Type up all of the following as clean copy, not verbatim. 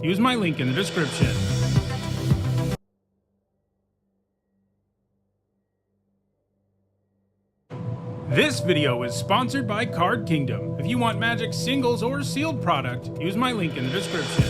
use my link in the description. This video is sponsored by Card Kingdom. If you want Magic singles or sealed product, use my link in the description.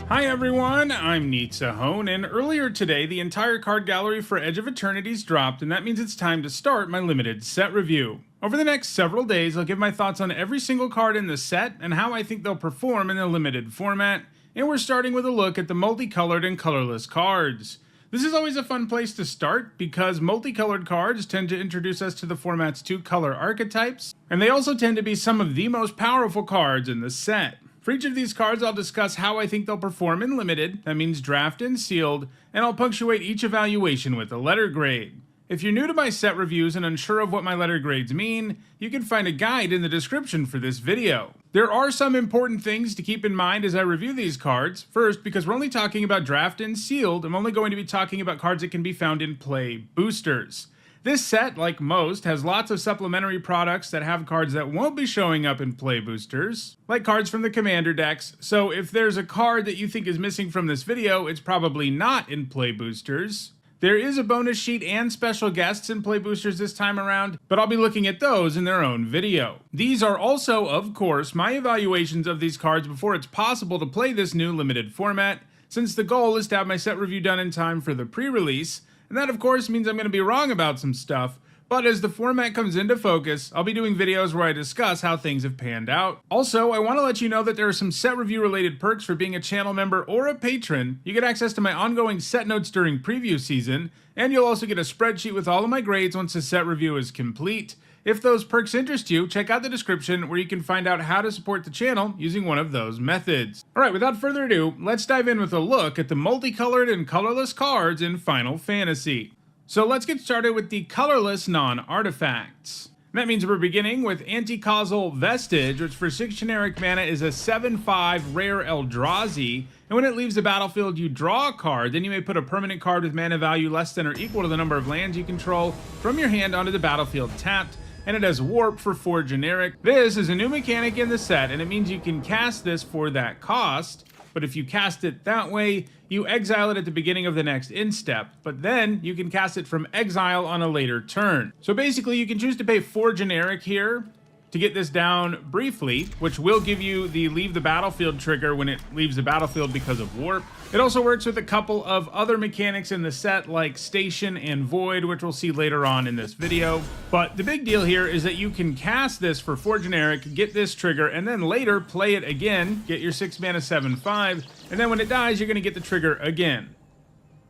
Hi everyone, I'm Neetsahone, and earlier today the entire card gallery for Edge of Eternities dropped, and that means it's time to start my limited set review. Over the next several days, I'll give my thoughts on every single card in the set and how I think they'll perform in the limited format, and we're starting with a look at the multicolored and colorless cards. This is always a fun place to start because multicolored cards tend to introduce us to the format's two color archetypes, and they also tend to be some of the most powerful cards in the set. For each of these cards, I'll discuss how I think they'll perform in limited, that means draft and sealed, and I'll punctuate each evaluation with a letter grade. If you're new to my set reviews and unsure of what my letter grades mean, you can find a guide in the description for this video. There are some important things to keep in mind as I review these cards. First, because we're only talking about draft and sealed, I'm only going to be talking about cards that can be found in play boosters. This set, like most, has lots of supplementary products that have cards that won't be showing up in play boosters, like cards from the commander decks, so if there's a card that you think is missing from this video, it's probably not in play boosters. There is a bonus sheet and special guests in play boosters this time around, but I'll be looking at those in their own video. These are also, of course, my evaluations of these cards before it's possible to play this new limited format, since the goal is to have my set review done in time for the pre-release. And that of course means I'm going to be wrong about some stuff, but as the format comes into focus, I'll be doing videos where I discuss how things have panned out. Also, I want to let you know that there are some set review related perks for being a channel member or a patron. You get access to my ongoing set notes during preview season, and you'll also get a spreadsheet with all of my grades once the set review is complete. If those perks interest you, check out the description where you can find out how to support the channel using one of those methods. Alright, without further ado, let's dive in with a look at the multicolored and colorless cards in Final Fantasy. So let's get started with the colorless non-artifacts. That means we're beginning with Anti-Causal Vestige, which for 6 generic mana is a 7/5 rare Eldrazi, and when it leaves the battlefield you draw a card, then you may put a permanent card with mana value less than or equal to the number of lands you control from your hand onto the battlefield tapped, and it has Warp for 4 generic. This is a new mechanic in the set, and it means you can cast this for that cost, but if you cast it that way, you exile it at the beginning of the next instep, but then you can cast it from exile on a later turn. So basically you can choose to pay 4 generic here to get this down briefly, which will give you the leave the battlefield trigger when it leaves the battlefield because of Warp. It also works with a couple of other mechanics in the set like Station and Void, which we'll see later on in this video. But the big deal here is that you can cast this for 4 generic, get this trigger, and then later play it again, get your 6 mana 7/5, and then when it dies, you're going to get the trigger again.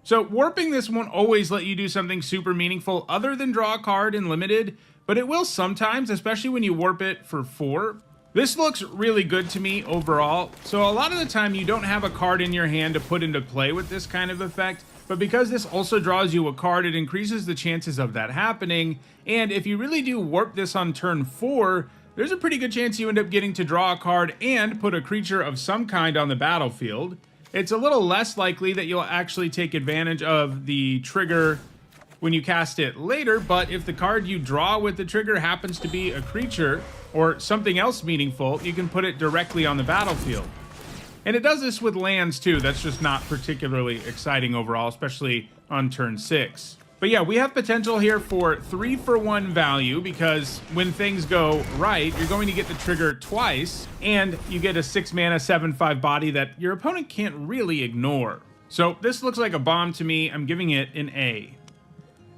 So warping this won't always let you do something super meaningful other than draw a card in limited, but it will sometimes, especially when you warp it for 4. This looks really good to me overall, so a lot of the time you don't have a card in your hand to put into play with this kind of effect, but because this also draws you a card, it increases the chances of that happening, and if you really do warp this on turn 4, there's a pretty good chance you end up getting to draw a card and put a creature of some kind on the battlefield. It's a little less likely that you'll actually take advantage of the trigger when you cast it later, but if the card you draw with the trigger happens to be a creature or something else meaningful, you can put it directly on the battlefield. And it does this with lands too. That's just not particularly exciting overall, especially on turn 6. But yeah, we have potential here for 3-for-1 value because when things go right, you're going to get the trigger twice, and you get a 6 mana 7/5 body that your opponent can't really ignore. So this looks like a bomb to me. I'm giving it an A.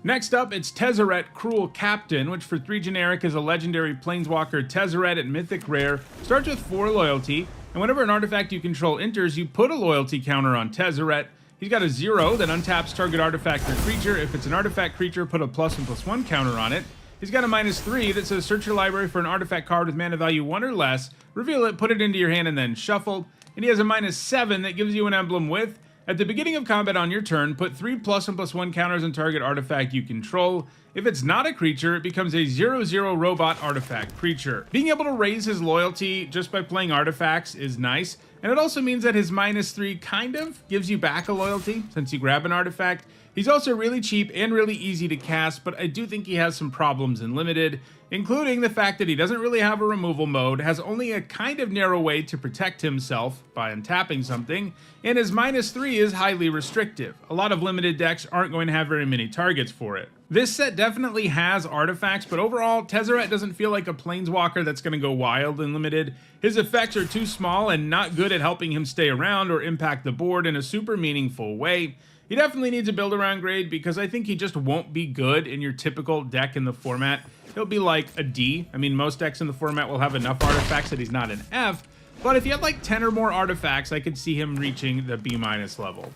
Next up, it's Tezzeret Cruel Captain, which for 3 generic is a legendary Planeswalker Tezzeret at Mythic Rare. Starts with 4 loyalty, and whenever an artifact you control enters, you put a loyalty counter on Tezzeret. He's got a 0 that untaps target artifact or creature. If it's an artifact creature, put a +1/+1 counter on it. He's got a -3 that says search your library for an artifact card with mana value 1 or less, reveal it, put it into your hand, and then shuffle. And he has a -7 that gives you an emblem with At the beginning of combat on your turn, put 3 +1/+1 counters on target artifact you control. If it's not a creature, it becomes a 0/0 robot artifact creature. Being able to raise his loyalty just by playing artifacts is nice, and it also means that his -3 kind of gives you back a loyalty since you grab an artifact. He's also really cheap and really easy to cast, but I do think he has some problems in limited. including the fact that he doesn't really have a removal mode, has only a kind of narrow way to protect himself by untapping something, and his -3 is highly restrictive. A lot of limited decks aren't going to have very many targets for it. This set definitely has artifacts, but overall, Tezzeret doesn't feel like a planeswalker that's going to go wild in limited. His effects are too small and not good at helping him stay around or impact the board in a super meaningful way. He definitely needs a build around grade because I think he just won't be good in your typical deck in the format. He'll be like a D. I mean, most decks in the format will have enough artifacts that he's not an F, but if he had like 10 or more artifacts, I could see him reaching the B- level.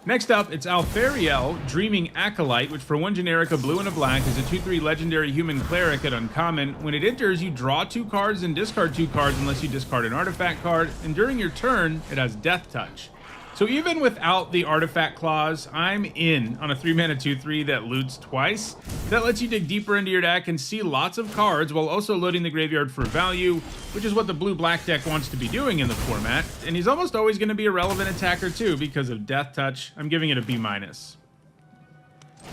Next up, it's Alfariel, Dreaming Acolyte, which for 1 generic, a blue and a black, is a 2/3 legendary human cleric at uncommon. When it enters, you draw 2 cards and discard 2 cards unless you discard an artifact card, and during your turn, it has Death Touch. So even without the artifact clause, I'm in on a 3-mana 2/3 that loots twice. That lets you dig deeper into your deck and see lots of cards while also loading the graveyard for value, which is what the blue-black deck wants to be doing in the format. And he's almost always going to be a relevant attacker too because of Death Touch. I'm giving it a B-.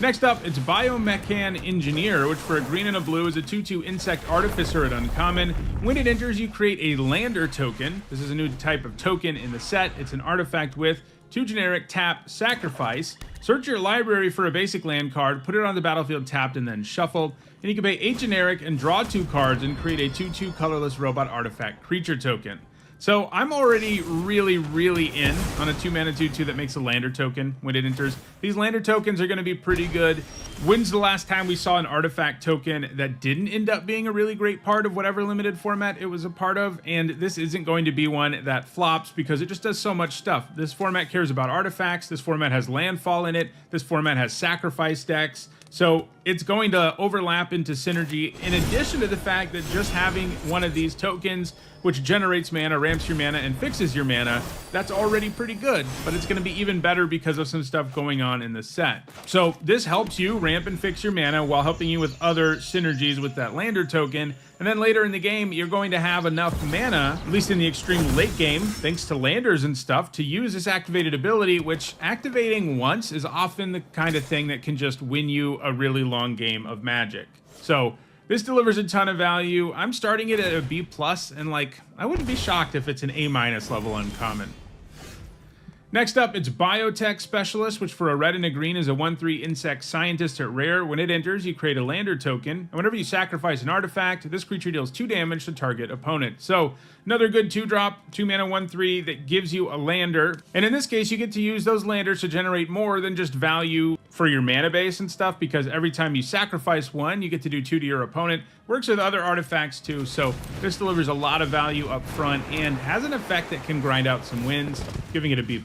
Next up, it's Biomechan Engineer, which for a green and a blue is a 2/2 Insect Artificer at uncommon. When it enters, you create a Lander token. This is a new type of token in the set. It's an artifact with 2 generic, tap, sacrifice. Search your library for a basic land card, put it on the battlefield tapped, and then shuffle. And you can pay 8 generic and draw 2 cards and create a 2/2 colorless robot artifact creature token. So I'm already really in on a 2-mana 2/2 that makes a Lander token when it enters. These Lander tokens are going to be pretty good. When's the last time we saw an artifact token that didn't end up being a really great part of whatever limited format it was a part of? And this isn't going to be one that flops because it just does so much stuff. This format cares about artifacts. This format has landfall in it. This format has sacrifice decks. So it's going to overlap into synergy, in addition to the fact that just having one of these tokens, which generates mana, ramps your mana, and fixes your mana, that's already pretty good, but it's going to be even better because of some stuff going on in the set. So this helps you ramp and fix your mana while helping you with other synergies with that Lander token, and then later in the game, you're going to have enough mana, at least in the extreme late game, thanks to Landers and stuff, to use this activated ability, which activating once is often the kind of thing that can just win you a really long game of Magic. So this delivers a ton of value. I'm starting it at a B+, and like, I wouldn't be shocked if it's an A- level uncommon. Next up, it's Biotech Specialist, which for a red and a green is a 1/3 Insect Scientist at rare. When it enters, you create a Lander token, and whenever you sacrifice an artifact, this creature deals 2 damage to target opponent. So another good 2-drop, 2-mana 1/3 that gives you a Lander, and in this case, you get to use those Landers to generate more than just value for your mana base and stuff, because every time you sacrifice one, you get to do 2 to your opponent. Works with other artifacts too, so this delivers a lot of value up front and has an effect that can grind out some wins, giving it a B+.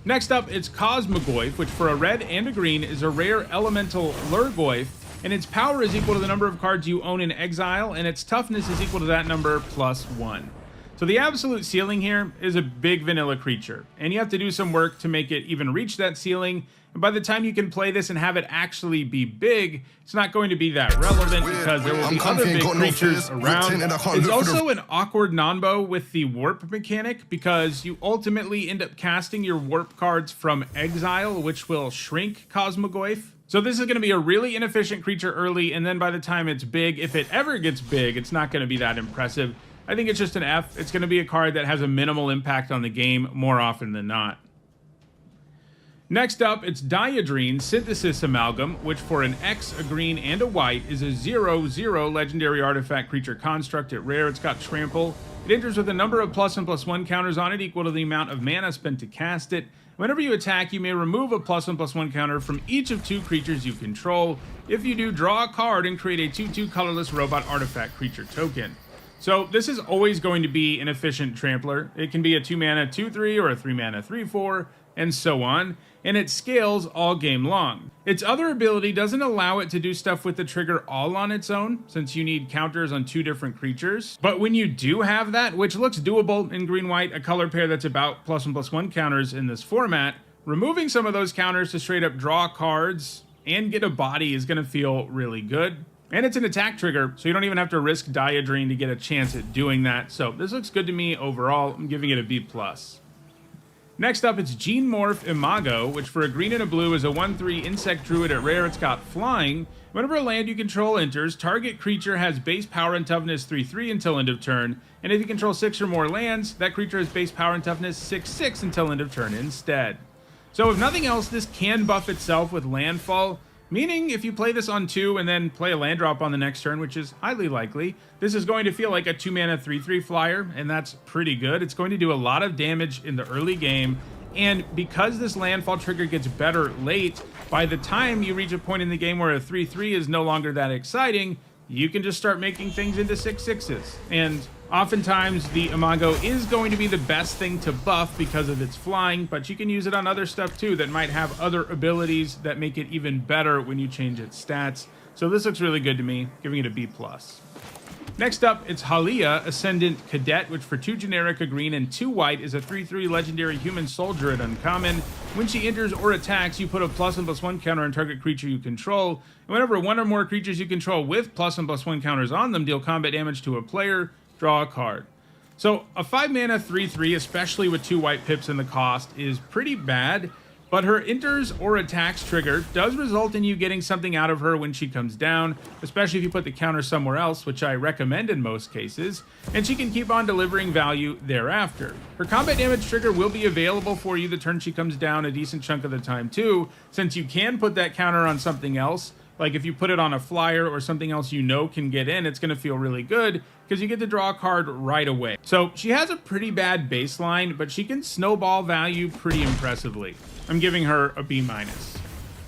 Next up, it's Cosmogoyf, which for a red and a green is a rare elemental Lurgoyf, and its power is equal to the number of cards you own in exile, and its toughness is equal to that number +1. So the absolute ceiling here is a big vanilla creature, and you have to do some work to make it even reach that ceiling. And by the time you can play this and have it actually be big, it's not going to be that relevant because there will be other big creatures around. It's also an awkward nombo with the warp mechanic because you ultimately end up casting your warp cards from exile, which will shrink Cosmogoyf. So this is going to be a really inefficient creature early, and then by the time it's big, if it ever gets big, it's not going to be that impressive. I think it's just an F. It's going to be a card that has a minimal impact on the game more often than not. Next up, it's Diadrene Synthesis Amalgam, which for an X, a green, and a white is a 0/0 legendary artifact creature construct at rare. It's got Trample. It enters with a number of +1/+1 counters on it equal to the amount of mana spent to cast it. Whenever you attack, you may remove a +1/+1 counter from each of 2 creatures you control. If you do, draw a card and create a 2/2 colorless robot artifact creature token. So this is always going to be an efficient trampler. It can be a 2-mana 2/3 or a 3-mana 3/4, and so on, and it scales all game long. Its other ability doesn't allow it to do stuff with the trigger all on its own, since you need counters on 2 different creatures. But when you do have that, which looks doable in green-white, a color pair that's about +1/+1 counters in this format, removing some of those counters to straight up draw cards and get a body is going to feel really good. And it's an attack trigger, so you don't even have to risk Diadrene to get a chance at doing that. So this looks good to me overall. I'm giving it a B+. Next up, it's Gene Morph Imago, which for a green and a blue is a 1/3 insect druid at rare. It's got flying. Whenever a land you control enters, target creature has base power and toughness 3/3 until end of turn, and if you control 6 or more lands, that creature has base power and toughness 6/6 until end of turn instead. So if nothing else, this can buff itself with landfall, meaning if you play this on 2 and then play a land drop on the next turn, which is highly likely, this is going to feel like a 2-mana 3/3 flyer, and that's pretty good. It's going to do a lot of damage in the early game, and because this landfall trigger gets better late, by the time you reach a point in the game where a 3/3 is no longer that exciting, you can just start making things into 6/6s. And oftentimes the Imago is going to be the best thing to buff because of its flying, but you can use it on other stuff too that might have other abilities that make it even better when you change its stats. So this looks really good to me, giving it a B+. Next up, it's Halia, Ascendant Cadet, which for 2 generic, a green, and 2 white is a 3/3 legendary human soldier at uncommon. When she enters or attacks, you put a +1/+1 counter on target creature you control. And whenever one or more creatures you control with +1/+1 counters on them deal combat damage to a player, draw a card. So a 5-mana 3/3, especially with 2 white pips in the cost, is pretty bad. But her enters or attacks trigger does result in you getting something out of her when she comes down, especially if you put the counter somewhere else, which I recommend in most cases, and she can keep on delivering value thereafter. Her combat damage trigger will be available for you the turn she comes down a decent chunk of the time too, since you can put that counter on something else. Like if you put it on a flyer or something else you know can get in, it's going to feel really good because you get to draw a card right away. So she has a pretty bad baseline, but she can snowball value pretty impressively. I'm giving her a B-.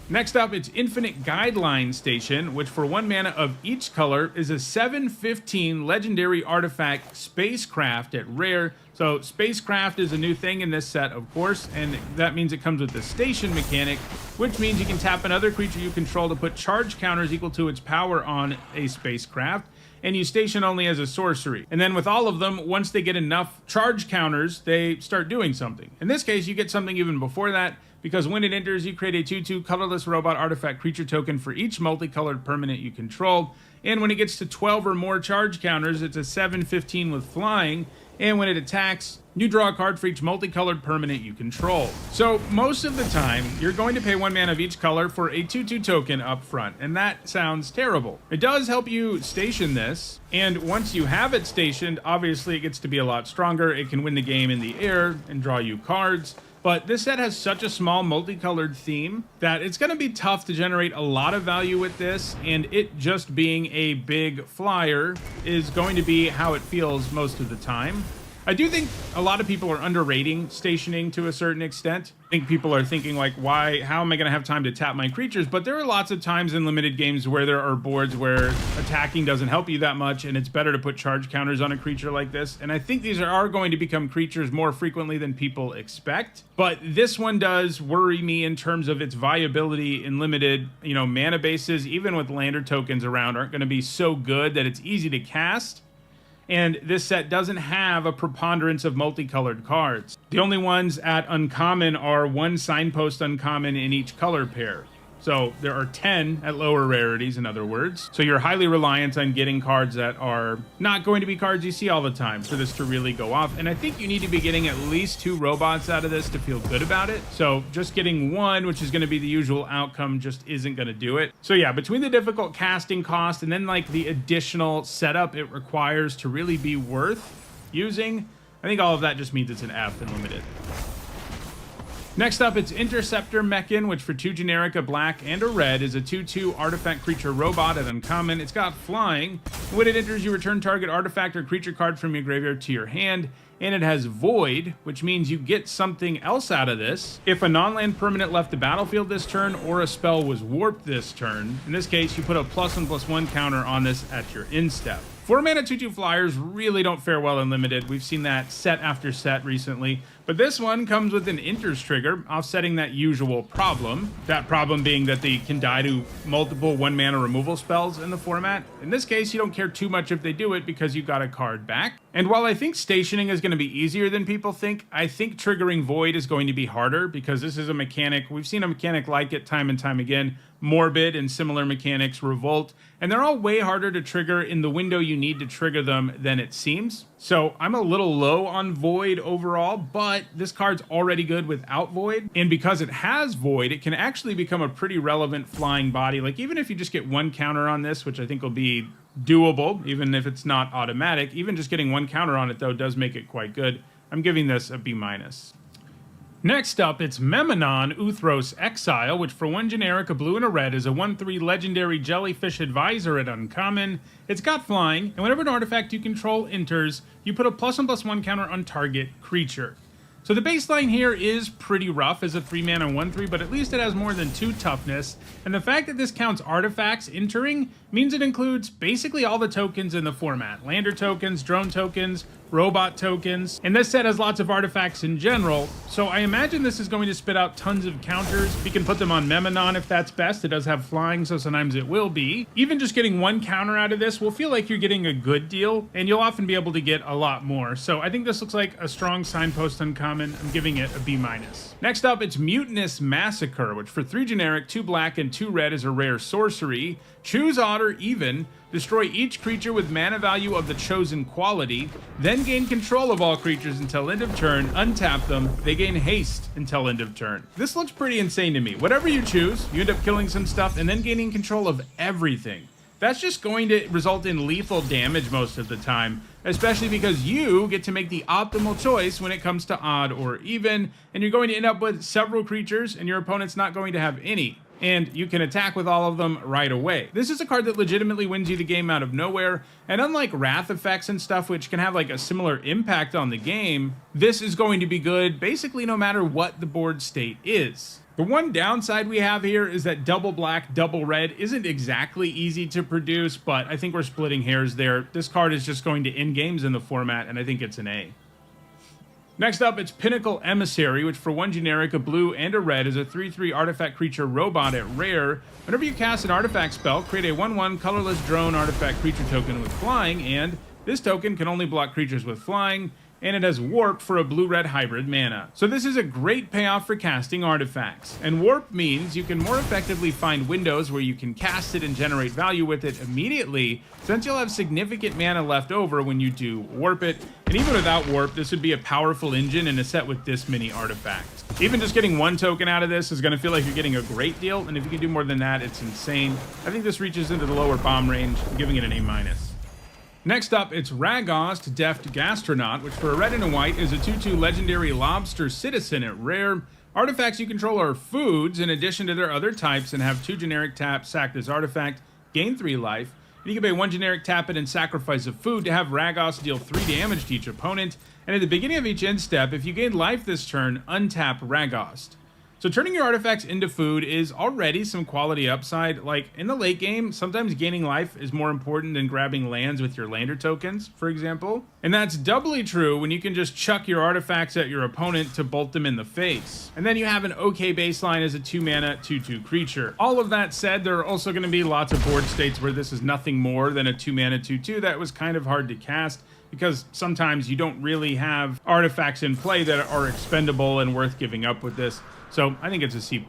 Next up, it's Infinite Guideline Station, which for 1 mana of each color is a 7/15 legendary artifact spacecraft at rare. So spacecraft is a new thing in this set, of course, and that means it comes with the station mechanic, which means you can tap another creature you control to put charge counters equal to its power on a spacecraft, and you station only as a sorcery. And then with all of them, once they get enough charge counters, they start doing something. In this case, you get something even before that, because when it enters, you create a 2/2 colorless robot artifact creature token for each multicolored permanent you control. And when it gets to 12 or more charge counters, it's a 7/15 with flying. And when it attacks, you draw a card for each multicolored permanent you control. So most of the time, you're going to pay 1 mana of each color for a 2/2 token up front, and that sounds terrible. It does help you station this, and once you have it stationed, obviously it gets to be a lot stronger. It can win the game in the air and draw you cards. But this set has such a small multicolored theme that it's going to be tough to generate a lot of value with this, and it just being a big flyer is going to be how it feels most of the time. I do think a lot of people are underrating stationing to a certain extent. I think people are thinking like, how am I going to have time to tap my creatures? But there are lots of times in limited games where there are boards where attacking doesn't help you that much, and it's better to put charge counters on a creature like this. And I think these are going to become creatures more frequently than people expect. But this one does worry me in terms of its viability in limited, mana bases, even with lander tokens around, aren't going to be so good that it's easy to cast. And this set doesn't have a preponderance of multicolored cards. The only ones at uncommon are 1 signpost uncommon in each color pair. So there are 10 at lower rarities, in other words. So you're highly reliant on getting cards that are not going to be cards you see all the time for this to really go off. And I think you need to be getting at least 2 robots out of this to feel good about it. So just getting 1, which is going to be the usual outcome, just isn't going to do it. So yeah, between the difficult casting cost and then like the additional setup it requires to really be worth using, I think all of that just means it's an F in limited. Next up, it's Interceptor Mechan, which for 2 generic, a black, and a red is a 2/2 artifact creature robot at uncommon. It's got flying. When it enters, you return target artifact or creature card from your graveyard to your hand, and it has Void, which means you get something else out of this. If a non-land permanent left the battlefield this turn, or a spell was warped this turn, in this case, you put a +1/+1 counter on this at your end step. 4 mana 2/2 flyers really don't fare well in limited. We've seen that set after set recently. But this one comes with an enters trigger, offsetting that usual problem. That problem being that they can die to multiple 1 mana removal spells in the format. In this case, you don't care too much if they do it because you got a card back. And while I think stationing is going to be easier than people think, I think triggering Void is going to be harder because this is a mechanic. We've seen a mechanic like it time and time again. Morbid and similar mechanics, Revolt, and they're all way harder to trigger in the window you need to trigger them than it seems. So I'm a little low on Void overall, but but this card's already good without Void, and because it has Void, it can actually become a pretty relevant flying body. Like, even if you just get one counter on this, which I think will be doable, even if it's not automatic, even just getting one counter on it, though, does make it quite good. I'm giving this a B-. Next up, it's Memenon Uthros Exile, which for 1 generic, a blue and a red, is a 1/3 legendary jellyfish advisor at uncommon. It's got flying, and whenever an artifact you control enters, you put a +1/+1 counter on target creature. So the baseline here is pretty rough as a 3-mana 1/3, but at least it has more than 2 toughness, and the fact that this counts artifacts entering means it includes basically all the tokens in the format. Lander tokens, drone tokens, robot tokens, and this set has lots of artifacts in general, so I imagine this is going to spit out tons of counters. We can put them on Memenon if that's best. It does have flying, so sometimes it will be. Even just getting one counter out of this will feel like you're getting a good deal, and you'll often be able to get a lot more. So I think this looks like a strong signpost uncommon. I'm giving it a B-. Next up, it's Mutinous Massacre, which for 3 generic, 2 black, and 2 red is a rare sorcery. Choose odd or even, destroy each creature with mana value of the chosen quality, then gain control of all creatures until end of turn, untap them, they gain haste until end of turn. This looks pretty insane to me. Whatever you choose, you end up killing some stuff and then gaining control of everything. That's just going to result in lethal damage most of the time, especially because you get to make the optimal choice when it comes to odd or even, and you're going to end up with several creatures and your opponent's not going to have any. And you can attack with all of them right away. This is a card that legitimately wins you the game out of nowhere, and unlike Wrath effects and stuff, which can have like a similar impact on the game, this is going to be good basically no matter what the board state is. The one downside we have here is that double black, double red isn't exactly easy to produce, but I think we're splitting hairs there. This card is just going to end games in the format, and I think it's an A. Next up, it's Pinnacle Emissary, which for 1 generic, a blue, and a red is a 3/3 artifact creature robot at rare. Whenever you cast an artifact spell, create a 1/1 colorless drone artifact creature token with flying, and this token can only block creatures with flying, and it has Warp for a blue-red hybrid mana. So this is a great payoff for casting artifacts. And Warp means you can more effectively find windows where you can cast it and generate value with it immediately, since you'll have significant mana left over when you do Warp it. And even without Warp, this would be a powerful engine in a set with this many artifacts. Even just getting one token out of this is going to feel like you're getting a great deal, and if you can do more than that, it's insane. I think this reaches into the lower bomb range. I'm giving it an A-. Next up, it's Ragost Deft Gastronaut, which for a red and a white is a 2/2 legendary lobster citizen at rare. Artifacts you control are foods in addition to their other types and have 2 generic taps, sack this artifact, gain 3 life. And you can pay 1 generic, tap it, and sacrifice a food to have Ragost deal 3 damage to each opponent. And at the beginning of each end step, if you gain life this turn, untap Ragost. So turning your artifacts into food is already some quality upside. Like, in the late game, sometimes gaining life is more important than grabbing lands with your lander tokens, for example. And that's doubly true when you can just chuck your artifacts at your opponent to bolt them in the face. And then you have an okay baseline as a 2-mana, 2/2 creature. All of that said, there are also going to be lots of board states where this is nothing more than a 2-mana, 2/2 that was kind of hard to cast, because sometimes you don't really have artifacts in play that are expendable and worth giving up with this. So I think it's a C+.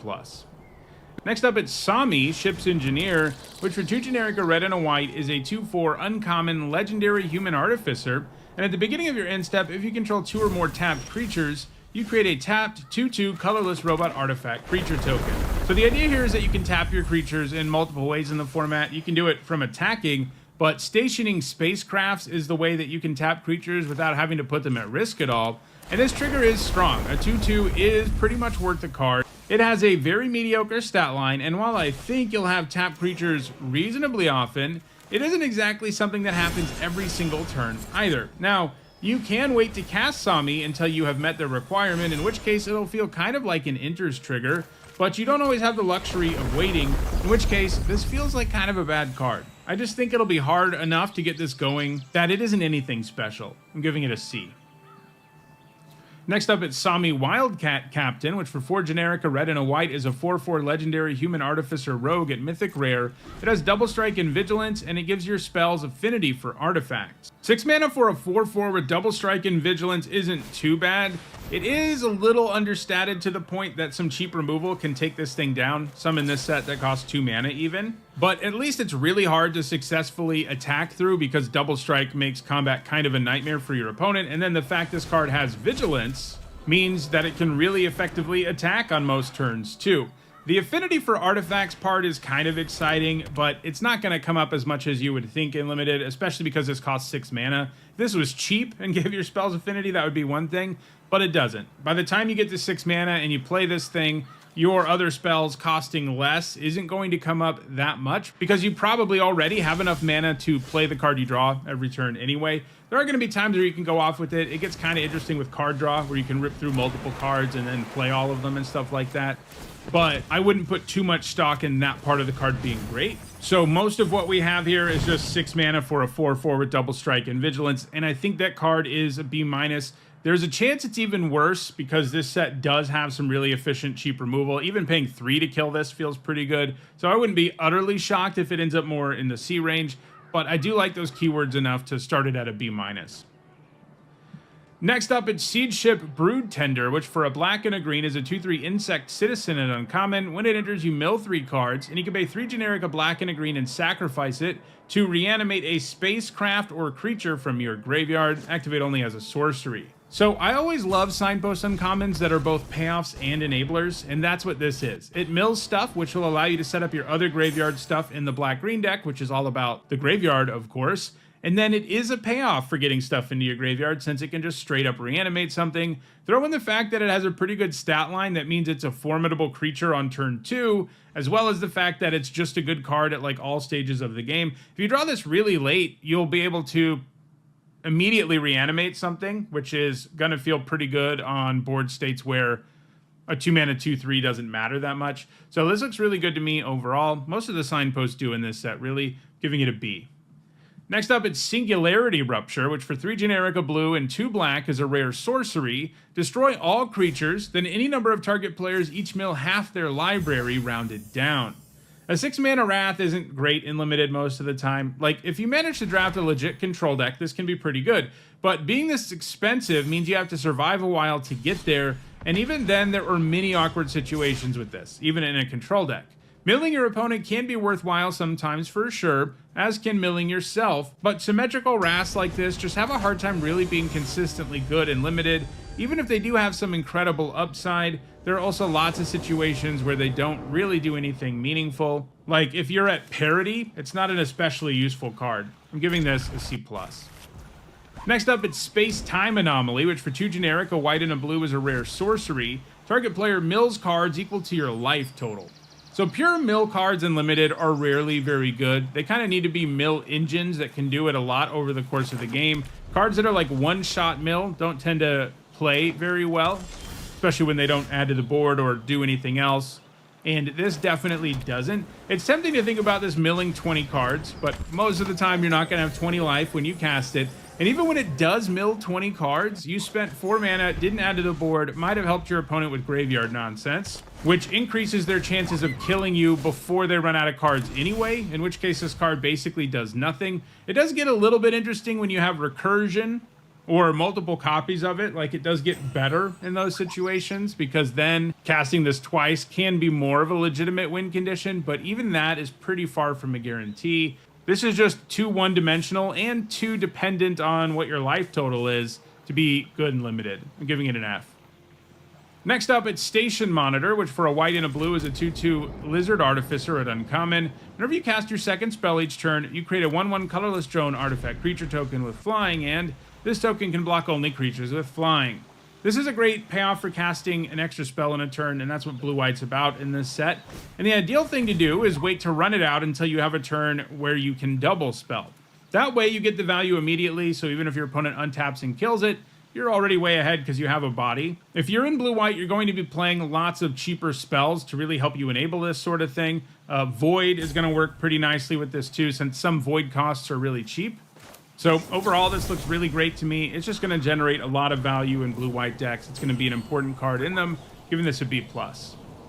Next up, it's Sami, Ship's Engineer, which for 2 generic, a red and a white, is a 2/4 uncommon legendary human artificer. And at the beginning of your end step, if you control 2 or more tapped creatures, you create a tapped 2/2 colorless robot artifact creature token. So the idea here is that you can tap your creatures in multiple ways in the format. You can do it from attacking, but stationing spacecrafts is the way that you can tap creatures without having to put them at risk at all. And this trigger is strong. A 2/2 is pretty much worth the card. It has a very mediocre stat line, and while I think you'll have tapped creatures reasonably often, it isn't exactly something that happens every single turn either. Now, you can wait to cast Sami until you have met the requirement, in which case it'll feel kind of like an enters trigger, but you don't always have the luxury of waiting, in which case this feels like kind of a bad card. I just think it'll be hard enough to get this going that it isn't anything special. I'm giving it a C. Next up, it's Sami Wildcat Captain, which for 4 generic, a red and a white, is a 4/4 legendary human artificer rogue at Mythic rare. It has double strike and vigilance, and it gives your spells affinity for artifacts. 6 mana for a 4/4 with double strike and vigilance isn't too bad. It is a little understated to the point that some cheap removal can take this thing down, some in this set that cost 2 mana even. But at least it's really hard to successfully attack through because double strike makes combat kind of a nightmare for your opponent, and then the fact this card has vigilance means that it can really effectively attack on most turns too. The affinity for artifacts part is kind of exciting, but it's not going to come up as much as you would think in limited, especially because this costs 6 mana. If this was cheap and gave your spells affinity, that would be one thing, but it doesn't. By the time you get to 6 mana and you play this thing, your other spells costing less isn't going to come up that much because you probably already have enough mana to play the card you draw every turn anyway. There are going to be times where you can go off with it. It gets kind of interesting with card draw where you can rip through multiple cards and then play all of them and stuff like that. But I wouldn't put too much stock in that part of the card being great. So most of what we have here is just 6 mana for a 4/4 with double strike and vigilance, and I think that card is a B-. There's a chance it's even worse because this set does have some really efficient cheap removal. Even paying 3 to kill this feels pretty good. So I wouldn't be utterly shocked if it ends up more in the C range, but I do like those keywords enough to start it at a B-. Next up, it's Siege Ship Brood Tender, which for a black and a green is a 2/3 insect citizen and uncommon. When it enters, you mill 3 cards, and you can pay 3 generic, a black and a green, and sacrifice it to reanimate a spacecraft or creature from your graveyard. Activate only as a sorcery. So I always love signpost uncommons that are both payoffs and enablers, and that's what this is. It mills stuff, which will allow you to set up your other graveyard stuff in the black-green deck, which is all about the graveyard, of course. And then it is a payoff for getting stuff into your graveyard since it can just straight up reanimate something. Throw in the fact that it has a pretty good stat line that means it's a formidable creature on turn 2, as well as the fact that it's just a good card at like all stages of the game. If you draw this really late, you'll be able to immediately reanimate something, which is going to feel pretty good on board states where a 2-mana 2/3 doesn't matter that much. So this looks really good to me overall. Most of the signposts do in this set, really, giving it a B. Next up, it's Singularity Rupture, which for 3 generic, a blue, and 2 black is a rare sorcery. Destroy all creatures, then any number of target players each mill half their library rounded down. A 6-mana Wrath isn't great in limited most of the time. Like, if you manage to draft a legit control deck, this can be pretty good. But being this expensive means you have to survive a while to get there, and even then there are many awkward situations with this, even in a control deck. Milling your opponent can be worthwhile sometimes for sure, as can milling yourself, but symmetrical Wraths like this just have a hard time really being consistently good and limited. Even if they do have some incredible upside, there are also lots of situations where they don't really do anything meaningful. Like, if you're at parity, it's not an especially useful card. I'm giving this a C+. Next up, it's Space-Time Anomaly, which for 2 generic, a white and a blue is a rare sorcery. Target player mills cards equal to your life total. So pure mill cards in limited are rarely very good. They kind of need to be mill engines that can do it a lot over the course of the game. Cards that are like one-shot mill don't tend to play very well, especially when they don't add to the board or do anything else. And this definitely doesn't. It's tempting to think about this milling 20 cards, but most of the time you're not going to have 20 life when you cast it. And even when it does mill 20 cards, you spent 4 mana, didn't add to the board, might have helped your opponent with graveyard nonsense, which increases their chances of killing you before they run out of cards anyway, in which case this card basically does nothing. It does get a little bit interesting when you have recursion or multiple copies of it. Like, it does get better in those situations because then casting this twice can be more of a legitimate win condition, but even that is pretty far from a guarantee. This is just too one-dimensional and too dependent on what your life total is to be good and limited. I'm giving it an F. Next up, it's Station Monitor, which for a white and a blue is a 2/2 Lizard Artificer at uncommon. Whenever you cast your second spell each turn, you create a 1/1 colorless drone artifact creature token with flying, and this token can block only creatures with flying. This is a great payoff for casting an extra spell in a turn, and that's what blue-white's about in this set. And the ideal thing to do is wait to run it out until you have a turn where you can double spell. That way you get the value immediately, so even if your opponent untaps and kills it, you're already way ahead because you have a body. If you're in blue-white, you're going to be playing lots of cheaper spells to really help you enable this sort of thing. Void is going to work pretty nicely with this too, since some Void costs are really cheap. So overall, this looks really great to me. It's just going to generate a lot of value in blue-white decks. It's going to be an important card in them, giving this a B+.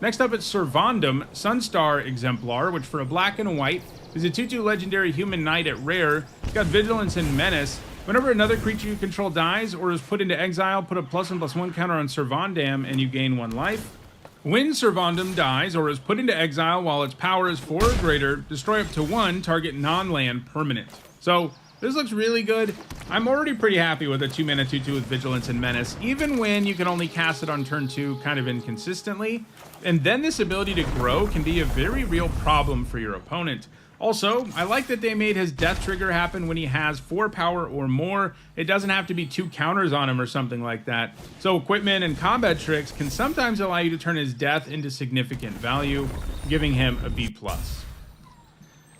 Next up, it's Servandum, Sunstar Exemplar, which for a black and a white is a 2/2 legendary human knight at rare. It's got Vigilance and Menace. Whenever another creature you control dies or is put into exile, put a +1/+1 counter on Servandum and you gain 1 life. When Servandum dies or is put into exile while its power is 4 or greater, destroy up to 1 target non-land permanent. So This looks really good. I'm already pretty happy with a 2-mana 2/2 with Vigilance and Menace, even when you can only cast it on turn 2 kind of inconsistently. And then this ability to grow can be a very real problem for your opponent. Also, I like that they made his death trigger happen when he has 4 power or more. It doesn't have to be 2 counters on him or something like that. So equipment and combat tricks can sometimes allow you to turn his death into significant value, giving him a B+.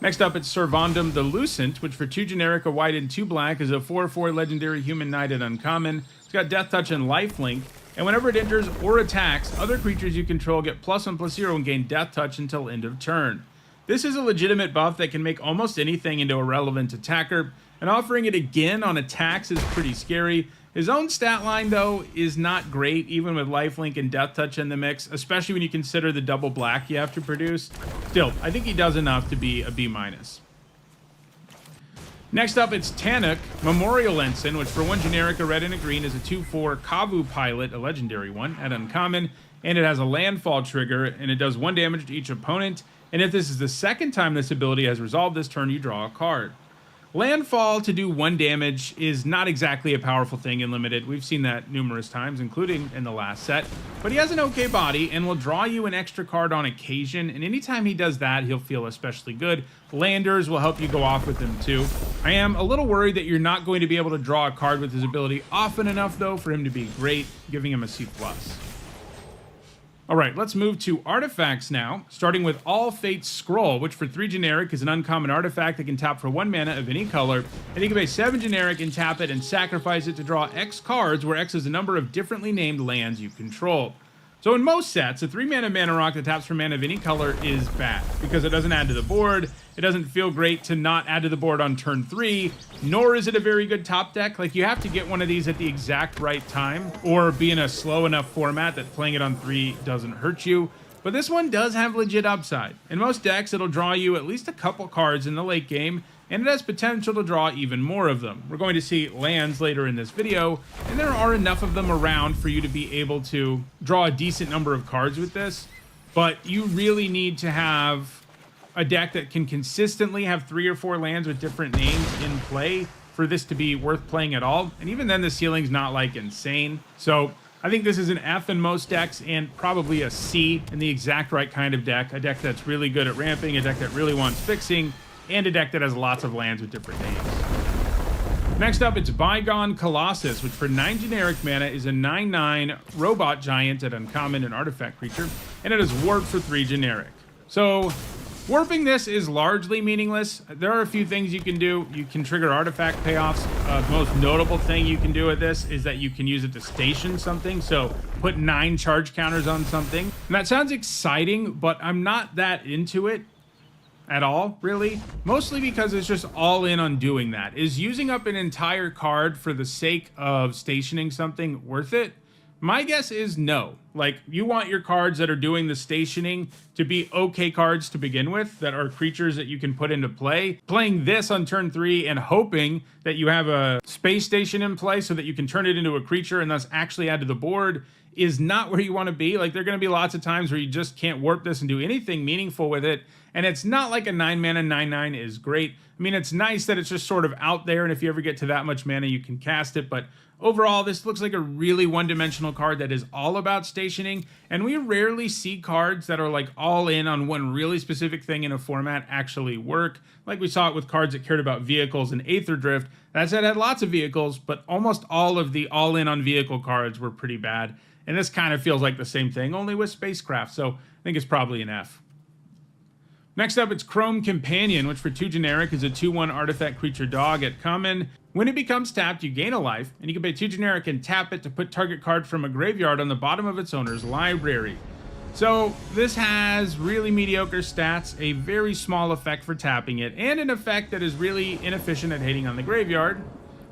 Next up, it's Servandum the Lucent, which for 2 generic, a white, and 2 black is a 4/4 legendary human knight at uncommon. It's got Death Touch and Lifelink, and whenever it enters or attacks, other creatures you control get +1/+0 and gain Death Touch until end of turn. This is a legitimate buff that can make almost anything into a relevant attacker, and offering it again on attacks is pretty scary. His own stat line, though, is not great, even with Lifelink and Death Touch in the mix, especially when you consider the double black you have to produce. Still, I think he does enough to be a B-. Next up, it's Tanuk, Memorial Ensign, which for 1 generic, a red and a green, is a 2/4 Kavu Pilot, a legendary one, at uncommon, and it has a landfall trigger, and it does 1 damage to each opponent, and if this is the second time this ability has resolved this turn, you draw a card. Landfall to do 1 damage is not exactly a powerful thing in Limited. We've seen that numerous times, including in the last set. But he has an okay body and will draw you an extra card on occasion, and anytime he does that, he'll feel especially good. Landers will help you go off with him too. I am a little worried that you're not going to be able to draw a card with his ability often enough, though, for him to be great, giving him a C+. Alright, let's move to artifacts now, starting with All Fate's Scroll, which for 3 generic is an uncommon artifact that can tap for 1 mana of any color, and you can pay 7 generic and tap it and sacrifice it to draw X cards, where X is the number of differently named lands you control. So in most sets, a 3-mana mana rock that taps for mana of any color is bad, because it doesn't add to the board, it doesn't feel great to not add to the board on turn 3, nor is it a very good top deck. Like, you have to get one of these at the exact right time, or be in a slow enough format that playing it on 3 doesn't hurt you. But this one does have legit upside. In most decks, it'll draw you at least a couple cards in the late game, and it has potential to draw even more of them. We're going to see lands later in this video, and there are enough of them around for you to be able to draw a decent number of cards with this, but you really need to have a deck that can consistently have 3 or 4 lands with different names in play for this to be worth playing at all, and even then the ceiling's not like insane. So I think this is an F in most decks, and probably a C in the exact right kind of deck. A deck that's really good at ramping, a deck that really wants fixing, and a deck that has lots of lands with different names. Next up, it's Bygone Colossus, which for 9 generic mana is a 9/9 robot giant at uncommon, an artifact creature, and it is warped for 3 generic. So warping this is largely meaningless. There are a few things you can do. You can trigger artifact payoffs. The most notable thing you can do with this is that you can use it to station something. So put 9 charge counters on something. And that sounds exciting, but I'm not that into it at all, really. Mostly because it's just all in on doing that. Is using up an entire card for the sake of stationing something worth it? My guess is no. Like, you want your cards that are doing the stationing to be okay cards to begin with, that are creatures that you can put into play. Playing this on turn 3 and hoping that you have a space station in play so that you can turn it into a creature and thus actually add to the board is not where you want to be. Like, there are going to be lots of times where you just can't warp this and do anything meaningful with it. And it's not like a 9 mana 9/9 is great. I mean, it's nice that it's just sort of out there, and if you ever get to that much mana, you can cast it. But overall, this looks like a really one-dimensional card that is all about stationing. And we rarely see cards that are like all in on one really specific thing in a format actually work. Like we saw it with cards that cared about vehicles and Aether Drift. That set had lots of vehicles, but almost all of the all-in on vehicle cards were pretty bad. And this kind of feels like the same thing, only with spacecraft. So I think it's probably an F. Next up, it's Chrome Companion, which for 2 generic is a 2/1 artifact creature dog at common. When it becomes tapped, you gain a life, and you can pay 2 generic and tap it to put target card from a graveyard on the bottom of its owner's library. So this has really mediocre stats, a very small effect for tapping it, and an effect that is really inefficient at hitting on the graveyard,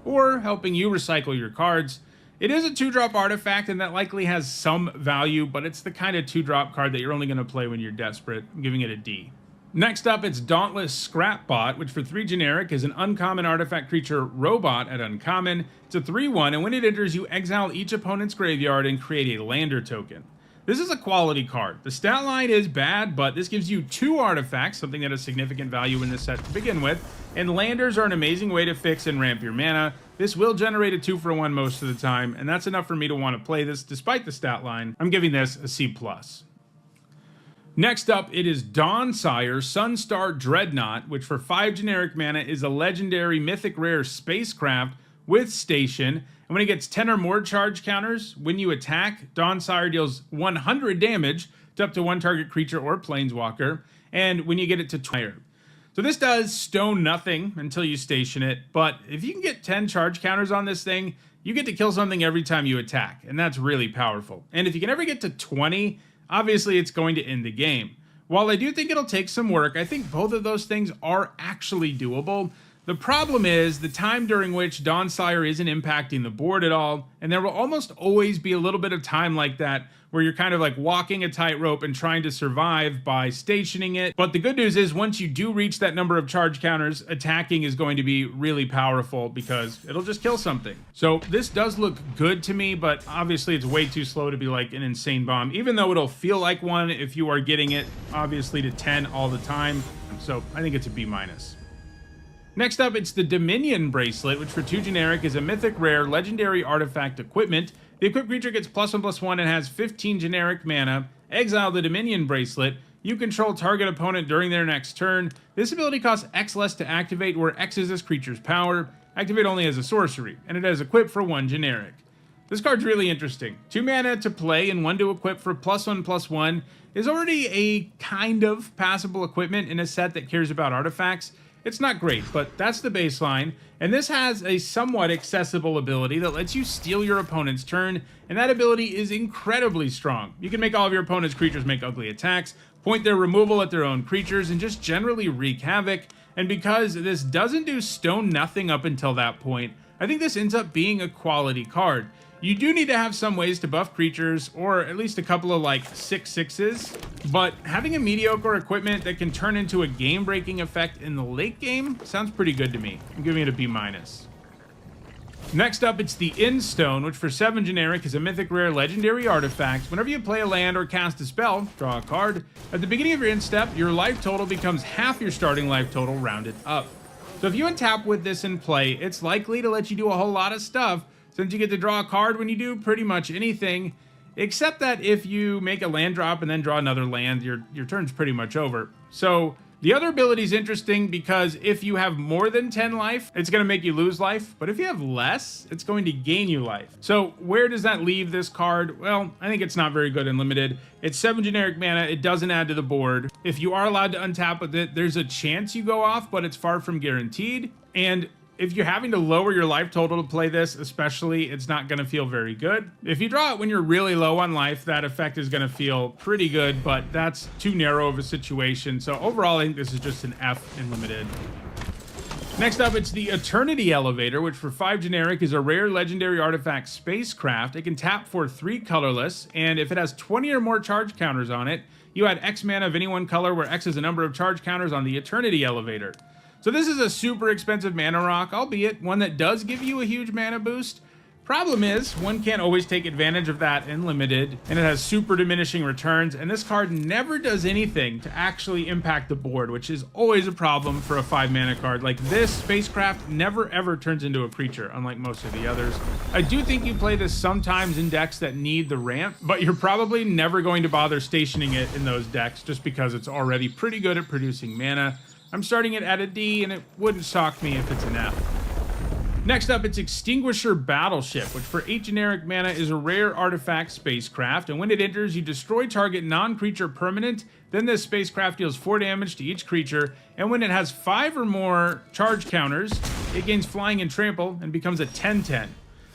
or helping you recycle your cards. It is a 2-drop artifact, and that likely has some value, but it's the kind of 2-drop card that you're only going to play when you're desperate. I'm giving it a D. Next up, it's Dauntless Scrapbot, which for 3 generic is an uncommon artifact creature robot at uncommon. It's a 3/1, and when it enters, you exile each opponent's graveyard and create a lander token. This is a quality card. The stat line is bad, but this gives you 2 artifacts, something that has significant value in this set to begin with, and landers are an amazing way to fix and ramp your mana. This will generate a 2-for-1 most of the time, and that's enough for me to want to play this despite the stat line. I'm giving this a C+. Next up, it is Dawnsire Sunstar Dreadnought, which for 5 generic mana is a legendary mythic rare spacecraft with station. And when it gets 10 or more charge counters, when you attack, Dawnsire deals 100 damage to up to 1 target creature or planeswalker, and when you get it to higher. So this does stone nothing until you station it, but if you can get 10 charge counters on this thing, you get to kill something every time you attack, and that's really powerful. And if you can ever get to 20, obviously it's going to end the game. While I do think it'll take some work, I think both of those things are actually doable. The problem is the time during which Dawnsire isn't impacting the board at all, and there will almost always be a little bit of time like that where you're kind of like walking a tightrope and trying to survive by stationing it. But the good news is once you do reach that number of charge counters, attacking is going to be really powerful because it'll just kill something. So this does look good to me, but obviously it's way too slow to be like an insane bomb, even though it'll feel like one if you are getting it obviously to 10 all the time. So I think it's a B-. Next up, it's the Dominion Bracelet, which for 2 generic is a mythic rare legendary artifact equipment. The equipped creature gets +1/+1 and has 15 generic mana. Exile the Dominion Bracelet. You control target opponent during their next turn. This ability costs X less to activate, where X is this creature's power. Activate only as a sorcery, and it has equipped for 1 generic. This card's really interesting. 2 mana to play and 1 to equip for +1/+1 is already a kind of passable equipment in a set that cares about artifacts. It's not great, but that's the baseline, and this has a somewhat accessible ability that lets you steal your opponent's turn, and that ability is incredibly strong. You can make all of your opponent's creatures make ugly attacks, point their removal at their own creatures, and just generally wreak havoc, and because this doesn't do stone nothing up until that point, I think this ends up being a quality card. You do need to have some ways to buff creatures, or at least a couple of like 6/6s, but having a mediocre equipment that can turn into a game-breaking effect in the late game sounds pretty good to me. I'm giving it a B-. Next up, it's the Instone, which for 7 generic is a mythic rare legendary artifact. Whenever you play a land or cast a spell, draw a card. At the beginning of your end step, your life total becomes half your starting life total rounded up. So if you untap with this in play, it's likely to let you do a whole lot of stuff, since you get to draw a card when you do pretty much anything, except that if you make a land drop and then draw another land, your turn's pretty much over. So the other ability is interesting because if you have more than 10 life, it's going to make you lose life, but if you have less, it's going to gain you life. So where does that leave this card? Well, I think it's not very good in limited. It's 7 generic mana, it doesn't add to the board. If you are allowed to untap with it, there's a chance you go off, but it's far from guaranteed. And if you're having to lower your life total to play this, especially, it's not going to feel very good. If you draw it when you're really low on life, that effect is going to feel pretty good, but that's too narrow of a situation. So overall, I think this is just an F in limited. Next up, it's the Eternity Elevator, which for 5 generic is a rare legendary artifact spacecraft. It can tap for 3 colorless, and if it has 20 or more charge counters on it, you add X mana of any one color, where X is a number of charge counters on the Eternity Elevator. So this is a super expensive mana rock, albeit one that does give you a huge mana boost. Problem is, one can't always take advantage of that in limited, and it has super diminishing returns, and this card never does anything to actually impact the board, which is always a problem for a 5 mana card. Like this, Spacecraft never ever turns into a creature, unlike most of the others. I do think you play this sometimes in decks that need the ramp, but you're probably never going to bother stationing it in those decks just because it's already pretty good at producing mana. I'm starting it at a D, and it wouldn't shock me if it's an F. Next up, it's Extinguisher Battleship, which for 8 generic mana is a rare artifact spacecraft, and when it enters, you destroy target non-creature permanent, then this spacecraft deals 4 damage to each creature, and when it has 5 or more charge counters, it gains flying and trample and becomes a 10/10.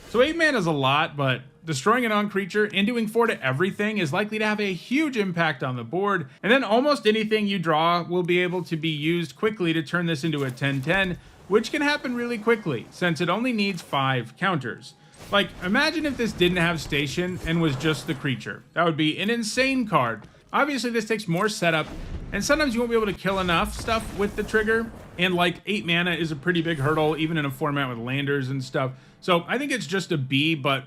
So 8 mana is a lot, but destroying a non-creature and doing 4 to everything is likely to have a huge impact on the board, and then almost anything you draw will be able to be used quickly to turn this into a 10/10, which can happen really quickly, since it only needs 5 counters. Like, imagine if this didn't have station and was just the creature. That would be an insane card. Obviously, this takes more setup, and sometimes you won't be able to kill enough stuff with the trigger, and like 8 mana is a pretty big hurdle, even in a format with landers and stuff. So I think it's just a B, but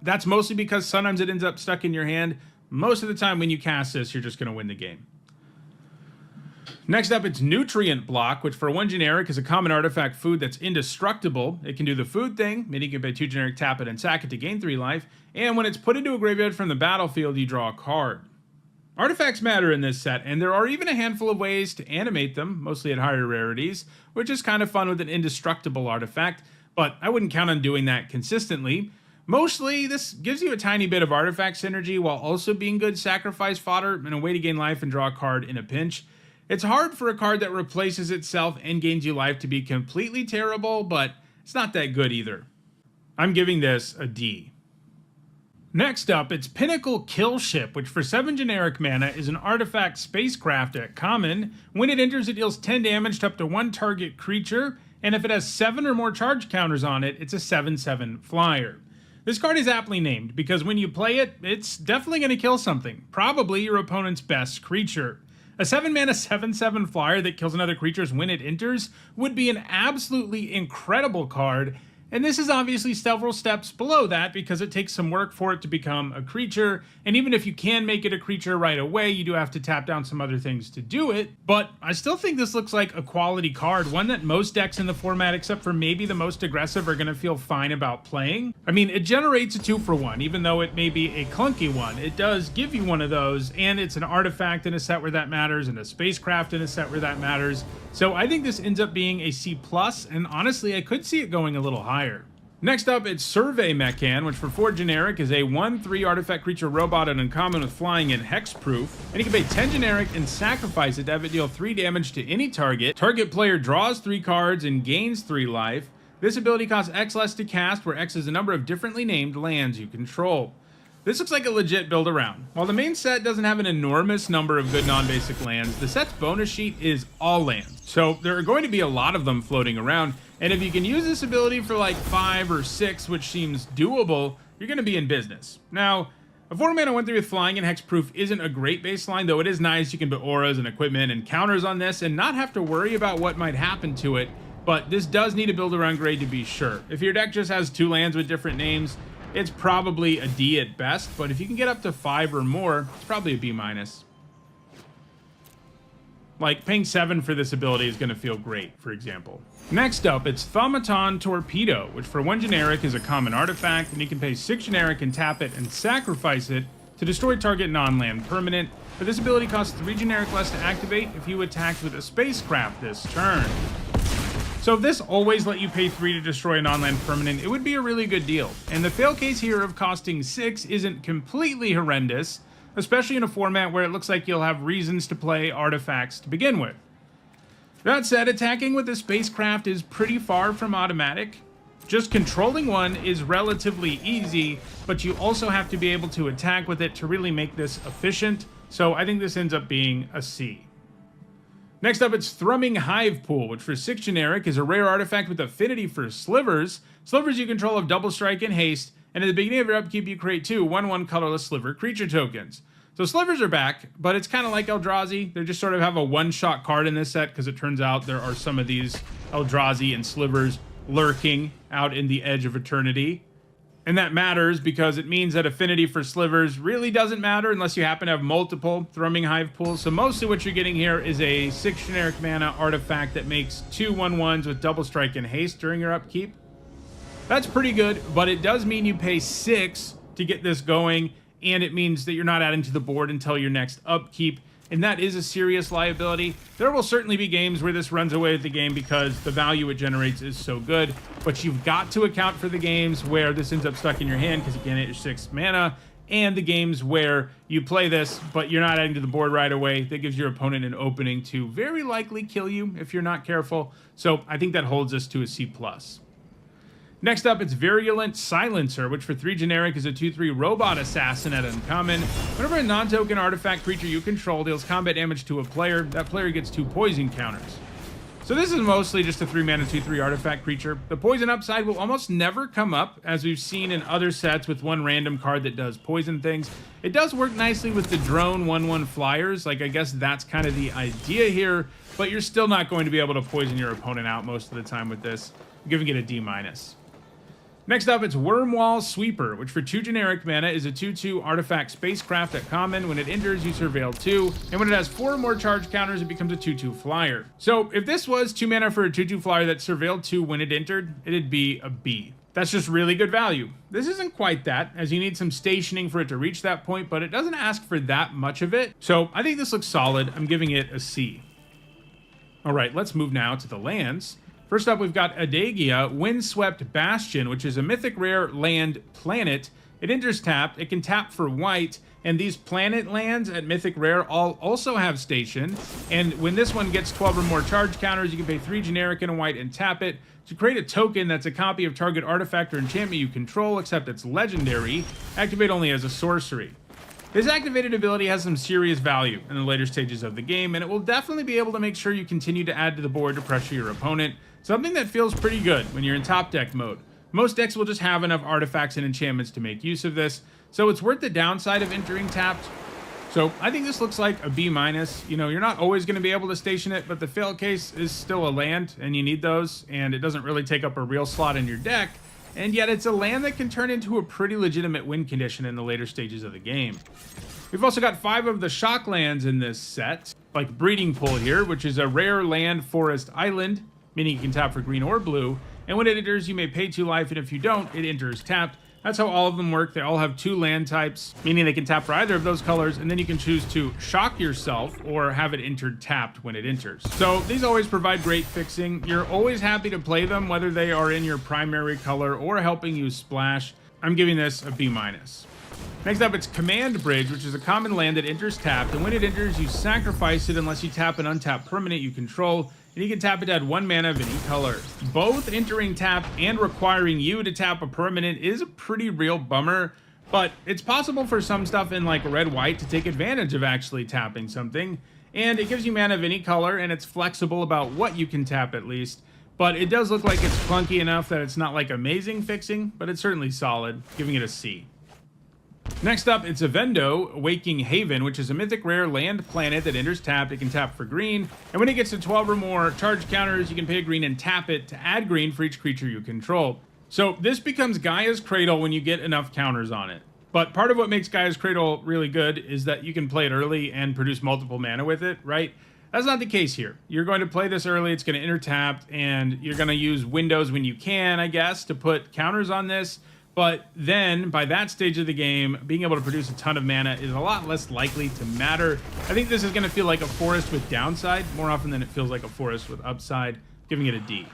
that's mostly because sometimes it ends up stuck in your hand. most of the time when you cast this, you're just going to win the game. Next up, it's Nutrient Block, which for 1 generic is a common artifact food that's indestructible. It can do the food thing, meaning you can pay 2 generic, tap it, and sack it to gain 3 life. And when it's put into a graveyard from the battlefield, you draw a card. Artifacts matter in this set, and there are even a handful of ways to animate them, mostly at higher rarities, which is kind of fun with an indestructible artifact, but I wouldn't count on doing that consistently. Mostly, this gives you a tiny bit of artifact synergy while also being good sacrifice fodder and a way to gain life and draw a card in a pinch. It's hard for a card that replaces itself and gains you life to be completely terrible, but it's not that good either. I'm giving this a D. Next up, it's Pinnacle Kill Ship, which for 7 generic mana is an artifact spacecraft at common. When it enters, it deals 10 damage to up to 1 target creature, and if it has 7 or more charge counters on it, it's a 7/7 flyer. This card is aptly named because when you play it, it's definitely going to kill something, probably your opponent's best creature. A 7 mana 7/7 flyer that kills another creature when it enters would be an absolutely incredible card, and this is obviously several steps below that because it takes some work for it to become a creature, and even if you can make it a creature right away, you do have to tap down some other things to do it, but I still think this looks like a quality card, one that most decks in the format, except for maybe the most aggressive, are going to feel fine about playing. I mean, it generates a 2-for-1, even though it may be a clunky one. It does give you one of those, and it's an artifact in a set where that matters, and a spacecraft in a set where that matters, so I think this ends up being a C+, and honestly, I could see it going a little higher. Next up, it's Survey Mechan, which for 4 generic is a 1/3 artifact creature robot and uncommon with flying and hexproof. And you can pay 10 generic and sacrifice it to have it deal 3 damage to any target. Target player draws 3 cards and gains 3 life. This ability costs X less to cast, where X is a number of differently named lands you control. This looks like a legit build around. While the main set doesn't have an enormous number of good non-basic lands, the set's bonus sheet is all lands. So there are going to be a lot of them floating around, and if you can use this ability for like 5 or 6, which seems doable, you're going to be in business. Now, a 4 mana 1/3 with flying and hexproof isn't a great baseline, though it is nice. You can put auras and equipment and counters on this and not have to worry about what might happen to it, but this does need a build around grade to be sure. If your deck just has 2 lands with different names, it's probably a D at best, but if you can get up to 5 or more, it's probably a B-. Like, paying 7 for this ability is going to feel great, for example. Next up, it's Thaumaton Torpedo, which for 1 generic is a common artifact, and you can pay 6 generic and tap it and sacrifice it to destroy target non-land permanent, but this ability costs 3 generic less to activate if you attacked with a spacecraft this turn. So if this always let you pay 3 to destroy a non-land permanent, it would be a really good deal. And the fail case here of costing 6 isn't completely horrendous, especially in a format where it looks like you'll have reasons to play artifacts to begin with. That said, attacking with a spacecraft is pretty far from automatic. Just controlling one is relatively easy, but you also have to be able to attack with it to really make this efficient, so I think this ends up being a C. Next up, it's Thrumming Hive Pool, which for 6 generic is a rare artifact with affinity for slivers. Slivers you control have double strike and haste, and at the beginning of your upkeep you create 2 1/1 colorless sliver creature tokens. So slivers are back, but it's kind of like Eldrazi. They just sort of have a one-shot card in this set because it turns out there are some of these Eldrazi and slivers lurking out in the edge of eternity. And that matters because it means that affinity for slivers really doesn't matter unless you happen to have multiple Thrumming Hive pools. So mostly what you're getting here is a 6 generic mana artifact that makes 2 1/1s with double strike and haste during your upkeep. That's pretty good, but it does mean you pay 6 to get this going, and it means that you're not adding to the board until your next upkeep, and that is a serious liability. There will certainly be games where this runs away with the game because the value it generates is so good, but you've got to account for the games where this ends up stuck in your hand because you can't hit your 6 mana, and the games where you play this, but you're not adding to the board right away. That gives your opponent an opening to very likely kill you if you're not careful, so I think that holds us to a C+. Next up, it's Virulent Silencer, which for 3 generic is a 2/3 robot assassin at uncommon. Whenever a non-token artifact creature you control deals combat damage to a player, that player gets 2 poison counters. So this is mostly just a 3 mana 2/3 artifact creature. The poison upside will almost never come up, as we've seen in other sets with one random card that does poison things. It does work nicely with the drone 1/1 flyers, like I guess that's kind of the idea here, but you're still not going to be able to poison your opponent out most of the time with this. I'm giving it a D-. Next up, it's Wormwall Sweeper, which for 2 generic mana is a 2/2 artifact spacecraft at common. When it enters, you surveil 2, and when it has 4 or more charge counters, it becomes a 2/2 flyer. So if this was 2 mana for a 2/2 flyer that surveilled 2 when it entered, it'd be a B. That's just really good value. This isn't quite that, as you need some stationing for it to reach that point, but it doesn't ask for that much of it. So I think this looks solid. I'm giving it a C. All right, let's move now to the lands. First up, we've got Adagia, Windswept Bastion, which is a mythic rare land planet. It enters tapped, it can tap for white, and these planet lands at mythic rare all also have station. And when this one gets 12 or more charge counters, you can pay 3 generic and a white and tap it to create a token that's a copy of target artifact or enchantment you control, except it's legendary. Activate only as a sorcery. This activated ability has some serious value in the later stages of the game, and it will definitely be able to make sure you continue to add to the board to pressure your opponent. Something that feels pretty good when you're in top deck mode. Most decks will just have enough artifacts and enchantments to make use of this, so it's worth the downside of entering tapped. So I think this looks like a B-. You know, you're not always going to be able to station it, but the fail case is still a land, and you need those, and it doesn't really take up a real slot in your deck, and yet it's a land that can turn into a pretty legitimate win condition in the later stages of the game. We've also got 5 of the shock lands in this set, like Breeding Pool here, which is a rare land forest island, meaning you can tap for green or blue, and when it enters, you may pay 2 life, and if you don't, it enters tapped. That's how all of them work. They all have 2 land types, meaning they can tap for either of those colors, and then you can choose to shock yourself or have it entered tapped when it enters. So these always provide great fixing. You're always happy to play them, whether they are in your primary color or helping you splash. I'm giving this a B-. Next up, it's Command Bridge, which is a common land that enters tapped, and when it enters, you sacrifice it unless you tap an untapped permanent you control, and you can tap it to add 1 mana of any color. Both entering tapped and requiring you to tap a permanent is a pretty real bummer, but it's possible for some stuff in like red-white to take advantage of actually tapping something, and it gives you mana of any color, and it's flexible about what you can tap at least, but it does look like it's clunky enough that it's not like amazing fixing, but it's certainly solid, giving it a C. Next up, it's Avendo, Waking Haven, which is a mythic rare land planet that enters tapped. It can tap for green, and when it gets to 12 or more charge counters, you can pay a green and tap it to add green for each creature you control. So this becomes Gaia's Cradle when you get enough counters on it. But part of what makes Gaia's Cradle really good is that you can play it early and produce multiple mana with it, right? That's not the case here. You're going to play this early, it's going to enter tapped, and you're going to use windows when you can, I guess, to put counters on this. But then, by that stage of the game, being able to produce a ton of mana is a lot less likely to matter. I think this is going to feel like a forest with downside, more often than it feels like a forest with upside, giving it a D.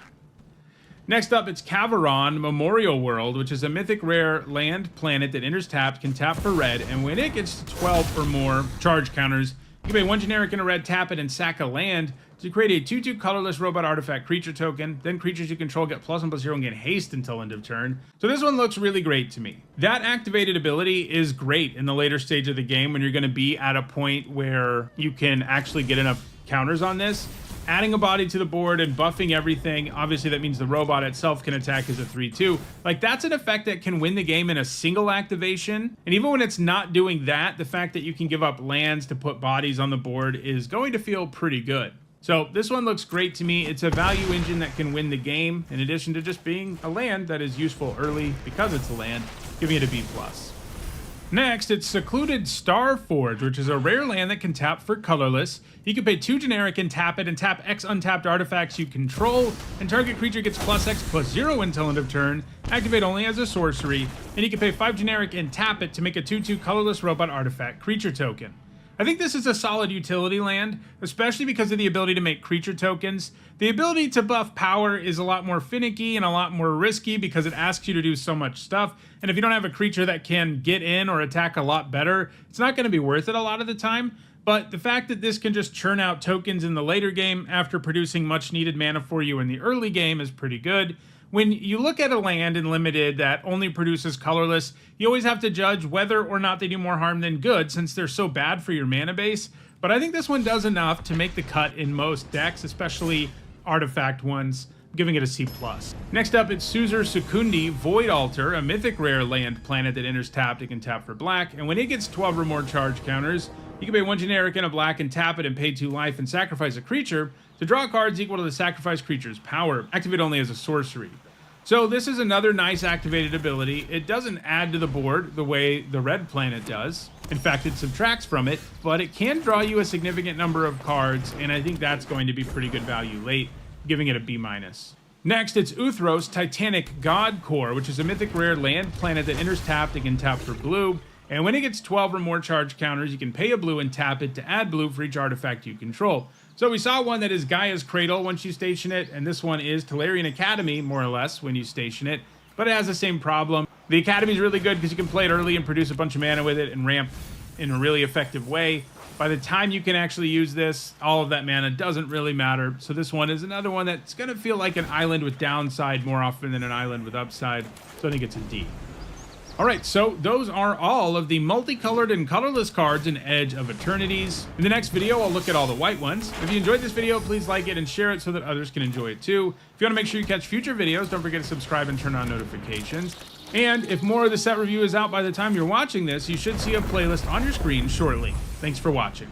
Next up, it's Caveron, Memorial World, which is a mythic rare land planet that enters tapped, can tap for red, and when it gets to 12 or more charge counters, you can pay 1 generic and a red, tap it, and sack a land to create a 2/2 colorless robot artifact creature token. Then creatures you control get +1/+0 and get haste until end of turn. So this one looks really great to me. That activated ability is great in the later stage of the game when you're going to be at a point where you can actually get enough counters on this. Adding a body to the board and buffing everything, obviously that means the robot itself can attack as a 3/2. Like, that's an effect that can win the game in a single activation. And even when it's not doing that, the fact that you can give up lands to put bodies on the board is going to feel pretty good. So this one looks great to me. It's a value engine that can win the game, in addition to just being a land that is useful early because it's a land, giving it a B+. Next, it's Secluded Starforge, which is a rare land that can tap for colorless. You can pay 2 generic and tap it, and tap X untapped artifacts you control, and target creature gets +X/+0 until end of turn. Activate only as a sorcery, and you can pay 5 generic and tap it to make a 2/2 colorless robot artifact creature token. I think this is a solid utility land, especially because of the ability to make creature tokens. The ability to buff power is a lot more finicky and a lot more risky because it asks you to do so much stuff, and if you don't have a creature that can get in or attack a lot better, it's not going to be worth it a lot of the time. But the fact that this can just churn out tokens in the later game after producing much needed mana for you in the early game is pretty good. When you look at a land in Limited that only produces colorless, you always have to judge whether or not they do more harm than good, since they're so bad for your mana base. But I think this one does enough to make the cut in most decks, especially artifact ones, giving it a C+. Next up, it's Suzur Sukundi, Void Altar, a mythic rare land planet that enters tapped. It can tap for black, and when it gets 12 or more charge counters, you can pay 1 generic and a black and tap it and pay 2 life and sacrifice a creature to draw cards equal to the sacrificed creature's power. Activate only as a sorcery. So this is another nice activated ability. It doesn't add to the board the way the red planet does. In fact, it subtracts from it, but it can draw you a significant number of cards, and I think that's going to be pretty good value late, giving it a B-. Next, it's Uthros Titanic God Core, which is a mythic rare land planet that enters tapped and can tap for blue. And when it gets 12 or more charge counters, you can pay a blue and tap it to add blue for each artifact you control. So we saw one that is Gaia's Cradle once you station it, and this one is Tolarian Academy, more or less, when you station it. But it has the same problem. The Academy is really good because you can play it early and produce a bunch of mana with it and ramp in a really effective way. By the time you can actually use this, all of that mana doesn't really matter. So this one is another one that's going to feel like an island with downside more often than an island with upside. So I think it's a D. Alright, so those are all of the multicolored and colorless cards in Edge of Eternities. In the next video, I'll look at all the white ones. If you enjoyed this video, please like it and share it so that others can enjoy it too. If you want to make sure you catch future videos, don't forget to subscribe and turn on notifications. And if more of the set review is out by the time you're watching this, you should see a playlist on your screen shortly. Thanks for watching.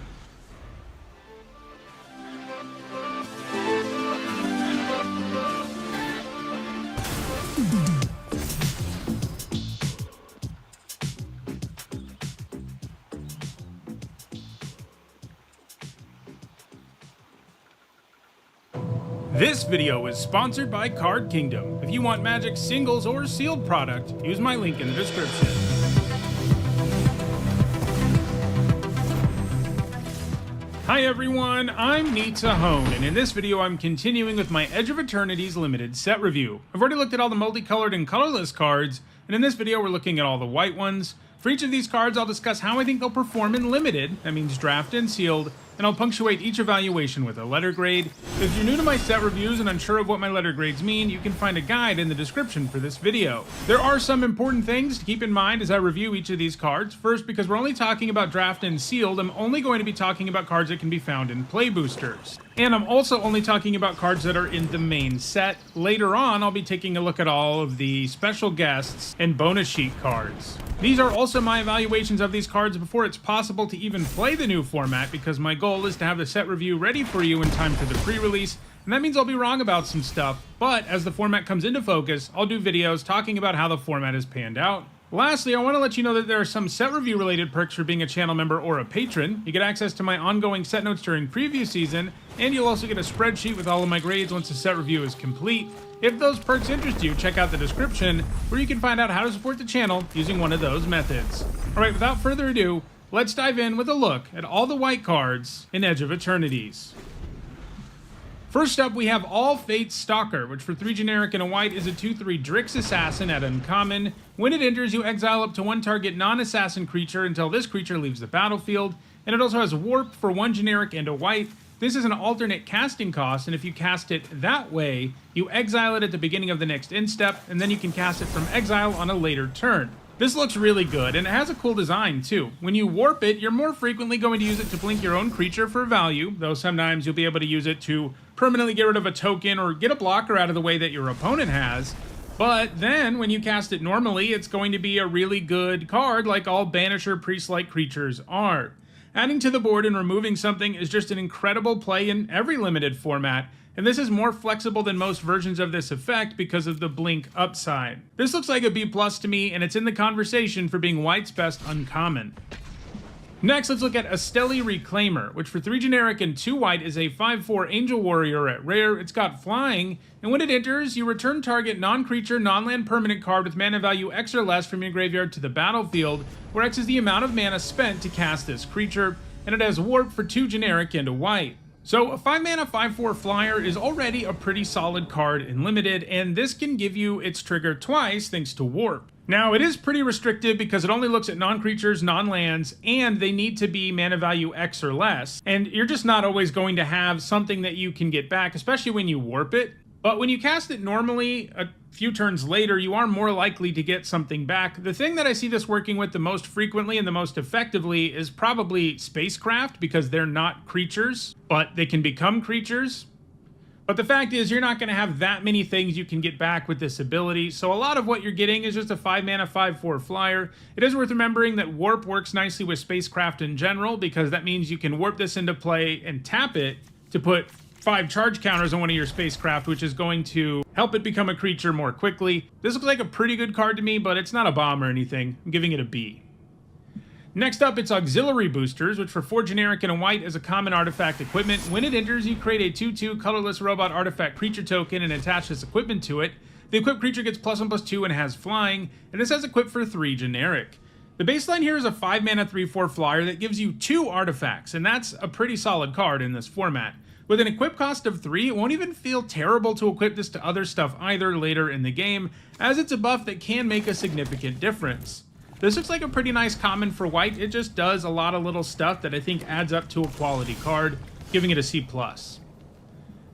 This video is sponsored by Card Kingdom. If you want Magic singles or sealed product, use my link in the description. Hi everyone, I'm Mythic, and in this video I'm continuing with my Edge of Eternities limited set review. I've already looked at all the multicolored and colorless cards, and in this video we're looking at all the white ones. For each of these cards, I'll discuss how I think they'll perform in limited, that means draft and sealed, and I'll punctuate each evaluation with a letter grade. If you're new to my set reviews and unsure of what my letter grades mean, you can find a guide in the description for this video. There are some important things to keep in mind as I review each of these cards. First, because we're only talking about draft and sealed, I'm only going to be talking about cards that can be found in play boosters. And I'm also only talking about cards that are in the main set. Later on, I'll be taking a look at all of the special guests and bonus sheet cards. These are also my evaluations of these cards before it's possible to even play the new format, because my goal is to have the set review ready for you in time for the pre-release, and that means I'll be wrong about some stuff, but as the format comes into focus, I'll do videos talking about how the format is panned out. Lastly, I want to let you know that there are some set review related perks for being a channel member or a patron. You get access to my ongoing set notes during preview season, and you'll also get a spreadsheet with all of my grades once the set review is complete. If those perks interest you, check out the description where you can find out how to support the channel using one of those methods. Alright, without further ado, let's dive in with a look at all the white cards in Edge of Eternities. First up, we have All Fate's Stalker, which for 3 generic and a white is a 2/3 Drix Assassin at uncommon. When it enters, you exile up to 1 target non-assassin creature until this creature leaves the battlefield, and it also has Warp for 1 generic and a white. This is an alternate casting cost, and if you cast it that way, you exile it at the beginning of the next end step, and then you can cast it from exile on a later turn. This looks really good, and it has a cool design too. When you warp it, you're more frequently going to use it to blink your own creature for value, though sometimes you'll be able to use it to permanently get rid of a token or get a blocker out of the way that your opponent has. But then, when you cast it normally, it's going to be a really good card like all Banisher Priest-like creatures are. Adding to the board and removing something is just an incredible play in every limited format, and this is more flexible than most versions of this effect because of the blink upside. This looks like a B+ to me, and it's in the conversation for being white's best uncommon. Next, let's look at Asteli Reclaimer, which for 3 generic and 2 white is a 5/4 Angel Warrior at rare. It's got flying, and when it enters, you return target non-creature, non-land permanent card with mana value X or less from your graveyard to the battlefield, where X is the amount of mana spent to cast this creature, and it has Warp for 2 generic and a white. So a 5 mana 5/4 flyer is already a pretty solid card in limited, and this can give you its trigger twice thanks to Warp. Now, it is pretty restrictive because it only looks at non-creatures, non-lands, and they need to be mana value X or less. And you're just not always going to have something that you can get back, especially when you warp it. But when you cast it normally, a few turns later, you are more likely to get something back. The thing that I see this working with the most frequently and the most effectively is probably Spacecraft, because they're not creatures, but they can become creatures. But the fact is, you're not going to have that many things you can get back with this ability, so a lot of what you're getting is just a 5 mana 5/4 flyer. It is worth remembering that Warp works nicely with Spacecraft in general, because that means you can warp this into play and tap it to put 5 charge counters on one of your spacecraft, which is going to help it become a creature more quickly. This looks like a pretty good card to me, but it's not a bomb or anything. I'm giving it a B. Next up, it's Auxiliary Boosters, which for 4 generic and a white is a common artifact equipment. When it enters, you create a 2/2 colorless robot artifact creature token and attach this equipment to it. The equipped creature gets +1/+2 and has flying, and this has equipped for 3 generic. The baseline here is a 5 mana 3/4 flyer that gives you 2 artifacts, and that's a pretty solid card in this format. With an equip cost of 3, it won't even feel terrible to equip this to other stuff either later in the game, as it's a buff that can make a significant difference. This looks like a pretty nice common for white. It just does a lot of little stuff that I think adds up to a quality card, giving it a C+.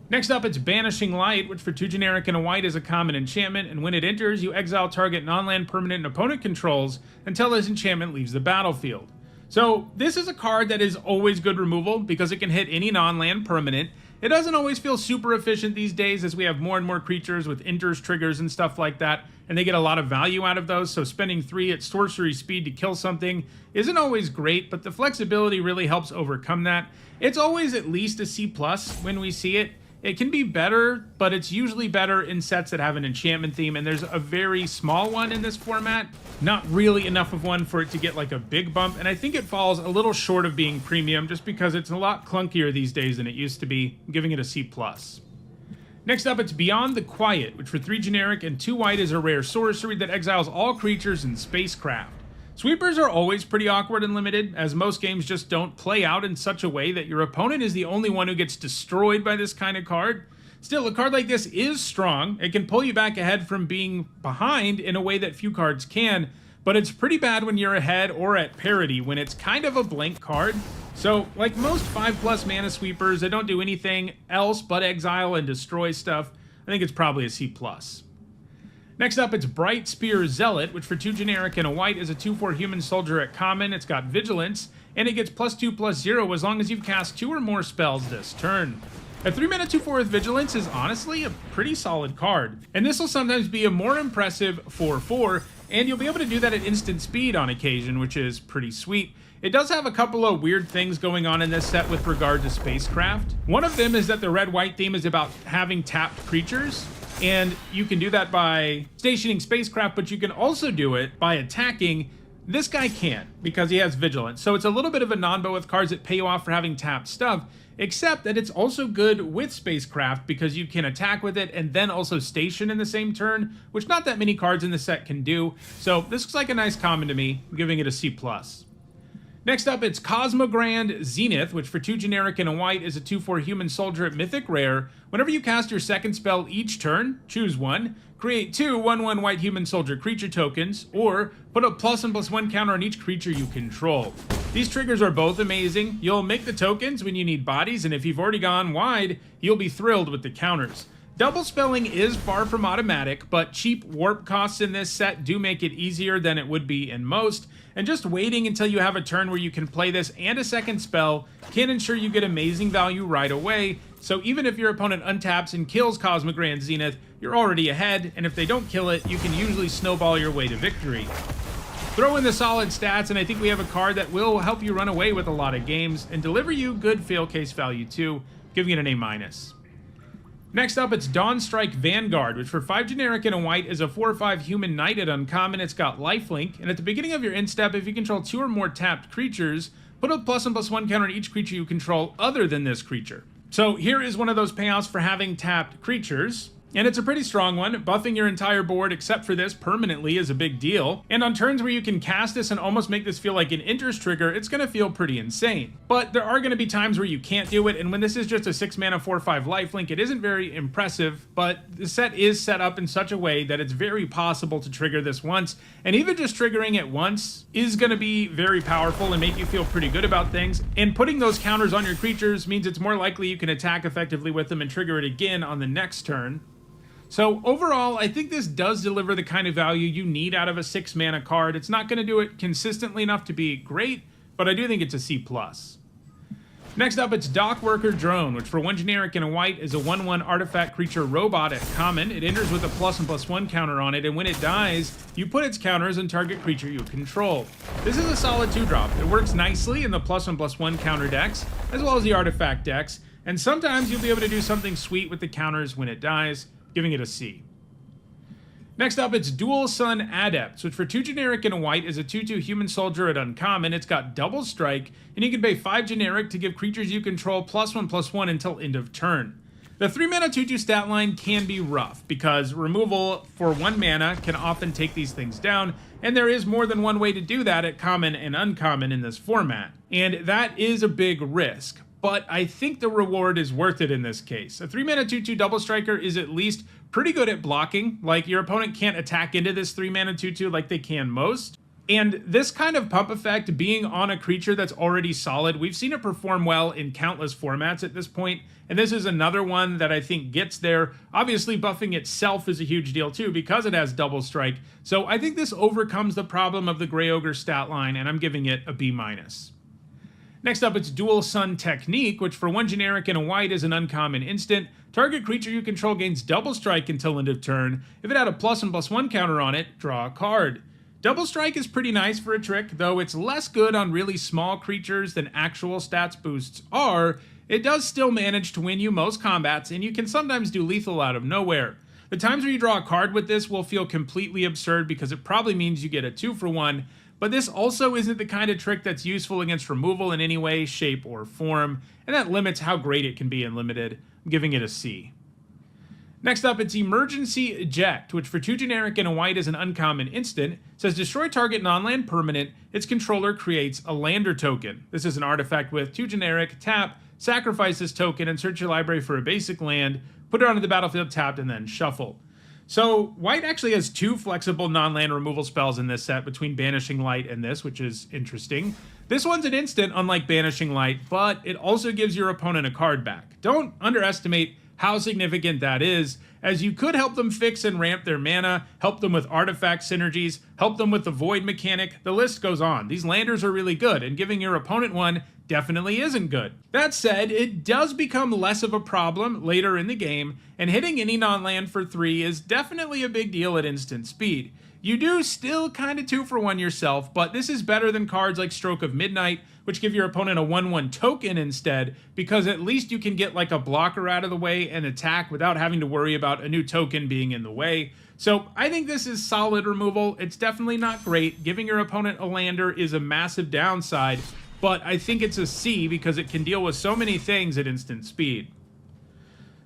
Next up, it's Banishing Light, which for 2 generic and a white is a common enchantment, and when it enters, you exile target non-land permanent an opponent controls until this enchantment leaves the battlefield. So this is a card that is always good removal because it can hit any non-land permanent. It doesn't always feel super efficient these days as we have more and more creatures with enters, triggers, and stuff like that, and they get a lot of value out of those, so spending 3 at sorcery speed to kill something isn't always great, but the flexibility really helps overcome that. It's always at least a C+ when we see it. It can be better, but it's usually better in sets that have an enchantment theme, and there's a very small one in this format. Not really enough of one for it to get like a big bump, and I think it falls a little short of being premium just because it's a lot clunkier these days than it used to be, giving it a C+. Next up, it's Beyond the Quiet, which for 3 generic and 2 white is a rare sorcery that exiles all creatures in spacecraft. Sweepers are always pretty awkward and limited, as most games just don't play out in such a way that your opponent is the only one who gets destroyed by this kind of card. Still, a card like this is strong. It can pull you back ahead from being behind in a way that few cards can, but it's pretty bad when you're ahead or at parity when it's kind of a blank card. So, like most 5+ mana sweepers that don't do anything else but exile and destroy stuff, I think it's probably a C+. Next up, it's Bright Spear Zealot, which for 2 generic and a white is a 2/4 human soldier at common. It's got vigilance, and it gets +2/+0 as long as you've cast 2 or more spells this turn. A 3 mana 2/4 with vigilance is honestly a pretty solid card, and this will sometimes be a more impressive 4/4, and you'll be able to do that at instant speed on occasion, which is pretty sweet. It does have a couple of weird things going on in this set with regard to spacecraft. One of them is that the red-white theme is about having tapped creatures, and you can do that by stationing spacecraft, but you can also do it by attacking. This guy can't, because he has vigilance. So it's a little bit of a non-bo with cards that pay you off for having tapped stuff, except that it's also good with spacecraft because you can attack with it and then also station in the same turn, which not that many cards in the set can do. So this looks like a nice common to me. I'm giving it a C+. Next up, it's Cosmogrand Zenith, which for 2 generic and a white is a 2/4 human soldier at Mythic Rare. Whenever you cast your second spell each turn, choose one, create 2 1/1 white human soldier creature tokens, or put a +1/+1 counter on each creature you control. These triggers are both amazing. You'll make the tokens when you need bodies, and if you've already gone wide, you'll be thrilled with the counters. Double spelling is far from automatic, but cheap warp costs in this set do make it easier than it would be in most, and just waiting until you have a turn where you can play this and a second spell can ensure you get amazing value right away, so even if your opponent untaps and kills Cosmogrand Zenith, you're already ahead, and if they don't kill it, you can usually snowball your way to victory. Throw in the solid stats, and I think we have a card that will help you run away with a lot of games, and deliver you good fail case value too, giving it an A-. Next up, it's Dawnstrike Vanguard, which for 5 generic and a white is a 4/5 human knight at uncommon. It's got lifelink, and at the beginning of your end step, if you control 2 or more tapped creatures, put a +1/+1 counter on each creature you control other than this creature. So here is one of those payouts for having tapped creatures. And it's a pretty strong one. Buffing your entire board except for this permanently is a big deal. And on turns where you can cast this and almost make this feel like an enters trigger, it's going to feel pretty insane. But there are going to be times where you can't do it, and when this is just a 6 mana 4/5 lifelink, it isn't very impressive, but the set is set up in such a way that it's very possible to trigger this once, and even just triggering it once is going to be very powerful and make you feel pretty good about things. And putting those counters on your creatures means it's more likely you can attack effectively with them and trigger it again on the next turn. So overall, I think this does deliver the kind of value you need out of a 6 mana card. It's not going to do it consistently enough to be great, but I do think it's a C+. Next up, it's Dock Worker Drone, which for 1 generic and a white is a 1/1 artifact creature robot at common. It enters with a +1/+1 counter on it, and when it dies, you put its counters on target creature you control. This is a solid 2-drop. It works nicely in the +1/+1 counter decks, as well as the artifact decks. and sometimes you'll be able to do something sweet with the counters when it dies, giving it a C. Next up, it's Dual Sun Adepts, which for 2 generic and a white is a 2/2 human soldier at uncommon. It's got double strike, and you can pay 5 generic to give creatures you control +1/+1 until end of turn. The 3 mana 2/2 stat line can be rough, because removal for 1 mana can often take these things down, and there is more than one way to do that at common and uncommon in this format. And that is a big risk, but I think the reward is worth it in this case. A 3 mana 2/2 double striker is at least pretty good at blocking. Like, your opponent can't attack into this 3 mana 2/2 like they can most. And this kind of pump effect being on a creature that's already solid, we've seen it perform well in countless formats at this point, and this is another one that I think gets there. Obviously, buffing itself is a huge deal too because it has double strike, so I think this overcomes the problem of the Grey Ogre stat line, and I'm giving it a B-. Next up, it's Dual Sun Technique, which for 1 generic and a white is an uncommon instant. Target creature you control gains double strike until end of turn. If it had a +1/+1 counter on it, draw a card. Double strike is pretty nice for a trick, though it's less good on really small creatures than actual stats boosts are. It does still manage to win you most combats, and you can sometimes do lethal out of nowhere. The times where you draw a card with this will feel completely absurd because it probably means you get a 2-for-1, but this also isn't the kind of trick that's useful against removal in any way, shape, or form, and that limits how great it can be in Limited. I'm giving it a C. Next up, it's Emergency Eject, which for 2 generic and a white is an uncommon instant. It says destroy target non-land permanent. Its controller creates a lander token. This is an artifact with 2 generic, tap, sacrifice this token, and search your library for a basic land, put it onto the battlefield tapped, and then shuffle. So white actually has 2 flexible non-land removal spells in this set between Banishing Light and this, which is interesting. This one's an instant, unlike Banishing Light, but it also gives your opponent a card back. Don't underestimate how significant that is, as you could help them fix and ramp their mana, help them with artifact synergies, help them with the void mechanic, the list goes on. These landers are really good, and giving your opponent one definitely isn't good. That said, it does become less of a problem later in the game, and hitting any non-land for 3 is definitely a big deal at instant speed. You do still kind of 2-for-1 yourself, but this is better than cards like Stroke of Midnight, which give your opponent a 1/1 token instead, because at least you can get like a blocker out of the way and attack without having to worry about a new token being in the way. So I think this is solid removal. It's definitely not great. Giving your opponent a lander is a massive downside, but I think it's a C because it can deal with so many things at instant speed.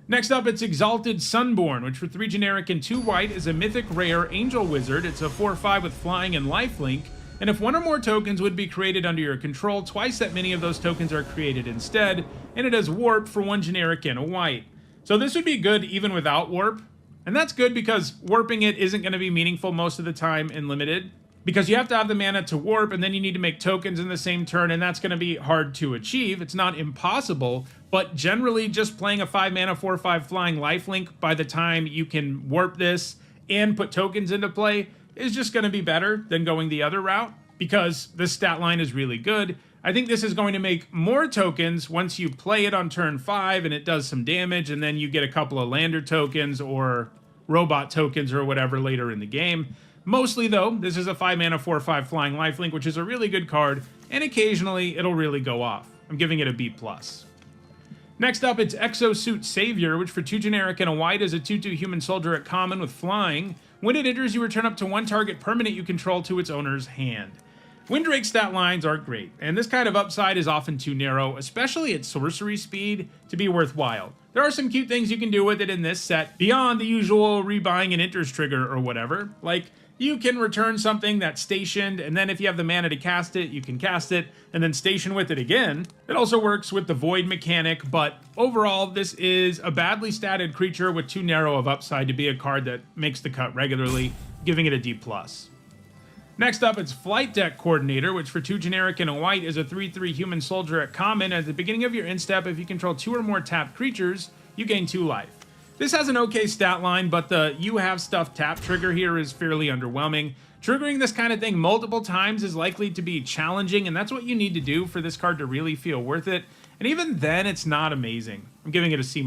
Next up, it's Exalted Sunborn, which for 3 generic and 2 white is a mythic rare angel wizard. It's a 4/5 with flying and lifelink, and if 1 or more tokens would be created under your control, twice that many of those tokens are created instead, and it has warp for 1 generic and a white. So this would be good even without warp, and that's good because warping it isn't going to be meaningful most of the time in Limited, because you have to have the mana to warp, and then you need to make tokens in the same turn, and that's going to be hard to achieve. It's not impossible, but generally just playing a 5 mana 4/5 flying lifelink by the time you can warp this and put tokens into play is just going to be better than going the other route, because this stat line is really good. I think this is going to make more tokens once you play it on turn 5 and it does some damage, and then you get a couple of lander tokens or robot tokens or whatever later in the game. Mostly, though, this is a 5 mana 4/5 flying lifelink, which is a really good card, and occasionally it'll really go off. I'm giving it a B+. Next up, it's Exosuit Savior, which for 2 generic and a white is a 2/2 human soldier at common with flying. When it enters, you return up to 1 target permanent you control to its owner's hand. Windrake stat lines aren't great, and this kind of upside is often too narrow, especially at sorcery speed, to be worthwhile. There are some cute things you can do with it in this set, beyond the usual rebuying an enters trigger or whatever. Like, you can return something that's stationed, and then if you have the mana to cast it, you can cast it, and then station with it again. It also works with the void mechanic, but overall, this is a badly statted creature with too narrow of upside to be a card that makes the cut regularly, giving it a D+. Next up, it's Flight Deck Coordinator, which for 2 generic and a white is a 3/3 human soldier at common. At the beginning of your end step, if you control 2 or more tapped creatures, you gain 2 life. This has an okay stat line, but the you have stuff tap trigger here is fairly underwhelming. Triggering this kind of thing multiple times is likely to be challenging, and that's what you need to do for this card to really feel worth it. And even then, it's not amazing. I'm giving it a C-.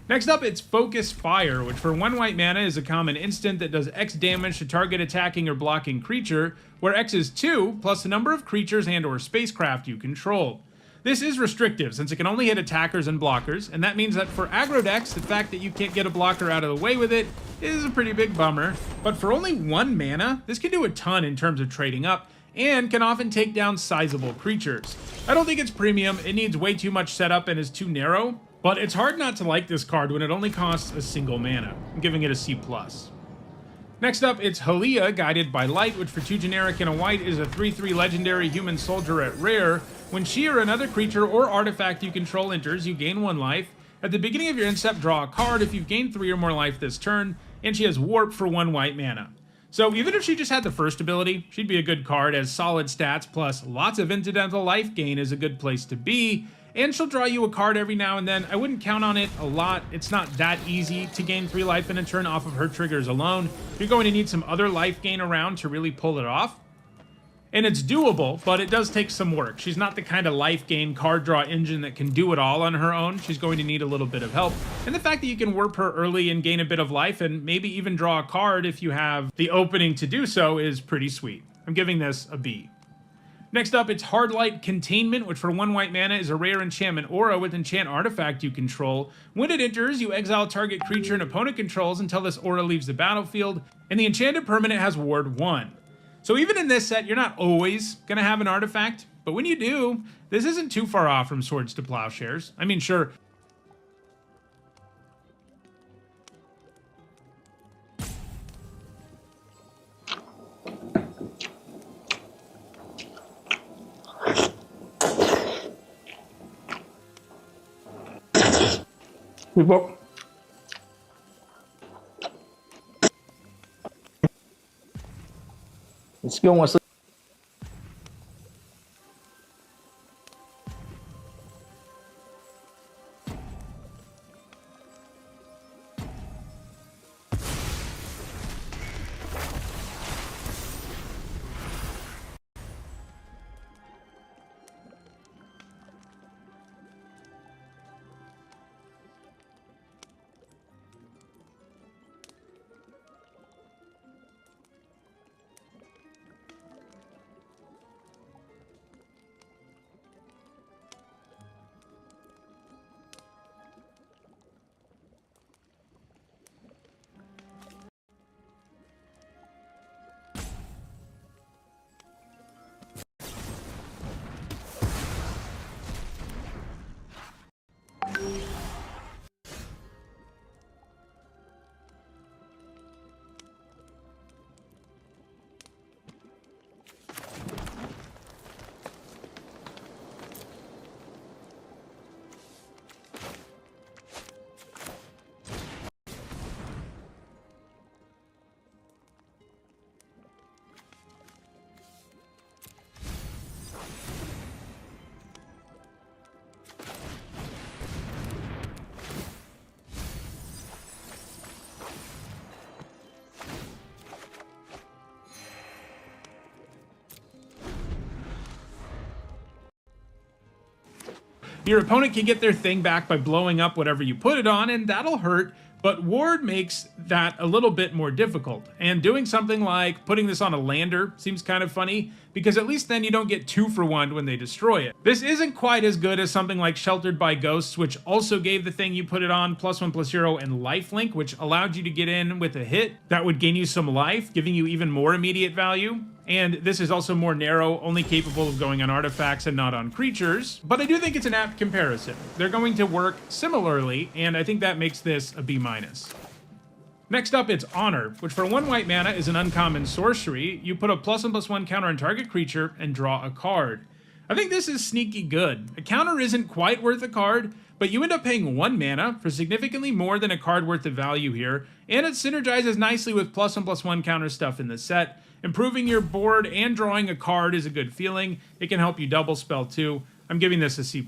Next up, it's Focus Fire, which for 1 white mana is a common instant that does X damage to target attacking or blocking creature, where X is 2, plus the number of creatures and or spacecraft you control. This is restrictive since it can only hit attackers and blockers, and that means that for aggro decks, the fact that you can't get a blocker out of the way with it is a pretty big bummer. But for only 1 mana, this can do a ton in terms of trading up, and can often take down sizable creatures. I don't think it's premium, it needs way too much setup and is too narrow, but it's hard not to like this card when it only costs a single mana. I'm giving it a C+. Next up, it's Halia, Guided by Light, which for 2 generic and a white is a 3/3 legendary human soldier at rare. When she or another creature or artifact you control enters, you gain 1 life. At the beginning of your end step, draw a card if you've gained 3 or more life this turn, and she has Warp for 1 white mana. So even if she just had the first ability, she'd be a good card, as solid stats plus lots of incidental life gain is a good place to be, and she'll draw you a card every now and then. I wouldn't count on it a lot. It's not that easy to gain 3 life in a turn off of her triggers alone. You're going to need some other life gain around to really pull it off. And it's doable, but it does take some work. She's not the kind of life gain card draw engine that can do it all on her own. She's going to need a little bit of help. And the fact that you can warp her early and gain a bit of life and maybe even draw a card if you have the opening to do so is pretty sweet. I'm giving this a B. Next up, it's Hardlight Containment, which for 1 white mana is a rare enchantment aura with enchant artifact you control. When it enters, you exile target creature an opponent controls until this aura leaves the battlefield, and the enchanted permanent has ward 1. So even in this set, you're not always going to have an artifact, but when you do, this isn't too far off from Swords to Plowshares. I mean, sure. Let's go. Your opponent can get their thing back by blowing up whatever you put it on, and that'll hurt, but Ward makes that a little bit more difficult. And doing something like putting this on a lander seems kind of funny, because at least then you don't get 2 for 1 when they destroy it. This isn't quite as good as something like Sheltered by Ghosts, which also gave the thing you put it on +1/+0 and lifelink, which allowed you to get in with a hit that would gain you some life, giving you even more immediate value. And this is also more narrow, only capable of going on artifacts and not on creatures. But I do think it's an apt comparison. They're going to work similarly, and I think that makes this a B-. Next up, it's Honor, which for 1 white mana is an uncommon sorcery. You put a +1/+1 counter on target creature and draw a card. I think this is sneaky good. A counter isn't quite worth a card, but you end up paying 1 mana for significantly more than a card worth of value here, and it synergizes nicely with +1/+1 counter stuff in the set. Improving your board and drawing a card is a good feeling. It can help you double spell too. I'm giving this a C+.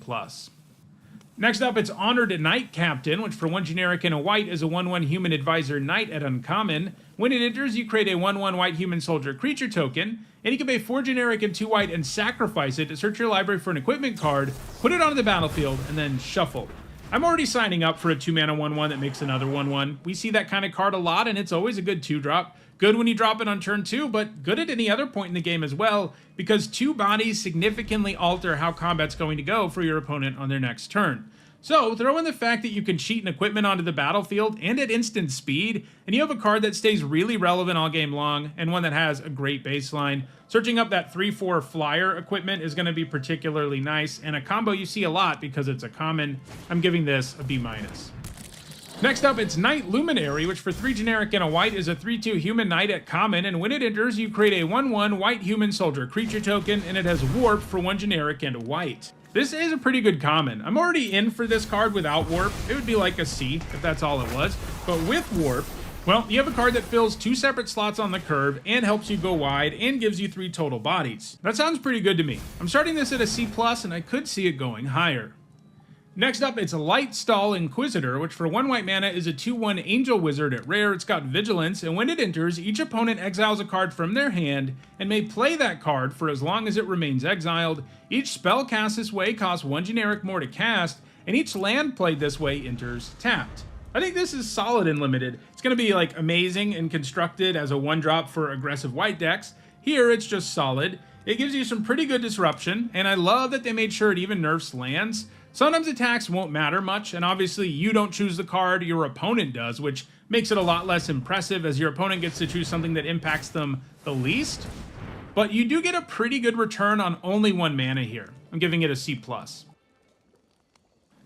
Next up, it's Honored Knight Captain, which for 1 generic and a white is a 1/1 human advisor knight at uncommon. When it enters, you create a 1/1 white human soldier creature token, and you can pay 4 generic and 2 white and sacrifice it to search your library for an equipment card, put it onto the battlefield, and then shuffle. I'm already signing up for a 2 mana 1/1 that makes another 1/1. We see that kind of card a lot, and it's always a good 2-drop. Good when you drop it on turn 2, but good at any other point in the game as well, because 2 bodies significantly alter how combat's going to go for your opponent on their next turn. So throw in the fact that you can cheat an equipment onto the battlefield and at instant speed, and you have a card that stays really relevant all game long, and one that has a great baseline. Searching up that 3/4 flyer equipment is going to be particularly nice, and a combo you see a lot because it's a common. I'm giving this a B-. Next up, it's Knight Luminary, which for 3 generic and a white is a 3/2 human knight at common, and when it enters, you create a 1/1 white human soldier creature token, and it has warp for 1 generic and a white. This is a pretty good common. I'm already in for this card without warp. It would be like a C if that's all it was, but with warp, well, you have a card that fills 2 separate slots on the curve and helps you go wide and gives you 3 total bodies. That sounds pretty good to me. I'm starting this at a C+, and I could see it going higher. Next up, it's a Lightstall Inquisitor, which for 1 white mana is a 2/1 Angel Wizard at rare. It's got Vigilance, and when it enters, each opponent exiles a card from their hand and may play that card for as long as it remains exiled. Each spell cast this way costs 1 generic more to cast, and each land played this way enters tapped. I think this is solid in limited. It's going to be like amazing and constructed as a 1-drop for aggressive white decks. Here, it's just solid. It gives you some pretty good disruption, and I love that they made sure it even nerfs lands. Sometimes attacks won't matter much, and obviously you don't choose the card, your opponent does, which makes it a lot less impressive as your opponent gets to choose something that impacts them the least. But you do get a pretty good return on only 1 mana here. I'm giving it a C+.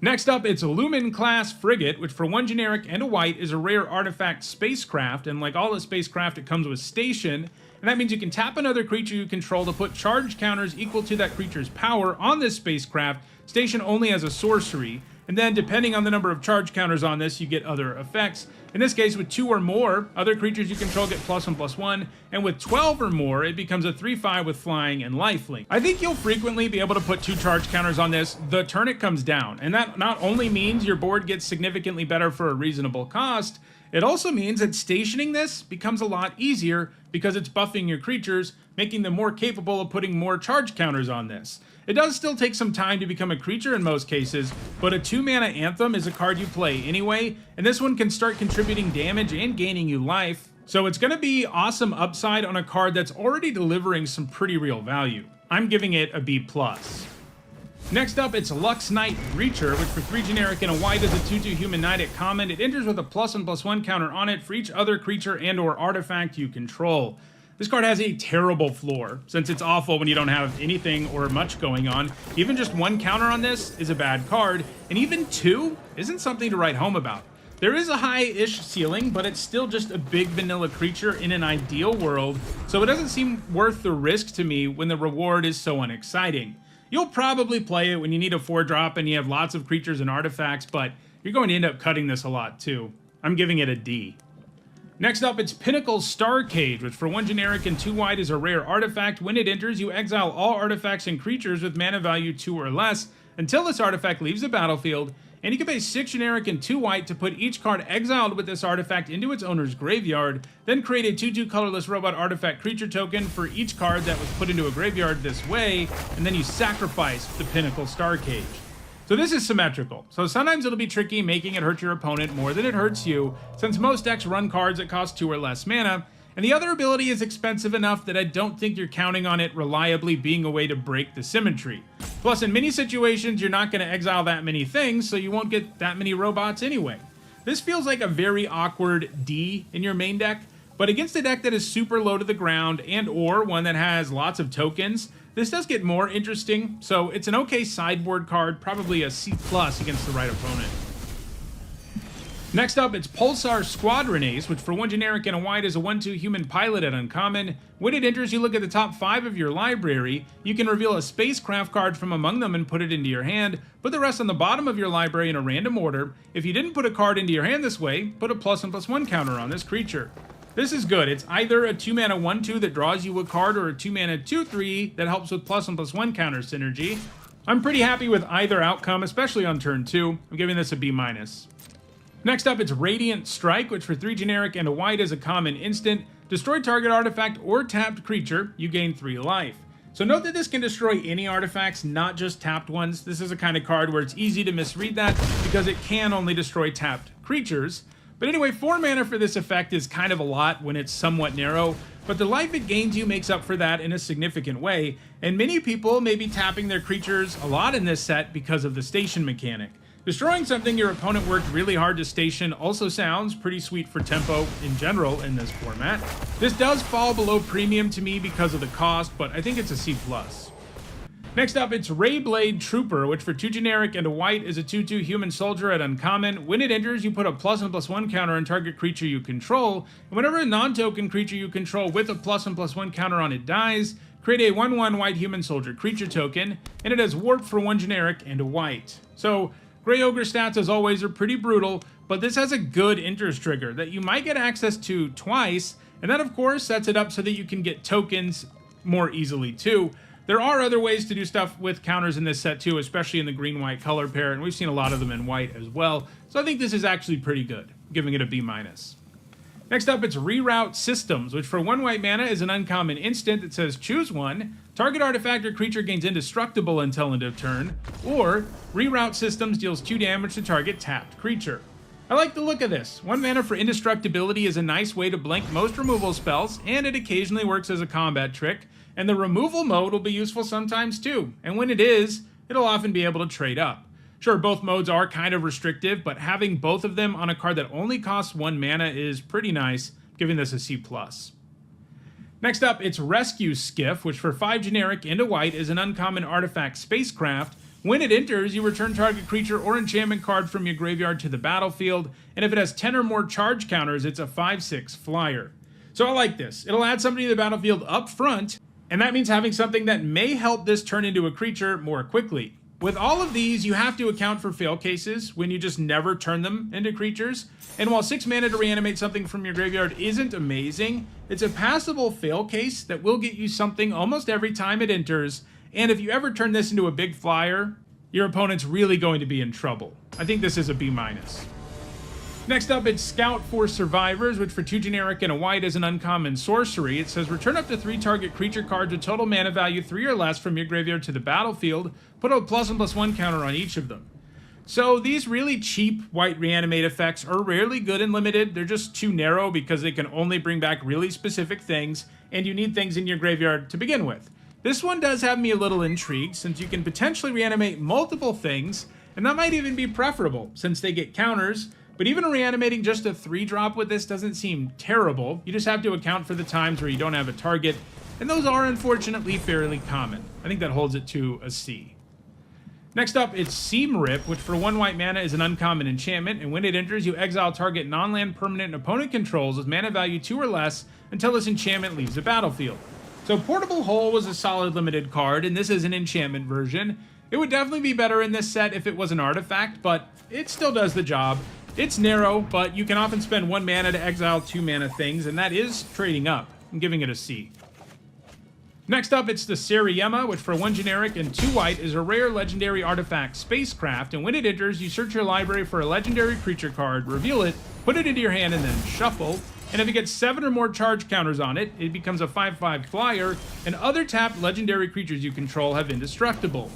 Next up, it's a Lumen class Frigate, which for 1 generic and a white is a rare artifact spacecraft, and like all the spacecraft, it comes with station, and that means you can tap another creature you control to put charge counters equal to that creature's power on this spacecraft. Station only as a sorcery, and then depending on the number of charge counters on this, you get other effects. In this case, with 2 or more, other creatures you control get +1/+1, and with 12 or more, it becomes a 3/5 with flying and lifelink. I think you'll frequently be able to put 2 charge counters on this the turn it comes down, and that not only means your board gets significantly better for a reasonable cost, it also means that stationing this becomes a lot easier because it's buffing your creatures, making them more capable of putting more charge counters on this. It does still take some time to become a creature in most cases, but a 2-mana Anthem is a card you play anyway, and this one can start contributing damage and gaining you life, so it's going to be awesome upside on a card that's already delivering some pretty real value. I'm giving it a B+. Next up, it's Lux Knight Breacher, which for 3 generic and a white is a 2/2 human knight at common. It enters with a +1/+1 counter on it for each other creature and or artifact you control. This card has a terrible floor, since it's awful when you don't have anything or much going on. Even just 1 counter on this is a bad card, and even 2 isn't something to write home about. There is a high-ish ceiling, but it's still just a big vanilla creature in an ideal world, so it doesn't seem worth the risk to me when the reward is so unexciting. You'll probably play it when you need a 4-drop and you have lots of creatures and artifacts, but you're going to end up cutting this a lot too. I'm giving it a D. Next up, it's Pinnacle Starcage, which for 1 generic and 2 white is a rare artifact. When it enters, you exile all artifacts and creatures with mana value 2 or less until this artifact leaves the battlefield, and you can pay 6 generic and 2 white to put each card exiled with this artifact into its owner's graveyard, then create a 2/2 colorless robot artifact creature token for each card that was put into a graveyard this way, and then you sacrifice the Pinnacle Starcage. So this is symmetrical, so sometimes it'll be tricky making it hurt your opponent more than it hurts you, since most decks run cards that cost 2 or less mana, and the other ability is expensive enough that I don't think you're counting on it reliably being a way to break the symmetry. Plus, in many situations, you're not going to exile that many things, so you won't get that many robots anyway. This feels like a very awkward D in your main deck, but against a deck that is super low to the ground and or one that has lots of tokens, this does get more interesting, so it's an okay sideboard card, probably a C+ against the right opponent. Next up, it's Pulsar Squadron Ace, which for 1 generic and a white is a 1/2 human pilot at uncommon. When it enters, you look at the top 5 of your library. You can reveal a spacecraft card from among them and put it into your hand. Put the rest on the bottom of your library in a random order. If you didn't put a card into your hand this way, put a +1/+1 counter on this creature. This is good. It's either a 2-mana 1/2 that draws you a card or a 2-mana 2/3 that helps with +1/+1 counter synergy. I'm pretty happy with either outcome, especially on turn 2. I'm giving this a B-. Next up, it's Radiant Strike, which for 3 generic and a white is a common instant. Destroy target artifact or tapped creature, you gain 3 life. So note that this can destroy any artifacts, not just tapped ones. This is a kind of card where it's easy to misread that because it can only destroy tapped creatures. But anyway, 4 mana for this effect is kind of a lot when it's somewhat narrow, but the life it gains you makes up for that in a significant way, and many people may be tapping their creatures a lot in this set because of the station mechanic. Destroying something your opponent worked really hard to station also sounds pretty sweet for tempo in general in this format. This does fall below premium to me because of the cost, but I think it's a C+. Next up, it's Rayblade Trooper, which for 2 generic and a white is a 2/2 human soldier at uncommon. When it enters, you put a +1/+1 counter on target creature you control, and whenever a non-token creature you control with a +1/+1 counter on it dies, create a 1/1 white human soldier creature token, and it has warp for 1 generic and a white. So, Grey Ogre stats, as always, are pretty brutal, but this has a good enters trigger that you might get access to twice, and that, of course, sets it up so that you can get tokens more easily, too. There are other ways to do stuff with counters in this set, too, especially in the green-white color pair, and we've seen a lot of them in white as well, so I think this is actually pretty good, giving it a B-. Next up, it's Reroute Systems, which for 1 white mana is an uncommon instant that says choose one, target artifact or creature gains indestructible until end of turn, or Reroute Systems deals 2 damage to target tapped creature. I like the look of this. 1 mana for indestructibility is a nice way to blink most removal spells, and it occasionally works as a combat trick, and the removal mode will be useful sometimes too, and when it is, it'll often be able to trade up. Sure, both modes are kind of restrictive, but having both of them on a card that only costs 1 mana is pretty nice, giving this a C+. Next up, it's Rescue Skiff, which for 5 generic and a white is an uncommon artifact spacecraft. When it enters, you return target creature or enchantment card from your graveyard to the battlefield, and if it has 10 or more charge counters, it's a 5/6 flyer. So I like this. It'll add somebody to the battlefield up front, and that means having something that may help this turn into a creature more quickly. With all of these, you have to account for fail cases when you just never turn them into creatures. And while 6 mana to reanimate something from your graveyard isn't amazing, it's a passable fail case that will get you something almost every time it enters. And if you ever turn this into a big flyer, your opponent's really going to be in trouble. I think this is a B-. Next up, it's Scout for Survivors, which for 2 generic and a white is an uncommon sorcery. It says return up to 3 target creature cards with total mana value 3 or less from your graveyard to the battlefield. Put a +1/+1 counter on each of them. So these really cheap white reanimate effects are rarely good and limited. They're just too narrow because they can only bring back really specific things, and you need things in your graveyard to begin with. This one does have me a little intrigued, since you can potentially reanimate multiple things, and that might even be preferable, since they get counters. But even reanimating just a 3-drop with this doesn't seem terrible. You just have to account for the times where you don't have a target, and those are unfortunately fairly common. I think that holds it to a C. Next up, it's Seam Rip, which for 1 white mana is an uncommon enchantment, and when it enters, you exile target non-land permanent opponent controls with mana value 2 or less until this enchantment leaves the battlefield. So Portable Hole was a solid limited card, and this is an enchantment version. It would definitely be better in this set if it was an artifact, but it still does the job. It's narrow, but you can often spend 1 mana to exile 2 mana things, and that is trading up. I'm giving it a C. Next up, it's the Seriema, which for 1 generic and 2 white is a rare legendary artifact spacecraft, and when it enters, you search your library for a legendary creature card, reveal it, put it into your hand, and then shuffle. And if it gets 7 or more charge counters on it, it becomes a 5/5 flyer, and other tapped legendary creatures you control have indestructible.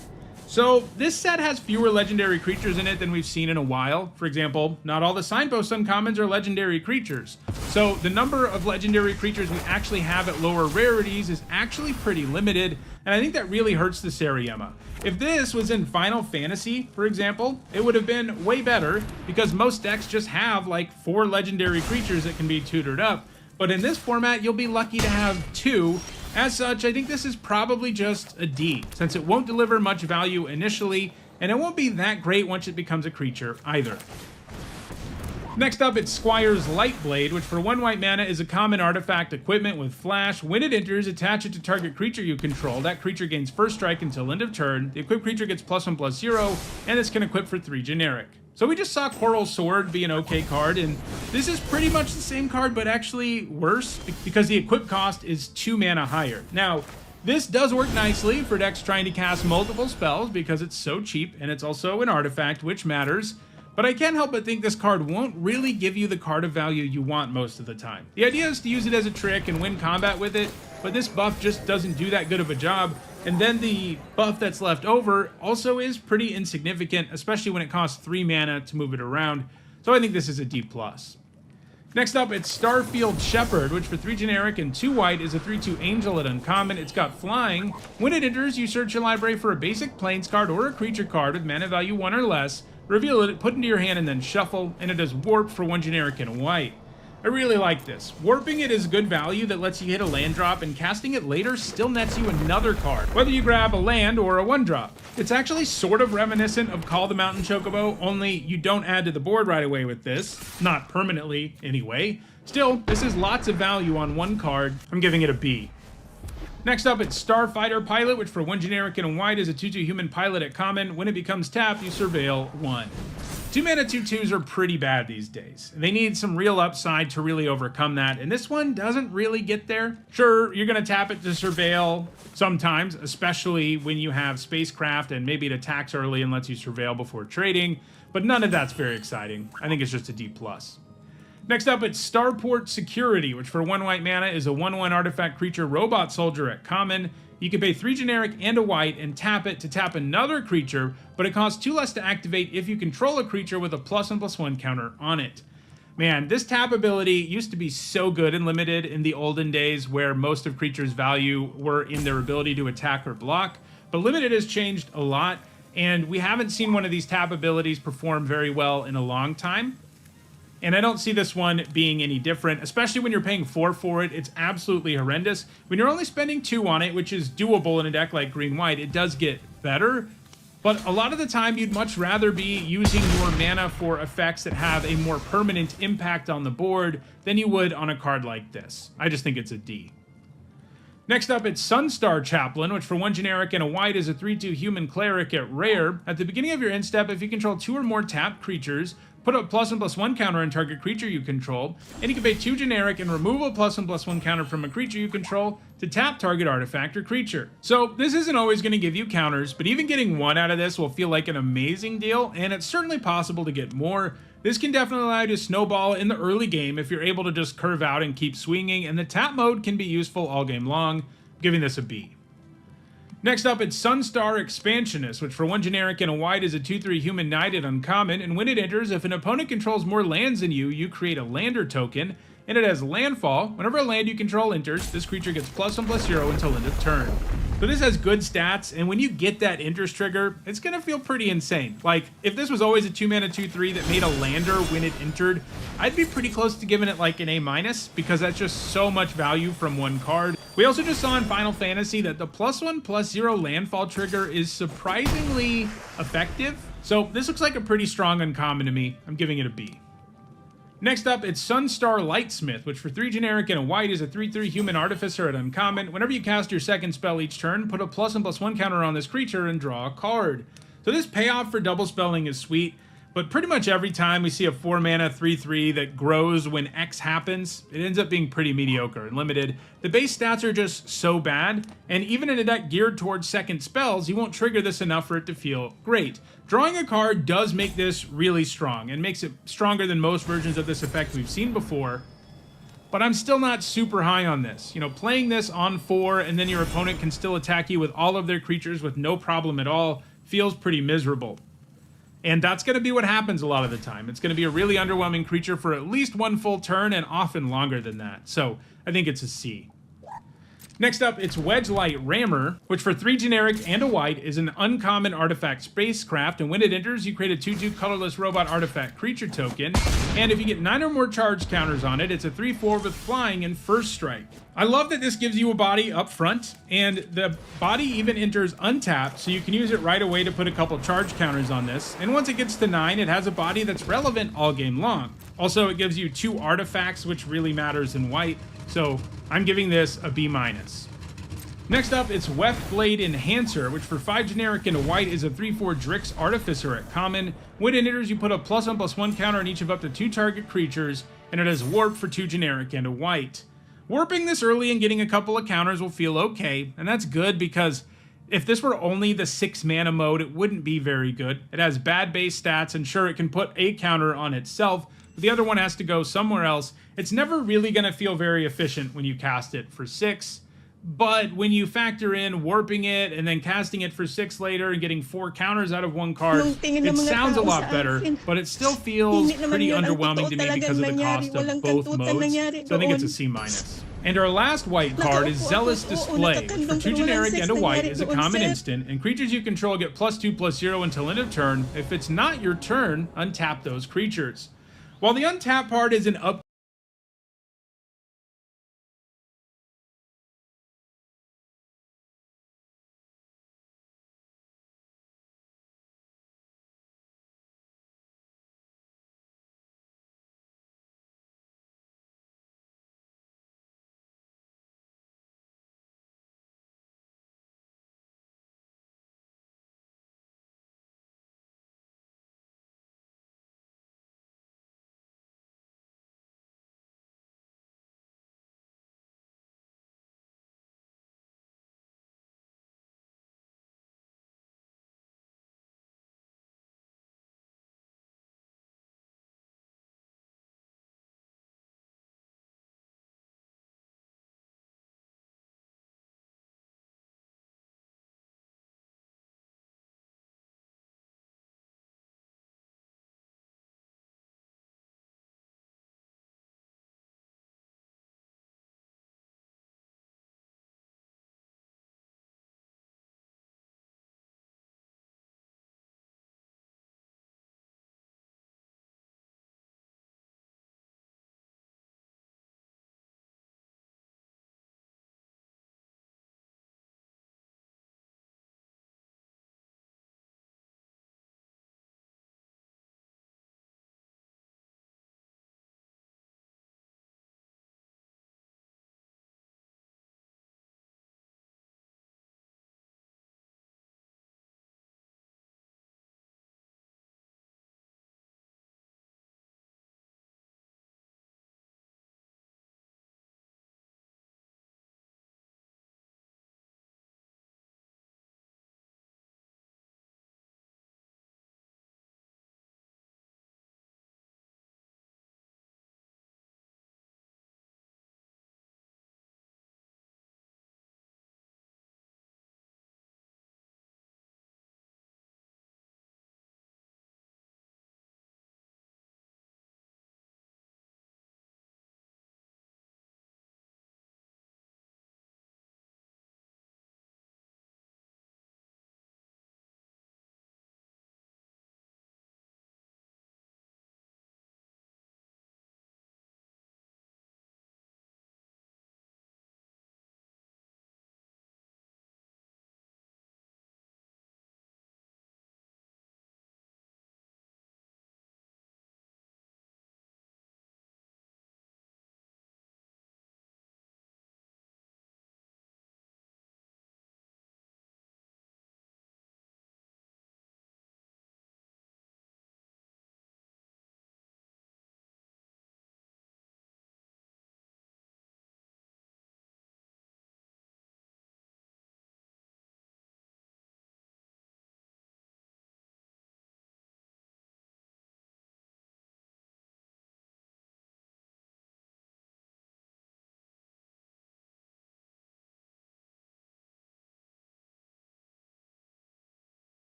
So this set has fewer legendary creatures in it than we've seen in a while. For example, not all the Signpost uncommons are legendary creatures. So the number of legendary creatures we actually have at lower rarities is actually pretty limited, and I think that really hurts the Seriema. If this was in Final Fantasy, for example, it would have been way better, because most decks just have like 4 legendary creatures that can be tutored up. But in this format, you'll be lucky to have 2. As such, I think this is probably just a D, since it won't deliver much value initially, and it won't be that great once it becomes a creature either. Next up, it's Squire's Lightblade, which for 1 white mana is a common artifact equipment with flash. When it enters, attach it to target creature you control. That creature gains first strike until end of turn. The equipped creature gets +1/+0, and this can equip for 3 generic. So we just saw Coral Sword be an okay card, and this is pretty much the same card, but actually worse, because the equip cost is 2 mana higher. Now, this does work nicely for decks trying to cast multiple spells, because it's so cheap, and it's also an artifact, which matters. But I can't help but think this card won't really give you the card of value you want most of the time. The idea is to use it as a trick and win combat with it, but this buff just doesn't do that good of a job. And then the buff that's left over also is pretty insignificant, especially when it costs 3 mana to move it around. So I think this is a D+. Next up, it's Starfield Shepherd, which for 3 generic and 2 white is a 3/2 angel at uncommon. It's got flying. When it enters, you search your library for a basic plains card or a creature card with mana value 1 or less, reveal it, put it into your hand, and then shuffle, and it does warp for 1 generic and a white. I really like this. Warping it is good value that lets you hit a land drop, and casting it later still nets you another card, whether you grab a land or a 1-drop. It's actually sort of reminiscent of Call the Mountain Chocobo, only you don't add to the board right away with this. Not permanently, anyway. Still, this is lots of value on 1 card. I'm giving it a B. Next up, it's Starfighter Pilot, which for 1 generic and a white is a 2/2 human pilot at common. When it becomes tapped, you surveil 1. 2 mana 2/2s are pretty bad these days. They need some real upside to really overcome that, and this one doesn't really get there. Sure, you're going to tap it to surveil sometimes, especially when you have spacecraft and maybe it attacks early and lets you surveil before trading, but none of that's very exciting. I think it's just a D+. Next up, it's Starport Security, which for 1 white mana is a 1/1 artifact creature robot soldier at common. You can pay 3 generic and a white and tap it to tap another creature, but it costs 2 less to activate if you control a creature with a +1/+1 counter on it. Man, this tap ability used to be so good and limited in the olden days where most of creatures' value were in their ability to attack or block, but limited has changed a lot, and we haven't seen one of these tap abilities perform very well in a long time. And I don't see this one being any different, especially when you're paying 4 for it. It's absolutely horrendous. When you're only spending 2 on it, which is doable in a deck like green-white, it does get better. But a lot of the time, you'd much rather be using your mana for effects that have a more permanent impact on the board than you would on a card like this. I just think it's a D. Next up, it's Sunstar Chaplain, which for 1 generic and a white is a 3/2 human cleric at rare. At the beginning of your end step, if you control 2 or more tapped creatures, put a +1/+1 counter on target creature you control, and you can pay 2 generic and remove a +1/+1 counter from a creature you control to tap target artifact or creature. So this isn't always going to give you counters, but even getting 1 out of this will feel like an amazing deal, and it's certainly possible to get more. This can definitely allow you to snowball in the early game if you're able to just curve out and keep swinging, and the tap mode can be useful all game long, giving this a B. Next up, it's Sunstar Expansionist, which for 1 generic and a white is a 2/3 human knight at uncommon, and when it enters, if an opponent controls more lands than you, you create a lander token, and it has landfall. Whenever a land you control enters, this creature gets +1/+0 until end of turn. So this has good stats, and when you get that enters trigger, it's going to feel pretty insane. Like, if this was always a 2 mana 2/3 that made a lander when it entered, I'd be pretty close to giving it like an A-, because that's just so much value from 1 card. We also just saw in Final Fantasy that the +1/+0 landfall trigger is surprisingly effective. So this looks like a pretty strong uncommon to me. I'm giving it a B. Next up, it's Sunstar Lightsmith, which for 3 generic and a white is a 3/3 human artificer at uncommon. Whenever you cast your second spell each turn, put a +1/+1 counter on this creature and draw a card. So this payoff for double spelling is sweet, but pretty much every time we see a 4 mana 3/3 that grows when X happens, it ends up being pretty mediocre and limited. The base stats are just so bad, and even in a deck geared towards second spells, you won't trigger this enough for it to feel great. Drawing a card does make this really strong, and makes it stronger than most versions of this effect we've seen before, but I'm still not super high on this. You know, playing this on 4 and then your opponent can still attack you with all of their creatures with no problem at all feels pretty miserable. And that's going to be what happens a lot of the time. It's going to be a really underwhelming creature for at least 1 full turn and often longer than that. So I think it's a C. Next up, it's Wedgelight Rammer, which for 3 generic and a white is an uncommon artifact spacecraft, and when it enters, you create a 2/2 colorless robot artifact creature token, and if you get 9 or more charge counters on it, it's a 3/4 with flying and first strike. I love that this gives you a body up front, and the body even enters untapped, so you can use it right away to put a couple charge counters on this, and once it gets to 9, it has a body that's relevant all game long. Also, it gives you 2 artifacts, which really matters in white, so I'm giving this a B-. Next up, it's Weft-Blade Enhancer, which for 5 generic and a white is a 3/4 Drix Artificer at common. When it enters, you put a +1/+1 counter on each of up to 2 target creatures, and it has Warp for 2 generic and a white. Warping this early and getting a couple of counters will feel okay, and that's good because if this were only the 6 mana mode, it wouldn't be very good. It has bad base stats, and sure, it can put a counter on itself, but the other one has to go somewhere else. It's never really going to feel very efficient when you cast it for 6. But when you factor in warping it and then casting it for 6 later and getting 4 counters out of 1 card, it sounds a lot better, but it still feels pretty underwhelming to me because of the cost of both modes, so I think it's a C-. And our last white card is Zealous Display, which for 2 generic and a white is a common instant, and creatures you control get +2/+0 until end of turn. If it's not your turn, untap those creatures. While the untap part is an up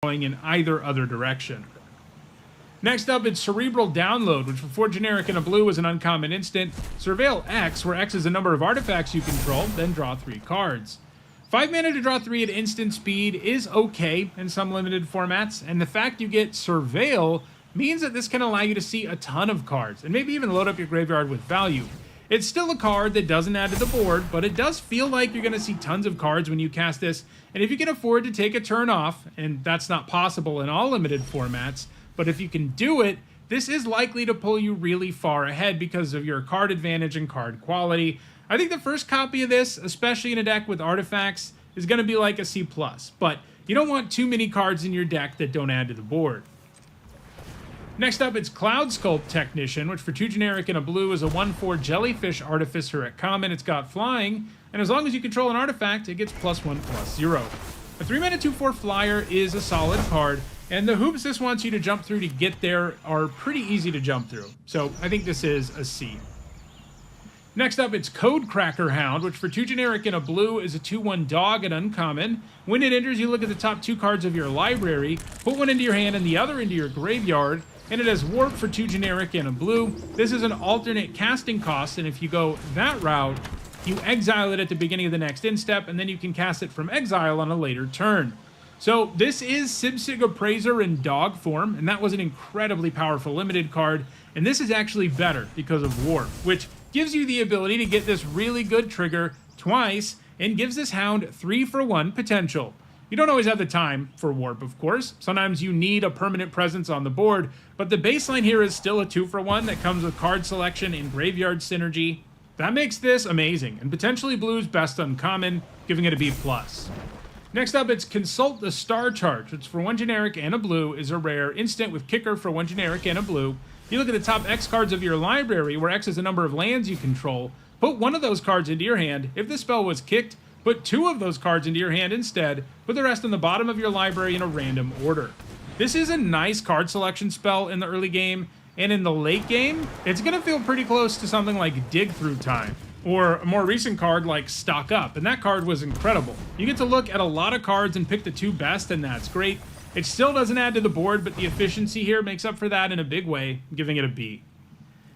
going in either other direction. Next up, it's Cerebral Download, which before generic and a blue was an uncommon instant. Surveil X, where X is the number of artifacts you control, then draw 3 cards. 5 mana to draw 3 at instant speed is okay in some limited formats, and the fact you get Surveil means that this can allow you to see a ton of cards, and maybe even load up your graveyard with value. It's still a card that doesn't add to the board, but it does feel like you're going to see tons of cards when you cast this, and if you can afford to take a turn off, and that's not possible in all limited formats, but if you can do it, this is likely to pull you really far ahead because of your card advantage and card quality. I think the first copy of this, especially in a deck with artifacts, is going to be like a C+, but you don't want too many cards in your deck that don't add to the board. Next up, it's Cloud Sculpt Technician, which for 2 generic and a blue is a 1/4 Jellyfish Artificer at common. It's got flying, and as long as you control an artifact, it gets +1/+0. A 3-mana 2/4 flyer is a solid card, and the hoops this wants you to jump through to get there are pretty easy to jump through, so I think this is a C. Next up, it's Code Cracker Hound, which for 2 generic and a blue is a 2/1 dog at uncommon. When it enters, you look at the top 2 cards of your library, put one into your hand and the other into your graveyard, and it has Warp for 2 generic and a blue. This is an alternate casting cost, and if you go that route, you exile it at the beginning of the next instep, and then you can cast it from exile on a later turn. So this is Sibsig Appraiser in dog form, and that was an incredibly powerful limited card, and this is actually better because of Warp, which gives you the ability to get this really good trigger twice, and gives this hound 3-for-1 potential. You don't always have the time for Warp, of course. Sometimes you need a permanent presence on the board, but the baseline here is still a 2-for-1 that comes with card selection and graveyard synergy. That makes this amazing, and potentially blue's best uncommon, giving it a B+. Next up, it's Consult the Star Charge, which for 1 generic and a blue is a rare instant with kicker for 1 generic and a blue. You look at the top X cards of your library, where X is the number of lands you control. Put one of those cards into your hand. If the spell was kicked, put 2 of those cards into your hand instead. Put the rest on the bottom of your library in a random order. This is a nice card selection spell in the early game, and in the late game, it's going to feel pretty close to something like Dig Through Time, or a more recent card like Stock Up, and that card was incredible. You get to look at a lot of cards and pick the 2 best, and that's great. It still doesn't add to the board, but the efficiency here makes up for that in a big way, giving it a B.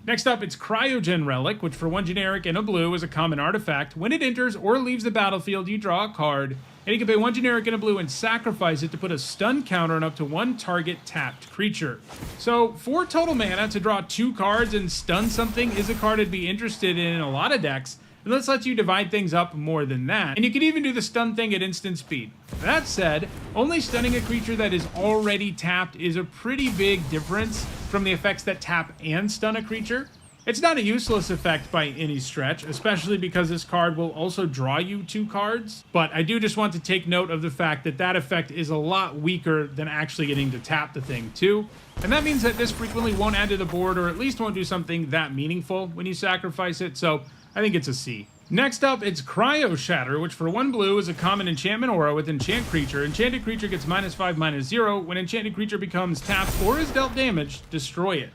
Next up, it's Cryogen Relic, which for 1 generic and a blue is a common artifact. When it enters or leaves the battlefield, you draw a card, and you can pay 1 generic and a blue and sacrifice it to put a stun counter on up to 1 target tapped creature. So 4 total mana to draw 2 cards and stun something is a card I'd be interested in a lot of decks, and this lets you divide things up more than that. And you can even do the stun thing at instant speed. That said, only stunning a creature that is already tapped is a pretty big difference from the effects that tap and stun a creature. It's not a useless effect by any stretch, especially because this card will also draw you 2 cards, but I do just want to take note of the fact that that effect is a lot weaker than actually getting to tap the thing too. And that means that this frequently won't add to the board, or at least won't do something that meaningful when you sacrifice it, so I think it's a C. Next up, it's Cryo Shatter, which for 1 blue is a common enchantment aura with Enchant Creature. Enchanted creature gets -5/-0. When enchanted creature becomes tapped or is dealt damage, destroy it.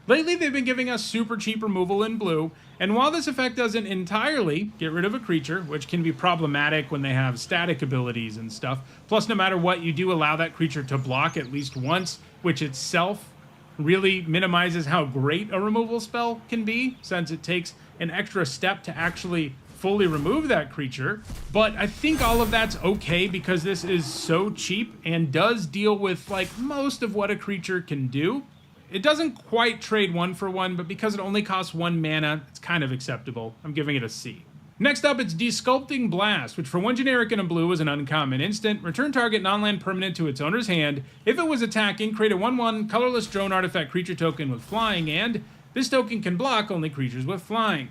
Lately, they've been giving us super cheap removal in blue, and while this effect doesn't entirely get rid of a creature, which can be problematic when they have static abilities and stuff, plus no matter what, you do allow that creature to block at least once, which itself really minimizes how great a removal spell can be, since it takes an extra step to actually fully remove that creature. But I think all of that's okay because this is so cheap and does deal with like most of what a creature can do. It doesn't quite trade 1-for-1, but because it only costs 1 mana, it's kind of acceptable. I'm giving it a C. Next up, it's Desculpting Blast, which for 1 generic and a blue is an uncommon instant. Return target non-land permanent to its owner's hand. If it was attacking, create a 1/1 colorless drone artifact creature token with flying, and this token can block only creatures with flying.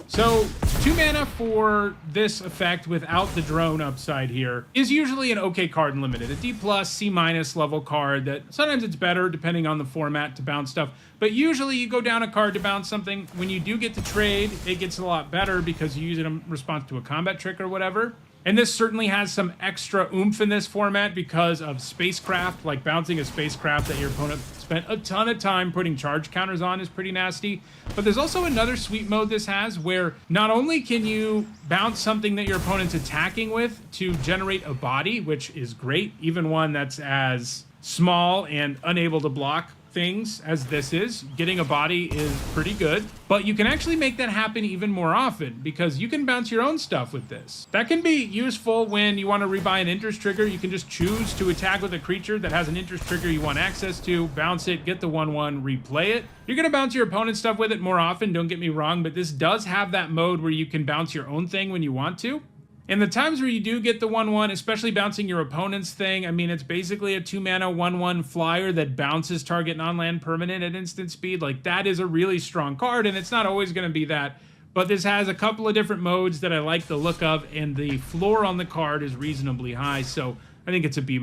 So 2 mana for this effect without the drone upside here is usually an okay card in limited. A D+, C- level card that sometimes it's better depending on the format to bounce stuff, but usually you go down a card to bounce something. When you do get to trade, it gets a lot better because you use it in response to a combat trick or whatever. And this certainly has some extra oomph in this format because of spacecraft, like bouncing a spacecraft that your opponent spent a ton of time putting charge counters on is pretty nasty. But there's also another sweet mode this has where not only can you bounce something that your opponent's attacking with to generate a body, which is great, even one that's as small and unable to block things as this is. Getting a body is pretty good, but you can actually make that happen even more often because you can bounce your own stuff with this. That can be useful when you want to rebuy an interest trigger. You can just choose to attack with a creature that has an interest trigger you want access to, bounce it, get the 1/1, replay it. You're going to bounce your opponent's stuff with it more often, don't get me wrong, but this does have that mode where you can bounce your own thing when you want to. And the times where you do get the 1/1, especially bouncing your opponent's thing, I mean, it's basically a 2-mana 1/1 flyer that bounces target non-land permanent at instant speed. Like, that is a really strong card, and it's not always going to be that. But this has a couple of different modes that I like the look of, and the floor on the card is reasonably high, so I think it's a B-.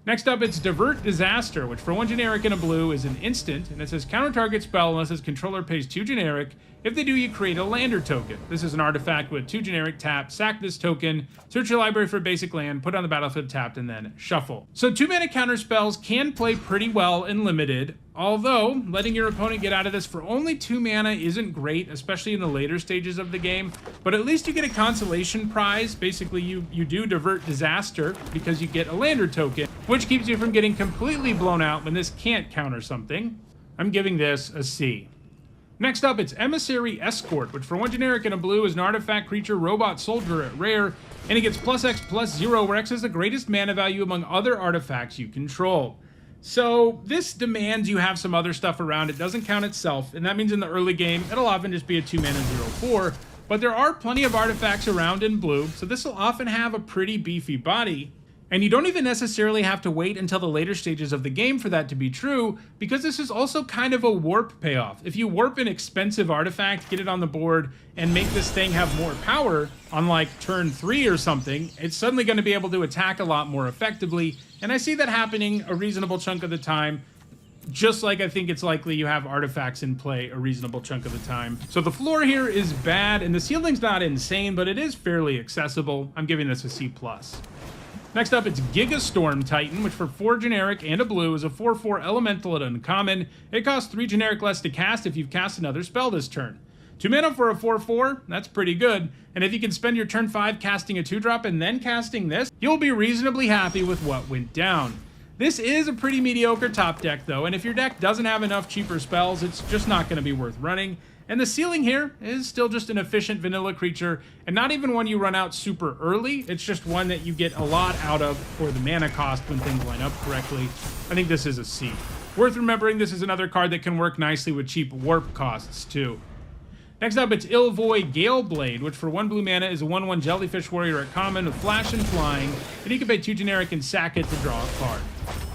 Next up, it's Divert Disaster, which for 1 generic and a blue is an instant, and it says counter target spell unless its controller pays 2 generic. If they do, you create a lander token. This is an artifact with 2 generic tap, sack this token, search your library for a basic land, put it on the battlefield tapped, and then shuffle. So 2-mana counter spells can play pretty well in limited, although letting your opponent get out of this for only 2 mana isn't great, especially in the later stages of the game, but at least you get a consolation prize. Basically, you do Divert Disaster because you get a lander token, which keeps you from getting completely blown out when this can't counter something. I'm giving this a C. Next up, it's Emissary Escort, which for 1 generic and a blue is an artifact creature robot soldier at rare, and it gets +X/+0, where X is the greatest mana value among other artifacts you control. So this demands you have some other stuff around. It doesn't count itself, and that means in the early game, it'll often just be a 2-mana 0/4, but there are plenty of artifacts around in blue, so this will often have a pretty beefy body. And you don't even necessarily have to wait until the later stages of the game for that to be true, because this is also kind of a warp payoff. If you warp an expensive artifact, get it on the board, and make this thing have more power, on like turn 3 or something, it's suddenly going to be able to attack a lot more effectively, and I see that happening a reasonable chunk of the time, just like I think it's likely you have artifacts in play a reasonable chunk of the time. So the floor here is bad, and the ceiling's not insane, but it is fairly accessible. I'm giving this a C+. Next up, it's Gigastorm Titan, which for 4 generic and a blue is a 4/4 elemental at uncommon. It costs 3 generic less to cast if you've cast another spell this turn. 2 mana for a 4/4, that's pretty good. And if you can spend your turn 5 casting a 2-drop and then casting this, you'll be reasonably happy with what went down. This is a pretty mediocre top deck though, and if your deck doesn't have enough cheaper spells, it's just not going to be worth running. And the ceiling here is still just an efficient vanilla creature, and not even one you run out super early. It's just one that you get a lot out of for the mana cost when things line up correctly. I think this is a C. Worth remembering, this is another card that can work nicely with cheap warp costs too. Next up, it's Ilvoy Galeblade, which for 1 blue mana is a 1/1 Jellyfish Warrior at common with flash and flying, and you can pay 2 generic and sack it to draw a card.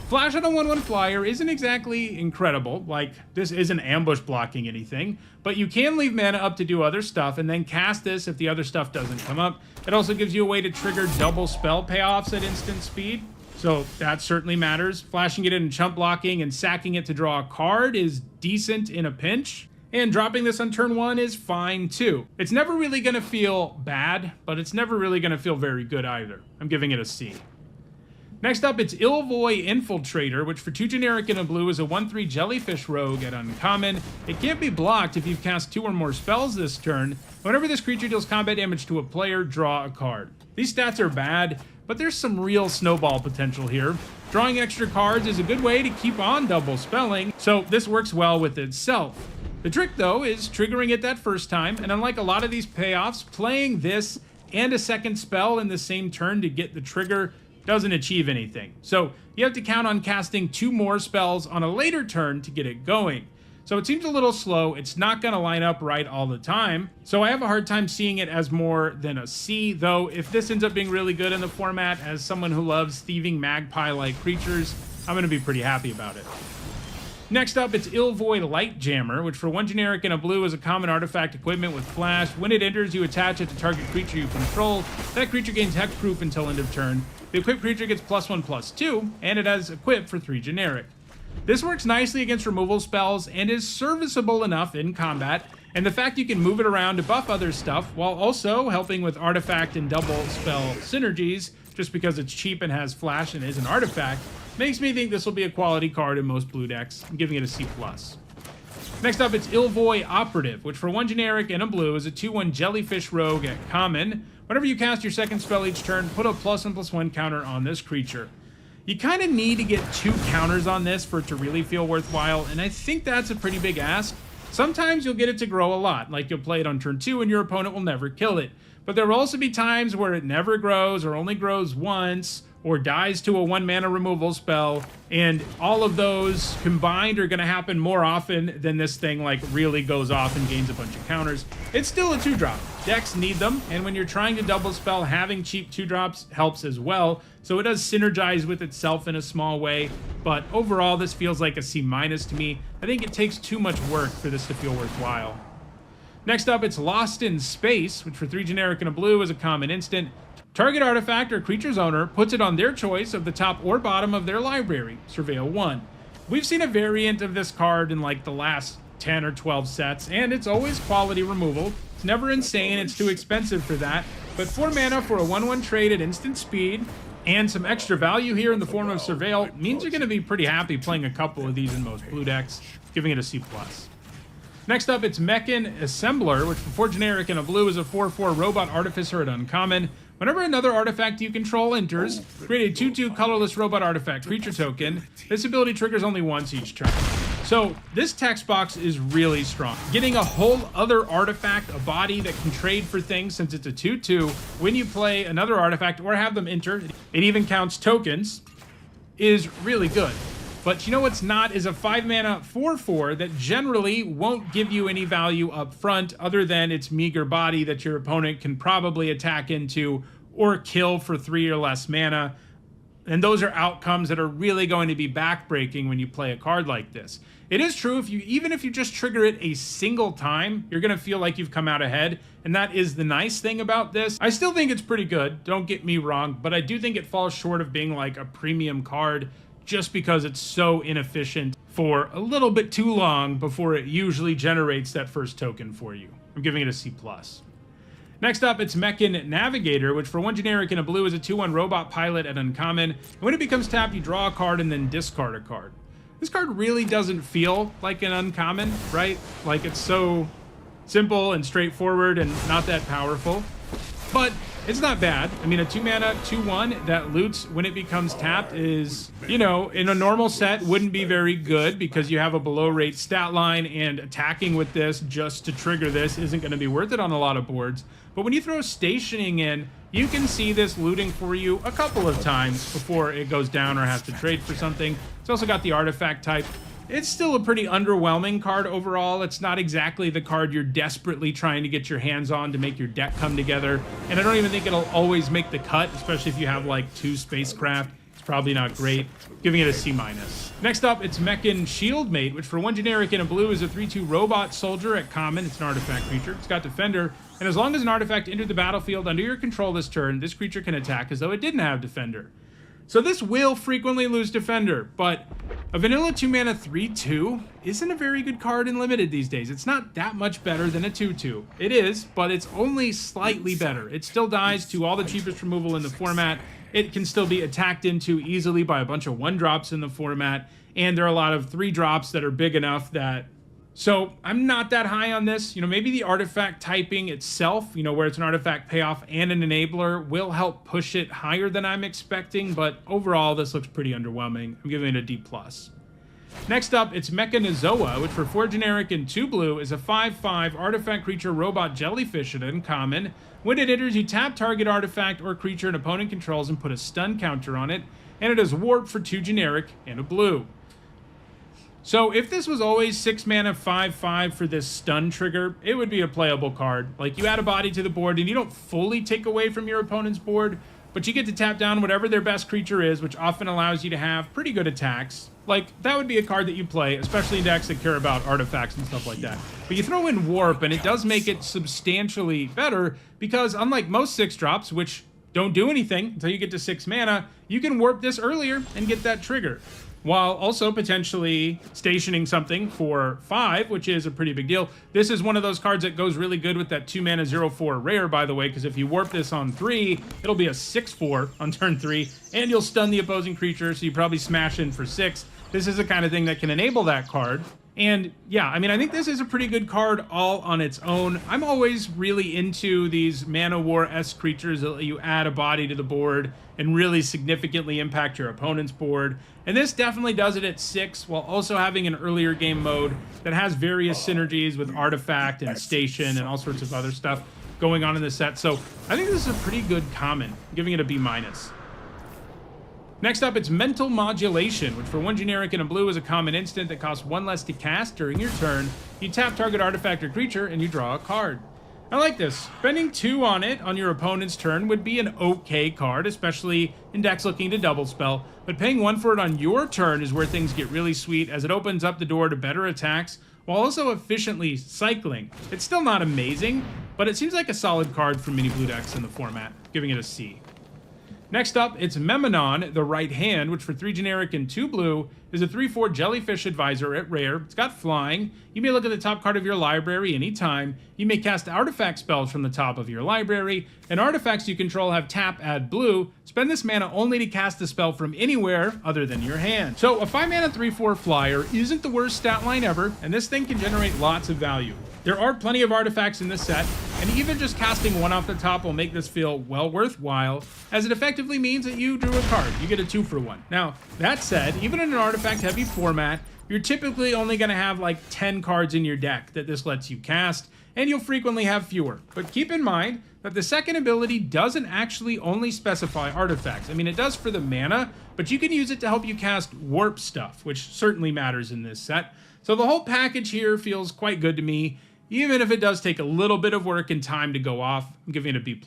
Flash on a 1/1 flyer isn't exactly incredible, like this isn't ambush blocking anything, but you can leave mana up to do other stuff and then cast this if the other stuff doesn't come up. It also gives you a way to trigger double spell payoffs at instant speed, so that certainly matters. Flashing it in and chump blocking and sacking it to draw a card is decent in a pinch. And dropping this on turn 1 is fine too. It's never really going to feel bad, but it's never really going to feel very good either. I'm giving it a C. Next up, it's Ilvoy Infiltrator, which for 2 generic and a blue is a 1/3 Jellyfish Rogue at uncommon. It can't be blocked if you've cast 2 or more spells this turn. Whenever this creature deals combat damage to a player, draw a card. These stats are bad, but there's some real snowball potential here. Drawing extra cards is a good way to keep on double spelling, so this works well with itself. The trick, though, is triggering it that first time, and unlike a lot of these payoffs, playing this and a second spell in the same turn to get the trigger doesn't achieve anything. So you have to count on casting 2 more spells on a later turn to get it going. So it seems a little slow. It's not going to line up right all the time. So I have a hard time seeing it as more than a C, though if this ends up being really good in the format, as someone who loves thieving magpie-like creatures, I'm going to be pretty happy about it. Next up, it's Ilvoy Lightjammer, which for 1 generic and a blue is a common artifact equipment with flash. When it enters, you attach it to target creature you control. That creature gains hexproof until end of turn. The equipped creature gets +1/+2, and it has equip for 3 generic. This works nicely against removal spells and is serviceable enough in combat, and the fact you can move it around to buff other stuff while also helping with artifact and double spell synergies, just because it's cheap and has flash and is an artifact, makes me think this will be a quality card in most blue decks. I'm giving it a C+. Next up, it's Ilvoy Operative, which for 1 generic and a blue is a 2/1 Jellyfish Rogue at common. Whenever you cast your second spell each turn, put a +1/+1 counter on this creature. You kind of need to get 2 counters on this for it to really feel worthwhile, and I think that's a pretty big ask. Sometimes you'll get it to grow a lot, like you'll play it on turn 2 and your opponent will never kill it. But there will also be times where it never grows or only grows once, or dies to a 1 mana removal spell, and all of those combined are going to happen more often than this thing like really goes off and gains a bunch of counters. It's still a 2-drop. Decks need them, and when you're trying to double spell, having cheap 2-drops helps as well, so it does synergize with itself in a small way, but overall this feels like a C- to me. I think it takes too much work for this to feel worthwhile. Next up, it's Lost in Space, which for 3 generic and a blue is a common instant. Target artifact or creature's owner puts it on their choice of the top or bottom of their library, Surveil 1. We've seen a variant of this card in like the last 10 or 12 sets, and it's always quality removal. It's never insane, it's too expensive for that, but 4 mana for a 1/1 trade at instant speed, and some extra value here in the form of Surveil means you're going to be pretty happy playing a couple of these in most blue decks, giving it a C+. Next up, it's Mechan Assembler, which for 4 generic and a blue is a 4/4 robot artificer at uncommon. Whenever another artifact you control enters, create a 2/2 colorless robot artifact creature token. This ability triggers only once each turn. So this text box is really strong. Getting a whole other artifact, a body that can trade for things since it's a 2/2, when you play another artifact or have them enter, it even counts tokens, is really good. But you know what's not is a 5 mana 4/4 that generally won't give you any value up front other than its meager body that your opponent can probably attack into or kill for 3 or less mana. And those are outcomes that are really going to be backbreaking when you play a card like this. It is true, even if you just trigger it a single time, you're going to feel like you've come out ahead, and that is the nice thing about this. I still think it's pretty good, don't get me wrong, but I do think it falls short of being like a premium card just because it's so inefficient for a little bit too long before it usually generates that first token for you. I'm giving it a C+. Next up, it's Mechan Navigator, which for 1 generic and a blue is a 2/1 robot pilot at uncommon. And when it becomes tapped, you draw a card and then discard a card. This card really doesn't feel like an uncommon, right? Like it's so simple and straightforward and not that powerful. But it's not bad. I mean, a 2 mana 2/1 that loots when it becomes tapped is, you know, in a normal set wouldn't be very good because you have a below rate stat line, and attacking with this just to trigger this isn't going to be worth it on a lot of boards. But when you throw stationing in, you can see this looting for you a couple of times before it goes down or has to trade for something. It's also got the artifact type. It's still a pretty underwhelming card overall. It's not exactly the card you're desperately trying to get your hands on to make your deck come together. And I don't even think it'll always make the cut, especially if you have like 2 spacecraft. It's probably not great. Giving it a C-. Next up, it's Mechan Shieldmate, which for 1 generic and a blue is a 3/2 robot soldier at common. It's an artifact creature. It's got Defender. And as long as an artifact entered the battlefield under your control this turn, this creature can attack as though it didn't have Defender. So this will frequently lose Defender, but a vanilla 2 mana 3/2 isn't a very good card in Limited these days. It's not that much better than a 2/2. It is, but it's only slightly better. It still dies to all the cheapest removal in the format. It can still be attacked into easily by a bunch of 1-drops in the format, and there are a lot of 3-drops that are big enough that... So I'm not that high on this. You know, maybe the artifact typing itself, you know, where it's an artifact payoff and an enabler, will help push it higher than I'm expecting, but overall this looks pretty underwhelming. I'm giving it a D+. Next up, it's Mechanizoa, which for 4 generic and 2 blue is a 5/5 artifact creature robot jellyfish at uncommon. When it enters, you tap target artifact or creature an opponent controls and put a stun counter on it, and it is warp for 2 generic and a blue. So if this was always 6 mana 5/5 for this stun trigger, it would be a playable card. Like, you add a body to the board and you don't fully take away from your opponent's board, but you get to tap down whatever their best creature is, which often allows you to have pretty good attacks. Like, that would be a card that you play, especially in decks that care about artifacts and stuff like that. But you throw in Warp, and it does make it substantially better, because unlike most 6-drops, which don't do anything until you get to 6 mana, you can Warp this earlier and get that trigger, while also potentially stationing something for 5, which is a pretty big deal. This is one of those cards that goes really good with that 2 mana 0/4 rare, by the way, because if you warp this on 3, it'll be a 6/4 on turn 3, and you'll stun the opposing creature, so you probably smash in for 6. This is the kind of thing that can enable that card. And yeah, I mean, I think this is a pretty good card all on its own. I'm always really into these Mana War-esque creatures that let you add a body to the board and really significantly impact your opponent's board. And this definitely does it at 6, while also having an earlier game mode that has various synergies with Artifact and Station and all sorts of other stuff going on in the set. So I think this is a pretty good common, I'm giving it a B-. Next up, it's Mental Modulation, which for 1 generic and a blue is a common instant that costs 1 less to cast during your turn. You tap target artifact or creature, and you draw a card. I like this. Spending 2 on it on your opponent's turn would be an okay card, especially in decks looking to double spell, but paying 1 for it on your turn is where things get really sweet, as it opens up the door to better attacks, while also efficiently cycling. It's still not amazing, but it seems like a solid card for mini blue decks in the format, giving it a C. Next up, it's Memenon, the Right Hand, which for 3 generic and 2 blue is a 3/4 Jellyfish Advisor at rare. It's got flying. You may look at the top card of your library anytime. You may cast artifact spells from the top of your library, and artifacts you control have tap, add blue. Spend this mana only to cast the spell from anywhere other than your hand. So a 5 mana 3/4 flyer isn't the worst stat line ever, and this thing can generate lots of value. There are plenty of artifacts in this set, and even just casting 1 off the top will make this feel well worthwhile, as it effectively means that you drew a card. You get a 2 for 1. Now, that said, even in an artifact-heavy format, you're typically only going to have like 10 cards in your deck that this lets you cast, and you'll frequently have fewer. But keep in mind that the second ability doesn't actually only specify artifacts. I mean, it does for the mana, but you can use it to help you cast warp stuff, which certainly matters in this set. So the whole package here feels quite good to me, even if it does take a little bit of work and time to go off. I'm giving it a B+.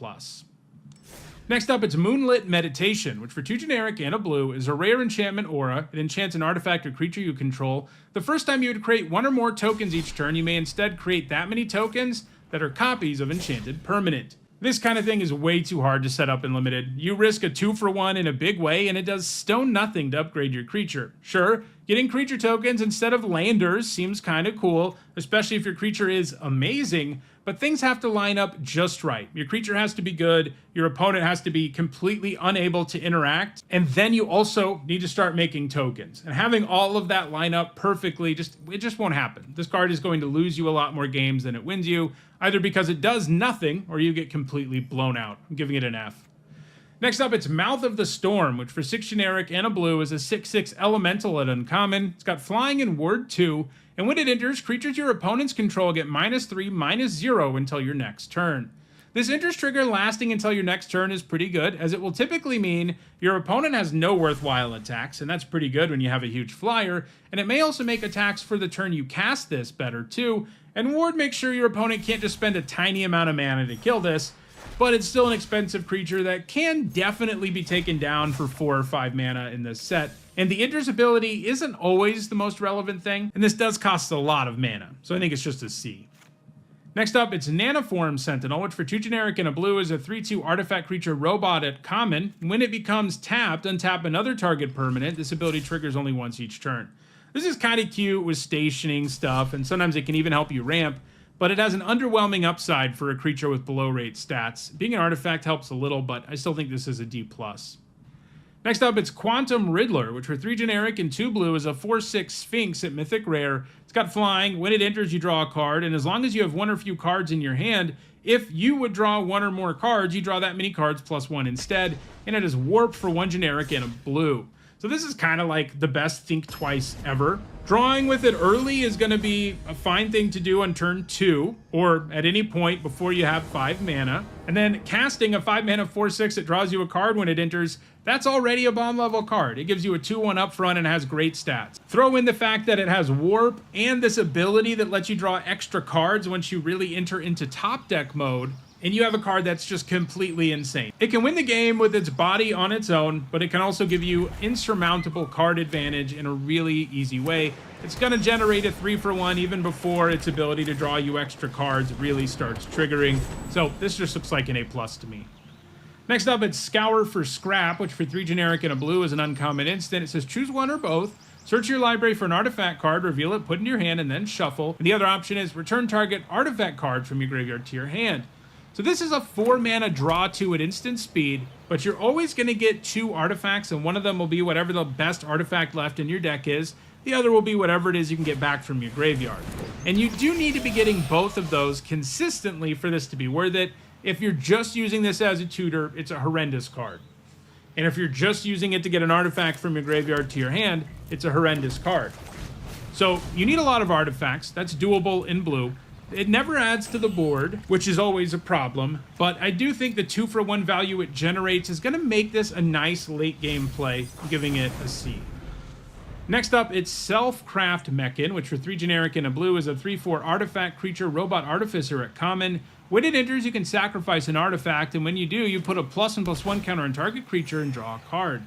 Next up, it's Moonlit Meditation, which for 2 generic and a blue is a rare enchantment aura. It enchants an artifact or creature you control. The first time you would create 1 or more tokens each turn, you may instead create that many tokens that are copies of enchanted permanent. This kind of thing is way too hard to set up in Limited. You risk a 2 for 1 in a big way, and it does stone nothing to upgrade your creature. Sure, getting creature tokens instead of landers seems kind of cool, especially if your creature is amazing, but things have to line up just right. Your creature has to be good, your opponent has to be completely unable to interact, and then you also need to start making tokens. And having all of that line up perfectly, it just won't happen. This card is going to lose you a lot more games than it wins you, either because it does nothing or you get completely blown out. I'm giving it an F. Next up, it's Mouth of the Storm, which for 6 generic and a blue is a 6/6 elemental at uncommon. It's got flying and ward 2, and when it enters, creatures your opponents control get -3, -0 until your next turn. This enters trigger lasting until your next turn is pretty good, as it will typically mean your opponent has no worthwhile attacks, and that's pretty good when you have a huge flyer, and it may also make attacks for the turn you cast this better too, and ward makes sure your opponent can't just spend a tiny amount of mana to kill this, but it's still an expensive creature that can definitely be taken down for 4 or 5 mana in this set. And the Ender's ability isn't always the most relevant thing, and this does cost a lot of mana, so I think it's just a C. Next up, it's Nanoform Sentinel, which for 2 generic and a blue is a 3/2 artifact creature robot at common. When it becomes tapped, untap another target permanent. This ability triggers only once each turn. This is kind of cute with stationing stuff, and sometimes it can even help you ramp, but it has an underwhelming upside for a creature with below rate stats. Being an artifact helps a little, but I still think this is a D+. Next up, it's Quantum Riddler, which for 3 generic and 2 blue is a 4/6 Sphinx at Mythic rare. It's got flying. When it enters, you draw a card, and as long as you have 1 or few cards in your hand, if you would draw 1 or more cards, you draw that many cards +1 instead, and it is warp for 1 generic and a blue. So this is kind of like the best Think Twice ever. Drawing with it early is going to be a fine thing to do on turn 2, or at any point before you have 5 mana. And then casting a 5 mana 4/6 that draws you a card when it enters, that's already a bomb level card. It gives you a 2/1 up front and has great stats. Throw in the fact that it has warp and this ability that lets you draw extra cards once you really enter into top deck mode, and you have a card that's just completely insane. It can win the game with its body on its own, but it can also give you insurmountable card advantage in a really easy way. It's going to generate a 3 for 1 even before its ability to draw you extra cards really starts triggering. So this just looks like an A+ to me. Next up, it's Scour for Scrap, which for 3 generic and a blue is an uncommon instant. It says choose 1 or both. Search your library for an artifact card, reveal it, put it in your hand, and then shuffle. And the other option is return target artifact card from your graveyard to your hand. So this is a 4 mana draw 2 at instant speed, but you're always going to get 2 artifacts, and one of them will be whatever the best artifact left in your deck is. The other will be whatever it is you can get back from your graveyard. And you do need to be getting both of those consistently for this to be worth it. If you're just using this as a tutor, it's a horrendous card. And if you're just using it to get an artifact from your graveyard to your hand, it's a horrendous card. So you need a lot of artifacts. That's doable in blue. It never adds to the board, which is always a problem, but I do think the 2-for-1 value it generates is going to make this a nice late game play, giving it a C. Next up, it's Self-Craft Mechan, which for 3 generic and a blue is a 3/4 artifact creature robot artificer at common. When it enters, you can sacrifice an artifact, and when you do, you put a +1/+1 counter on target creature and draw a card.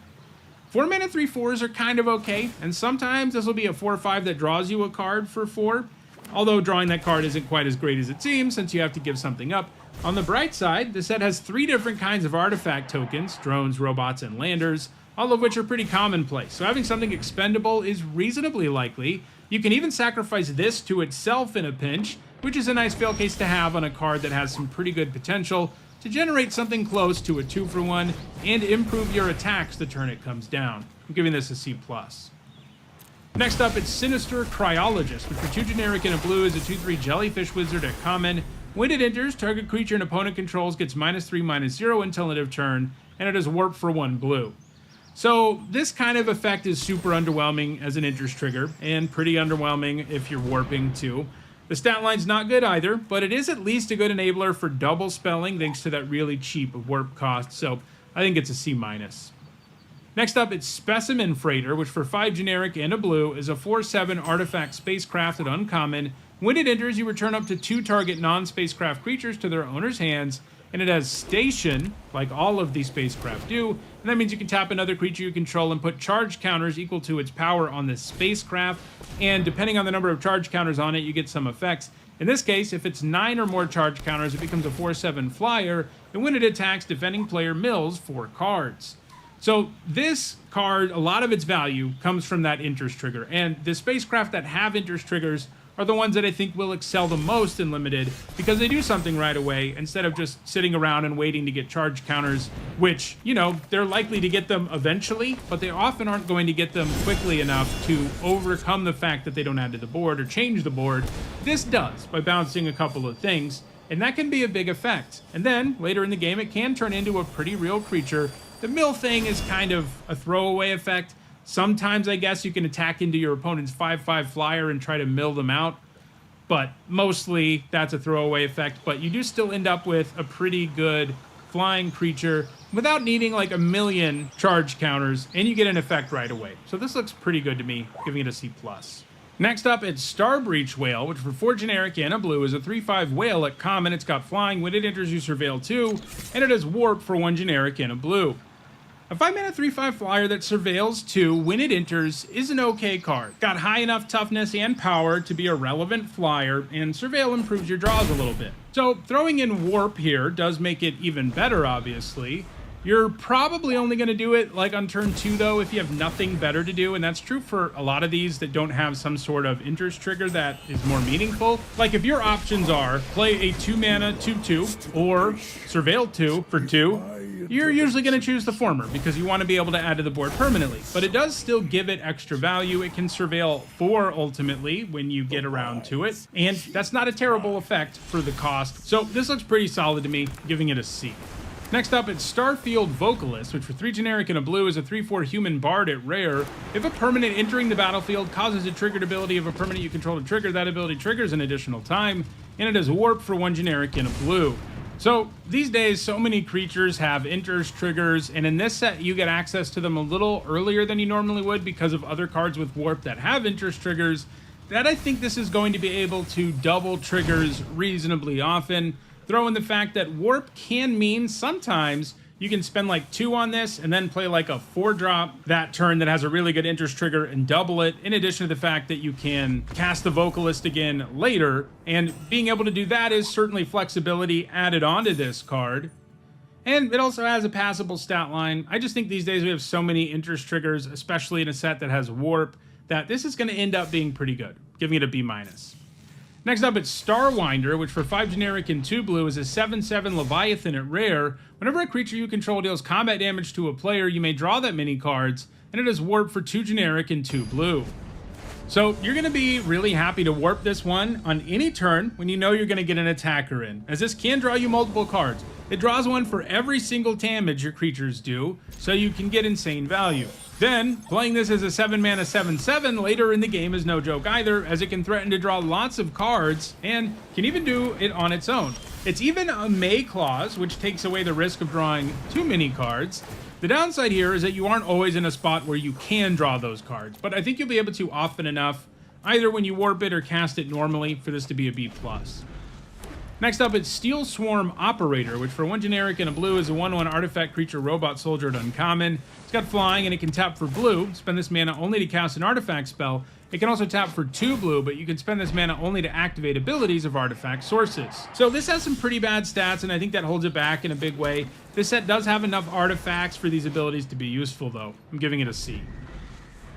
4 mana 3/4s are kind of okay, and sometimes this will be a 4/5 that draws you a card for 4, although drawing that card isn't quite as great as it seems since you have to give something up. On the bright side, the set has 3 different kinds of artifact tokens, drones, robots, and landers, all of which are pretty commonplace, so having something expendable is reasonably likely. You can even sacrifice this to itself in a pinch, which is a nice fail case to have on a card that has some pretty good potential to generate something close to a 2-for-1 and improve your attacks the turn it comes down. I'm giving this a C+. Next up, it's Sinister Cryologist, which for 2 generic and a blue is a 2/3 jellyfish wizard at common. When it enters, target creature an opponent controls gets -3/-0 until end of turn, and it is warp for 1 blue. So this kind of effect is super underwhelming as an interest trigger, and pretty underwhelming if you're warping too. The stat line's not good either, but it is at least a good enabler for double spelling thanks to that really cheap warp cost, so I think it's a C-. Next up, it's Specimen Freighter, which for 5 generic and a blue is a 4/7 artifact spacecraft at uncommon. When it enters, you return up to 2 target non-spacecraft creatures to their owner's hands, and it has Station, like all of these spacecraft do, and that means you can tap another creature you control and put charge counters equal to its power on this spacecraft, and depending on the number of charge counters on it, you get some effects. In this case, if it's 9 or more charge counters, it becomes a 4/7 flyer, and when it attacks, defending player mills 4 cards. So this card, a lot of its value comes from that interest trigger, and the spacecraft that have interest triggers are the ones that I think will excel the most in Limited because they do something right away instead of just sitting around and waiting to get charge counters, which, you know, they're likely to get them eventually, but they often aren't going to get them quickly enough to overcome the fact that they don't add to the board or change the board. This does by bouncing a couple of things, and that can be a big effect. And then later in the game, it can turn into a pretty real creature. The mill thing is kind of a throwaway effect. Sometimes I guess you can attack into your opponent's 5/5 flyer and try to mill them out, but mostly that's a throwaway effect. But you do still end up with a pretty good flying creature without needing like a million charge counters, and you get an effect right away. So this looks pretty good to me, giving it a C+. Next up, it's Starbreach Whale, which for 4 generic and a blue is a 3/5 whale at common. It's got flying. When it enters, you surveil 2, and it has warp for 1 generic and a blue. A 5 mana 3/5 flyer that surveils 2 when it enters is an okay card. Got high enough toughness and power to be a relevant flyer, and surveil improves your draws a little bit. So throwing in warp here does make it even better, obviously. You're probably only going to do it like on turn 2 though if you have nothing better to do, and that's true for a lot of these that don't have some sort of interest trigger that is more meaningful. Like if your options are play a 2 mana 2/2 or surveil 2 for 2, you're usually going to choose the former because you want to be able to add to the board permanently. But it does still give it extra value. It can surveil 4 ultimately when you get around to it, and that's not a terrible effect for the cost. So this looks pretty solid to me, giving it a C. Next up, it's Starfield Vocalist, which for 3 generic and a blue is a 3/4 human bard at rare. If a permanent entering the battlefield causes a triggered ability of a permanent you control to trigger, that ability triggers an additional time, and it has warp for 1 generic and a blue. So these days, so many creatures have interest triggers, and in this set, you get access to them a little earlier than you normally would because of other cards with warp that have interest triggers, that I think this is going to be able to double triggers reasonably often. Throw in the fact that warp can mean sometimes you can spend like 2 on this and then play like a 4-drop that turn that has a really good interest trigger and double it, in addition to the fact that you can cast the Vocalist again later, and being able to do that is certainly flexibility added onto this card. And it also has a passable stat line. I just think these days we have so many interest triggers, especially in a set that has warp, that this is going to end up being pretty good, giving it a B-. Next up, it's Starwinder, which for 5 generic and 2 blue is a 7/7 Leviathan at rare. Whenever a creature you control deals combat damage to a player, you may draw that many cards, and it has warp for 2 generic and 2 blue. So you're going to be really happy to warp this one on any turn when you know you're going to get an attacker in, as this can draw you multiple cards. It draws one for every single damage your creatures do, so you can get insane value. Then, playing this as a 7-mana 7/7 later in the game is no joke either, as it can threaten to draw lots of cards, and can even do it on its own. It's even a May clause, which takes away the risk of drawing too many cards. The downside here is that you aren't always in a spot where you can draw those cards, but I think you'll be able to often enough, either when you warp it or cast it normally, for this to be a B+. Next up, it's Steel Swarm Operator, which for 1 generic and a blue is a 1/1 artifact creature robot soldier at uncommon. It's got flying and it can tap for blue, spend this mana only to cast an artifact spell. It can also tap for 2 blue, but you can spend this mana only to activate abilities of artifact sources. So this has some pretty bad stats, and I think that holds it back in a big way. This set does have enough artifacts for these abilities to be useful, though. I'm giving it a C.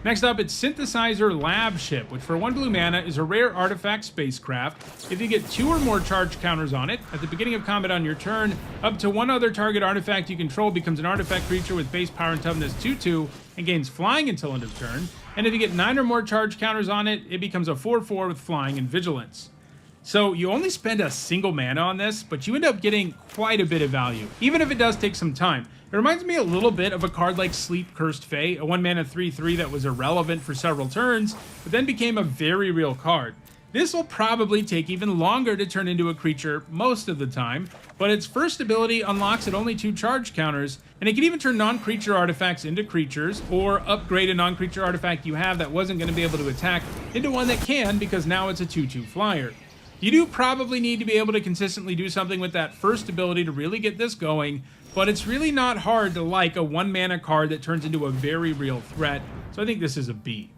Next up, it's Synthesizer Lab Ship, which for 1 blue mana is a rare artifact spacecraft. If you get 2 or more charge counters on it, at the beginning of combat on your turn, up to 1 other target artifact you control becomes an artifact creature with base power and toughness 2/2 and gains flying until end of turn. And if you get 9 or more charge counters on it, it becomes a 4/4 with flying and vigilance. So you only spend a single mana on this, but you end up getting quite a bit of value, even if it does take some time. It reminds me a little bit of a card like Sleep Cursed Fae, a 1 mana 3/3 that was irrelevant for several turns, but then became a very real card. This will probably take even longer to turn into a creature most of the time, but its first ability unlocks at only 2 charge counters, and it can even turn non-creature artifacts into creatures, or upgrade a non-creature artifact you have that wasn't going to be able to attack into one that can, because now it's a 2/2 flyer. You do probably need to be able to consistently do something with that first ability to really get this going, but it's really not hard to like a 1 mana card that turns into a very real threat, so I think this is a B.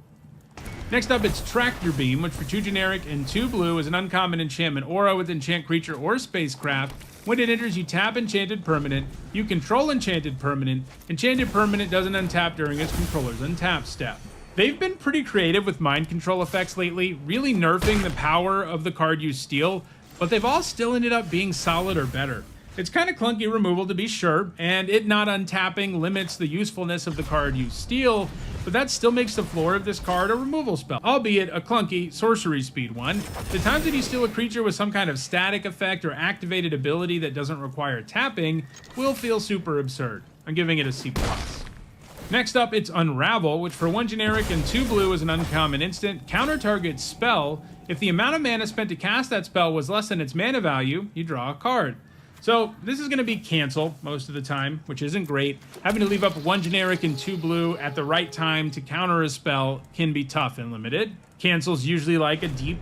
Next up, it's Tractor Beam, which for 2 generic and 2 blue is an uncommon enchantment aura with enchant creature or spacecraft. When it enters, you tap enchanted permanent, you control enchanted permanent doesn't untap during its controller's untap step. They've been pretty creative with mind control effects lately, really nerfing the power of the card you steal, but they've all still ended up being solid or better. It's kind of clunky removal to be sure, and it not untapping limits the usefulness of the card you steal, but that still makes the floor of this card a removal spell, albeit a clunky sorcery speed one. The times that you steal a creature with some kind of static effect or activated ability that doesn't require tapping will feel super absurd. I'm giving it a C+. Next up, it's Unravel, which for 1 generic and 2 blue is an uncommon instant. Counter target spell. If the amount of mana spent to cast that spell was less than its mana value, you draw a card. So this is going to be cancel most of the time, which isn't great. Having to leave up 1 generic and 2 blue at the right time to counter a spell can be tough and limited. Cancel's usually like a D+.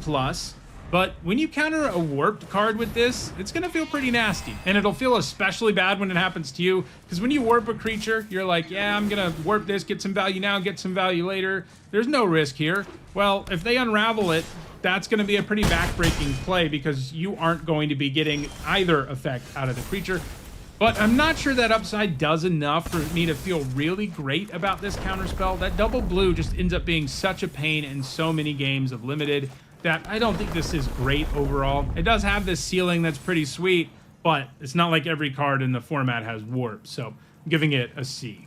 But when you counter a warped card with this, it's going to feel pretty nasty. And it'll feel especially bad when it happens to you, because when you warp a creature, you're like, yeah, I'm going to warp this, get some value now, get some value later. There's no risk here. Well, if they unravel it, that's going to be a pretty backbreaking play, because you aren't going to be getting either effect out of the creature. But I'm not sure that upside does enough for me to feel really great about this counterspell. That double blue just ends up being such a pain in so many games of limited that I don't think this is great overall. It does have this ceiling that's pretty sweet, but it's not like every card in the format has warp, so I'm giving it a C.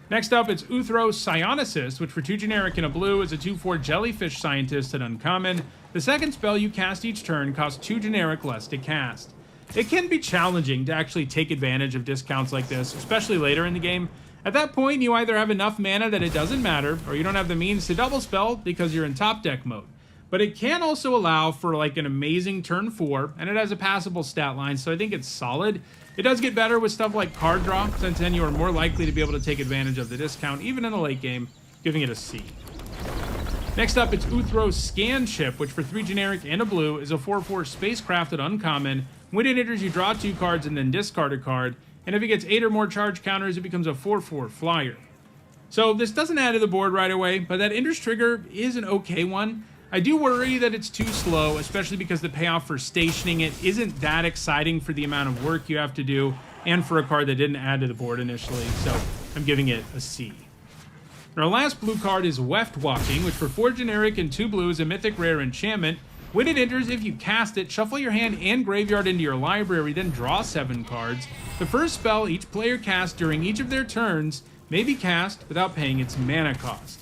Next up, it's Uthros Psionicist, which for 2 generic and a blue is a 2/4 jellyfish scientist at uncommon. The second spell you cast each turn costs 2 generic less to cast. It can be challenging to actually take advantage of discounts like this, especially later in the game. At that point, you either have enough mana that it doesn't matter, or you don't have the means to double spell because you're in top deck mode. But it can also allow for like an amazing turn 4, and it has a passable stat line, so I think it's solid. It does get better with stuff like card draw, since then you are more likely to be able to take advantage of the discount, even in the late game, giving it a C. Next up, it's Uthros Scan Ship, which for 3 generic and a blue is a 4/4 spacecraft at uncommon. When it enters, you draw 2 cards and then discard a card, and if it gets 8 or more charge counters, it becomes a 4/4 flyer. So this doesn't add to the board right away, but that enters trigger is an okay one. I do worry that it's too slow, especially because the payoff for stationing it isn't that exciting for the amount of work you have to do, and for a card that didn't add to the board initially, so I'm giving it a C. Our last blue card is Weft Walking, which for 4 generic and 2 blue is a mythic rare enchantment. When it enters, if you cast it, shuffle your hand and graveyard into your library, then draw 7 cards. The first spell each player casts during each of their turns may be cast without paying its mana cost.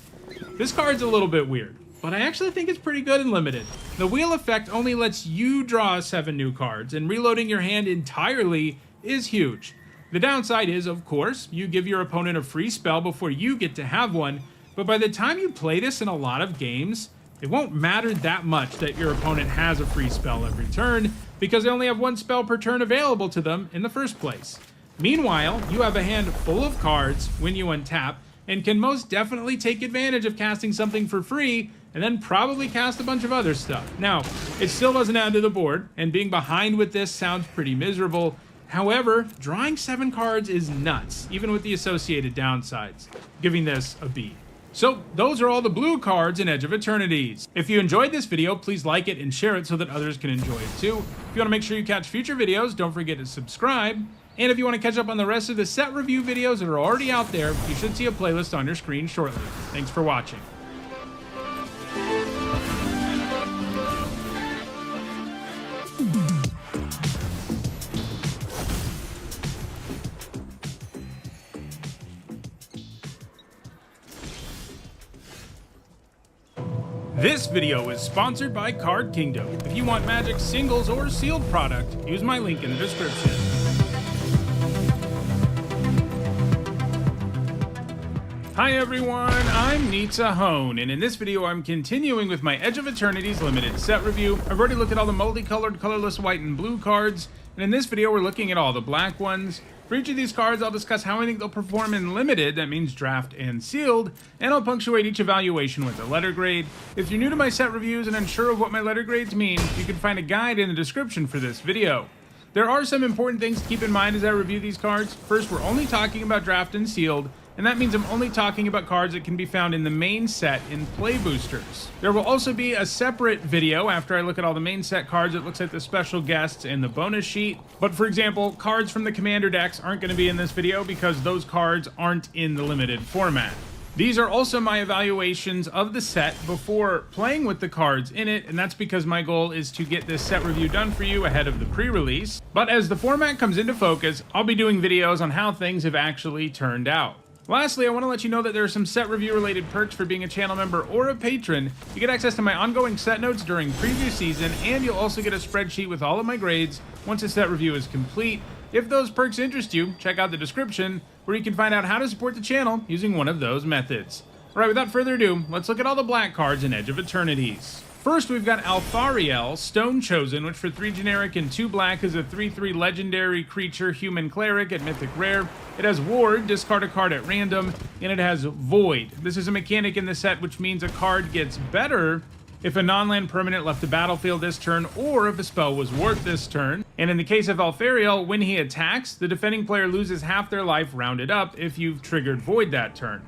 This card's a little bit weird. but I actually think it's pretty good in Limited. The wheel effect only lets you draw 7 new cards, and reloading your hand entirely is huge. The downside is, of course, you give your opponent a free spell before you get to have one, but by the time you play this in a lot of games, it won't matter that much that your opponent has a free spell every turn, because they only have 1 spell per turn available to them in the first place. Meanwhile, you have a hand full of cards when you untap, and can most definitely take advantage of casting something for free, and then probably cast a bunch of other stuff. Now, it still doesn't add to the board, and being behind with this sounds pretty miserable. However, drawing 7 cards is nuts, even with the associated downsides, giving this a B. So, those are all the blue cards in Edge of Eternities. If you enjoyed this video, please like it and share it so that others can enjoy it too. If you want to make sure you catch future videos, don't forget to subscribe. And if you want to catch up on the rest of the set review videos that are already out there, you should see a playlist on your screen shortly. Thanks for watching. This video is sponsored by Card Kingdom. If you want Magic singles or sealed product, use my link in the description. Hi everyone, I'm Hone, and in this video I'm continuing with my Edge of Eternities limited set review. I've already looked at all the multicolored, colorless white and blue cards, and in this video we're looking at all the black ones. For each of these cards I'll discuss how I think they'll perform in limited, that means draft and sealed, and I'll punctuate each evaluation with a letter grade. If you're new to my set reviews and unsure of what my letter grades mean, you can find a guide in the description for this video. There are some important things to keep in mind as I review these cards. First, we're only talking about draft and sealed, and that means I'm only talking about cards that can be found in the main set in play boosters. There will also be a separate video after I look at all the main set cards that looks at the special guests and the bonus sheet. But for example, cards from the commander decks aren't going to be in this video because those cards aren't in the limited format. These are also my evaluations of the set before playing with the cards in it, and that's because my goal is to get this set review done for you ahead of the pre-release. But as the format comes into focus, I'll be doing videos on how things have actually turned out. Lastly, I want to let you know that there are some set review related perks for being a channel member or a patron. You get access to my ongoing set notes during preview season, and you'll also get a spreadsheet with all of my grades once a set review is complete. If those perks interest you, check out the description where you can find out how to support the channel using one of those methods. Alright, without further ado, let's look at all the black cards in Edge of Eternities. First, we've got Alfariel, Stone Chosen, which for 3 generic and 2 black is a 3/3 legendary creature human cleric at Mythic Rare. It has Ward, discard a card at random, and it has Void. This is a mechanic in the set which means a card gets better if a non-land permanent left the battlefield this turn, or if a spell was warped this turn. And in the case of Alfariel, when he attacks, the defending player loses half their life rounded up if you've triggered Void that turn.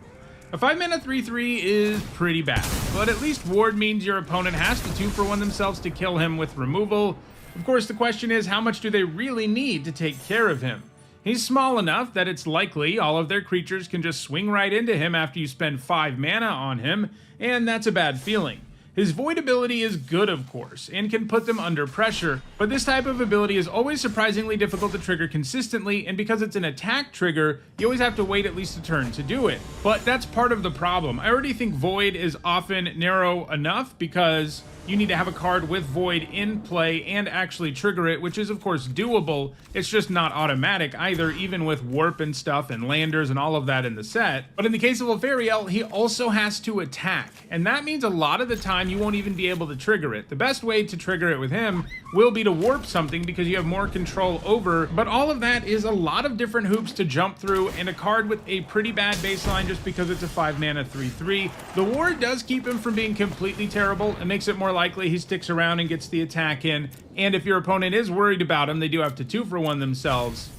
A 5-mana 3/3 is pretty bad, but at least Ward means your opponent has to 2-for-1 themselves to kill him with removal. Of course, the question is, how much do they really need to take care of him? He's small enough that it's likely all of their creatures can just swing right into him after you spend 5 mana on him, and that's a bad feeling. His Void ability is good, of course, and can put them under pressure, but this type of ability is always surprisingly difficult to trigger consistently, and because it's an attack trigger, you always have to wait at least a turn to do it. But that's part of the problem. I already think Void is often narrow enough because you need to have a card with Void in play and actually trigger it, which is of course doable. It's just not automatic either, even with Warp and stuff and Landers and all of that in the set. But in the case of Alfariel, he also has to attack, and that means a lot of the time you won't even be able to trigger it. The best way to trigger it with him will be to warp something because you have more control over, but all of that is a lot of different hoops to jump through, and a card with a pretty bad baseline just because it's a 5-mana 3/3. The Ward does keep him from being completely terrible. It makes it more likely he sticks around and gets the attack in, and if your opponent is worried about him, they do have to 2-for-1 themselves.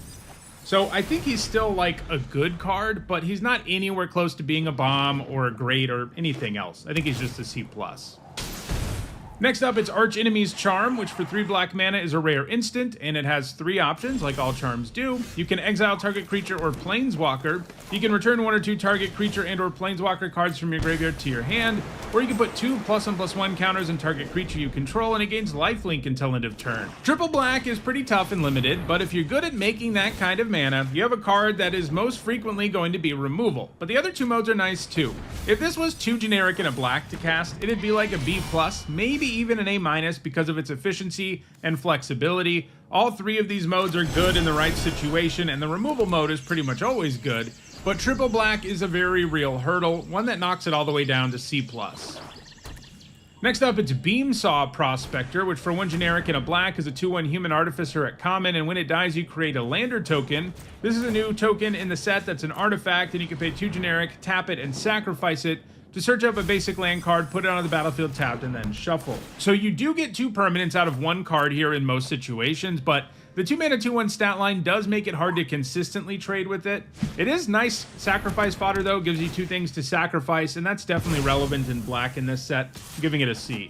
So I think he's still like a good card, but he's not anywhere close to being a bomb or a great or anything else. I think he's just a C+. Next up, it's Archenemy's Charm, which for 3 black mana is a rare instant, and it has 3 options, like all charms do. You can exile target creature or planeswalker. You can return 1 or 2 target creature and or planeswalker cards from your graveyard to your hand, or you can put 2 +1/+1 counters on target creature you control, and it gains lifelink until end of turn. Triple black is pretty tough and limited, but if you're good at making that kind of mana, you have a card that is most frequently going to be removal. But the other 2 modes are nice too. If this was too generic and a black to cast, it'd be like a B+, maybe even an A- because of its efficiency and flexibility. All 3 of these modes are good in the right situation, and the removal mode is pretty much always good, but triple black is a very real hurdle, one that knocks it all the way down to C+. Next up, it's Beamsaw Prospector, which for 1 generic and a black is a 2/1 human artificer at common, and when it dies you create a lander token. This is a new token in the set that's an artifact, and you can pay 2 generic, tap it, and sacrifice it to search up a basic land card, put it on the battlefield tapped, and then shuffle. So you do get 2 permanents out of 1 card here in most situations, but the 2 mana 2/1 stat line does make it hard to consistently trade with it. It is nice sacrifice fodder though, gives you 2 things to sacrifice, and that's definitely relevant in black in this set, giving it a C.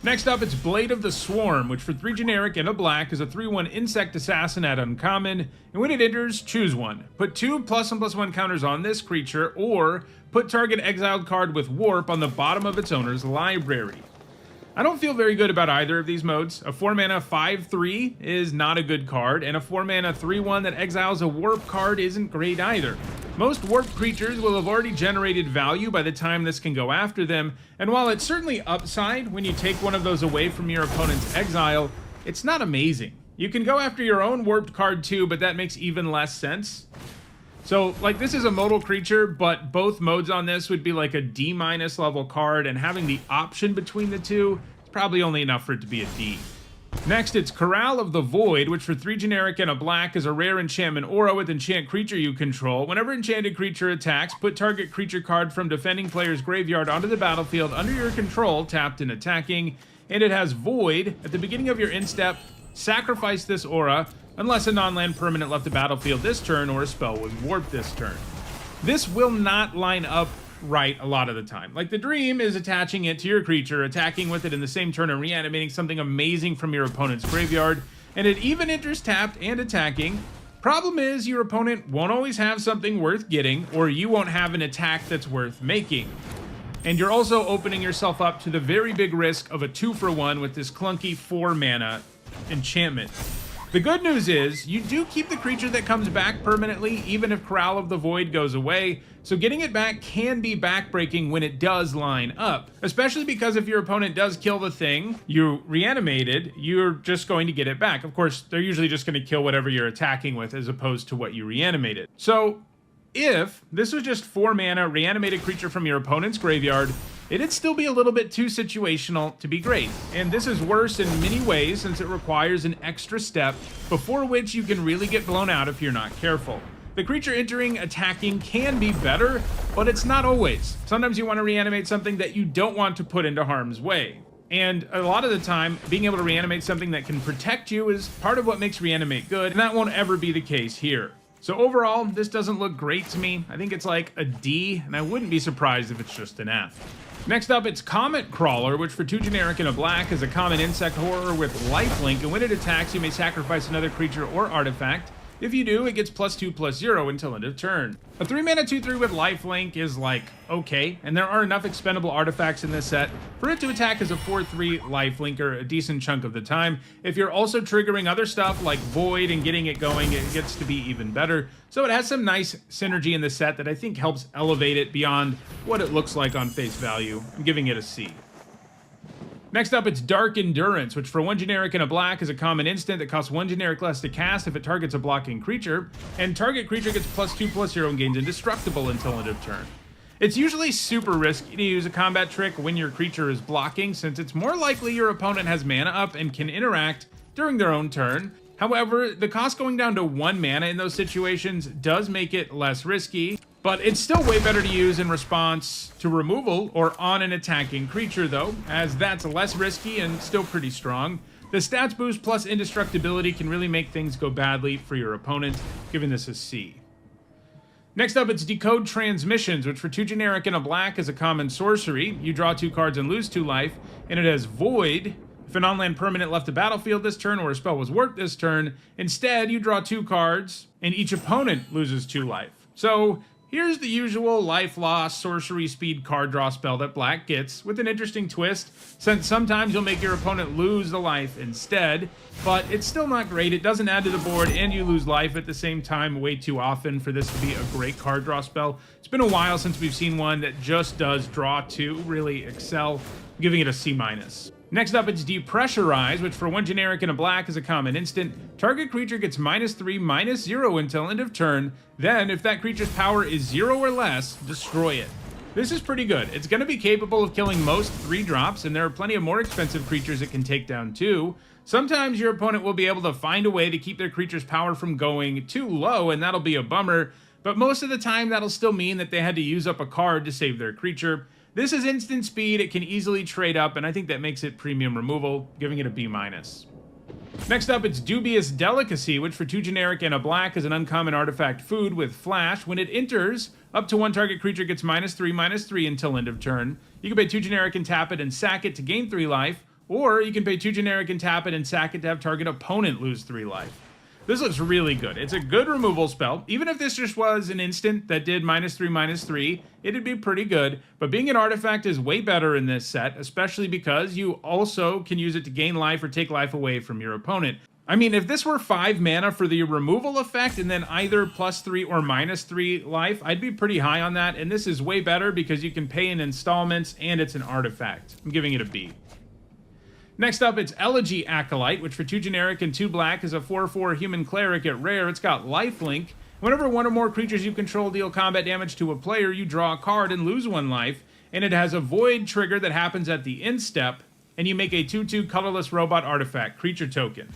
Next up, it's Blade of the Swarm, which for 3 generic and a black is a 3/1 insect assassin at uncommon, and when it enters, choose 1. Put 2 +1/+1 counters on this creature, or put target exiled card with warp on the bottom of its owner's library. I don't feel very good about either of these modes. A 4 mana 5/3 is not a good card, and a 4 mana 3/1 that exiles a warp card isn't great either. Most warp creatures will have already generated value by the time this can go after them, and while it's certainly upside when you take one of those away from your opponent's exile, it's not amazing. You can go after your own warped card too, but that makes even less sense. So, like, this is a modal creature, but both modes on this would be like a D- level card, and having the option between the 2 is probably only enough for it to be a D. Next, it's Corral of the Void, which for 3 generic and a black is a rare enchantment aura with enchant creature you control. Whenever enchanted creature attacks, put target creature card from defending player's graveyard onto the battlefield under your control, tapped and attacking, and it has Void. At the beginning of your end step, sacrifice this aura, unless a non-land permanent left the battlefield this turn or a spell would warp this turn. This will not line up right a lot of the time. Like, the dream is attaching it to your creature, attacking with it in the same turn and reanimating something amazing from your opponent's graveyard, and it even enters tapped and attacking. Problem is, your opponent won't always have something worth getting, or you won't have an attack that's worth making. And you're also opening yourself up to the very big risk of a 2-for-1 with this clunky 4 mana enchantment. The good news is, you do keep the creature that comes back permanently, even if Corral of the Void goes away, so getting it back can be backbreaking when it does line up. Especially because if your opponent does kill the thing you reanimated, you're just going to get it back. Of course, they're usually just going to kill whatever you're attacking with as opposed to what you reanimated. So, if this was just 4 mana reanimated creature from your opponent's graveyard, it'd still be a little bit too situational to be great. And this is worse in many ways since it requires an extra step before which you can really get blown out if you're not careful. The creature entering attacking can be better, but it's not always. Sometimes you want to reanimate something that you don't want to put into harm's way. And a lot of the time, being able to reanimate something that can protect you is part of what makes reanimate good, and that won't ever be the case here. So overall, this doesn't look great to me. I think it's like a D, and I wouldn't be surprised if it's just an F. Next up, it's Comet Crawler, which for 2 generic and a black is a common insect horror with lifelink, and when it attacks, you may sacrifice another creature or artifact. If you do, it gets +2/+0 until end of turn. A 3 mana 2/3 with lifelink is like, okay, and there are enough expendable artifacts in this set for it to attack as a 4/3 lifelinker a decent chunk of the time. If you're also triggering other stuff like Void and getting it going, it gets to be even better. So it has some nice synergy in the set that I think helps elevate it beyond what it looks like on face value. I'm giving it a C. Next up, it's Dark Endurance, which for 1 generic and a black is a common instant that costs 1 generic less to cast if it targets a blocking creature, and target creature gets +2/+0 and gains indestructible until end of turn. It's usually super risky to use a combat trick when your creature is blocking, since it's more likely your opponent has mana up and can interact during their own turn. However, the cost going down to 1 mana in those situations does make it less risky, but it's still way better to use in response to removal or on an attacking creature though, as that's less risky and still pretty strong. The stats boost plus indestructibility can really make things go badly for your opponent, giving this a C. Next up, it's Decode Transmissions, which for 2 generic and a black is a common sorcery. You draw 2 cards and lose 2 life, and it has Void. If an on-land permanent left the battlefield this turn or a spell was worked this turn, instead you draw 2 cards, and each opponent loses 2 life. So here's the usual life loss sorcery speed card draw spell that black gets, with an interesting twist, since sometimes you'll make your opponent lose the life instead, but it's still not great. It doesn't add to the board, and you lose life at the same time way too often for this to be a great card draw spell. It's been a while since we've seen one that just does draw 2 really excel, I'm giving it a C-. Next up, it's Depressurize, which for 1 generic and a black is a common instant. Target creature gets -3/-0 until end of turn. Then, if that creature's power is 0 or less, destroy it. This is pretty good. It's going to be capable of killing most 3-drops, and there are plenty of more expensive creatures it can take down too. Sometimes your opponent will be able to find a way to keep their creature's power from going too low, and that'll be a bummer, but most of the time that'll still mean that they had to use up a card to save their creature. This is instant speed, it can easily trade up, and I think that makes it premium removal, giving it a B-. Next up, it's Dubious Delicacy, which for 2 generic and a black is an uncommon artifact food with flash. When it enters, up to 1 target creature gets -3/-3 until end of turn. You can pay 2 generic and tap it and sack it to gain 3 life, or you can pay 2 generic and tap it and sack it to have target opponent lose 3 life. This looks really good. It's a good removal spell. Even if this just was an instant that did -3/-3, it'd be pretty good. But being an artifact is way better in this set, especially because you also can use it to gain life or take life away from your opponent. I mean, if this were 5 mana for the removal effect and then either +3 or -3 life, I'd be pretty high on that. And this is way better because you can pay in installments and it's an artifact. I'm giving it a B. Next up, it's Elegy Acolyte, which for 2 generic and 2 black is a 4/4 human cleric at rare. It's got lifelink. Whenever 1 or more creatures you control deal combat damage to a player, you draw a card and lose 1 life. And it has a void trigger that happens at the end step, and you make a 2/2 colorless robot artifact, creature token.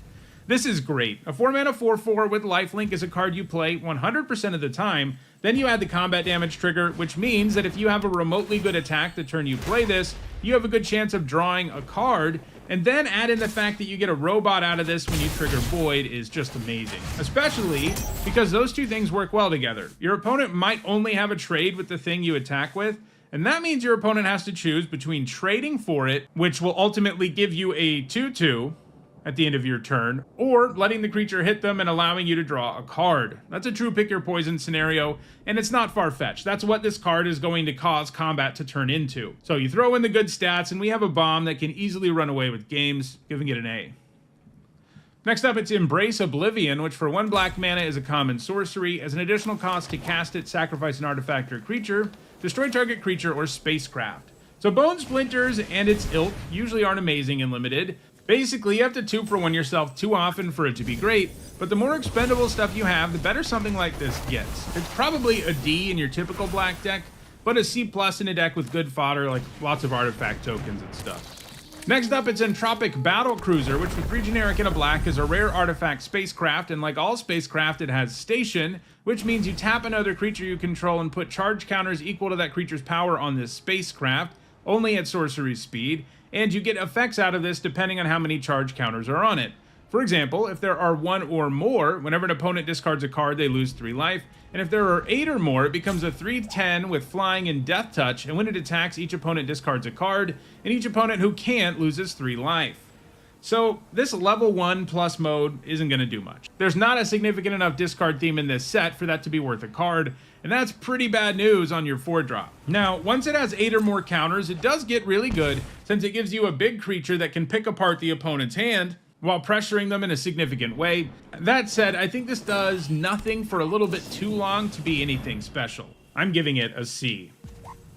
This is great. A 4-mana 4/4 with lifelink is a card you play 100% of the time. Then you add the combat damage trigger, which means that if you have a remotely good attack the turn you play this, you have a good chance of drawing a card. And then add in the fact that you get a robot out of this when you trigger Void is just amazing. Especially because those 2 things work well together. Your opponent might only have a trade with the thing you attack with, and that means your opponent has to choose between trading for it, which will ultimately give you a 2/2 at the end of your turn, or letting the creature hit them and allowing you to draw a card. That's a true pick your poison scenario, and it's not far-fetched. That's what this card is going to cause combat to turn into. So you throw in the good stats, and we have a bomb that can easily run away with games, giving it an A. Next up, it's Embrace Oblivion, which for 1 black mana is a common sorcery. As an additional cost to cast it, sacrifice an artifact or creature, destroy target creature or spacecraft. So Bone Splinters and its ilk usually aren't amazing in limited. Basically, you have to 2-for-1 yourself too often for it to be great, but the more expendable stuff you have, the better something like this gets. It's probably a D in your typical black deck, but a C+ in a deck with good fodder like lots of artifact tokens and stuff. Next up, it's Entropic Battlecruiser, which for 3 generic and a black is a rare artifact spacecraft, and like all spacecraft, it has station, which means you tap another creature you control and put charge counters equal to that creature's power on this spacecraft, only at sorcery speed, and you get effects out of this depending on how many charge counters are on it. For example, if there are 1 or more, whenever an opponent discards a card, they lose 3 life, and if there are 8 or more, it becomes a 3/10 with flying and death touch, and when it attacks, each opponent discards a card, and each opponent who can't loses 3 life. So this level 1+ mode isn't going to do much. There's not a significant enough discard theme in this set for that to be worth a card, and that's pretty bad news on your 4-drop. Now, once it has 8 or more counters, it does get really good, since it gives you a big creature that can pick apart the opponent's hand, while pressuring them in a significant way. That said, I think this does nothing for a little bit too long to be anything special. I'm giving it a C.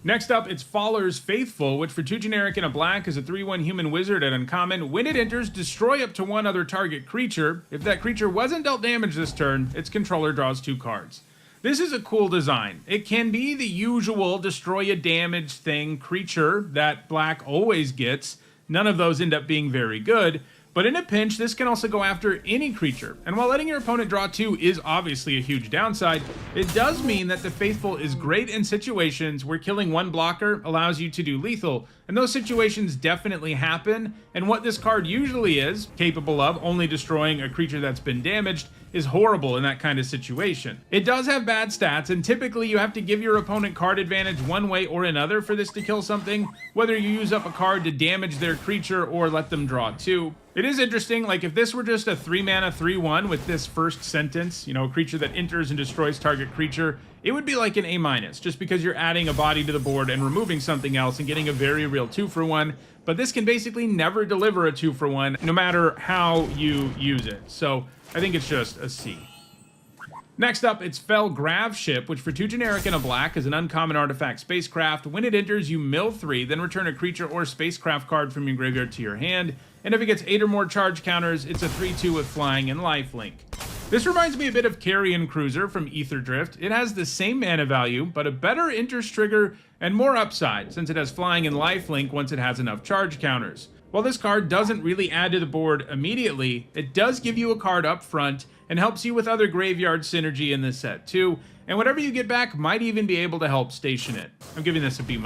Next up, it's Faller's Faithful, which for 2 generic and a black is a 3/1 human wizard at uncommon. When it enters, destroy up to 1 other target creature. If that creature wasn't dealt damage this turn, its controller draws 2 cards. This is a cool design. It can be the usual destroy a damaged thing creature that black always gets. None of those end up being very good. But in a pinch, this can also go after any creature. And while letting your opponent draw 2 is obviously a huge downside, it does mean that the Faithful is great in situations where killing 1 blocker allows you to do lethal. And those situations definitely happen. And what this card usually is capable of, only destroying a creature that's been damaged, is horrible in that kind of situation. It does have bad stats, and typically you have to give your opponent card advantage one way or another for this to kill something, whether you use up a card to damage their creature or let them draw 2. It is interesting, like if this were just a 3 mana 3/1 with this first sentence, you know, a creature that enters and destroys target creature, it would be like an A-, just because you're adding a body to the board and removing something else and getting a very real 2-for-1. But this can basically never deliver a 2-for-1, no matter how you use it. So I think it's just a C. Next up, it's Fel Graveship, which for 2 generic and a black is an uncommon artifact spacecraft. When it enters, you mill 3, then return a creature or spacecraft card from your graveyard to your hand. And if it gets 8 or more charge counters, it's a 3/2 with flying and lifelink. This reminds me a bit of Carrion Cruiser from Ether Drift. It has the same mana value, but a better enters trigger and more upside, since it has flying and lifelink once it has enough charge counters. While this card doesn't really add to the board immediately, it does give you a card up front and helps you with other graveyard synergy in this set too, and whatever you get back might even be able to help station it. I'm giving this a B-.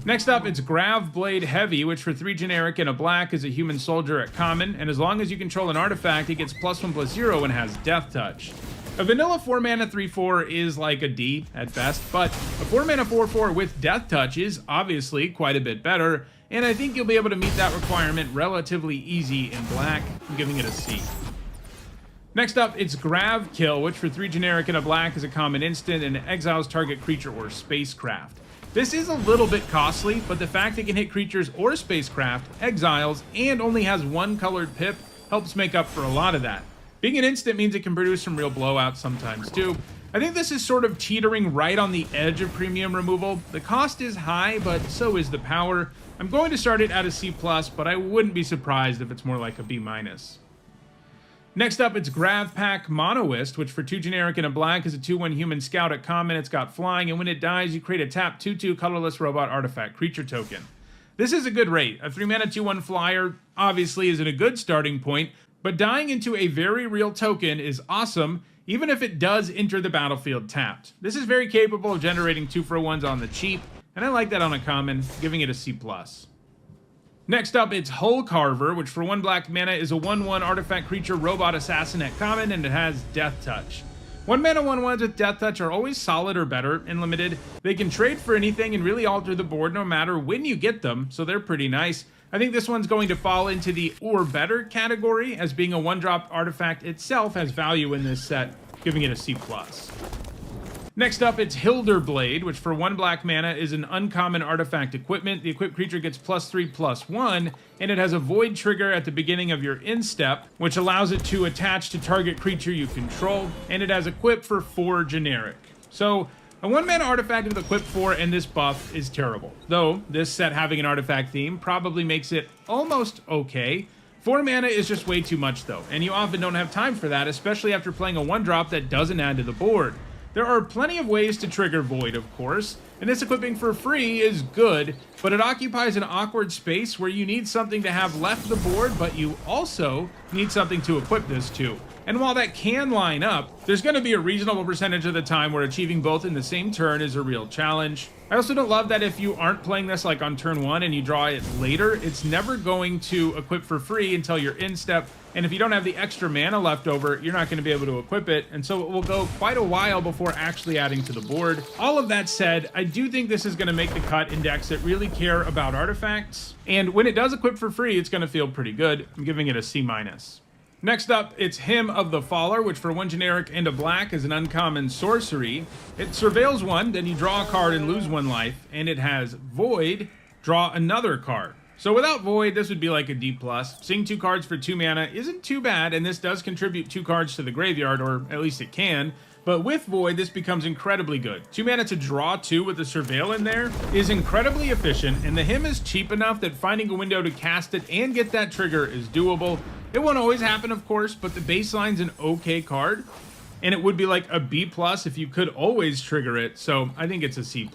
Next up, it's Gravblade Heavy, which for 3 generic and a black is a human soldier at common, and as long as you control an artifact, it gets +1/+0 and has Death Touch. A vanilla 4 mana 3/4 is like a D at best, but a 4 mana 4/4 with Death Touch is obviously quite a bit better, and I think you'll be able to meet that requirement relatively easy in black. I'm giving it a C. Next up, it's Grav Kill, which for 3 generic and a black is a common instant and exiles target creature or spacecraft. This is a little bit costly, but the fact it can hit creatures or spacecraft, exiles, and only has 1 colored pip helps make up for a lot of that. Being an instant means it can produce some real blowouts sometimes too. I think this is sort of teetering right on the edge of premium removal. The cost is high, but so is the power. I'm going to start it at a C+, but I wouldn't be surprised if it's more like a B-. Next up, it's Gravpack Monoist, which for 2 generic and a black is a 2/1 human scout at common. It's got flying, and when it dies, you create a tap 2/2 colorless robot artifact creature token. This is a good rate. A 3 mana 2/1 flyer obviously isn't a good starting point, but dying into a very real token is awesome, even if it does enter the battlefield tapped. This is very capable of generating 2-for-1s on the cheap, and I like that on a common, giving it a C+. Next up, it's Hull Carver, which for 1 black mana is a 1/1 artifact creature robot assassin at common, and it has Death Touch. 1 mana 1/1s with Death Touch are always solid or better in limited. They can trade for anything and really alter the board no matter when you get them, so they're pretty nice. I think this one's going to fall into the or better category, as being a 1-drop artifact itself has value in this set, giving it a C+. Next up, it's Hilderblade, which for 1 black mana is an uncommon artifact equipment. The equipped creature gets +3/+1, and it has a void trigger at the beginning of your instep, which allows it to attach to target creature you control, and it has equip for 4 generic. So, a 1 mana artifact with equip 4 and this buff is terrible. Though, this set having an artifact theme probably makes it almost okay. 4 mana is just way too much though, and you often don't have time for that, especially after playing a 1-drop that doesn't add to the board. There are plenty of ways to trigger Void, of course, and this equipping for free is good, but it occupies an awkward space where you need something to have left the board, but you also need something to equip this to. And while that can line up, there's going to be a reasonable percentage of the time where achieving both in the same turn is a real challenge. I also don't love that if you aren't playing this like on turn 1 and you draw it later, it's never going to equip for free until you're in step, and if you don't have the extra mana left over, you're not going to be able to equip it, and so it will go quite a while before actually adding to the board. All of that said, I do think this is going to make the cut in decks that really care about artifacts, and when it does equip for free, it's going to feel pretty good. I'm giving it a C-. Next up, it's Hymn of the Faller, which for 1 generic and a black is an uncommon sorcery. It surveils 1, then you draw a card and lose 1 life, and it has Void, draw another card. So without Void, this would be like a D+. Seeing 2 cards for 2 mana isn't too bad, and this does contribute 2 cards to the graveyard, or at least it can. But with Void, this becomes incredibly good. 2 mana to draw 2 with the Surveil in there is incredibly efficient, and the Hymn is cheap enough that finding a window to cast it and get that trigger is doable. It won't always happen, of course, but the baseline's an okay card, and it would be like a B+ if you could always trigger it, so I think it's a C+.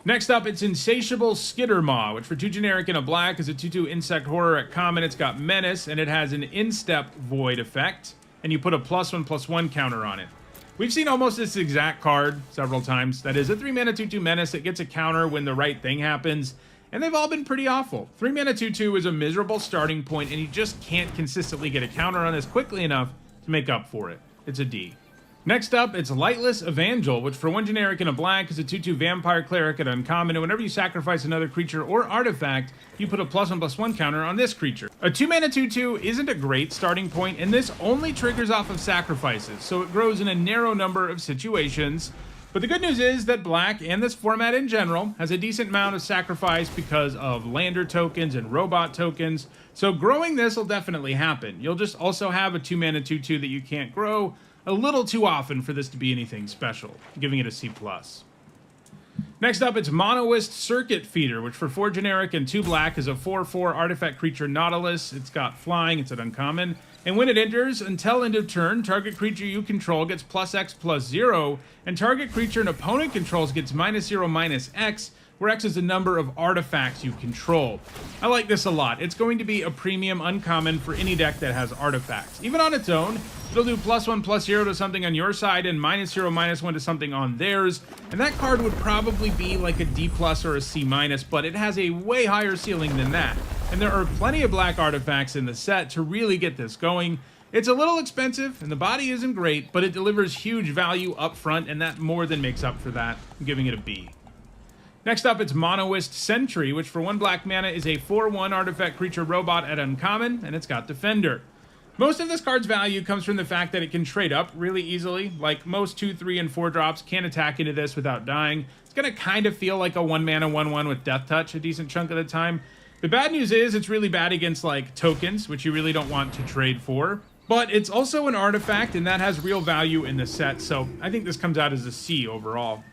Next up, it's Insatiable Skittermaw, which for 2 generic and a black is a 2/2 insect horror at common. It's got Menace, and it has an instep Void effect, and you put a +1/+1 counter on it. We've seen almost this exact card several times. That is a 3 mana 2/2 Menace. It gets a counter when the right thing happens, and they've all been pretty awful. 3 mana 2/2 is a miserable starting point, and you just can't consistently get a counter on this quickly enough to make up for it. It's a D. Next up, it's Lightless Evangel, which for 1 generic and a black is a 2/2 vampire cleric at uncommon, and whenever you sacrifice another creature or artifact, you put a +1/+1 counter on this creature. A 2 mana 2/2 isn't a great starting point, and this only triggers off of sacrifices, so it grows in a narrow number of situations. But the good news is that black, and this format in general, has a decent amount of sacrifice because of lander tokens and robot tokens, so growing this will definitely happen. You'll just also have a 2 mana 2/2 that you can't grow a little too often for this to be anything special, giving it a C+. Next up, it's Monoist Circuit Feeder, which for 4 generic and 2 black is a 4/4 artifact creature Nautilus. It's got flying, it's an uncommon, and when it enters, until end of turn, target creature you control gets +X/+0, and target creature an opponent controls gets -0/-X, where X is the number of artifacts you control. I like this a lot. It's going to be a premium uncommon for any deck that has artifacts. Even on its own, it'll do +1/+0 to something on your side and -0/-1 to something on theirs, and that card would probably be like a D+ or a C-, but it has a way higher ceiling than that. And there are plenty of black artifacts in the set to really get this going. It's a little expensive, and the body isn't great, but it delivers huge value up front, and that more than makes up for that. I'm giving it a B. Next up, it's Monoist Sentry, which for 1 black mana is a 4/1 artifact creature robot at uncommon, and it's got Defender. Most of this card's value comes from the fact that it can trade up really easily. Like most 2, 3, and 4 drops can't attack into this without dying. It's going to kind of feel like a 1 mana 1/1 with Death Touch a decent chunk of the time. The bad news is it's really bad against like tokens, which you really don't want to trade for. But it's also an artifact, and that has real value in the set, so I think this comes out as a C overall.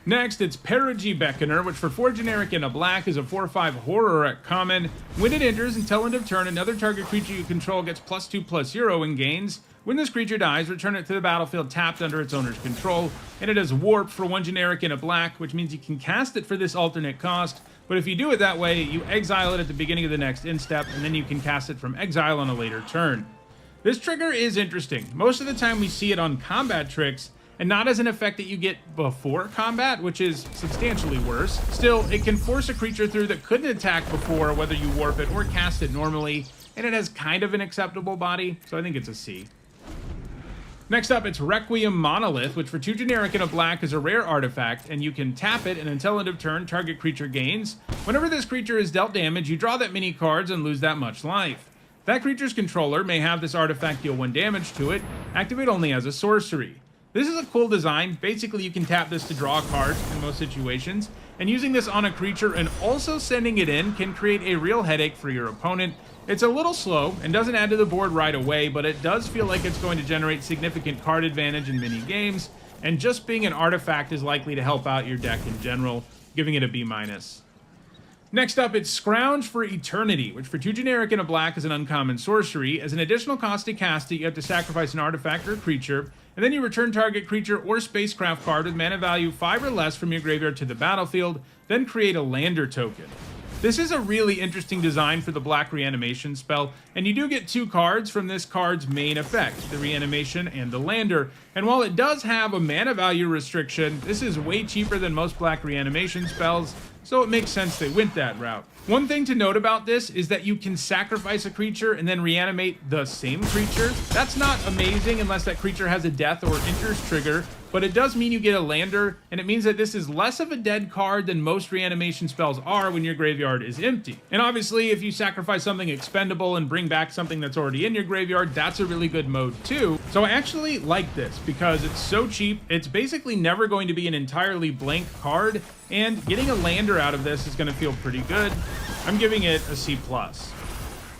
Next, it's Perigi Beckoner, which for 4 generic and a black is a 4/5 horror at common. When it enters, until end of turn, another target creature you control gets +2/+0 and gains. When this creature dies, return it to the battlefield tapped under its owner's control, and it has Warp for 1 generic and a black, which means you can cast it for this alternate cost, but if you do it that way, you exile it at the beginning of the next instep, and then you can cast it from exile on a later turn. This trigger is interesting. Most of the time we see it on combat tricks, and not as an effect that you get before combat, which is substantially worse. Still, it can force a creature through that couldn't attack before, whether you warp it or cast it normally, and it has kind of an acceptable body, so I think it's a C. Next up, it's Requiem Monolith, which for 2 generic and a black is a rare artifact, and you can tap it, and until end of turn, target creature gains. Whenever this creature is dealt damage, you draw that many cards and lose that much life. That creature's controller may have this artifact deal 1 damage to it, activate only as a sorcery. This is a cool design. Basically, you can tap this to draw a card in most situations, and using this on a creature and also sending it in can create a real headache for your opponent. It's a little slow and doesn't add to the board right away, but it does feel like it's going to generate significant card advantage in many games, and just being an artifact is likely to help out your deck in general, giving it a B-. Next up, it's Scrounge for Eternity, which for 2 generic and a black is an uncommon sorcery. As an additional cost to cast it, you have to sacrifice an artifact or creature, and then you return target creature or spacecraft card with mana value 5 or less from your graveyard to the battlefield, then create a lander token. This is a really interesting design for the black reanimation spell, and you do get 2 cards from this card's main effect, the reanimation and the lander. And while it does have a mana value restriction, this is way cheaper than most black reanimation spells, so it makes sense they went that route. One thing to note about this is that you can sacrifice a creature and then reanimate the same creature. That's not amazing unless that creature has a death or enters trigger, but it does mean you get a lander, and it means that this is less of a dead card than most reanimation spells are when your graveyard is empty. And obviously, if you sacrifice something expendable and bring back something that's already in your graveyard, that's a really good mode too. So I actually like this because it's so cheap. It's basically never going to be an entirely blank card, and getting a lander out of this is going to feel pretty good. I'm giving it a C+.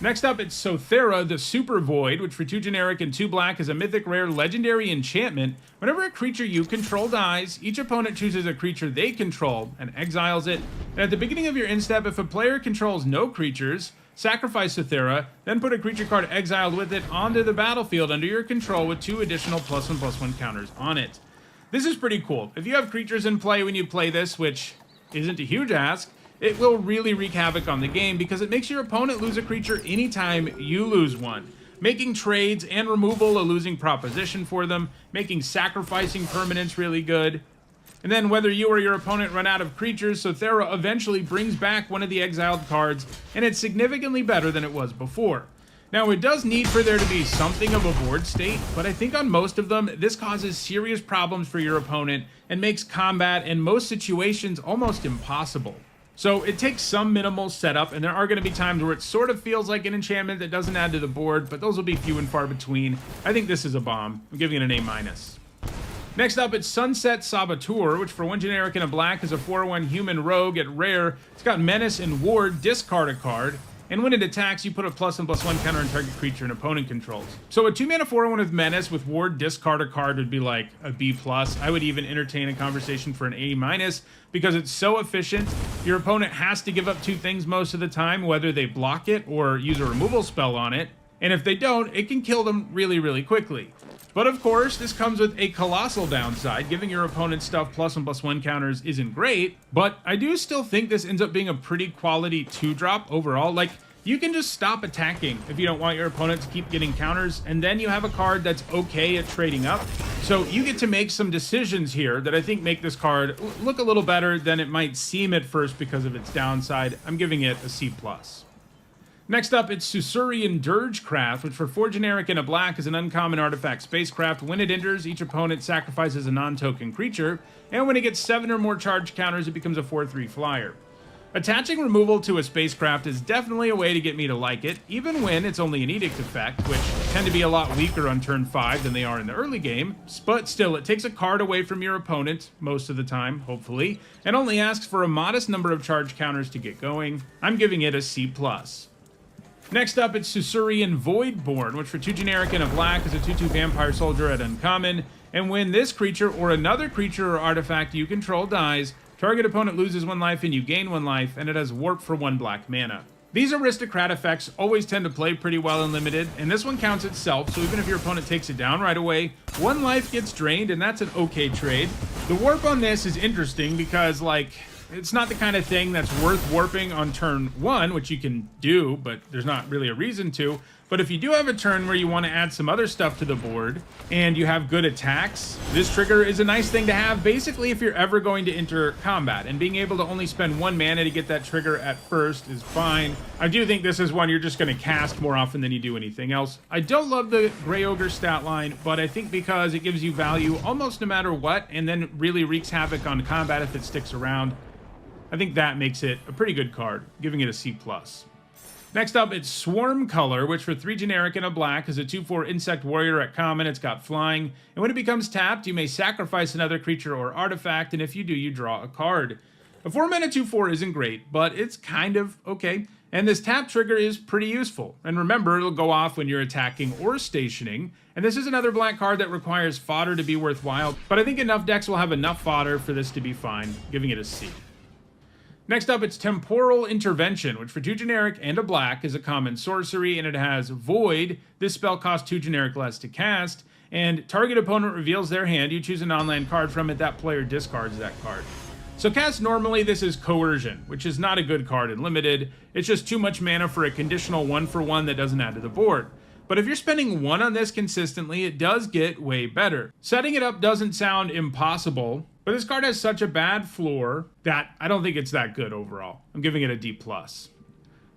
Next up, it's Sothera, the Super Void, which for 2 generic and 2 black is a mythic rare legendary enchantment. Whenever a creature you control dies, each opponent chooses a creature they control and exiles it. And at the beginning of your end step, if a player controls no creatures, sacrifice Sothera, then put a creature card exiled with it onto the battlefield under your control with 2 additional +1/+1 counters on it. This is pretty cool. If you have creatures in play when you play this, which isn't a huge ask, it will really wreak havoc on the game because it makes your opponent lose a creature anytime you lose one, making trades and removal a losing proposition for them, making sacrificing permanents really good. And then whether you or your opponent run out of creatures, so Thera eventually brings back one of the exiled cards, and it's significantly better than it was before. Now, it does need for there to be something of a board state, but I think on most of them, this causes serious problems for your opponent and makes combat in most situations almost impossible. So it takes some minimal setup, and there are going to be times where it sort of feels like an enchantment that doesn't add to the board, but those will be few and far between. I think this is a bomb. I'm giving it an A-. Next up, it's Sunset Saboteur, which for 1 generic and a black is a 4/1 human rogue at rare. It's got Menace and Ward, discard a card. And when it attacks, you put a +1/+1 counter on target creature an opponent controls. So a 2-mana 4/1 with Menace with Ward, discard a card would be like a B+. I would even entertain a conversation for an A- because it's so efficient. Your opponent has to give up 2 things most of the time, whether they block it or use a removal spell on it. And if they don't, it can kill them really, really quickly. But of course, this comes with a colossal downside. Giving your opponent stuff +1/+1 counters isn't great, but I do still think this ends up being a pretty quality 2-drop overall. Like, you can just stop attacking if you don't want your opponent to keep getting counters, and then you have a card that's okay at trading up. So you get to make some decisions here that I think make this card look a little better than it might seem at first because of its downside. I'm giving it a C+. Next up, it's Susurian Dirgecraft, which for 4 generic and a black is an uncommon artifact spacecraft. When it enters, each opponent sacrifices a non-token creature, and when it gets 7 or more charge counters, it becomes a 4/3 flyer. Attaching removal to a spacecraft is definitely a way to get me to like it, even when it's only an edict effect, which tend to be a lot weaker on turn 5 than they are in the early game. But still, it takes a card away from your opponent, most of the time, hopefully, and only asks for a modest number of charge counters to get going. I'm giving it a C+. Next up, it's Susurian Voidborn, which for 2 generic and a black is a 2/2 vampire soldier at uncommon. And when this creature or another creature or artifact you control dies, target opponent loses 1 life and you gain 1 life, and it has warp for 1 black mana. These aristocrat effects always tend to play pretty well in limited, and this one counts itself, so even if your opponent takes it down right away, 1 life gets drained, and that's an okay trade. The warp on this is interesting because, like, it's not the kind of thing that's worth warping on turn 1, which you can do, but there's not really a reason to. But if you do have a turn where you want to add some other stuff to the board, and you have good attacks, this trigger is a nice thing to have, basically if you're ever going to enter combat. And being able to only spend 1 mana to get that trigger at first is fine. I do think this is one you're just going to cast more often than you do anything else. I don't love the Grey Ogre stat line, but I think because it gives you value almost no matter what, and then really wreaks havoc on combat if it sticks around, I think that makes it a pretty good card, giving it a C+. Next up, it's Swarm Color, which for 3 generic and a black is a 2/4 insect warrior at common. It's got flying, and when it becomes tapped, you may sacrifice another creature or artifact, and if you do, you draw a card. A 4-mana 2/4 isn't great, but it's kind of okay, and this tap trigger is pretty useful. And remember, it'll go off when you're attacking or stationing, and this is another black card that requires fodder to be worthwhile, but I think enough decks will have enough fodder for this to be fine, giving it a C. Next up, it's Temporal Intervention, which for 2 generic and a black is a common sorcery, and it has Void. This spell costs 2 generic less to cast, and target opponent reveals their hand. You choose a non-land card from it, that player discards that card. So cast normally, this is Coercion, which is not a good card in limited. It's just too much mana for a conditional 1/1 that doesn't add to the board. But if you're spending 1 on this consistently, it does get way better. Setting it up doesn't sound impossible, but this card has such a bad floor that I don't think it's that good overall. I'm giving it a D+.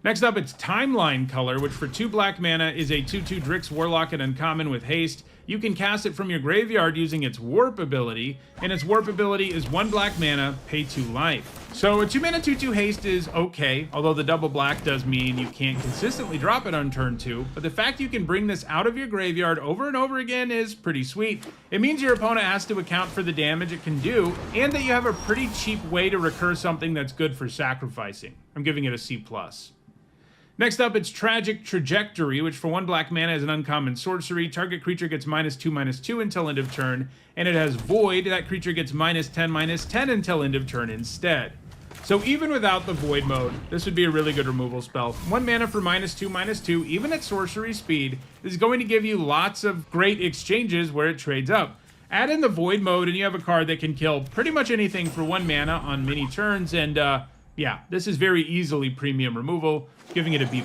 Next up, it's Timeline Color, which for 2 black mana is a 2/2 Drix Warlock at uncommon with haste. You can cast it from your graveyard using its Warp ability, and its Warp ability is 1 black mana, pay 2 life. So a 2-mana 2/2 haste is okay, although the double black does mean you can't consistently drop it on turn 2, but the fact you can bring this out of your graveyard over and over again is pretty sweet. It means your opponent has to account for the damage it can do, and that you have a pretty cheap way to recur something that's good for sacrificing. I'm giving it a C+. Next up, it's Tragic Trajectory, which for 1 black mana is an uncommon sorcery. Target creature gets -2/-2 until end of turn, and it has Void. That creature gets -10/-10 until end of turn instead. So even without the Void mode, this would be a really good removal spell. 1 mana for -2/-2, even at sorcery speed, is going to give you lots of great exchanges where it trades up. Add in the Void mode, and you have a card that can kill pretty much anything for 1 mana on many turns, and yeah, this is very easily premium removal, giving it a B+.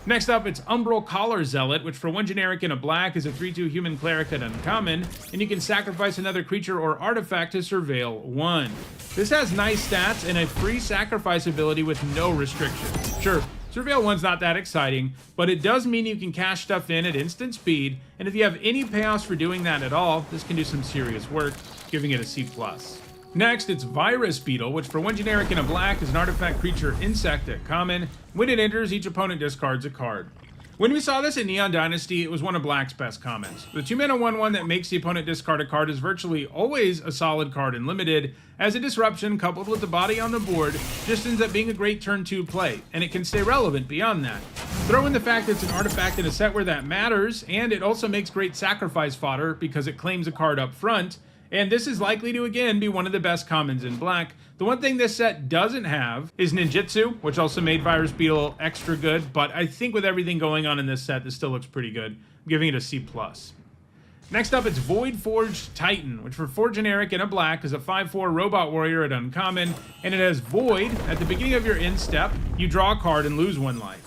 Next up, it's Umbral Collar Zealot, which for 1 generic and a black is a 3/2 human cleric at uncommon, and you can sacrifice another creature or artifact to surveil 1. This has nice stats and a free sacrifice ability with no restrictions. Sure, surveil 1's not that exciting, but it does mean you can cash stuff in at instant speed, and if you have any payoffs for doing that at all, this can do some serious work, giving it a C+. Next, it's Virus Beetle, which for 1 generic and a black is an artifact creature insect at common. When it enters, each opponent discards a card. When we saw this in Neon Dynasty, it was one of Black's best commons. The 2-mana 1/1 that makes the opponent discard a card is virtually always a solid card in Limited, as a disruption coupled with the body on the board just ends up being a great turn 2 play, and it can stay relevant beyond that. Throw in the fact that it's an artifact in a set where that matters, and it also makes great sacrifice fodder because it claims a card up front, and this is likely to again be one of the best commons in Black. The one thing this set doesn't have is Ninjutsu, which also made Virus Beetle extra good, but I think with everything going on in this set, this still looks pretty good. I'm giving it a C+. Next up, it's Void Forged Titan, which for 4 generic and a black is a 5/4 robot warrior at uncommon, and it has Void. At the beginning of your end step, you draw a card and lose 1 life.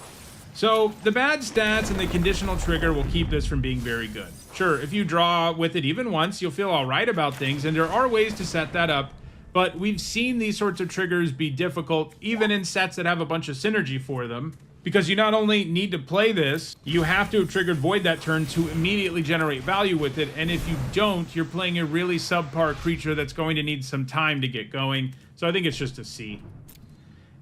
So the bad stats and the conditional trigger will keep this from being very good. Sure, if you draw with it even once, you'll feel all right about things, and there are ways to set that up, but we've seen these sorts of triggers be difficult, even in sets that have a bunch of synergy for them, because you not only need to play this, you have to have triggered Void that turn to immediately generate value with it, and if you don't, you're playing a really subpar creature that's going to need some time to get going, so I think it's just a C.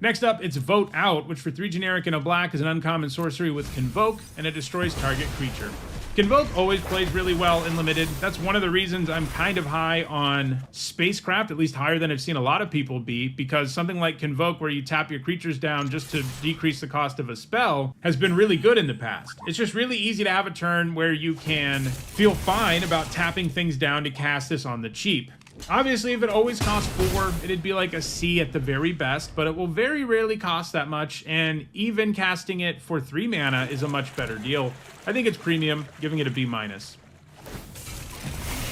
Next up, it's Vote Out, which for 3 generic and a black is an uncommon sorcery with Convoke, and it destroys target creature. Convoke always plays really well in Limited. That's one of the reasons I'm kind of high on Spacecraft, at least higher than I've seen a lot of people be, because something like Convoke, where you tap your creatures down just to decrease the cost of a spell, has been really good in the past. It's just really easy to have a turn where you can feel fine about tapping things down to cast this on the cheap. Obviously, if it always costs 4, it'd be like a C at the very best, but it will very rarely cost that much, and even casting it for 3 mana is a much better deal. I think it's premium, giving it a B-.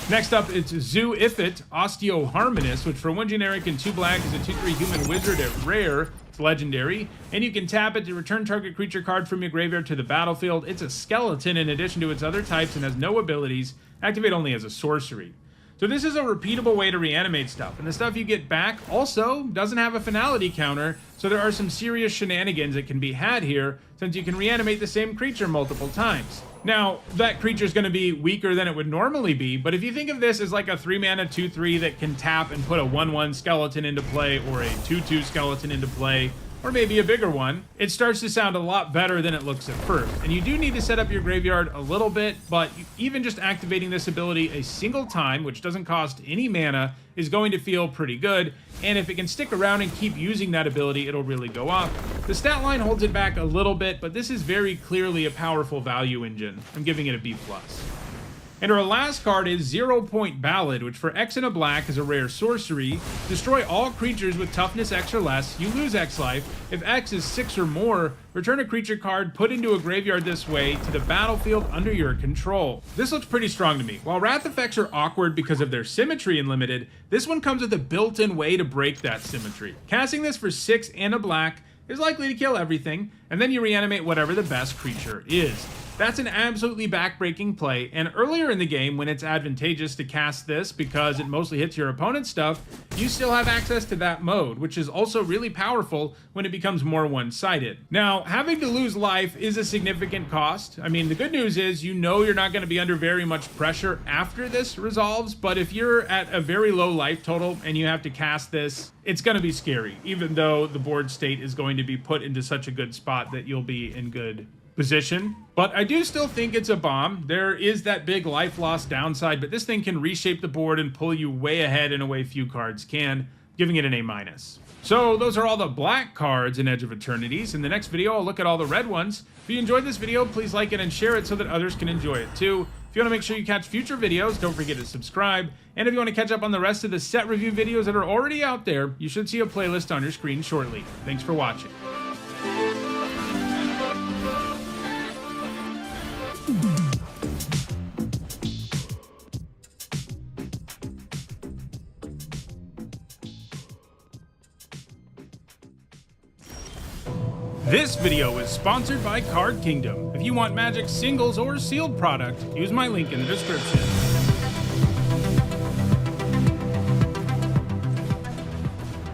Next up, it's Zoo Ifit, Osteoharmonist, which for 1 generic and 2 black is a 2/3 human wizard at rare. It's legendary, and you can tap it to return target creature card from your graveyard to the battlefield. It's a skeleton in addition to its other types and has no abilities. Activate only as a sorcery. So this is a repeatable way to reanimate stuff, and the stuff you get back also doesn't have a finality counter, so there are some serious shenanigans that can be had here, since you can reanimate the same creature multiple times. Now, that creature is going to be weaker than it would normally be, but if you think of this as like a 3-mana 2/3 that can tap and put a 1/1 skeleton into play, or a 2/2 skeleton into play, or maybe a bigger one, it starts to sound a lot better than it looks at first. And you do need to set up your graveyard a little bit, but even just activating this ability a single time, which doesn't cost any mana, is going to feel pretty good. And if it can stick around and keep using that ability, it'll really go up. The stat line holds it back a little bit, but this is very clearly a powerful value engine. I'm giving it a B+. And our last card is 0 Point Ballad, which for X and a black is a rare sorcery. Destroy all creatures with toughness X or less. You lose X life. If X is 6 or more, return a creature card put into a graveyard this way to the battlefield under your control. This looks pretty strong to me. While Wrath effects are awkward because of their symmetry in Limited, this one comes with a built-in way to break that symmetry. Casting this for 6 and a black is likely to kill everything, and then you reanimate whatever the best creature is. That's an absolutely backbreaking play, and earlier in the game, when it's advantageous to cast this because it mostly hits your opponent's stuff, you still have access to that mode, which is also really powerful when it becomes more one-sided. Now, having to lose life is a significant cost. I mean, the good news is you know you're not going to be under very much pressure after this resolves, but if you're at a very low life total and you have to cast this, it's going to be scary, even though the board state is going to be put into such a good spot that you'll be in good position. But I do still think it's a bomb. There is that big life loss downside, but this thing can reshape the board and pull you way ahead in a way few cards can, giving it an A-. So those are all the black cards in Edge of Eternities. In the next video, I'll look at all the red ones. If you enjoyed this video, please like it and share it so that others can enjoy it too. If you want to make sure you catch future videos, don't forget to subscribe. And if you want to catch up on the rest of the set review videos that are already out there, you should see a playlist on your screen shortly. Thanks for watching. This video is sponsored by Card Kingdom. If you want Magic singles or sealed product, use my link in the description.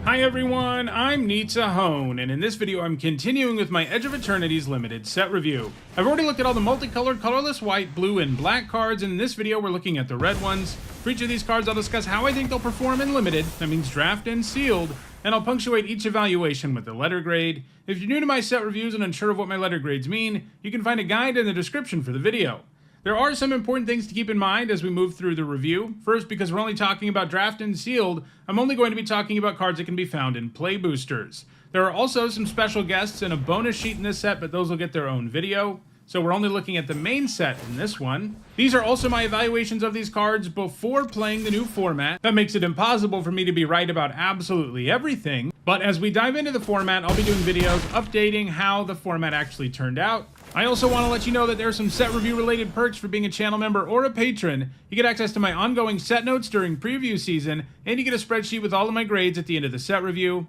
Hi everyone, I'm Hone, and in this video I'm continuing with my Edge of Eternities limited set review. I've already looked at all the multicolored, colorless white, blue, and black cards, and in this video we're looking at the red ones. For each of these cards I'll discuss how I think they'll perform in limited, that means draft and sealed, and I'll punctuate each evaluation with the letter grade. If you're new to my set reviews and unsure of what my letter grades mean, you can find a guide in the description for the video. There are some important things to keep in mind as we move through the review. First, because we're only talking about draft and sealed, I'm only going to be talking about cards that can be found in play boosters. There are also some special guests and a bonus sheet in this set, but those will get their own video. So we're only looking at the main set in this one. These are also my evaluations of these cards before playing the new format. That makes it impossible for me to be right about absolutely everything. But as we dive into the format, I'll be doing videos updating how the format actually turned out. I also want to let you know that there are some set review related perks for being a channel member or a patron. You get access to my ongoing set notes during preview season, and you get a spreadsheet with all of my grades at the end of the set review.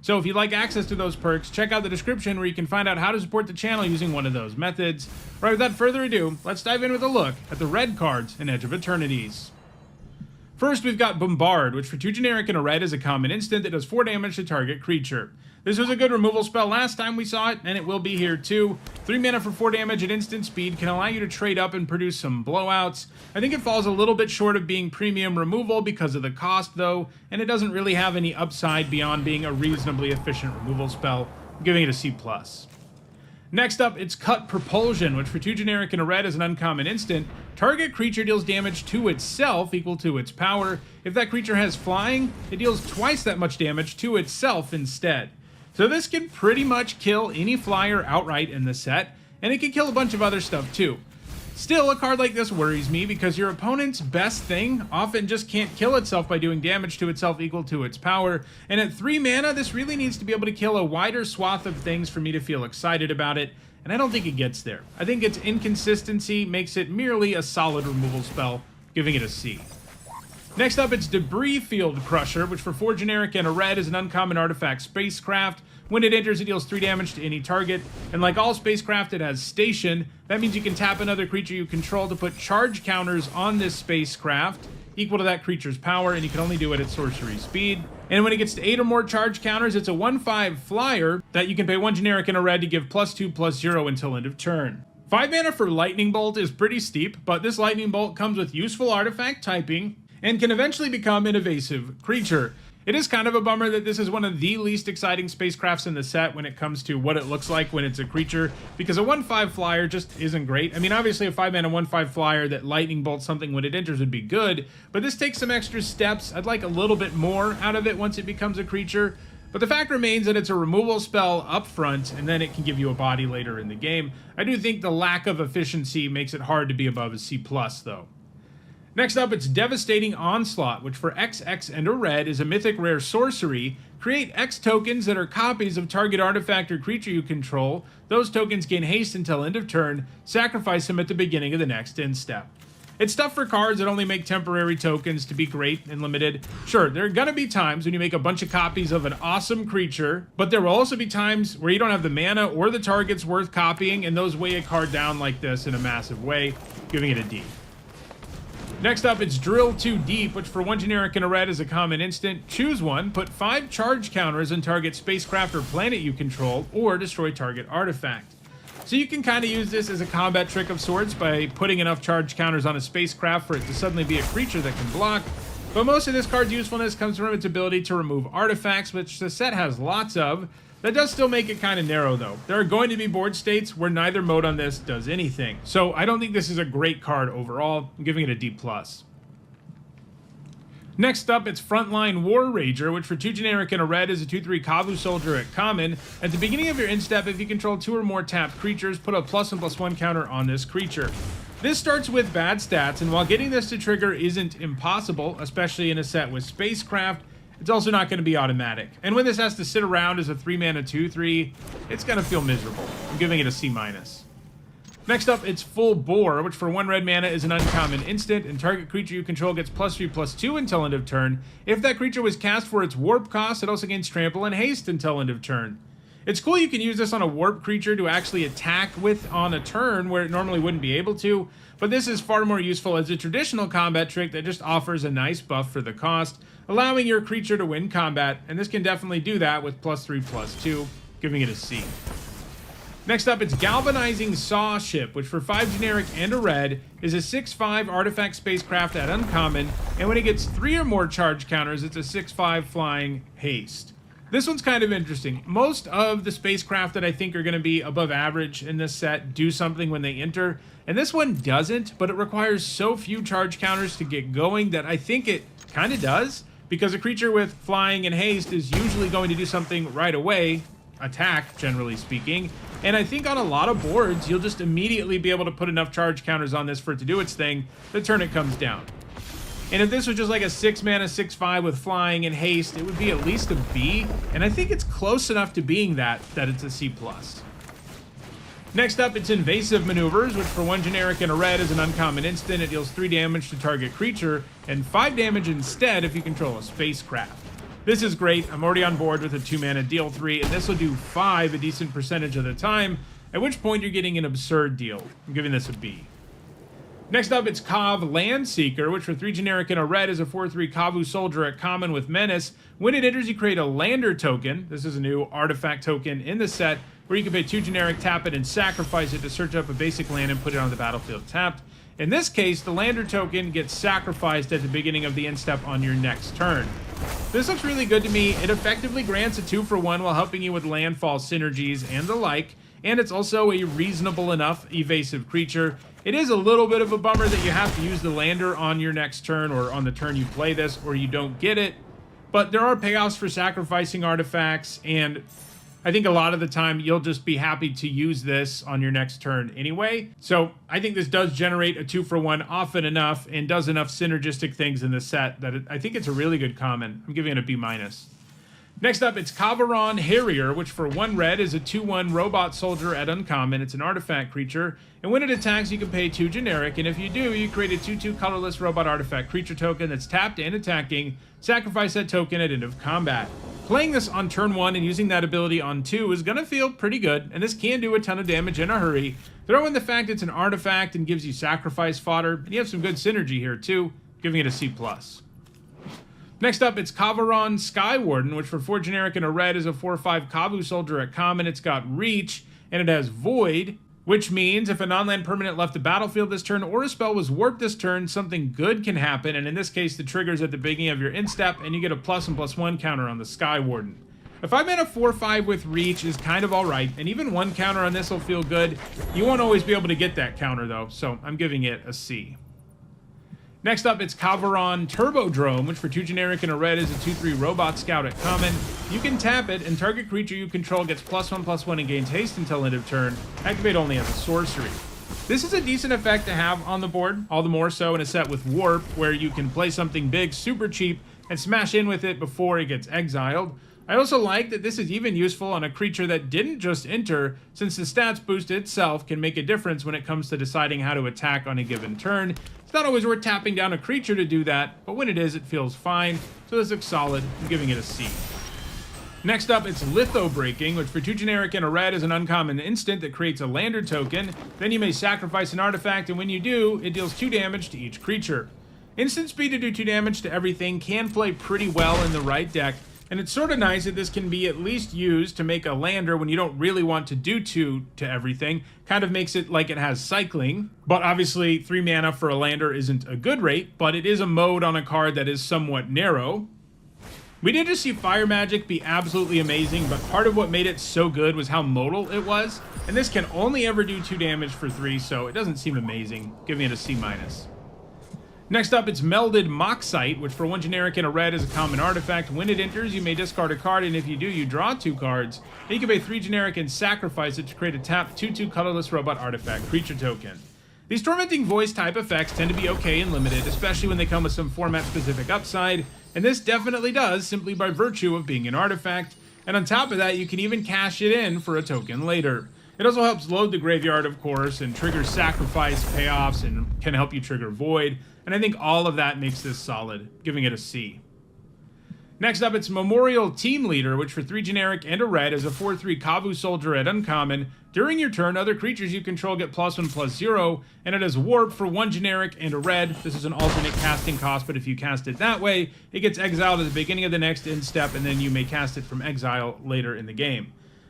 So if you'd like access to those perks, check out the description where you can find out how to support the channel using one of those methods. Right, without further ado, let's dive in with a look at the red cards in Edge of Eternities. First, we've got Bombard, which for 2 generic and a red is a common instant that does 4 damage to target creature. This was a good removal spell last time we saw it, and it will be here too. 3 mana for 4 damage at instant speed can allow you to trade up and produce some blowouts. I think it falls a little bit short of being premium removal because of the cost though, and it doesn't really have any upside beyond being a reasonably efficient removal spell. I'm giving it a C+. Next up, it's Cut Propulsion, which for 2 generic and a red is an uncommon instant. Target creature deals damage to itself equal to its power. If that creature has flying, it deals twice that much damage to itself instead. So this can pretty much kill any flyer outright in the set, and it can kill a bunch of other stuff too. Still, a card like this worries me because your opponent's best thing often just can't kill itself by doing damage to itself equal to its power, and at 3 mana, this really needs to be able to kill a wider swath of things for me to feel excited about it, and I don't think it gets there. I think its inconsistency makes it merely a solid removal spell, giving it a C. Next up, it's Debris Field Crusher, which for 4 generic and a red is an uncommon artifact spacecraft. When it enters, it deals 3 damage to any target, and like all spacecraft, it has Station. That means you can tap another creature you control to put charge counters on this spacecraft, equal to that creature's power, and you can only do it at sorcery speed. And when it gets to 8 or more charge counters, it's a 1/5 flyer that you can pay 1 generic and a red to give +2/+0 until end of turn. 5 mana for Lightning Bolt is pretty steep, but this Lightning Bolt comes with useful artifact typing, and can eventually become an evasive creature. It is kind of a bummer that this is one of the least exciting spacecrafts in the set when it comes to what it looks like when it's a creature, because a 1/5 flyer just isn't great. I mean, obviously a 5 mana 1/5 flyer that lightning bolts something when it enters would be good, but this takes some extra steps. I'd like a little bit more out of it once it becomes a creature. But the fact remains that it's a removal spell up front, and then it can give you a body later in the game. I do think the lack of efficiency makes it hard to be above a C+, though. Next up, it's Devastating Onslaught, which for XX and a red is a mythic rare sorcery. Create X tokens that are copies of target artifact or creature you control. Those tokens gain haste until end of turn. Sacrifice them at the beginning of the next end step. It's tough for cards that only make temporary tokens to be great and limited. Sure, there are gonna be times when you make a bunch of copies of an awesome creature, but there will also be times where you don't have the mana or the targets worth copying, and those weigh a card down like this in a massive way, giving it a D. Next up, it's Drill Too Deep, which for 1 generic and a red is a common instant. Choose one, put 5 charge counters on target spacecraft or planet you control, or destroy target artifact. So you can kind of use this as a combat trick of sorts by putting enough charge counters on a spacecraft for it to suddenly be a creature that can block. But most of this card's usefulness comes from its ability to remove artifacts, which the set has lots of. That does still make it kind of narrow though. There are going to be board states where neither mode on this does anything. So I don't think this is a great card overall. I'm giving it a D+. Next up, it's Frontline War Rager, which for 2 generic and a red is a 2/3 Kavu Soldier at common. At the beginning of your end step, if you control 2 or more tapped creatures, put a +1/+1 counter on this creature. This starts with bad stats, and while getting this to trigger isn't impossible, especially in a set with spacecraft, it's also not going to be automatic. And when this has to sit around as a 3 mana 2/3, it's going to feel miserable. I'm giving it a C-. Next up, it's Full Bore, which for 1 red mana is an uncommon instant, and target creature you control gets +3/+2 until end of turn. If that creature was cast for its warp cost, it also gains trample and haste until end of turn. It's cool you can use this on a warp creature to actually attack with on a turn where it normally wouldn't be able to, but this is far more useful as a traditional combat trick that just offers a nice buff for the cost, allowing your creature to win combat, and this can definitely do that with +3/+2, giving it a C. Next up, it's Galvanizing Saw Ship, which for 5 generic and a red is a 6/5 artifact spacecraft at uncommon, and when it gets 3 or more charge counters, it's a 6/5 flying haste. This one's kind of interesting. Most of the spacecraft that I think are going to be above average in this set do something when they enter, and this one doesn't, but it requires so few charge counters to get going that I think it kind of does, because a creature with flying and haste is usually going to do something right away, attack, generally speaking, and I think on a lot of boards, you'll just immediately be able to put enough charge counters on this for it to do its thing the turn it comes down. And if this was just like a 6 mana 6/5 with flying and haste, it would be at least a B, and I think it's close enough to being that it's a C+. Next up, it's Invasive Maneuvers, which for 1 generic and a red is an uncommon instant. It deals 3 damage to target creature, and 5 damage instead if you control a spacecraft. This is great. I'm already on board with a 2 mana deal 3, and this will do 5 a decent percentage of the time, at which point you're getting an absurd deal. I'm giving this a B. Next up, it's Kav Landseeker, which for 3 generic and a red is a 4/3 Kavu soldier at common with menace. When it enters, you create a lander token. This is a new artifact token in the set, where you can pay 2 generic, tap it, and sacrifice it to search up a basic land and put it on the battlefield tapped. In this case, the lander token gets sacrificed at the beginning of the end step on your next turn. This looks really good to me. It effectively grants a 2-for-1 while helping you with landfall synergies and the like, and it's also a reasonable enough evasive creature. It is a little bit of a bummer that you have to use the lander on your next turn or on the turn you play this, or you don't get it, but there are payoffs for sacrificing artifacts, and I think a lot of the time you'll just be happy to use this on your next turn anyway. So I think this does generate a 2-for-1 often enough and does enough synergistic things in the set that I think it's a really good common. I'm giving it a B-. Next up, it's Kavaron Harrier, which for 1 red is a 2/1 robot soldier at uncommon. It's an artifact creature, and when it attacks, you can pay 2 generic, and if you do, you create a 2/2 colorless robot artifact creature token that's tapped and attacking. Sacrifice that token at end of combat. Playing this on turn 1 and using that ability on 2 is going to feel pretty good, and this can do a ton of damage in a hurry. Throw in the fact it's an artifact and gives you sacrifice fodder, and you have some good synergy here too, giving it a C+. Next up, it's Kavaron Skywarden, which for 4 generic and a red is a 4/5 Kavu soldier at common. It's got reach, and it has void, which means if a non-land permanent left the battlefield this turn or a spell was warped this turn, something good can happen, and in this case, the trigger's at the beginning of your end step, and you get a +1 +1 counter on the Skywarden. A 5 mana 4/5 with reach is kind of alright, and even 1 counter on this will feel good. You won't always be able to get that counter though, so I'm giving it a C. Next up, it's Kavaron Turbodrome, which for 2 generic and a red is a 2/3 robot scout at common. You can tap it, and target creature you control gets +1 +1 and gains haste until end of turn. Activate only as a sorcery. This is a decent effect to have on the board, all the more so in a set with Warp, where you can play something big super cheap and smash in with it before it gets exiled. I also like that this is even useful on a creature that didn't just enter, since the stats boost itself can make a difference when it comes to deciding how to attack on a given turn. It's not always worth tapping down a creature to do that, but when it is, it feels fine, so this looks solid. I'm giving it a C. Next up, it's Litho Breaking, which for 2 generic and a red is an uncommon instant that creates a lander token. Then you may sacrifice an artifact, and when you do, it deals 2 damage to each creature. Instant speed to do 2 damage to everything can play pretty well in the right deck, and it's sort of nice that this can be at least used to make a lander when you don't really want to do 2 to everything. Kind of makes it like it has cycling, but obviously 3 mana for a lander isn't a good rate, but it is a mode on a card that is somewhat narrow. We did just see Fire Magic be absolutely amazing, but part of what made it so good was how modal it was, and this can only ever do 2 damage for 3, so it doesn't seem amazing, giving it a C-. Next up, it's Melded Moxite, which for 1 generic and a red is a common artifact. When it enters, you may discard a card, and if you do, you draw 2 cards. Then you can pay 3 generic and sacrifice it to create a tap 2/2 colorless robot artifact creature token. These Tormenting Voice type effects tend to be okay and limited, especially when they come with some format-specific upside, and this definitely does simply by virtue of being an artifact, and on top of that, you can even cash it in for a token later. It also helps load the graveyard, of course, and triggers sacrifice payoffs, and can help you trigger void, and I think all of that makes this solid, giving it a C. Next up, it's Memorial Team Leader, which for 3 generic and a red is a 4/3 Kavu Soldier at uncommon. During your turn, other creatures you control get +1/+0, and it has Warp for 1 generic and a red. This is an alternate casting cost, but if you cast it that way, it gets exiled at the beginning of the next end step, and then you may cast it from exile later in the game.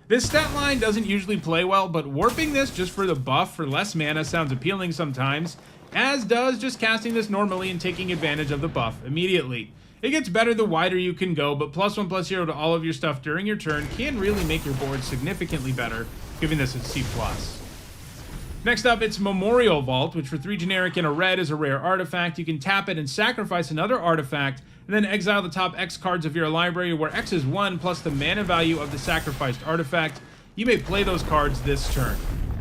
This stat line doesn't usually play well, but warping this just for the buff for less mana sounds appealing sometimes, as does just casting this normally and taking advantage of the buff immediately. It gets better the wider you can go, but +1/+0 to all of your stuff during your turn can really make your board significantly better, giving this a C+. Next up, it's Memorial Vault, which for 3 generic and a red is a rare artifact. You can tap it and sacrifice another artifact, and then exile the top X cards of your library, where X is 1 plus the mana value of the sacrificed artifact. You may play those cards this turn.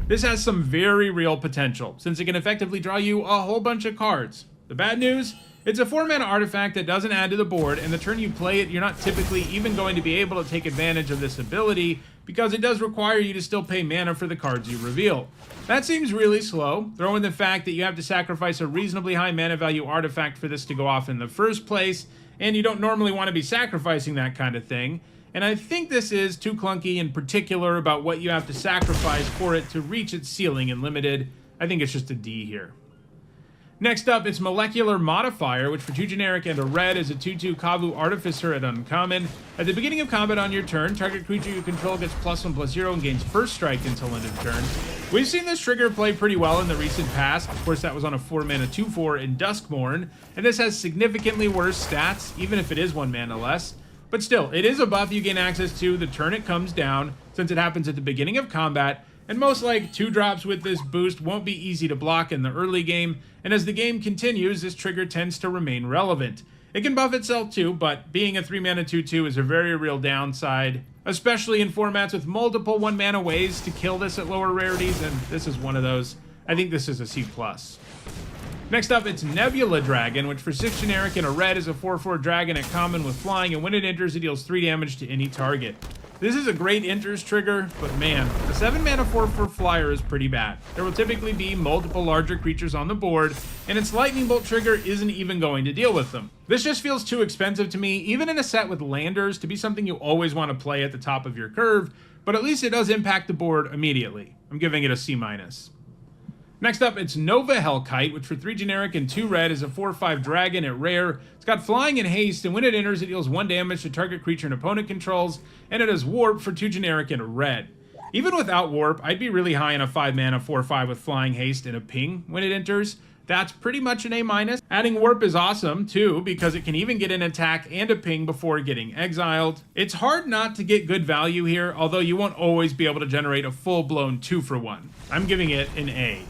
This has some very real potential, since it can effectively draw you a whole bunch of cards. The bad news? It's a 4-mana artifact that doesn't add to the board, and the turn you play it, you're not typically even going to be able to take advantage of this ability, because it does require you to still pay mana for the cards you reveal. That seems really slow. Throw in the fact that you have to sacrifice a reasonably high mana value artifact for this to go off in the first place, and you don't normally want to be sacrificing that kind of thing. And I think this is too clunky in particular about what you have to sacrifice for it to reach its ceiling in Limited. I think it's just a D here. Next up, it's Molecular Modifier, which for 2 generic and a red is a 2/2 Kavu Artificer at uncommon. At the beginning of combat on your turn, target creature you control gets +1/+0 and gains first strike until end of turn. We've seen this trigger play pretty well in the recent past. Of course, that was on a 4-mana 2/4 in Duskmourn, and this has significantly worse stats, even if it is 1 mana less. But still, it is a buff you gain access to the turn it comes down, since it happens at the beginning of combat, and most like 2 drops with this boost won't be easy to block in the early game, and as the game continues, this trigger tends to remain relevant. It can buff itself too, but being a 3-mana 2/2 is a very real downside, especially in formats with multiple 1-mana ways to kill this at lower rarities, and this is one of those. I think this is a C+. Next up, it's Nebula Dragon, which for 6 generic and a red is a 4/4 dragon at common with flying, and when it enters, it deals 3 damage to any target. This is a great enters trigger, but man, the 7-mana 4/4 flyer is pretty bad. There will typically be multiple larger creatures on the board, and its lightning bolt trigger isn't even going to deal with them. This just feels too expensive to me, even in a set with landers, to be something you always want to play at the top of your curve, but at least it does impact the board immediately. I'm giving it a C-. Next up, it's Nova Hellkite, which for 3 generic and 2 red is a 4/5 dragon at rare. It's got flying and haste, and when it enters, it deals 1 damage to target creature an opponent controls, and it has warp for 2 generic and a red. Even without warp, I'd be really high on a 5-mana 4/5 with flying, haste, and a ping when it enters. That's pretty much an A-. Adding warp is awesome, too, because it can even get an attack and a ping before getting exiled. It's hard not to get good value here, although you won't always be able to generate a full-blown 2-for-1. I'm giving it an A.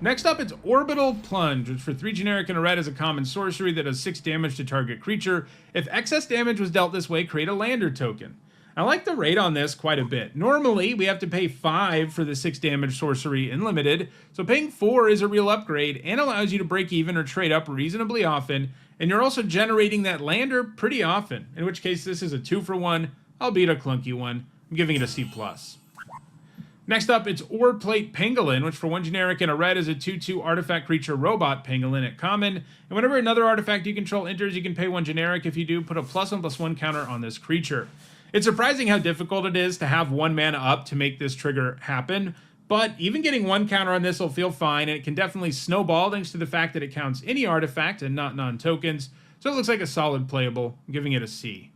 Next up, it's Orbital Plunge, which for 3 generic and a red is a common sorcery that does 6 damage to target creature. If excess damage was dealt this way, create a lander token. I like the rate on this quite a bit. Normally, we have to pay 5 for the 6 damage sorcery in Limited, so paying 4 is a real upgrade and allows you to break even or trade up reasonably often, and you're also generating that lander pretty often, in which case this is a 2-for-1, albeit a clunky one. I'm giving it a C+. Next up, it's Oreplate Pangolin, which for 1 generic and a red is a 2/2 artifact creature robot pangolin at common. And whenever another artifact you control enters, you can pay 1 generic. If you do, put a +1/+1 counter on this creature. It's surprising how difficult it is to have 1 mana up to make this trigger happen, but even getting 1 counter on this will feel fine, and it can definitely snowball thanks to the fact that it counts any artifact and not non-tokens, so it looks like a solid playable. I'm giving it a C.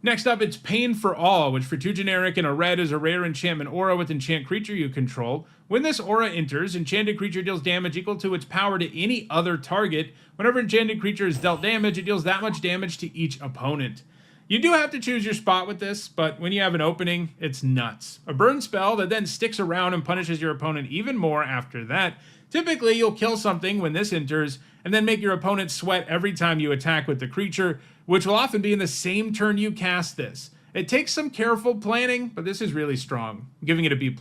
Next up, it's Pain for All, which for 2 generic and a red is a rare enchantment aura with enchant creature you control. When this aura enters, enchanted creature deals damage equal to its power to any other target. Whenever enchanted creature is dealt damage, it deals that much damage to each opponent. You do have to choose your spot with this, but when you have an opening, it's nuts. A burn spell that then sticks around and punishes your opponent even more after that. Typically, you'll kill something when this enters, and then make your opponent sweat every time you attack with the creature, which will often be in the same turn you cast this. It takes some careful planning, but this is really strong. I'm giving it a B+.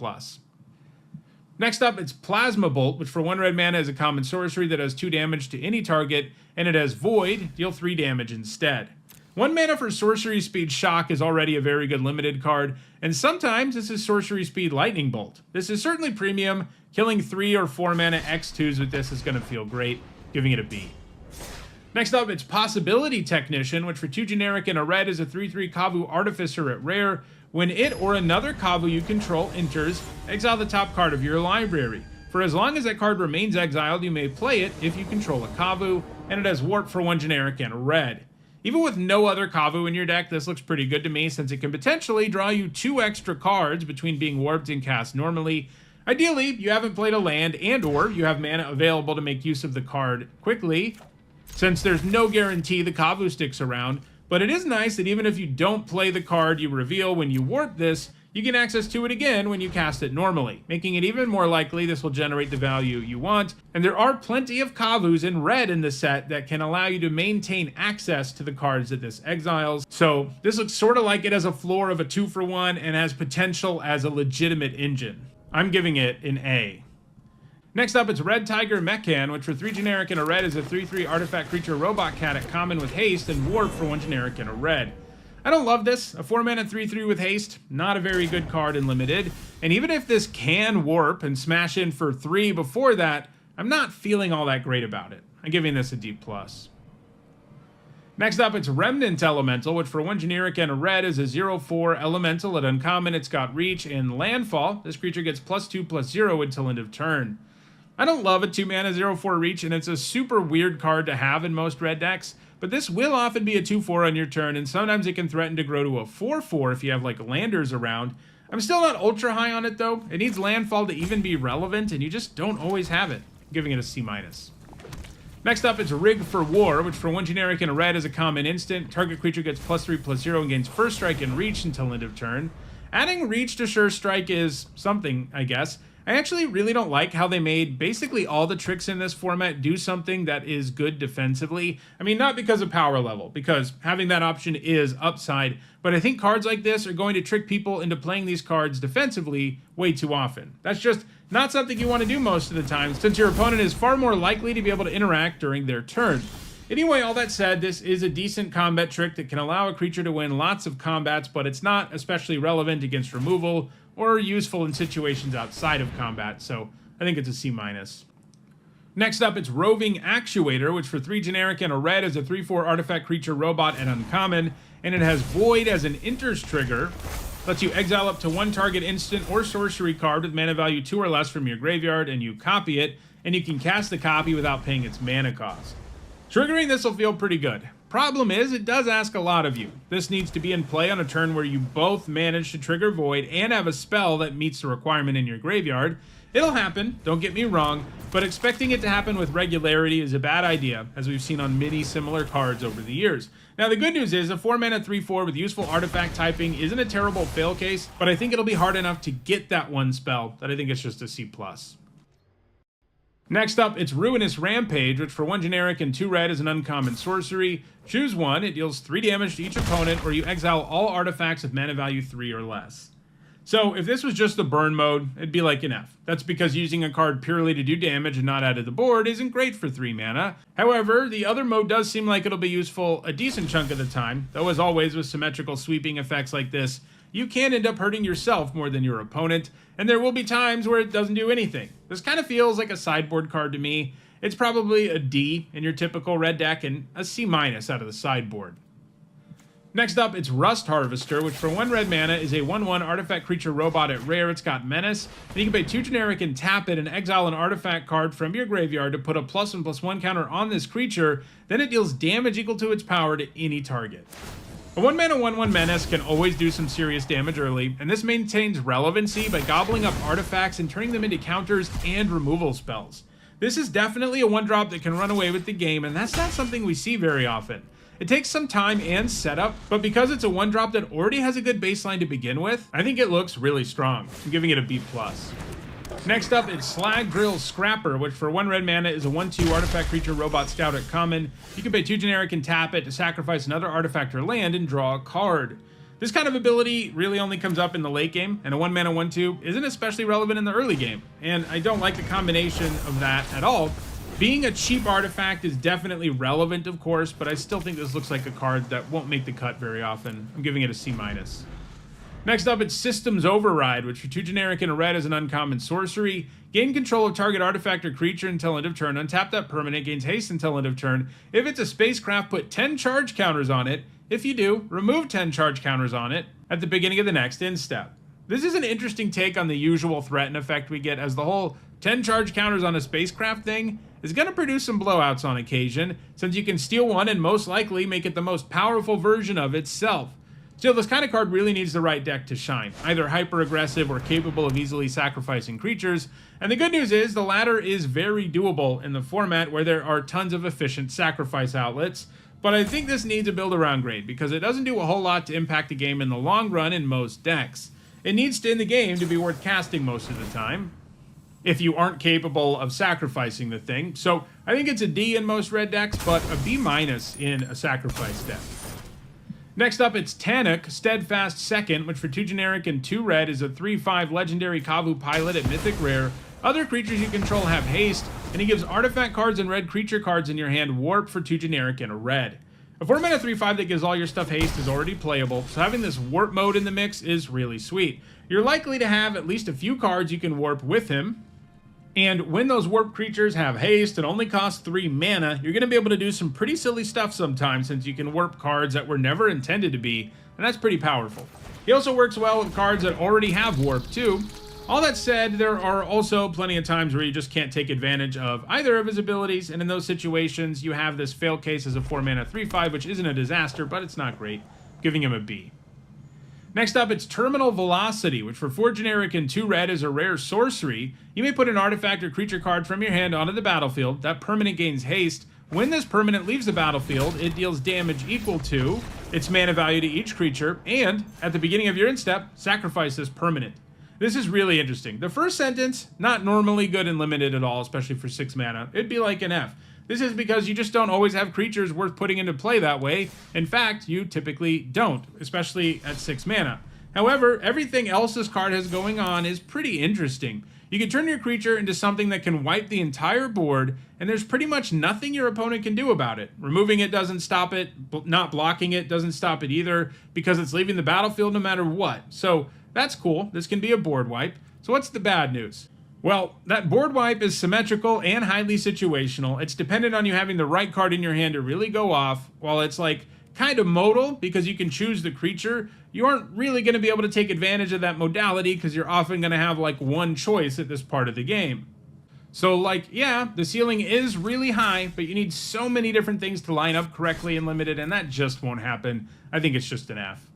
Next up, it's Plasma Bolt, which for 1 red mana is a common sorcery that does 2 damage to any target, and it has Void, deal 3 damage instead. 1 mana for Sorcery Speed Shock is already a very good Limited card, and sometimes this is Sorcery Speed Lightning Bolt. This is certainly premium. Killing 3 or 4 mana X2s with this is going to feel great. Giving it a B. Next up, it's Possibility Technician, which for 2 generic and a red is a 3/3 Kavu Artificer at rare. When it or another Kavu you control enters, exile the top card of your library. For as long as that card remains exiled, you may play it if you control a Kavu, and it has Warp for 1 generic and a red. Even with no other Kavu in your deck, this looks pretty good to me, since it can potentially draw you 2 extra cards between being warped and cast normally. Ideally, you haven't played a land and/or you have mana available to make use of the card quickly, since there's no guarantee the Kavu sticks around. But it is nice that even if you don't play the card you reveal when you warp this, you get access to it again when you cast it normally, making it even more likely this will generate the value you want. And there are plenty of Kavus in red in the set that can allow you to maintain access to the cards that this exiles. So this looks sort of like it has a floor of a 2-for-1 and has potential as a legitimate engine. I'm giving it an A. Next up, it's Red Tiger Mechan, which for 3 generic and a red is a 3/3 artifact creature robot cat at common with haste and warp for 1 generic and a red. I don't love this. A 4-mana 3/3 with haste, not a very good card in limited. And even if this can warp and smash in for 3 before that, I'm not feeling all that great about it. I'm giving this a D+. Next up, it's Remnant Elemental, which for 1 generic and a red is a 0/4 elemental at uncommon. It's got reach and landfall. This creature gets +2/+0 until end of turn. I don't love a 2-mana 0/4 reach, and it's a super weird card to have in most red decks, but this will often be a 2/4 on your turn, and sometimes it can threaten to grow to a 4/4 if you have like landers around. I'm still not ultra high on it though. It needs landfall to even be relevant, and you just don't always have it. I'm giving it a C-. Next up, it's Rig for War, which for 1 generic and a red is a common instant. Target creature gets +3/+0 and gains first strike and reach until end of turn. Adding reach to sure strike is something, I guess. I actually really don't like how they made basically all the tricks in this format do something that is good defensively. I mean, not because of power level, because having that option is upside, but I think cards like this are going to trick people into playing these cards defensively way too often. That's just not something you want to do most of the time, since your opponent is far more likely to be able to interact during their turn. Anyway, all that said, this is a decent combat trick that can allow a creature to win lots of combats, but it's not especially relevant against removal or useful in situations outside of combat, so I think it's a C-. Next up, it's Roving Actuator, which for 3 generic and a red is a 3/4 artifact creature robot at uncommon, and it has Void as an enters trigger. Lets you exile up to 1 target instant or sorcery card with mana value 2 or less from your graveyard, and you copy it, and you can cast the copy without paying its mana cost. Triggering this will feel pretty good. Problem is, it does ask a lot of you. This needs to be in play on a turn where you both manage to trigger Void and have a spell that meets the requirement in your graveyard. It'll happen, don't get me wrong, but expecting it to happen with regularity is a bad idea, as we've seen on many similar cards over the years. Now, the good news is a 4-mana 3/4 with useful artifact typing isn't a terrible fail case, but I think it'll be hard enough to get that one spell that I think it's just a C+. Next up, it's Ruinous Rampage, which for 1 generic and 2 red is an uncommon sorcery. Choose one, it deals 3 damage to each opponent, or you exile all artifacts with mana value 3 or less. So if this was just the burn mode, it'd be like an F. That's because using a card purely to do damage and not add to the board isn't great for 3 mana. However, the other mode does seem like it'll be useful a decent chunk of the time, though as always with symmetrical sweeping effects like this, you can end up hurting yourself more than your opponent, and there will be times where it doesn't do anything. This kind of feels like a sideboard card to me. It's probably a D in your typical red deck and a C- out of the sideboard. Next up, it's Rust Harvester, which for 1 red mana is a 1/1 artifact creature robot at rare. It's got Menace, and you can pay 2 generic and tap it and exile an artifact card from your graveyard to put a +1/+1 counter on this creature. Then it deals damage equal to its power to any target. A 1-mana 1/1 Menace can always do some serious damage early, and this maintains relevancy by gobbling up artifacts and turning them into counters and removal spells. This is definitely a 1-drop that can run away with the game, and that's not something we see very often. It takes some time and setup, but because it's a 1-drop that already has a good baseline to begin with, I think it looks really strong. I'm giving it a B+. Next up, it's Slag Grill Scrapper, which for 1 red mana is a 1/2 artifact creature robot scout at common. You can pay 2 generic and tap it to sacrifice another artifact or land and draw a card. This kind of ability really only comes up in the late game, and a 1-mana 1/2 isn't especially relevant in the early game, and I don't like the combination of that at all. Being a cheap artifact is definitely relevant, of course, but I still think this looks like a card that won't make the cut very often. I'm giving it a C-. Next up, it's Systems Override, which for 2 generic and a red is an uncommon sorcery. Gain control of target artifact or creature until end of turn. Untap that permanent, gains haste until end of turn. If it's a spacecraft, put 10 charge counters on it. If you do, remove 10 charge counters on it at the beginning of the next end step. This is an interesting take on the usual threaten effect we get, as the whole 10 charge counters on a spacecraft thing is going to produce some blowouts on occasion, since you can steal one and most likely make it the most powerful version of itself. Still, this kind of card really needs the right deck to shine, either hyper-aggressive or capable of easily sacrificing creatures, and the good news is the latter is very doable in the format where there are tons of efficient sacrifice outlets, but I think this needs a build-around grade because it doesn't do a whole lot to impact the game in the long run in most decks. It needs to end the game to be worth casting most of the time, if you aren't capable of sacrificing the thing, so I think it's a D in most red decks, but a B- in a sacrifice deck. Next up, it's Tanuk, Steadfast Second, which for 2 generic and 2 red is a 3/5 legendary Kavu pilot at Mythic Rare. Other creatures you control have haste, and he gives artifact cards and red creature cards in your hand warp for 2 generic and a red. A 4-mana 3/5 that gives all your stuff haste is already playable, so having this warp mode in the mix is really sweet. You're likely to have at least a few cards you can warp with him, and when those warp creatures have haste and only cost 3 mana, you're going to be able to do some pretty silly stuff sometimes, since you can warp cards that were never intended to be, and that's pretty powerful. He also works well with cards that already have warp too. All that said, there are also plenty of times where you just can't take advantage of either of his abilities, and in those situations, you have this fail case as a 4-mana 3/5, which isn't a disaster, but it's not great, giving him a B. Next up, it's Terminal Velocity, which for 4 generic and 2 red is a rare sorcery. You may put an artifact or creature card from your hand onto the battlefield. That permanent gains haste. When this permanent leaves the battlefield, it deals damage equal to its mana value to each creature, and at the beginning of your end step, sacrifice this permanent. This is really interesting. The first sentence, not normally good and limited at all, especially for 6 mana. It'd be like an F. This is because you just don't always have creatures worth putting into play that way. In fact, you typically don't, especially at 6 mana. However, everything else this card has going on is pretty interesting. You can turn your creature into something that can wipe the entire board, and there's pretty much nothing your opponent can do about it. Removing it doesn't stop it, not blocking it doesn't stop it either, because it's leaving the battlefield no matter what. So that's cool. This can be a board wipe. So what's the bad news? Well, that board wipe is symmetrical and highly situational. It's dependent on you having the right card in your hand to really go off, while it's like kind of modal because you can choose the creature. You aren't really going to be able to take advantage of that modality because you're often going to have like one choice at this part of the game. So like, yeah, the ceiling is really high, but you need so many different things to line up correctly in Limited, and that just won't happen. I think it's just an F.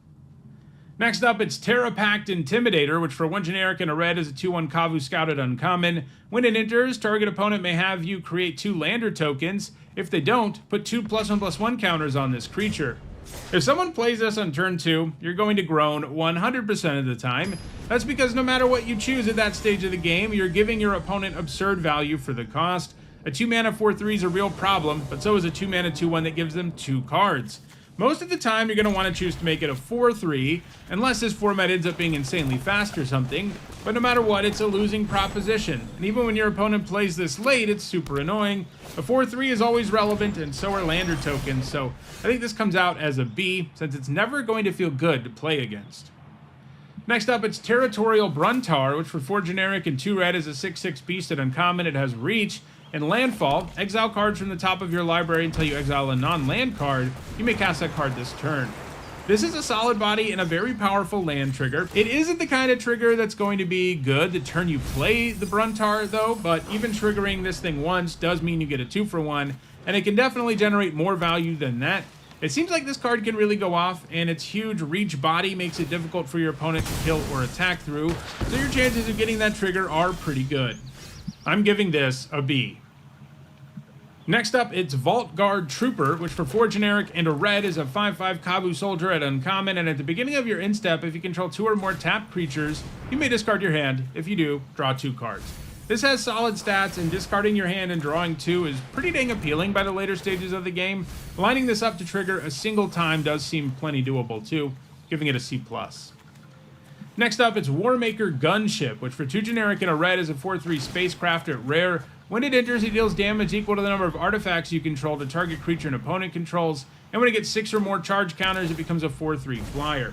Next up, it's Terra Pact Intimidator, which for 1 generic and a red is a 2/1 Kavu Scouted uncommon. When it enters, target opponent may have you create 2 lander tokens. If they don't, put 2 +1/+1 counters on this creature. If someone plays this on turn 2, you're going to groan 100% of the time. That's because no matter what you choose at that stage of the game, you're giving your opponent absurd value for the cost. A 2-mana 4/3 is a real problem, but so is a 2-mana 2/1 that gives them 2 cards. Most of the time, you're going to want to choose to make it a 4/3, unless this format ends up being insanely fast or something, but no matter what, it's a losing proposition. And even when your opponent plays this late, it's super annoying. A 4/3 is always relevant, and so are lander tokens, so I think this comes out as a B, since it's never going to feel good to play against. Next up, it's Territorial Bruntar, which for 4 generic and 2 red is a 6/6 beast at uncommon. It has reach and landfall. Exile cards from the top of your library until you exile a non-land card. You may cast that card this turn. This is a solid body and a very powerful land trigger. It isn't the kind of trigger that's going to be good the turn you play the Bruntar, though, but even triggering this thing once does mean you get a 2-for-1, and it can definitely generate more value than that. It seems like this card can really go off, and its huge reach body makes it difficult for your opponent to kill or attack through, so your chances of getting that trigger are pretty good. I'm giving this a B. Next up, it's Vault Guard Trooper, which for 4 generic and a red is a 5/5 Kabu Soldier at uncommon, and at the beginning of your end step, if you control 2 or more tapped creatures, you may discard your hand. If you do, draw 2 cards. This has solid stats, and discarding your hand and drawing 2 is pretty dang appealing by the later stages of the game. Lining this up to trigger a single time does seem plenty doable too, giving it a C+. Next up, it's Warmaker Gunship, which for 2 generic and a red is a 4/3 spacecraft at rare. When it enters, it deals damage equal to the number of artifacts you control to target creature an opponent controls, and when it gets 6 or more charge counters, it becomes a 4/3 flyer.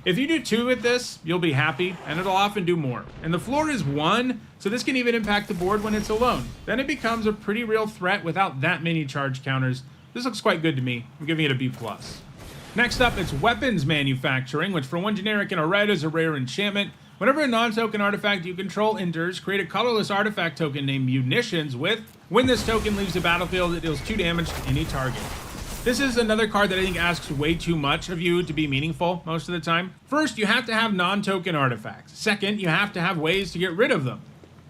If you do 2 with this, you'll be happy, and it'll often do more. And the floor is 1, so this can even impact the board when it's alone. Then it becomes a pretty real threat without that many charge counters. This looks quite good to me. I'm giving it a B+. Next up, it's weapons manufacturing, which for 1 generic and a red is a rare enchantment. Whenever a non-token artifact you control enters, create a colorless artifact token named Munitions with, when this token leaves the battlefield, it deals 2 damage to any target. This is another card that I think asks way too much of you to be meaningful most of the time. First, you have to have non-token artifacts. Second, you have to have ways to get rid of them,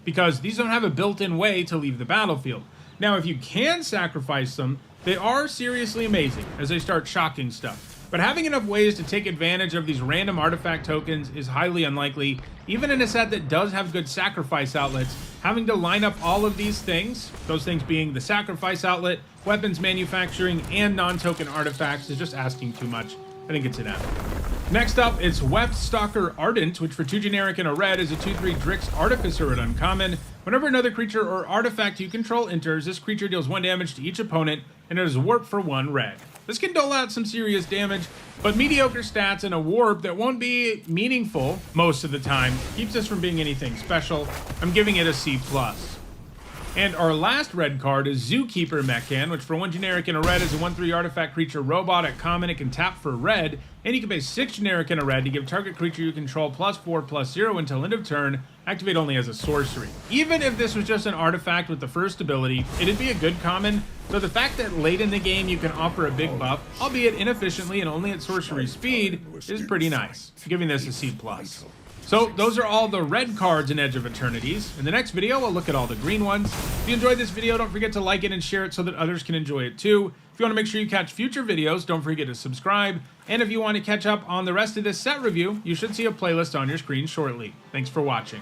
because these don't have a built-in way to leave the battlefield. Now, if you can sacrifice them, they are seriously amazing as they start shocking stuff. But having enough ways to take advantage of these random artifact tokens is highly unlikely. Even in a set that does have good sacrifice outlets, having to line up all of these things, those things being the sacrifice outlet, weapons manufacturing, and non-token artifacts, is just asking too much. I think it's an F. Next up, it's Weftstalker Ardent, which for 2 generic and a red is a 2/3 Drix Artificer at uncommon. Whenever another creature or artifact you control enters, this creature deals 1 damage to each opponent, and it is warped for 1 red. This can dole out some serious damage, but mediocre stats and a warp that won't be meaningful most of the time keeps us from being anything special. I'm giving it a C+. And our last red card is Zookeeper Mechan, which for 1 generic and a red is a 1/3 artifact creature robot at common. It can tap for red, and you can pay 6 generic and a red to give target creature you control +4/+0 until end of turn, activate only as a sorcery. Even if this was just an artifact with the first ability, it'd be a good common, so the fact that late in the game you can offer a big buff, albeit inefficiently and only at sorcery speed, is pretty nice. I'm giving this a C+. So those are all the red cards in Edge of Eternities. In the next video, we'll look at all the green ones. If you enjoyed this video, don't forget to like it and share it so that others can enjoy it too. If you want to make sure you catch future videos, don't forget to subscribe. And if you want to catch up on the rest of this set review, you should see a playlist on your screen shortly. Thanks for watching.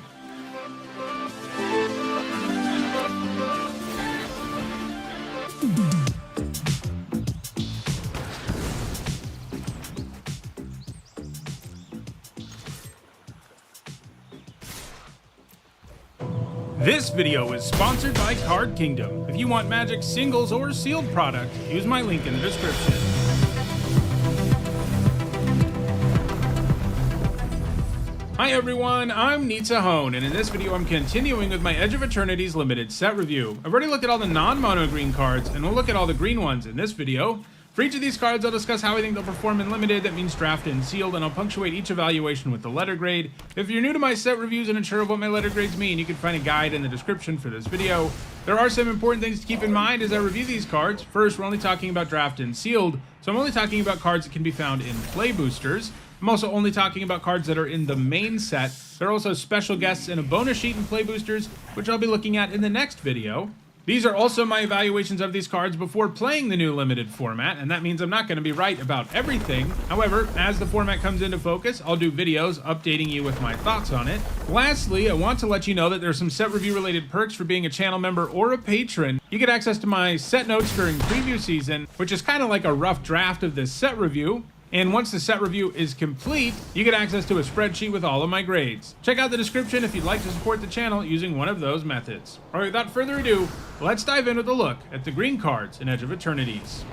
This video is sponsored by Card Kingdom. If you want Magic singles or sealed product, use my link in the description. Hi everyone, I'm Hone, and in this video I'm continuing with my Edge of Eternities limited set review. I've already looked at all the non-mono green cards, and we'll look at all the green ones in this video. For each of these cards, I'll discuss how I think they'll perform in limited, that means draft and sealed, and I'll punctuate each evaluation with the letter grade. If you're new to my set reviews and unsure of what my letter grades mean, you can find a guide in the description for this video. There are some important things to keep in mind as I review these cards. First, we're only talking about draft and sealed, so I'm only talking about cards that can be found in play boosters. I'm also only talking about cards that are in the main set. There are also special guests and a bonus sheet in play boosters, which I'll be looking at in the next video. These are also my evaluations of these cards before playing the new limited format, and that means I'm not going to be right about everything. However, as the format comes into focus, I'll do videos updating you with my thoughts on it. Lastly, I want to let you know that there's some set review related perks for being a channel member or a patron. You get access to my set notes during preview season, which is kind of like a rough draft of this set review. And once the set review is complete, you get access to a spreadsheet with all of my grades. Check out the description if you'd like to support the channel using one of those methods. Alright, without further ado, let's dive in with a look at the green cards in Edge of Eternities.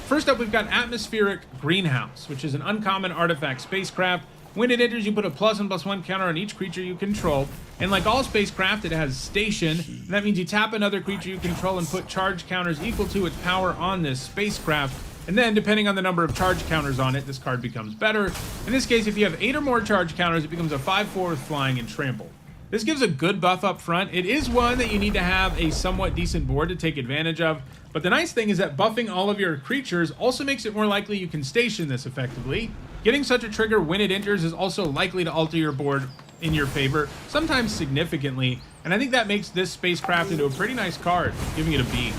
First up, we've got Atmospheric Greenhouse, which is an uncommon artifact spacecraft. When it enters, you put a +1/+1 counter on each creature you control. And like all spacecraft, it has station. And that means you tap another creature you control and put charge counters equal to its power on this spacecraft. And then, depending on the number of charge counters on it, this card becomes better. In this case, if you have 8 or more charge counters, it becomes a 5/4 with flying and trample. This gives a good buff up front. It is one that you need to have a somewhat decent board to take advantage of. But the nice thing is that buffing all of your creatures also makes it more likely you can station this effectively. Getting such a trigger when it enters is also likely to alter your board in your favor, sometimes significantly. And I think that makes this spacecraft into a pretty nice card, giving it a B.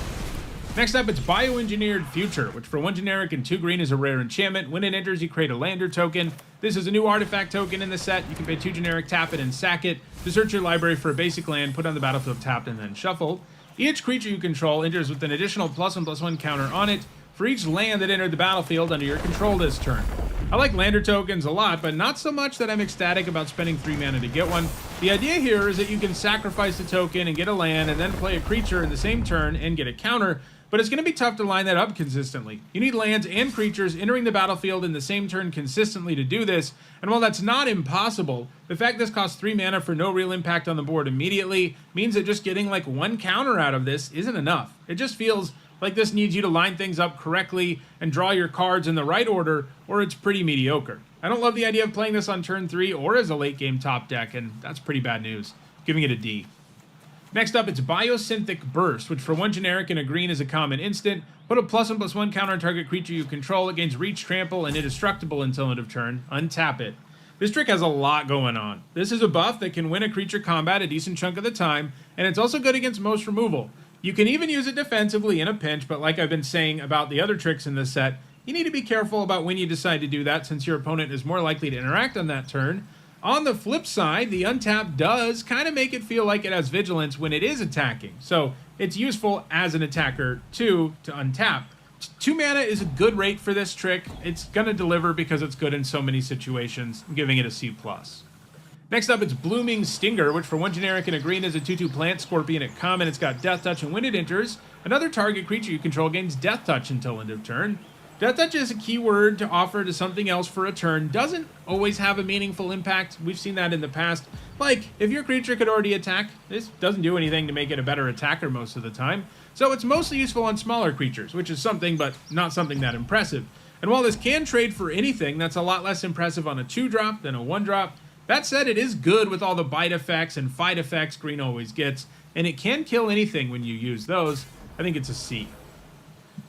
Next up, it's Bioengineered Future, which for 1 generic and 2 green is a rare enchantment. When it enters, you create a lander token. This is a new artifact token in the set. You can pay 2 generic, tap it, and sack it to search your library for a basic land, put on the battlefield tapped, and then shuffled. Each creature you control enters with an additional +1/+1 counter on it for each land that entered the battlefield under your control this turn. I like lander tokens a lot, but not so much that I'm ecstatic about spending 3 mana to get one. The idea here is that you can sacrifice the token and get a land, and then play a creature in the same turn and get a counter. but it's going to be tough to line that up consistently. You need lands and creatures entering the battlefield in the same turn consistently to do this, and while that's not impossible, the fact this costs 3 mana for no real impact on the board immediately means that just getting like one counter out of this isn't enough. It just feels like this needs you to line things up correctly and draw your cards in the right order, or it's pretty mediocre. I don't love the idea of playing this on turn 3 or as a late game top deck, and that's pretty bad news. Giving it a D. Next up, it's Biosynthetic Burst, which for 1 generic and a green is a common instant. Put a +1/+1 counter on target creature you control. It gains reach, trample, and indestructible until end of turn. Untap it. This trick has a lot going on. This is a buff that can win a creature combat a decent chunk of the time, and it's also good against most removal. You can even use it defensively in a pinch, but like I've been saying about the other tricks in this set, you need to be careful about when you decide to do that since your opponent is more likely to interact on that turn. On the flip side, the untap does kind of make it feel like it has vigilance when it is attacking, so it's useful as an attacker too to untap. 2 mana is a good rate for this trick. It's going to deliver because it's good in so many situations. I'm giving it a C+. Next up, it's Blooming Stinger, which for 1 generic and a green is a 2/2 plant scorpion at common. It's got Death Touch, and when it enters, another target creature you control gains Death Touch until end of turn. Death Touch is a keyword to offer to something else for a turn. Doesn't always have a meaningful impact. We've seen that in the past. Like, if your creature could already attack, this doesn't do anything to make it a better attacker most of the time. So it's mostly useful on smaller creatures, which is something, but not something that impressive. And while this can trade for anything, that's a lot less impressive on a 2-drop than a 1-drop. That said, it is good with all the bite effects and fight effects green always gets, and it can kill anything when you use those. I think it's a C.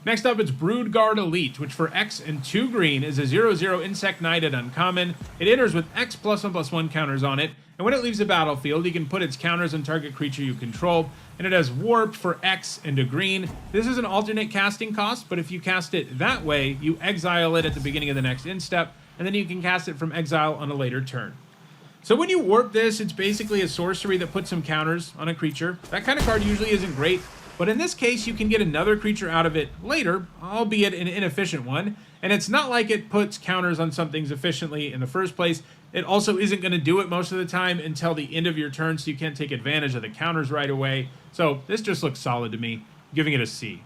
Next up, it's Broodguard Elite, which for X and 2 green is a 0/0 Insect Knight at uncommon. It enters with X +1/+1 counters on it, and when it leaves the battlefield, you can put its counters on target creature you control, and it has Warp for X and a green. This is an alternate casting cost, but if you cast it that way, you exile it at the beginning of the next end step, and then you can cast it from exile on a later turn. So when you warp this, it's basically a sorcery that puts some counters on a creature. That kind of card usually isn't great, but in this case, you can get another creature out of it later, albeit an inefficient one, and it's not like it puts counters on some things efficiently in the first place. It also isn't going to do it most of the time until the end of your turn, so you can't take advantage of the counters right away. So this just looks solid to me, giving it a C.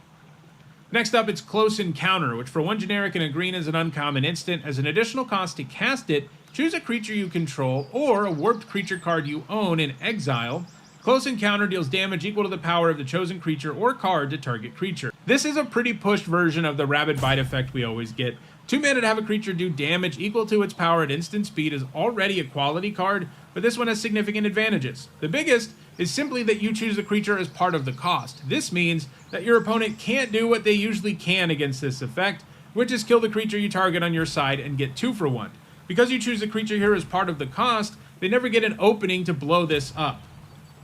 Next up, it's Close Encounter, which for 1 generic and a green is an uncommon instant. As an additional cost to cast it, choose a creature you control or a warped creature card you own in exile. Close Encounter deals damage equal to the power of the chosen creature or card to target creature. This is a pretty pushed version of the Rabid Bite effect we always get. 2 mana to have a creature do damage equal to its power at instant speed is already a quality card, but this one has significant advantages. The biggest is simply that you choose the creature as part of the cost. This means that your opponent can't do what they usually can against this effect, which is kill the creature you target on your side and get 2 for 1. Because you choose the creature here as part of the cost, they never get an opening to blow this up.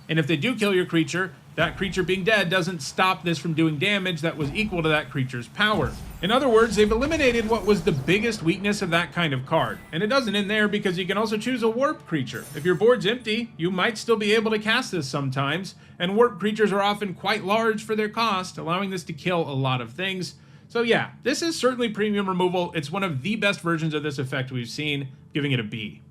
And if they do kill your creature, that creature being dead doesn't stop this from doing damage that was equal to that creature's power. In other words, they've eliminated what was the biggest weakness of that kind of card. And it doesn't end there because you can also choose a warp creature. If your board's empty, you might still be able to cast this sometimes, and warp creatures are often quite large for their cost, allowing this to kill a lot of things. So yeah, this is certainly premium removal. It's one of the best versions of this effect we've seen, giving it a B.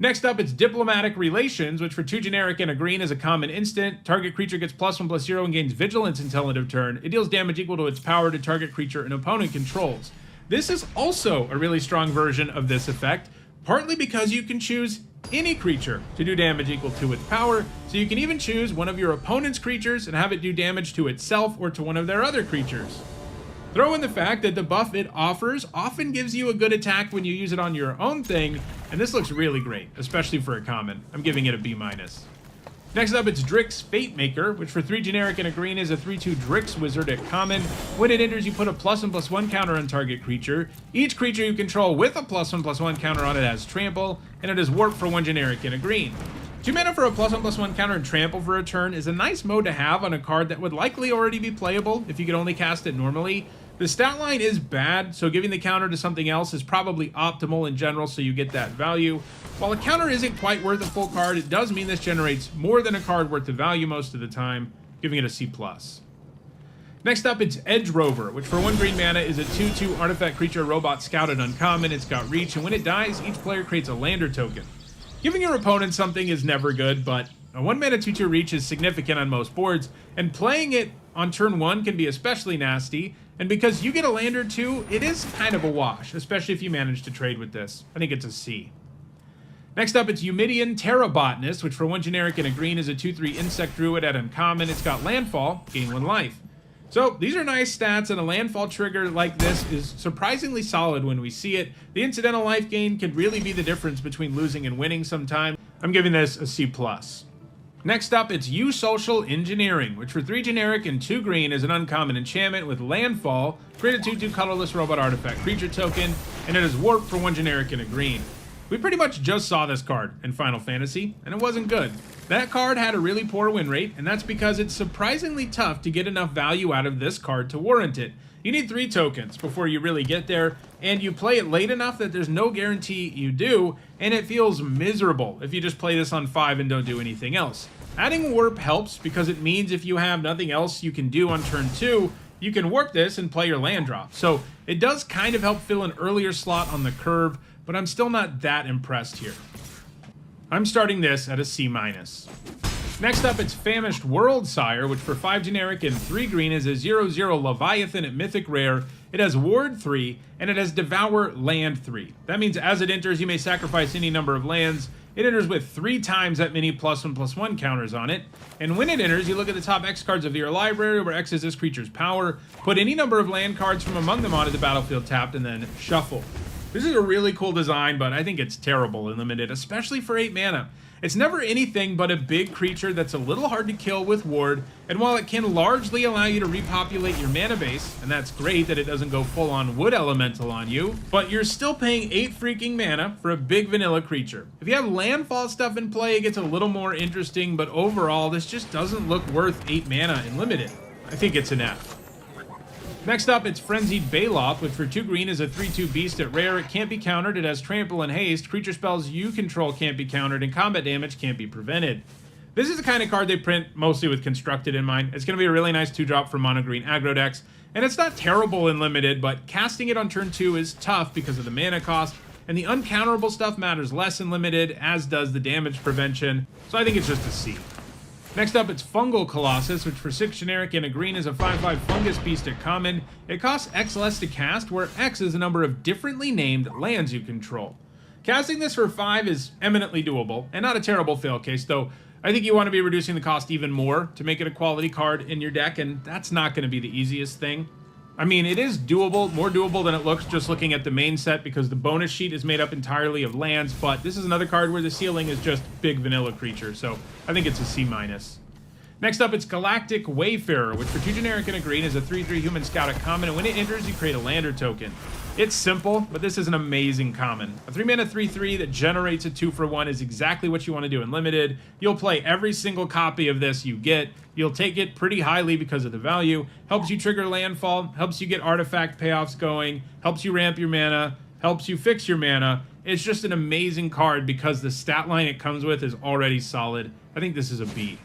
Next up, it's Diplomatic Relations, which for 2 generic and a green is a common instant. Target creature gets +1/+0 and gains vigilance until end of turn. It deals damage equal to its power to target creature an opponent controls. This is also a really strong version of this effect, partly because you can choose any creature to do damage equal to its power, so you can even choose one of your opponent's creatures and have it do damage to itself or to one of their other creatures. Throw in the fact that the buff it offers often gives you a good attack when you use it on your own thing, and this looks really great, especially for a common. I'm giving it a B-. Next up, it's Drix Fatemaker, which for 3 generic and a green is a 3/2 Drix Wizard at common. When it enters, you put a +1/+1 counter on target creature. Each creature you control with a +1/+1 counter on it has Trample, and it is Warp for 1 generic and a green. 2 mana for a +1/+1 counter and Trample for a turn is a nice mode to have on a card that would likely already be playable if you could only cast it normally. The stat line is bad, so giving the counter to something else is probably optimal in general, so you get that value. While a counter isn't quite worth a full card, it does mean this generates more than a card worth the value most of the time, giving it a C+. Next up, it's Edge Rover, which for 1 green mana is a 2/2 artifact creature robot scout at uncommon. It's got reach, and when it dies, each player creates a lander token. Giving your opponent something is never good, but A 1 mana 2/2 reach is significant on most boards, and playing it on turn 1 can be especially nasty, and because you get a land or two, it is kind of a wash, especially if you manage to trade with this. I think it's a C. Next up, it's Eumidian Terrabotanist, which for 1 generic and a green is a 2/3 insect druid at uncommon. It's got landfall, gain 1 life. So these are nice stats, and a landfall trigger like this is surprisingly solid when we see it. The incidental life gain can really be the difference between losing and winning sometimes. I'm giving this a C+. Next up, it's Social Engineering, which for 3 generic and 2 green is an uncommon enchantment with landfall, create a 2/2 colorless robot artifact creature token, and it is warp for 1 generic and a green. We pretty much just saw this card in Final Fantasy, and it wasn't good. That card had a really poor win rate, and that's because it's surprisingly tough to get enough value out of this card to warrant it. You need 3 tokens before you really get there, and you play it late enough that there's no guarantee you do, and it feels miserable if you just play this on 5 and don't do anything else. Adding warp helps because it means if you have nothing else you can do on turn 2, you can warp this and play your land drop. So it does kind of help fill an earlier slot on the curve, but I'm still not that impressed here. I'm starting this at a C-. Next up, it's Famished Worldsire, which for 5 generic and 3 green is a 0/0 Leviathan at Mythic Rare. It has Ward 3, and it has Devour Land 3. That means as it enters, you may sacrifice any number of lands. It enters with 3 times that many +1/+1 counters on it. And when it enters, you look at the top X cards of your library, where X is this creature's power, put any number of land cards from among them onto the battlefield tapped, and then shuffle. This is a really cool design, but I think it's terrible in limited, especially for 8 mana. It's never anything but a big creature that's a little hard to kill with Ward, and while it can largely allow you to repopulate your mana base, and that's great that it doesn't go full-on Wood Elemental on you, but you're still paying 8 freaking mana for a big vanilla creature. If you have landfall stuff in play, it gets a little more interesting, but overall, this just doesn't look worth 8 mana in limited. I think it's an F. Next up, it's Frenzied Baloth, which for 2 green is a 3/2 beast at rare. It can't be countered, it has trample and haste. Creature spells you control can't be countered, and combat damage can't be prevented. This is the kind of card they print mostly with Constructed in mind. It's going to be a really nice 2-drop for mono green aggro decks, and it's not terrible in limited, but casting it on turn 2 is tough because of the mana cost, and the uncounterable stuff matters less in limited, as does the damage prevention, so I think it's just a C. Next up, it's Fungal Colossus, which for 6 generic and a green is a 5/5 fungus beast at common. It costs X less to cast, where X is the number of differently named lands you control. Casting this for 5 is eminently doable, and not a terrible fail case, though I think you want to be reducing the cost even more to make it a quality card in your deck, and that's not going to be the easiest thing. I mean, it is doable, more doable than it looks just looking at the main set, because the bonus sheet is made up entirely of lands, but this is another card where the ceiling is just big vanilla creature, so I think it's a C-. Next up, it's Galactic Wayfarer, which for 2 generic and a green is a 3/3 human scout at common, and when it enters, you create a lander token. It's simple, but this is an amazing common. A 3 mana 3/3 that generates a 2-for-1 is exactly what you want to do in limited. You'll play every single copy of this you get. You'll take it pretty highly because of the value. Helps you trigger landfall, helps you get artifact payoffs going, helps you ramp your mana, helps you fix your mana. It's just an amazing card because the stat line it comes with is already solid. I think this is a B.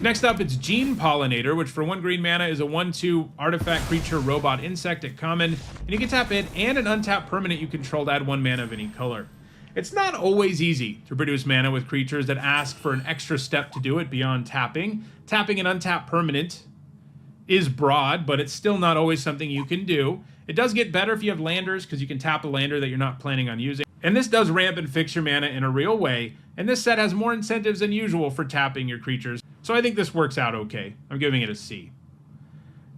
Next up, it's Gene Pollinator, which for 1 green mana is a 1/2 artifact creature robot insect at common, and you can tap it and an untapped permanent you control to add 1 mana of any color. It's not always easy to produce mana with creatures that ask for an extra step to do it beyond tapping. Tapping an untapped permanent is broad, but it's still not always something you can do. It does get better if you have landers, because you can tap a lander that you're not planning on using. And this does ramp and fix your mana in a real way, and this set has more incentives than usual for tapping your creatures, so I think this works out okay. I'm giving it a C.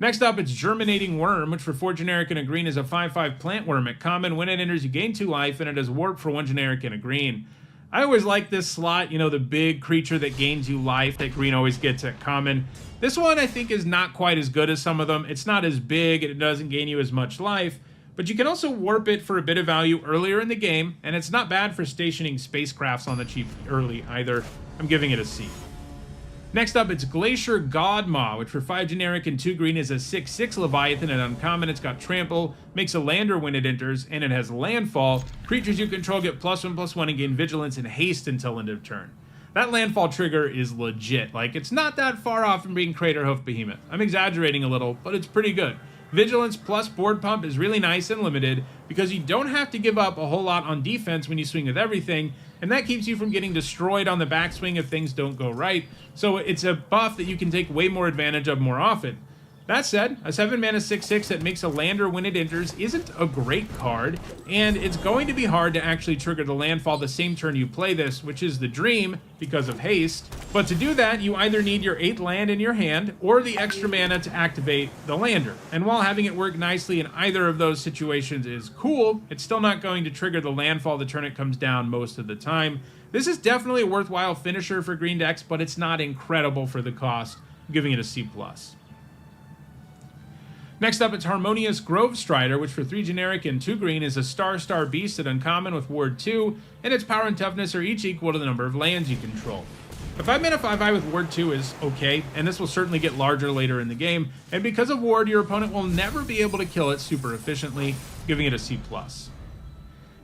Next up, it's Germinating Worm, which for 4 generic and a green is a 5/5 plant worm at common. When it enters, you gain 2 life, and it has warp for 1 generic and a green. I always like this slot, you know, the big creature that gains you life that green always gets at common. This one I think is not quite as good as some of them. It's not as big, and it doesn't gain you as much life, but you can also warp it for a bit of value earlier in the game, and it's not bad for stationing spacecrafts on the cheap early either. I'm giving it a C. Next up, it's Glacier Godmaw, which for 5 generic and 2 green is a 6/6 Leviathan at uncommon. It's got trample, makes a lander when it enters, and it has landfall. Creatures you control get +1/+1 and gain vigilance and haste until end of turn. That landfall trigger is legit. Like, it's not that far off from being Craterhoof Behemoth. I'm exaggerating a little, but it's pretty good. Vigilance plus board pump is really nice and limited because you don't have to give up a whole lot on defense when you swing with everything, and that keeps you from getting destroyed on the backswing if things don't go right. So it's a buff that you can take way more advantage of more often. That said, a 7 mana 6/6 that makes a lander when it enters isn't a great card, and it's going to be hard to actually trigger the landfall the same turn you play this, which is the dream because of haste. But to do that, you either need your 8 land in your hand or the extra mana to activate the lander. And while having it work nicely in either of those situations is cool, it's still not going to trigger the landfall the turn it comes down most of the time. This is definitely a worthwhile finisher for green decks, but it's not incredible for the cost, I'm giving it a C+. Next up, it's Harmonious Grove Strider, which for 3 generic and 2 green is a star beast at uncommon with Ward 2, and its power and toughness are each equal to the number of lands you control. A 5 mana 5/5 with Ward 2 is okay, and this will certainly get larger later in the game, and because of Ward, your opponent will never be able to kill it super efficiently, giving it a C+.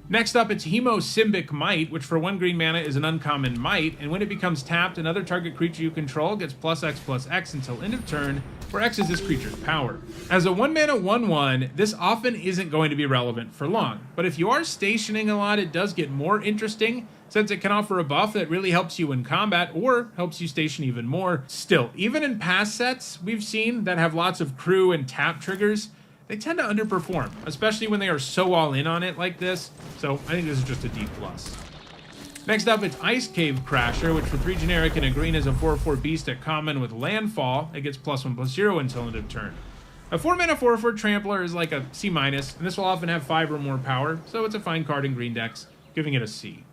Next up, it's Hemosymbic Might, which for 1 green mana is an uncommon might, and when it becomes tapped, another target creature you control gets +X/+X until end of turn, where X is this creature's power. As a 1 mana 1/1, this often isn't going to be relevant for long, but if you are stationing a lot, it does get more interesting, since it can offer a buff that really helps you in combat or helps you station even more. Still, even in past sets we've seen that have lots of crew and tap triggers, they tend to underperform, especially when they are so all in on it like this, so I think this is just a D+. Next up, it's Ice Cave Crasher, which for 3 generic and a green is a 4/4 beast at common with landfall. It gets +1/+0 until end of turn. A 4 mana 4/4 trampler is like a C-, and this will often have 5 or more power, so it's a fine card in green decks, giving it a C.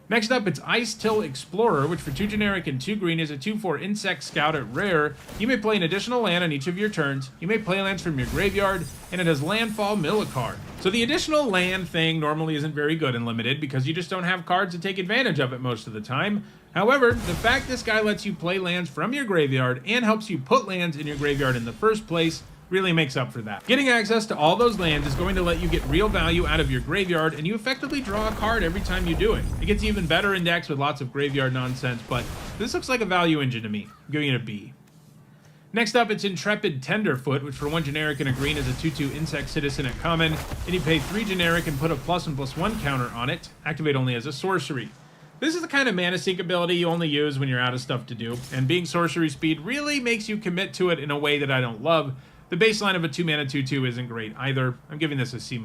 Next up, it's Ice Till Explorer, which for 2 generic and 2 green is a 2/4 Insect Scout at rare. You may play an additional land on each of your turns, you may play lands from your graveyard, and it has landfall mill a card. So the additional land thing normally isn't very good in limited because you just don't have cards to take advantage of it most of the time. However, the fact this guy lets you play lands from your graveyard and helps you put lands in your graveyard in the first place really makes up for that. Getting access to all those lands is going to let you get real value out of your graveyard, and you effectively draw a card every time you do it. It gets even better in decks with lots of graveyard nonsense, but this looks like a value engine to me. I'm giving it a B. Next up, it's Intrepid Tenderfoot, which for 1 generic and a green is a 2/2 Insect Citizen at common, and you pay 3 generic and put a +1/+1 counter on it. Activate only as a sorcery. This is the kind of mana sink ability you only use when you're out of stuff to do, and being sorcery speed really makes you commit to it in a way that I don't love. The baseline of a 2 mana 2/2 isn't great either. I'm giving this a C-.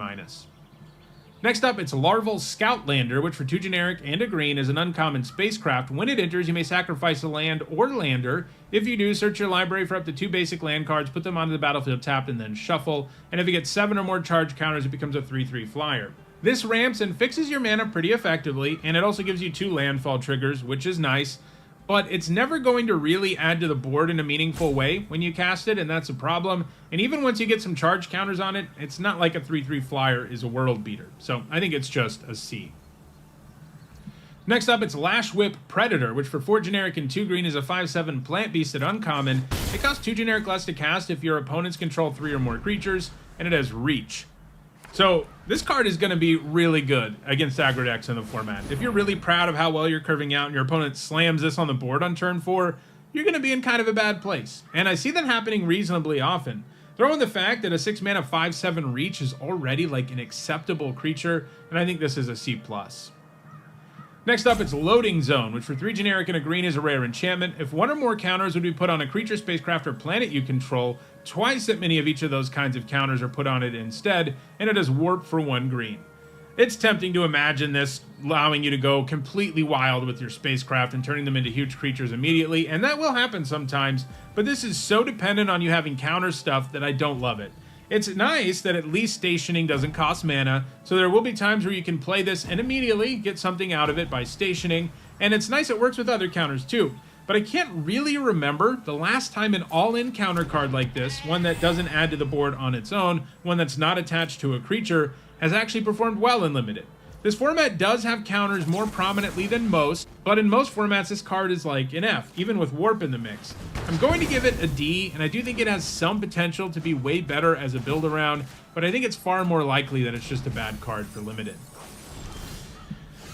Next up, it's Larval Scoutlander, which for 2 generic and a green is an uncommon spacecraft. When it enters, you may sacrifice a land or lander. If you do, search your library for up to 2 basic land cards, put them onto the battlefield tapped, and then shuffle. And if it gets 7 or more charge counters, it becomes a 3/3 flyer. This ramps and fixes your mana pretty effectively, and it also gives you 2 landfall triggers, which is nice. But it's never going to really add to the board in a meaningful way when you cast it, and that's a problem. And even once you get some charge counters on it, it's not like a 3/3 flyer is a world beater. So I think it's just a C. Next up, it's Lash Whip Predator, which for 4 generic and 2 green is a 5/7 plant beast at uncommon. It costs 2 generic less to cast if your opponents control 3 or more creatures, and it has reach. So this card is going to be really good against aggro decks in the format. If you're really proud of how well you're curving out and your opponent slams this on the board on turn 4, you're going to be in kind of a bad place. And I see that happening reasonably often. Throw in the fact that a 6 mana 5/7 reach is already like an acceptable creature, and I think this is a C+. Next up, it's Loading Zone, which for 3 generic and a green is a rare enchantment. If 1 or more counters would be put on a creature, spacecraft, or planet you control, twice that many of each of those kinds of counters are put on it instead, and it is warp for 1 green. It's tempting to imagine this allowing you to go completely wild with your spacecraft and turning them into huge creatures immediately, and that will happen sometimes, but this is so dependent on you having counter stuff that I don't love it. It's nice that at least stationing doesn't cost mana, so there will be times where you can play this and immediately get something out of it by stationing, and it's nice it works with other counters too. But I can't really remember the last time an all-in counter card like this, one that doesn't add to the board on its own, one that's not attached to a creature, has actually performed well in Limited. This format does have counters more prominently than most, but in most formats this card is like an F, even with Warp in the mix. I'm going to give it a D, and I do think it has some potential to be way better as a build-around, but I think it's far more likely that it's just a bad card for Limited.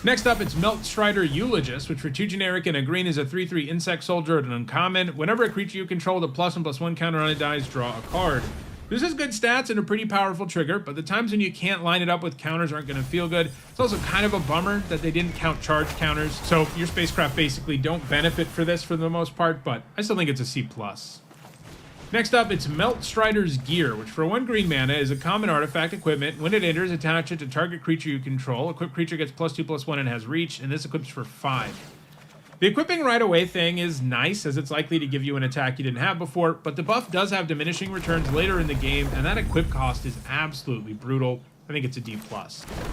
Next up, it's Milkstrider Eulogist, which for 2 generic and a green is a 3/3 Insect Soldier at an uncommon. Whenever a creature you control with a +1/+1 counter on it dies, draw a card. This is good stats and a pretty powerful trigger, but the times when you can't line it up with counters aren't going to feel good. It's also kind of a bummer that they didn't count charge counters, so your spacecraft basically don't benefit for this for the most part, but I still think it's a C+. Next up, it's Melt Strider's Gear, which for 1 green mana is a common artifact equipment. When it enters, attach it to target creature you control. Equipped creature gets +2/+1 and has reach, and this equips for 5. The equipping right away thing is nice, as it's likely to give you an attack you didn't have before, but the buff does have diminishing returns later in the game, and that equip cost is absolutely brutal. I think it's a D+.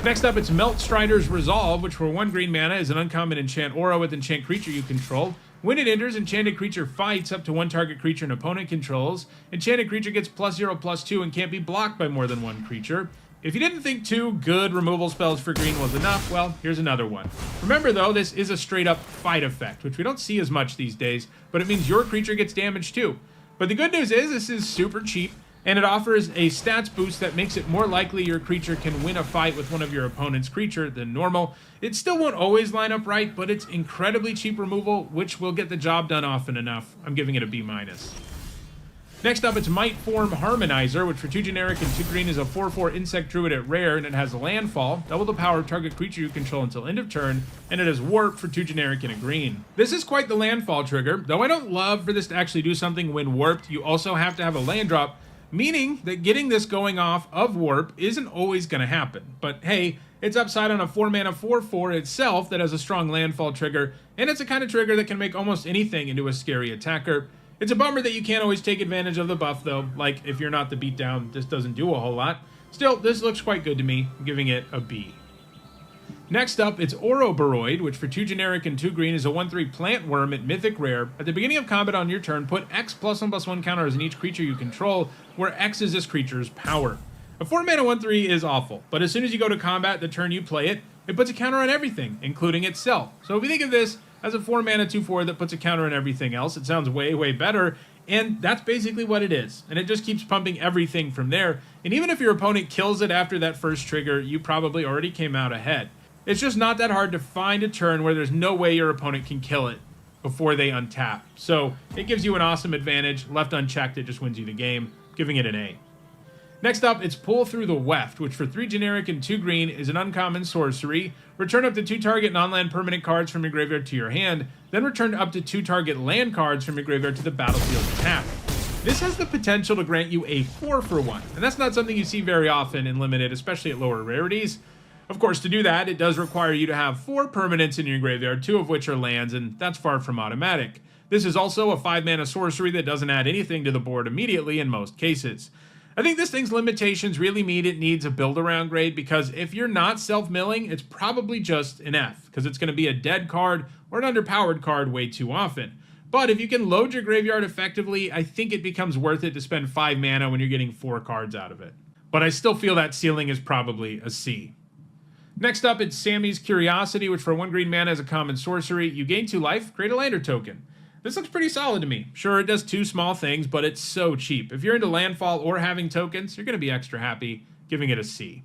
Next up, it's Melt Strider's Resolve, which for 1 green mana is an uncommon enchant aura with enchant creature you control. When it enters, enchanted creature fights up to 1 target creature an opponent controls. Enchanted creature gets +0/+2 and can't be blocked by more than 1 creature. If you didn't think 2 good removal spells for green was enough, well, here's another one. Remember though, this is a straight up fight effect, which we don't see as much these days, but it means your creature gets damaged too. But the good news is this is super cheap, and it offers a stats boost that makes it more likely your creature can win a fight with one of your opponent's creature than normal. It still won't always line up right, but it's incredibly cheap removal, which will get the job done often enough. I'm giving it a B-. Next up, it's Might Form Harmonizer, which for 2 generic and 2 green is a 4/4 insect druid at rare, and it has landfall, double the power of target creature you control until end of turn, and it has warp for 2 generic and a green. This is quite the landfall trigger, though I don't love for this to actually do something when warped. You also have to have a land drop, meaning that getting this going off of warp isn't always going to happen. But hey, it's upside on a 4 mana 4/4 itself that has a strong landfall trigger, and it's a kind of trigger that can make almost anything into a scary attacker. It's a bummer that you can't always take advantage of the buff though, like if you're not the beatdown, this doesn't do a whole lot. Still, this looks quite good to me, I'm giving it a B. Next up, it's Ouroboros, which for 2 generic and 2 green is a 1/3 plant worm at Mythic rare. At the beginning of combat on your turn, put X +1/+1 counters on each creature you control, where X is this creature's power. A 4 mana 1/3 is awful, but as soon as you go to combat the turn you play it, it puts a counter on everything, including itself. So if you think of this as a 4 mana 2/4 that puts a counter on everything else, it sounds way, way better, and that's basically what it is. And it just keeps pumping everything from there, and even if your opponent kills it after that first trigger, you probably already came out ahead. It's just not that hard to find a turn where there's no way your opponent can kill it before they untap. So it gives you an awesome advantage. Left unchecked, it just wins you the game, giving it an A. Next up, it's Pull Through the Weft, which for 3 generic and 2 green is an uncommon sorcery. Return up to 2 target non-land permanent cards from your graveyard to your hand, then return up to 2 target land cards from your graveyard to the battlefield tapped. This has the potential to grant you a 4-for-1, and that's not something you see very often in Limited, especially at lower rarities. Of course, to do that, it does require you to have 4 permanents in your graveyard, 2 of which are lands, and that's far from automatic. This is also a 5 mana sorcery that doesn't add anything to the board immediately in most cases. I think this thing's limitations really mean it needs a build-around grade, because if you're not self-milling, it's probably just an F, because it's going to be a dead card or an underpowered card way too often. But if you can load your graveyard effectively, I think it becomes worth it to spend 5 mana when you're getting 4 cards out of it. But I still feel that ceiling is probably a C. Next up, it's Sammy's Curiosity, which for 1 green mana is a common sorcery. You gain 2 life, create a lander token. This looks pretty solid to me. Sure, it does 2 small things, but it's so cheap. If you're into landfall or having tokens, you're going to be extra happy, giving it a C.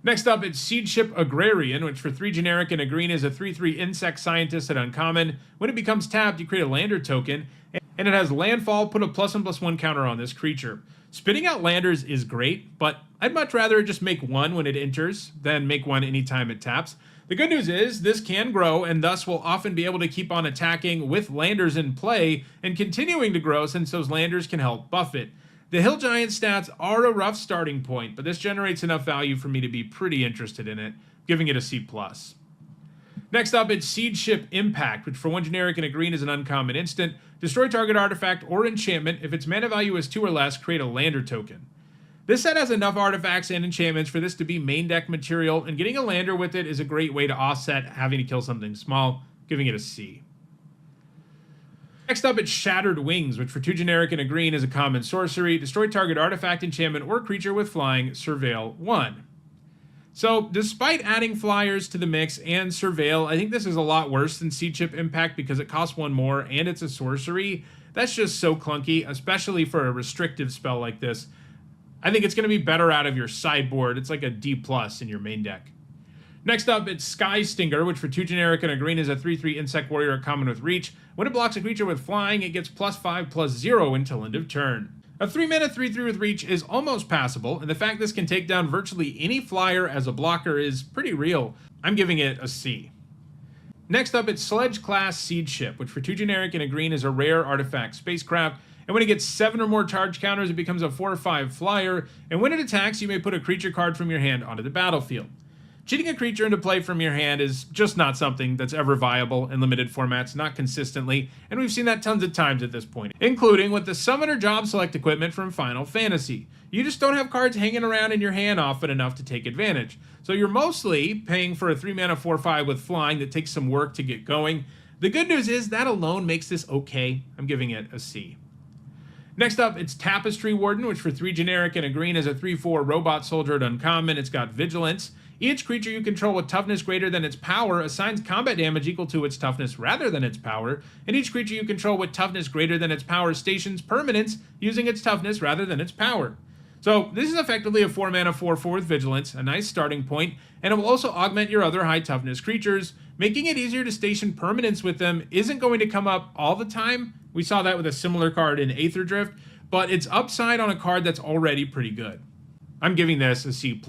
Next up, it's Seedship Agrarian, which for 3 generic and a green is a 3/3 insect scientist at uncommon. When it becomes tapped, you create a lander token, and it has landfall, put a +1/+1 counter on this creature. Spitting out landers is great, but I'd much rather just make 1 when it enters than make 1 anytime it taps. The good news is this can grow, and thus will often be able to keep on attacking with landers in play and continuing to grow, since those landers can help buff it. The Hill Giant stats are a rough starting point, but this generates enough value for me to be pretty interested in it, giving it a C+. Next up, it's Seedship Impact, which for 1 generic and a green is an uncommon instant. Destroy target artifact or enchantment. If its mana value is 2 or less, create a lander token. This set has enough artifacts and enchantments for this to be main deck material, and getting a lander with it is a great way to offset having to kill something small, giving it a C. Next up, it's Shattered Wings, which for 2 generic and a green is a common sorcery. Destroy target artifact, enchantment, or creature with flying, surveil 1. So, despite adding flyers to the mix and surveil, I think this is a lot worse than Seedship Impact because it costs 1 more and it's a sorcery. That's just so clunky, especially for a restrictive spell like this. I think it's going to be better out of your sideboard. It's like a D+ in your main deck. Next up, it's Sky Stinger, which for 2 generic and a green is a 3/3 insect warrior, common with reach. When it blocks a creature with flying, it gets +5/+0 until end of turn. A 3-mana 3/3 with reach is almost passable, and the fact this can take down virtually any flyer as a blocker is pretty real. I'm giving it a C. Next up, it's Sledge Class Siege Ship, which for 2 generic and a green is a rare artifact spacecraft, and when it gets 7 or more charge counters, it becomes a 4/5 flyer, and when it attacks, you may put a creature card from your hand onto the battlefield. Cheating a creature into play from your hand is just not something that's ever viable in limited formats, not consistently, and we've seen that tons of times at this point, including with the Summoner Job Select equipment from Final Fantasy. You just don't have cards hanging around in your hand often enough to take advantage. So you're mostly paying for a 3-mana 4/5 with flying that takes some work to get going. The good news is that alone makes this okay. I'm giving it a C. Next up, it's Tapestry Warden, which for 3 generic and a green is a 3/4 robot soldier at uncommon. It's got vigilance. Each creature you control with toughness greater than its power assigns combat damage equal to its toughness rather than its power, and each creature you control with toughness greater than its power stations permanents using its toughness rather than its power. So this is effectively a 4-mana 4/4 with vigilance, a nice starting point, and it will also augment your other high toughness creatures. Making it easier to station permanents with them isn't going to come up all the time. We saw that with a similar card in Aether Drift, but it's upside on a card that's already pretty good. I'm giving this a C+.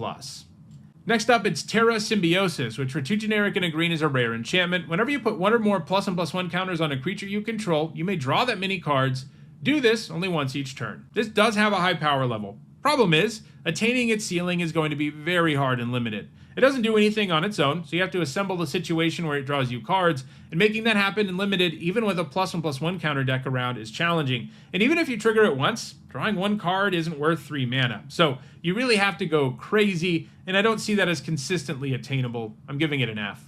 Next up, it's Terra Symbiosis, which for 2 generic and a green is a rare enchantment. Whenever you put 1 or more +1/+1 counters on a creature you control, you may draw that many cards. Do this only once each turn. This does have a high power level. Problem is, attaining its ceiling is going to be very hard and limited. It doesn't do anything on its own, so you have to assemble the situation where it draws you cards, and making that happen in limited, even with a +1/+1 counter deck around, is challenging. And even if you trigger it once, drawing 1 card isn't worth 3 mana. So you really have to go crazy, and I don't see that as consistently attainable. I'm giving it an F.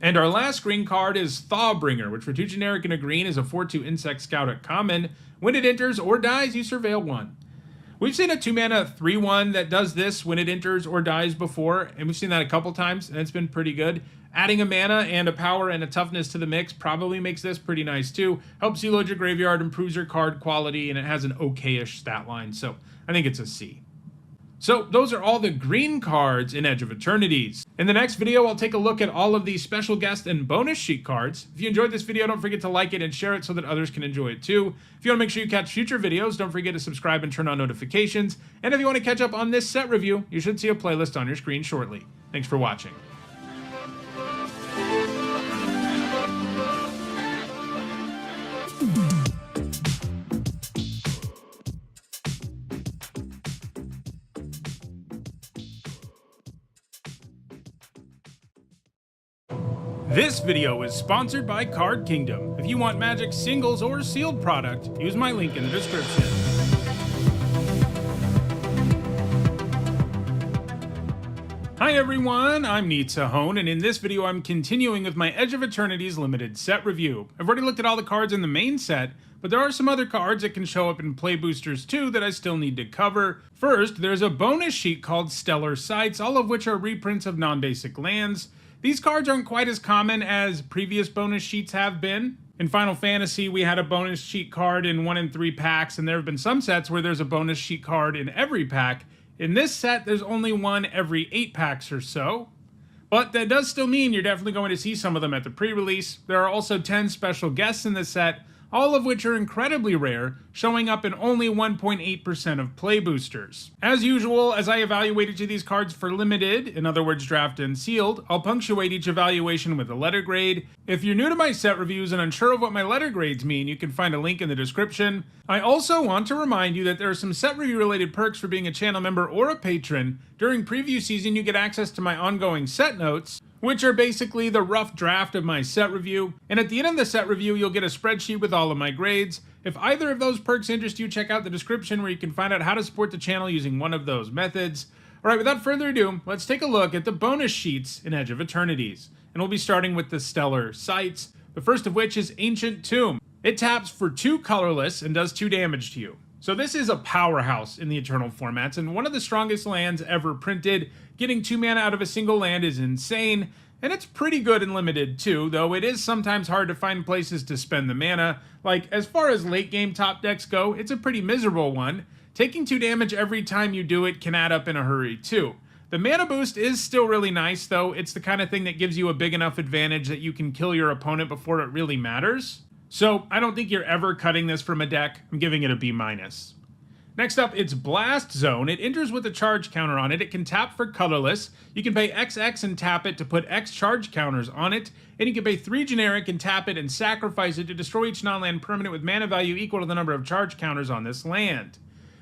And our last green card is Thawbringer, which for 2 generic and a green is a 4/2 Insect Scout at common. When it enters or dies, you surveil 1. We've seen a 2-mana 3/1 that does this when it enters or dies before, and we've seen that a couple times, and it's been pretty good. Adding a mana and a power and a toughness to the mix probably makes this pretty nice too. Helps you load your graveyard, improves your card quality, and it has an okay-ish stat line, so I think it's a C. So those are all the green cards in Edge of Eternities. In the next video, I'll take a look at all of these special guest and bonus sheet cards. If you enjoyed this video, don't forget to like it and share it so that others can enjoy it too. If you want to make sure you catch future videos, don't forget to subscribe and turn on notifications. And if you want to catch up on this set review, you should see a playlist on your screen shortly. Thanks for watching. This video is sponsored by Card Kingdom. If you want Magic singles or sealed product, use my link in the description. Hi everyone, I'm Neatsahone, and in this video I'm continuing with my Edge of Eternities limited set review. I've already looked at all the cards in the main set, but there are some other cards that can show up in play boosters too that I still need to cover. First, there's a bonus sheet called Stellar Sights, all of which are reprints of non-basic lands. These cards aren't quite as common as previous bonus sheets have been. In Final Fantasy, we had a bonus sheet card in 1 in 3 packs, and there have been some sets where there's a bonus sheet card in every pack. In this set, there's only one every 8 packs or so. But that does still mean you're definitely going to see some of them at the pre-release. There are also 10 special guests in this set, all of which are incredibly rare, showing up in only 1.8% of play boosters. As usual, as I evaluate each of these cards for limited, in other words draft and sealed, I'll punctuate each evaluation with a letter grade. If you're new to my set reviews and unsure of what my letter grades mean, you can find a link in the description. I also want to remind you that there are some set review related perks for being a channel member or a patron. During preview season, you get access to my ongoing set notes, which are basically the rough draft of my set review. And at the end of the set review, you'll get a spreadsheet with all of my grades. If either of those perks interest you, check out the description where you can find out how to support the channel using one of those methods. Alright, without further ado, let's take a look at the bonus sheets in Edge of Eternities. And we'll be starting with the Stellar Sights, the first of which is Ancient Tomb. It taps for 2 colorless and does 2 damage to you. So this is a powerhouse in the Eternal formats, and one of the strongest lands ever printed. Getting 2 mana out of a single land is insane, and it's pretty good in limited too, though it is sometimes hard to find places to spend the mana. Like, as far as late game top decks go, it's a pretty miserable one. Taking 2 damage every time you do it can add up in a hurry too. The mana boost is still really nice though. It's the kind of thing that gives you a big enough advantage that you can kill your opponent before it really matters. So I don't think you're ever cutting this from a deck. I'm giving it a B-. Next up, it's Blast Zone. It enters with a charge counter on it. It can tap for colorless. You can pay XX and tap it to put X charge counters on it. And you can pay 3 generic and tap it and sacrifice it to destroy each non-land permanent with mana value equal to the number of charge counters on this land.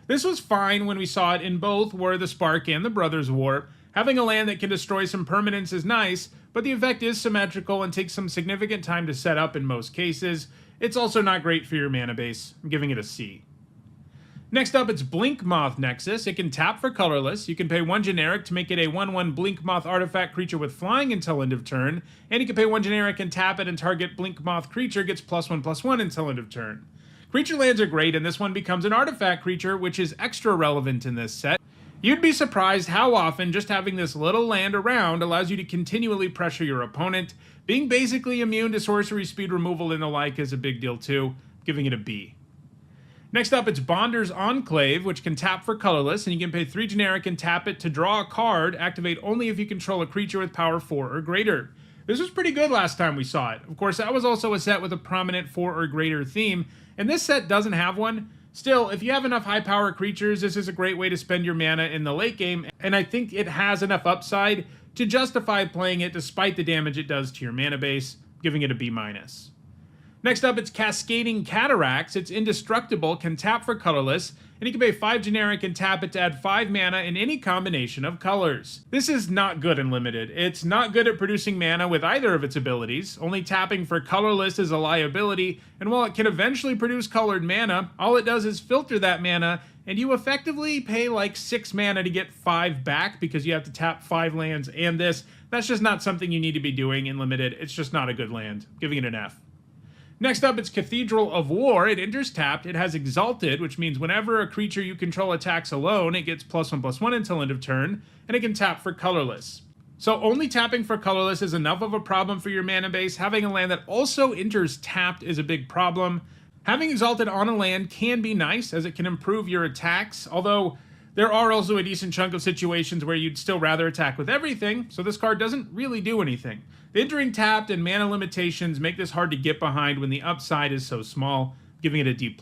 This was fine when we saw it in both War of the Spark and the Brothers' War. Having a land that can destroy some permanents is nice, but the effect is symmetrical and takes some significant time to set up in most cases. It's also not great for your mana base. I'm giving it a C. Next up, it's Blink Moth Nexus. It can tap for colorless. You can pay 1 generic to make it a 1/1 Blink Moth artifact creature with flying until end of turn, and you can pay 1 generic and tap it, and target Blink Moth creature gets +1/+1 until end of turn. Creature lands are great, and this one becomes an artifact creature, which is extra relevant in this set. You'd be surprised how often just having this little land around allows you to continually pressure your opponent. Being basically immune to sorcery speed removal and the like is a big deal too, giving it a B. Next up, it's Bonder's Enclave, which can tap for colorless, and you can pay 3 generic and tap it to draw a card, activate only if you control a creature with power 4 or greater. This was pretty good last time we saw it. Of course, that was also a set with a prominent 4 or greater theme, and this set doesn't have one. Still, if you have enough high power creatures, this is a great way to spend your mana in the late game, and I think it has enough upside to justify playing it despite the damage it does to your mana base, giving it a B-. Next up, it's Cascading Cataracts. It's indestructible, can tap for colorless, and you can pay 5 generic and tap it to add 5 mana in any combination of colors. This is not good in Limited. It's not good at producing mana with either of its abilities. Only tapping for colorless is a liability, and while it can eventually produce colored mana, all it does is filter that mana, and you effectively pay like 6 mana to get 5 back because you have to tap 5 lands and this. That's just not something you need to be doing in Limited. It's just not a good land. Giving it an F. Next up, it's Cathedral of War. It enters tapped. It has Exalted, which means whenever a creature you control attacks alone, it gets +1/+1 until end of turn, and it can tap for colorless. So only tapping for colorless is enough of a problem for your mana base. Having a land that also enters tapped is a big problem. Having Exalted on a land can be nice, as it can improve your attacks, although there are also a decent chunk of situations where you'd still rather attack with everything, so this card doesn't really do anything. The entering tapped and mana limitations make this hard to get behind when the upside is so small, giving it a D+.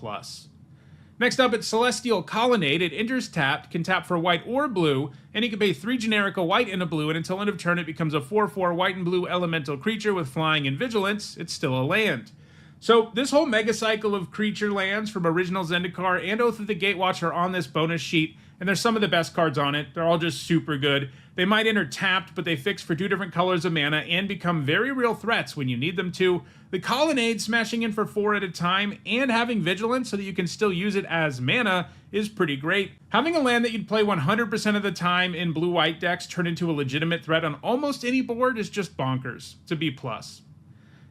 Next up, it's Celestial Colonnade. It enters tapped, can tap for white or blue, and you can pay 3 generic, a white and a blue, and until end of turn it becomes a 4/4 white and blue elemental creature with flying and vigilance. It's still a land. So this whole mega cycle of creature lands from original Zendikar and Oath of the Gatewatch are on this bonus sheet, and there's some of the best cards on it. They're all just super good. They might enter tapped, but they fix for 2 different colors of mana and become very real threats when you need them to. The Colonnade smashing in for 4 at a time and having Vigilance so that you can still use it as mana is pretty great. Having a land that you'd play 100% of the time in blue-white decks turn into a legitimate threat on almost any board is just bonkers. It's a B+.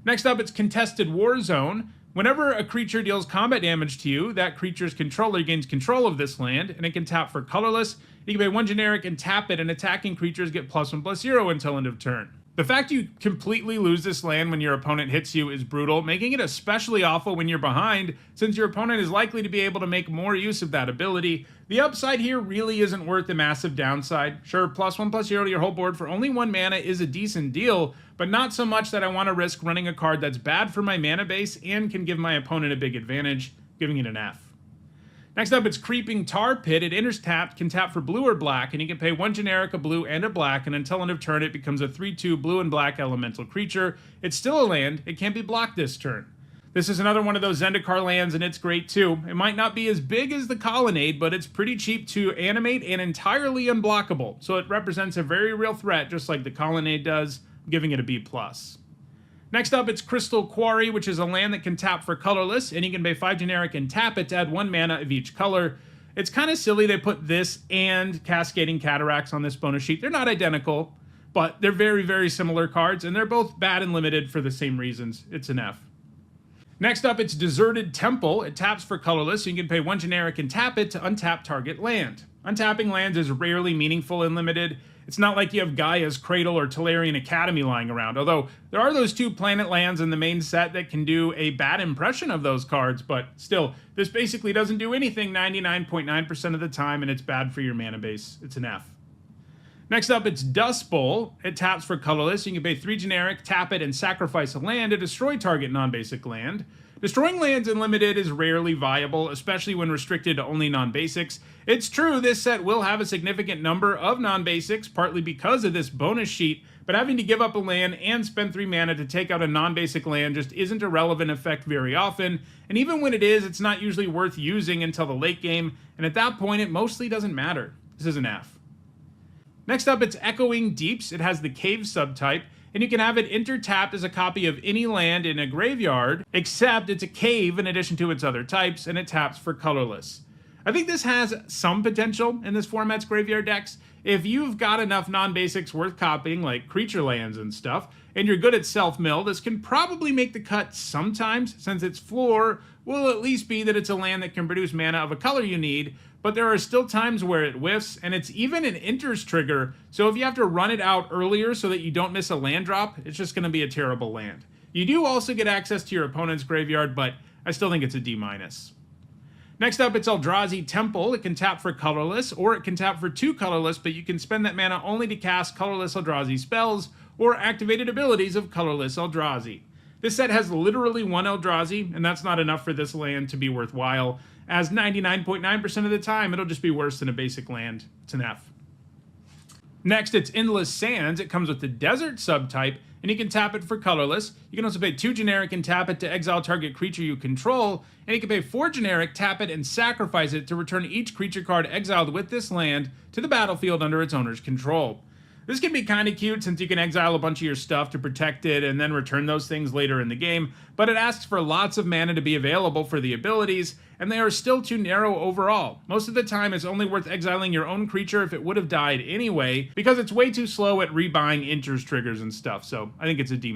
Next up, it's Contested War Zone. Whenever a creature deals combat damage to you, that creature's controller gains control of this land, and it can tap for colorless. You can pay 1 generic and tap it, and attacking creatures get +1/+0 until end of turn. The fact you completely lose this land when your opponent hits you is brutal, making it especially awful when you're behind, since your opponent is likely to be able to make more use of that ability. The upside here really isn't worth the massive downside. Sure, +1/+0 to your whole board for only 1 mana is a decent deal, but not so much that I want to risk running a card that's bad for my mana base and can give my opponent a big advantage, giving it an F. Next up, it's Creeping Tar Pit. It enters tapped, can tap for blue or black, and you can pay 1 generic, a blue, and a black, and until end of turn it becomes a 3/2 blue and black elemental creature. It's still a land. It can't be blocked this turn. This is another one of those Zendikar lands, and it's great too. It might not be as big as the Colonnade, but it's pretty cheap to animate and entirely unblockable, so it represents a very real threat, just like the Colonnade does, giving it a B+. Next up, it's Crystal Quarry, which is a land that can tap for colorless, and you can pay 5 generic and tap it to add 1 mana of each color. It's kind of silly they put this and Cascading Cataracts on this bonus sheet. They're not identical, but they're very, very similar cards, and they're both bad and limited for the same reasons. It's an F. Next up, it's Deserted Temple. It taps for colorless, so you can pay 1 generic and tap it to untap target land. Untapping lands is rarely meaningful in Limited. It's not like you have Gaia's Cradle or Tolarian Academy lying around, although there are those 2 planet lands in the main set that can do a bad impression of those cards, but still, this basically doesn't do anything 99.9% of the time, and it's bad for your mana base. It's an F. Next up, it's Dust Bowl. It taps for colorless. You can pay 3 generic, tap it, and sacrifice a land to destroy target non-basic land. Destroying lands in Limited is rarely viable, especially when restricted to only non-basics. It's true this set will have a significant number of non-basics, partly because of this bonus sheet, but having to give up a land and spend 3 mana to take out a non-basic land just isn't a relevant effect very often, and even when it is, it's not usually worth using until the late game, and at that point it mostly doesn't matter. This is an F. Next up, it's Echoing Deeps. It has the Cave subtype, and you can have it enter tapped as a copy of any land in a graveyard, except it's a cave in addition to its other types, and it taps for colorless. I think this has some potential in this format's graveyard decks. If you've got enough non-basics worth copying, like creature lands and stuff, and you're good at self-mill, this can probably make the cut sometimes, since its floor will at least be that it's a land that can produce mana of a color you need, but there are still times where it whiffs, and it's even an enters trigger, so if you have to run it out earlier so that you don't miss a land drop, it's just going to be a terrible land. You do also get access to your opponent's graveyard, but I still think it's a D-. Next up, it's Eldrazi Temple. It can tap for colorless, or it can tap for 2 colorless, but you can spend that mana only to cast colorless Eldrazi spells, or activated abilities of colorless Eldrazi. This set has literally 1 Eldrazi, and that's not enough for this land to be worthwhile, as 99.9% of the time it'll just be worse than a basic land. It's an F. Next, it's Endless Sands. It comes with the Desert subtype, and you can tap it for colorless. You can also pay 2 generic and tap it to exile target creature you control, and you can pay 4 generic, tap it, and sacrifice it to return each creature card exiled with this land to the battlefield under its owner's control. This can be kind of cute since you can exile a bunch of your stuff to protect it and then return those things later in the game, but it asks for lots of mana to be available for the abilities, and they are still too narrow overall. Most of the time it's only worth exiling your own creature if it would have died anyway, because it's way too slow at rebuying enters triggers and stuff, so I think it's a D-.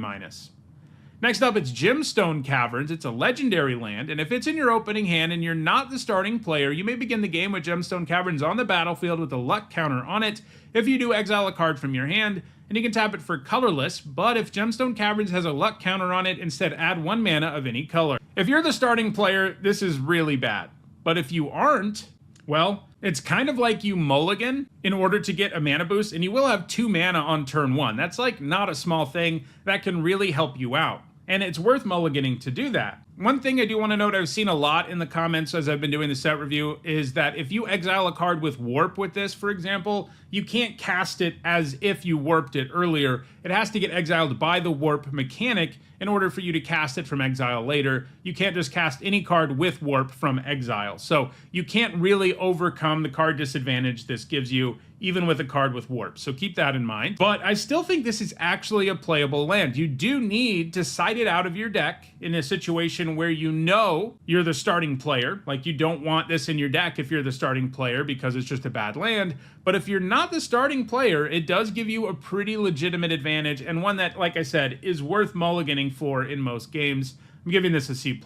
Next up, it's Gemstone Caverns. It's a legendary land, and if it's in your opening hand and you're not the starting player, you may begin the game with Gemstone Caverns on the battlefield with a luck counter on it. If you do, exile a card from your hand, and you can tap it for colorless, but if Gemstone Caverns has a luck counter on it, instead add 1 mana of any color. If you're the starting player, this is really bad. But if you aren't, well, it's kind of like you mulligan in order to get a mana boost, and you will have 2 mana on turn 1. That's like not a small thing. That can really help you out. And it's worth mulliganing to do that. One thing I do want to note, I've seen a lot in the comments as I've been doing the set review, is that if you exile a card with warp with this, for example, you can't cast it as if you warped it earlier. It has to get exiled by the warp mechanic in order for you to cast it from exile later. You can't just cast any card with warp from exile. So you can't really overcome the card disadvantage this gives you, even with a card with warp. So keep that in mind. But I still think this is actually a playable land. You do need to side it out of your deck in a situation where you know you're the starting player. Like, you don't want this in your deck if you're the starting player because it's just a bad land. But if you're not the starting player, it does give you a pretty legitimate advantage, and one that, like I said, is worth mulliganing for in most games. I'm giving this a C+.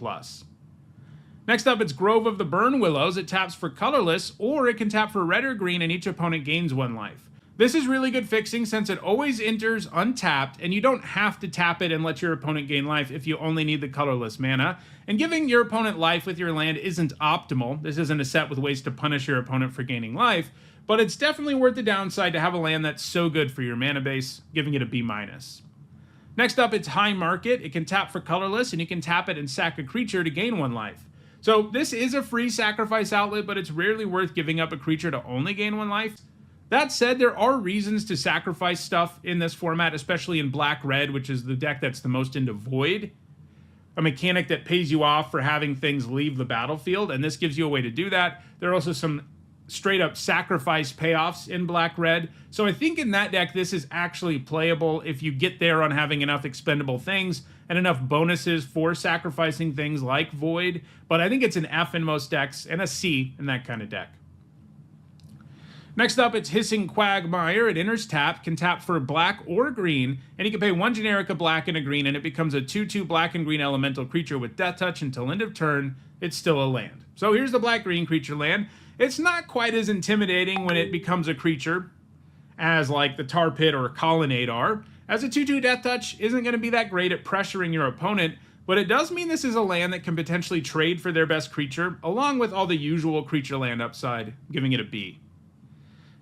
Next up, it's Grove of the Burn Willows. It taps for colorless, or it can tap for red or green, and each opponent gains 1 life. This is really good fixing since it always enters untapped, and you don't have to tap it and let your opponent gain life if you only need the colorless mana. And giving your opponent life with your land isn't optimal. This isn't a set with ways to punish your opponent for gaining life, but it's definitely worth the downside to have a land that's so good for your mana base, giving it a B-. Next up, it's High Market. It can tap for colorless, and you can tap it and sack a creature to gain 1 life. So this is a free sacrifice outlet, but it's rarely worth giving up a creature to only gain 1 life. That said, there are reasons to sacrifice stuff in this format, especially in Black-Red, which is the deck that's the most into Void, a mechanic that pays you off for having things leave the battlefield, and this gives you a way to do that. There are also some straight-up sacrifice payoffs in Black-Red, so I think in that deck this is actually playable if you get there on having enough expendable things and enough bonuses for sacrificing things like Void, but I think it's an F in most decks and a C in that kind of deck. Next up, it's Hissing Quagmire. It enters tap, can tap for black or green, and you can pay 1 generic, a black, and a green, and it becomes a 2/2 black and green elemental creature with Death Touch until end of turn. It's still a land. So here's the black-green creature land. It's not quite as intimidating when it becomes a creature as like the Tar Pit or Colonnade are, as a 2/2 Death Touch isn't going to be that great at pressuring your opponent, but it does mean this is a land that can potentially trade for their best creature, along with all the usual creature land upside, giving it a B.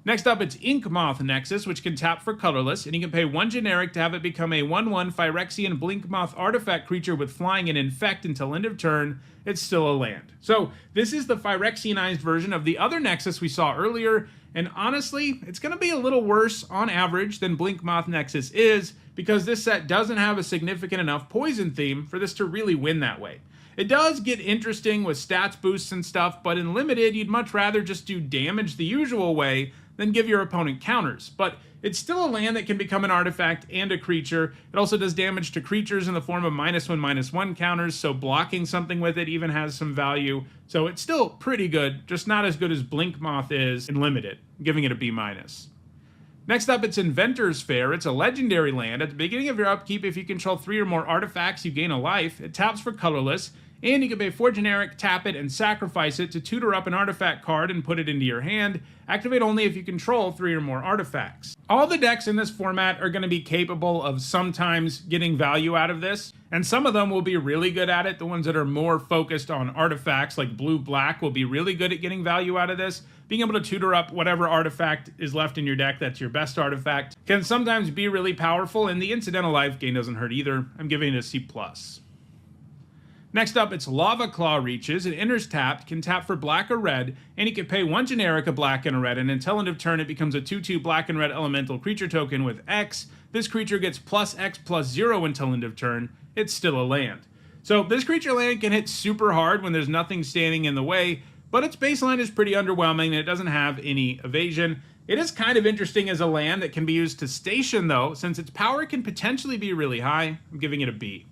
Next up, it's Ink Moth Nexus, which can tap for colorless, and you can pay 1 generic to have it become a 1/1 Phyrexian Blink Moth artifact creature with flying and infect until end of turn. It's still a land. So this is the Phyrexianized version of the other Nexus we saw earlier, and honestly, it's going to be a little worse on average than Blink Moth Nexus is, because this set doesn't have a significant enough poison theme for this to really win that way. It does get interesting with stats boosts and stuff, but in limited, you'd much rather just do damage the usual way than give your opponent counters. But it's still a land that can become an artifact and a creature. It also does damage to creatures in the form of -1/-1 counters, so blocking something with it even has some value. So it's still pretty good, just not as good as Blink Moth is in limited, giving it a B-. Next up, it's Inventor's Fair. It's a legendary land. At the beginning of your upkeep, if you control 3 or more artifacts, you gain a life. It taps for colorless, and you can pay 4 generic, tap it, and sacrifice it to tutor up an artifact card and put it into your hand. Activate only if you control 3 or more artifacts. All the decks in this format are going to be capable of sometimes getting value out of this, and some of them will be really good at it. The ones that are more focused on artifacts, like blue-black, will be really good at getting value out of this. Being able to tutor up whatever artifact is left in your deck that's your best artifact can sometimes be really powerful, and the incidental life gain doesn't hurt either. I'm giving it a C+. Next up, it's Lava Claw Reaches. It enters tapped, can tap for black or red, and you can pay 1 generic, a black and a red, and until end of turn it becomes a 2/2 black and red elemental creature token with X. This creature gets +X/+0 until end of turn. It's still a land. So this creature land can hit super hard when there's nothing standing in the way, but its baseline is pretty underwhelming and it doesn't have any evasion. It is kind of interesting as a land that can be used to station though, since its power can potentially be really high. I'm giving it a B.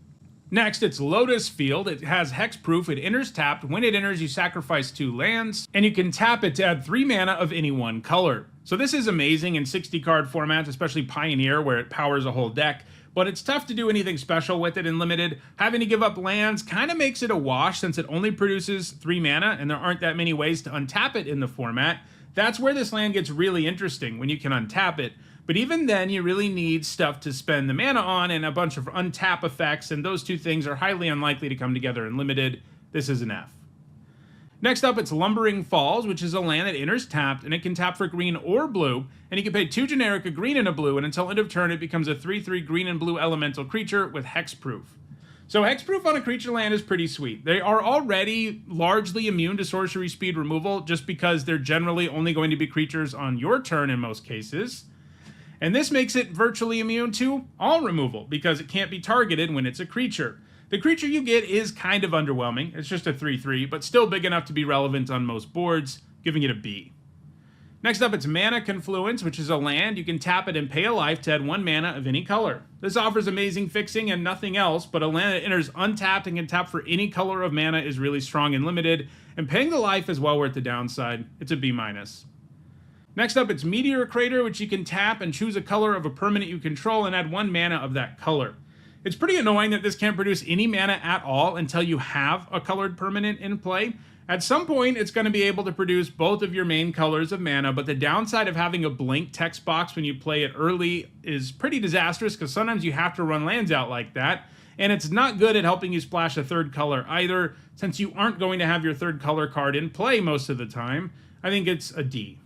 Next, it's Lotus Field. It has hexproof. It enters tapped. When it enters, you sacrifice 2 lands, and you can tap it to add 3 mana of any one color. So this is amazing in 60-card formats, especially Pioneer, where it powers a whole deck, but it's tough to do anything special with it in limited. Having to give up lands kind of makes it a wash, since it only produces 3 mana, and there aren't that many ways to untap it in the format. That's where this land gets really interesting, when you can untap it. But even then, you really need stuff to spend the mana on and a bunch of untap effects, and those two things are highly unlikely to come together in limited. This is an F. Next up, it's Lumbering Falls, which is a land that enters tapped, and it can tap for green or blue, and you can pay 2 generic, a green and a blue, and until end of turn it becomes a 3/3 green and blue elemental creature with hexproof. So hexproof on a creature land is pretty sweet. They are already largely immune to sorcery speed removal, just because they're generally only going to be creatures on your turn in most cases. And this makes it virtually immune to all removal, because it can't be targeted when it's a creature. The creature you get is kind of underwhelming. It's just a 3/3, but still big enough to be relevant on most boards, giving it a B. Next up, it's Mana Confluence, which is a land. You can tap it and pay a life to add 1 mana of any color. This offers amazing fixing and nothing else, but a land that enters untapped and can tap for any color of mana is really strong and limited, and paying the life is well worth the downside. It's a B-. Next up, it's Meteor Crater, which you can tap and choose a color of a permanent you control and add 1 mana of that color. It's pretty annoying that this can't produce any mana at all until you have a colored permanent in play. At some point, it's going to be able to produce both of your main colors of mana, but the downside of having a blank text box when you play it early is pretty disastrous, because sometimes you have to run lands out like that, and it's not good at helping you splash a 3rd color either, since you aren't going to have your 3rd color card in play most of the time. I think it's a D.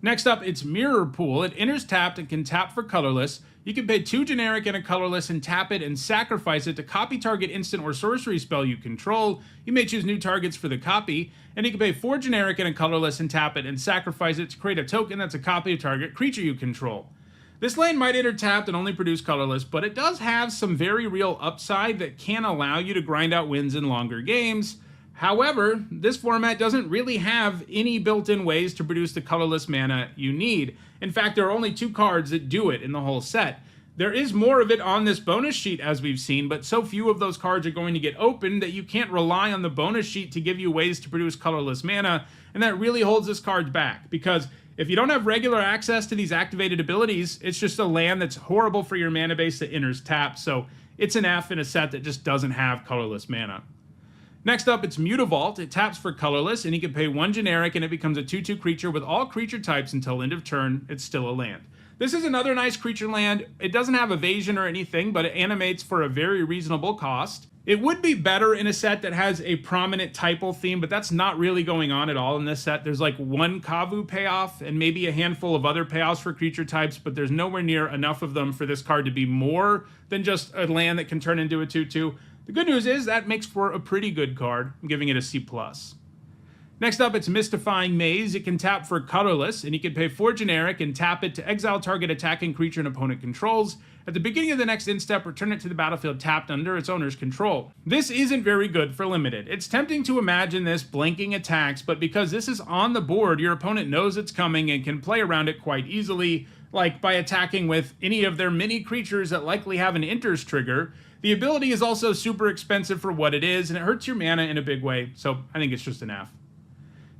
Next up, it's Mirror Pool. It enters tapped and can tap for colorless. You can pay 2 generic and a colorless and tap it and sacrifice it to copy target instant or sorcery spell you control. You may choose new targets for the copy, and you can pay 4 generic and a colorless and tap it and sacrifice it to create a token that's a copy of target creature you control. This land might enter tapped and only produce colorless, but it does have some very real upside that can allow you to grind out wins in longer games. However, this format doesn't really have any built-in ways to produce the colorless mana you need. In fact, there are only 2 cards that do it in the whole set. There is more of it on this bonus sheet, as we've seen, but so few of those cards are going to get opened that you can't rely on the bonus sheet to give you ways to produce colorless mana, and that really holds this card back, because if you don't have regular access to these activated abilities, it's just a land that's horrible for your mana base that enters tap, so it's an F in a set that just doesn't have colorless mana. Next up, it's Mutavault. It taps for colorless, and you can pay 1 generic, and it becomes a 2/2 creature with all creature types until end of turn. It's still a land. This is another nice creature land. It doesn't have evasion or anything, but it animates for a very reasonable cost. It would be better in a set that has a prominent typal theme, but that's not really going on at all in this set. There's like one Kavu payoff and maybe a handful of other payoffs for creature types, but there's nowhere near enough of them for this card to be more than just a land that can turn into a 2/2. The good news is that makes for a pretty good card. I'm giving it a C+. Next up, it's Mystifying Maze. It can tap for colorless, and you can pay 4 generic and tap it to exile target attacking creature an opponent controls. At the beginning of the next instep, return it to the battlefield tapped under its owner's control. This isn't very good for limited. It's tempting to imagine this blanking attacks, but because this is on the board, your opponent knows it's coming and can play around it quite easily, like by attacking with any of their mini creatures that likely have an enters trigger. The ability is also super expensive for what it is, and it hurts your mana in a big way, so I think it's just an F.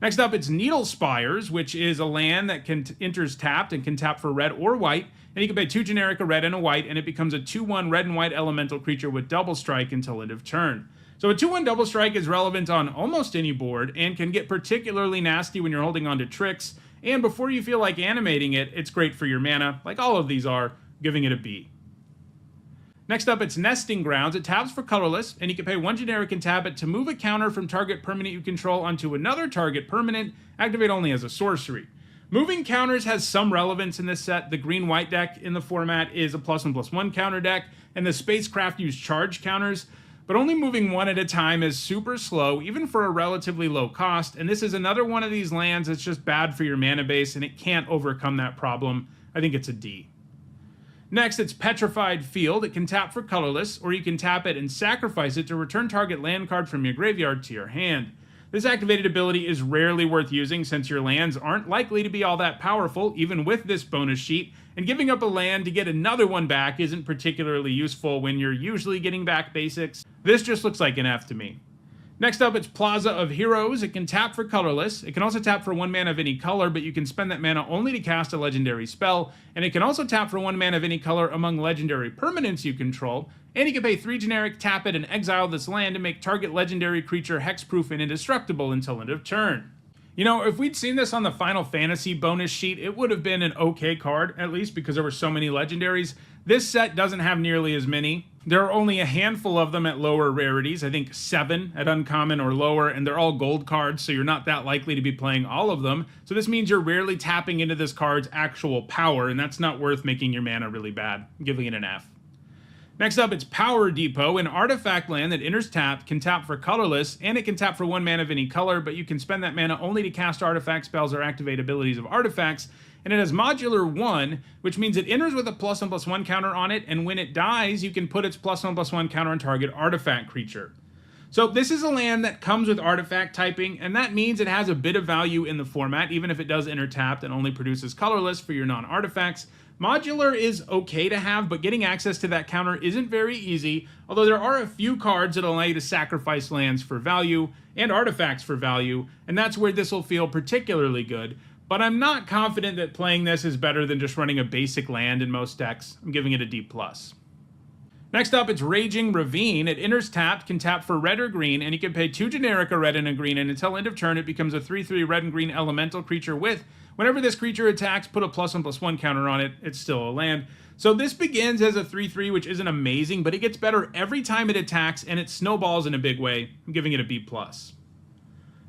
Next up, it's Needle Spires, which is a land that enters tapped and can tap for red or white, and you can pay 2 generic, a red and a white, and it becomes a 2/1 red and white elemental creature with double strike until end of turn. So a 2/1 double strike is relevant on almost any board and can get particularly nasty when you're holding on to tricks, and before you feel like animating it, it's great for your mana, like all of these are, giving it a B. Next up, it's Nesting Grounds. It taps for colorless, and you can pay 1 generic and tap it to move a counter from target permanent you control onto another target permanent, activate only as a sorcery. Moving counters has some relevance in this set. The green-white deck in the format is a +1/+1 counter deck, and the Spacecraft use charge counters, but only moving one at a time is super slow, even for a relatively low cost, and this is another one of these lands that's just bad for your mana base, and it can't overcome that problem. I think it's a D. Next, it's Petrified Field. It can tap for colorless, or you can tap it and sacrifice it to return target land card from your graveyard to your hand. This activated ability is rarely worth using since your lands aren't likely to be all that powerful, even with this bonus sheet, and giving up a land to get another one back isn't particularly useful when you're usually getting back basics. This just looks like an F to me. Next up, it's Plaza of Heroes. It can tap for colorless. It can also tap for 1 mana of any color, but you can spend that mana only to cast a legendary spell. And it can also tap for 1 mana of any color among legendary permanents you control. And you can pay 3 generic, tap it, and exile this land to make target legendary creature hexproof and indestructible until end of turn. You know, if we'd seen this on the Final Fantasy bonus sheet, it would have been an okay card, at least because there were so many legendaries. This set doesn't have nearly as many. There are only a handful of them at lower rarities, I think 7 at uncommon or lower, and they're all gold cards, so you're not that likely to be playing all of them. So this means you're rarely tapping into this card's actual power, and that's not worth making your mana really bad. I'm giving it an F. Next up, it's Power Depot, an artifact land that enters tapped, can tap for colorless, and it can tap for 1 mana of any color, but you can spend that mana only to cast artifact spells or activate abilities of artifacts, and it has modular 1, which means it enters with a +1/+1 counter on it, and when it dies, you can put its +1/+1 counter on target artifact creature. So this is a land that comes with artifact typing, and that means it has a bit of value in the format, even if it does enter tapped and only produces colorless for your non-artifacts. Modular is okay to have, but getting access to that counter isn't very easy, although there are a few cards that allow you to sacrifice lands for value and artifacts for value, and that's where this will feel particularly good. But I'm not confident that playing this is better than just running a basic land in most decks. I'm giving it a D+. Next up, it's Raging Ravine. It enters tapped, can tap for red or green, and you can pay 2 generic, a red and a green, and until end of turn, it becomes a 3/3 red and green elemental creature with, whenever this creature attacks, put a +1/+1 counter on it. It's still a land. So this begins as a 3/3, which isn't amazing, but it gets better every time it attacks, and it snowballs in a big way. I'm giving it a B+.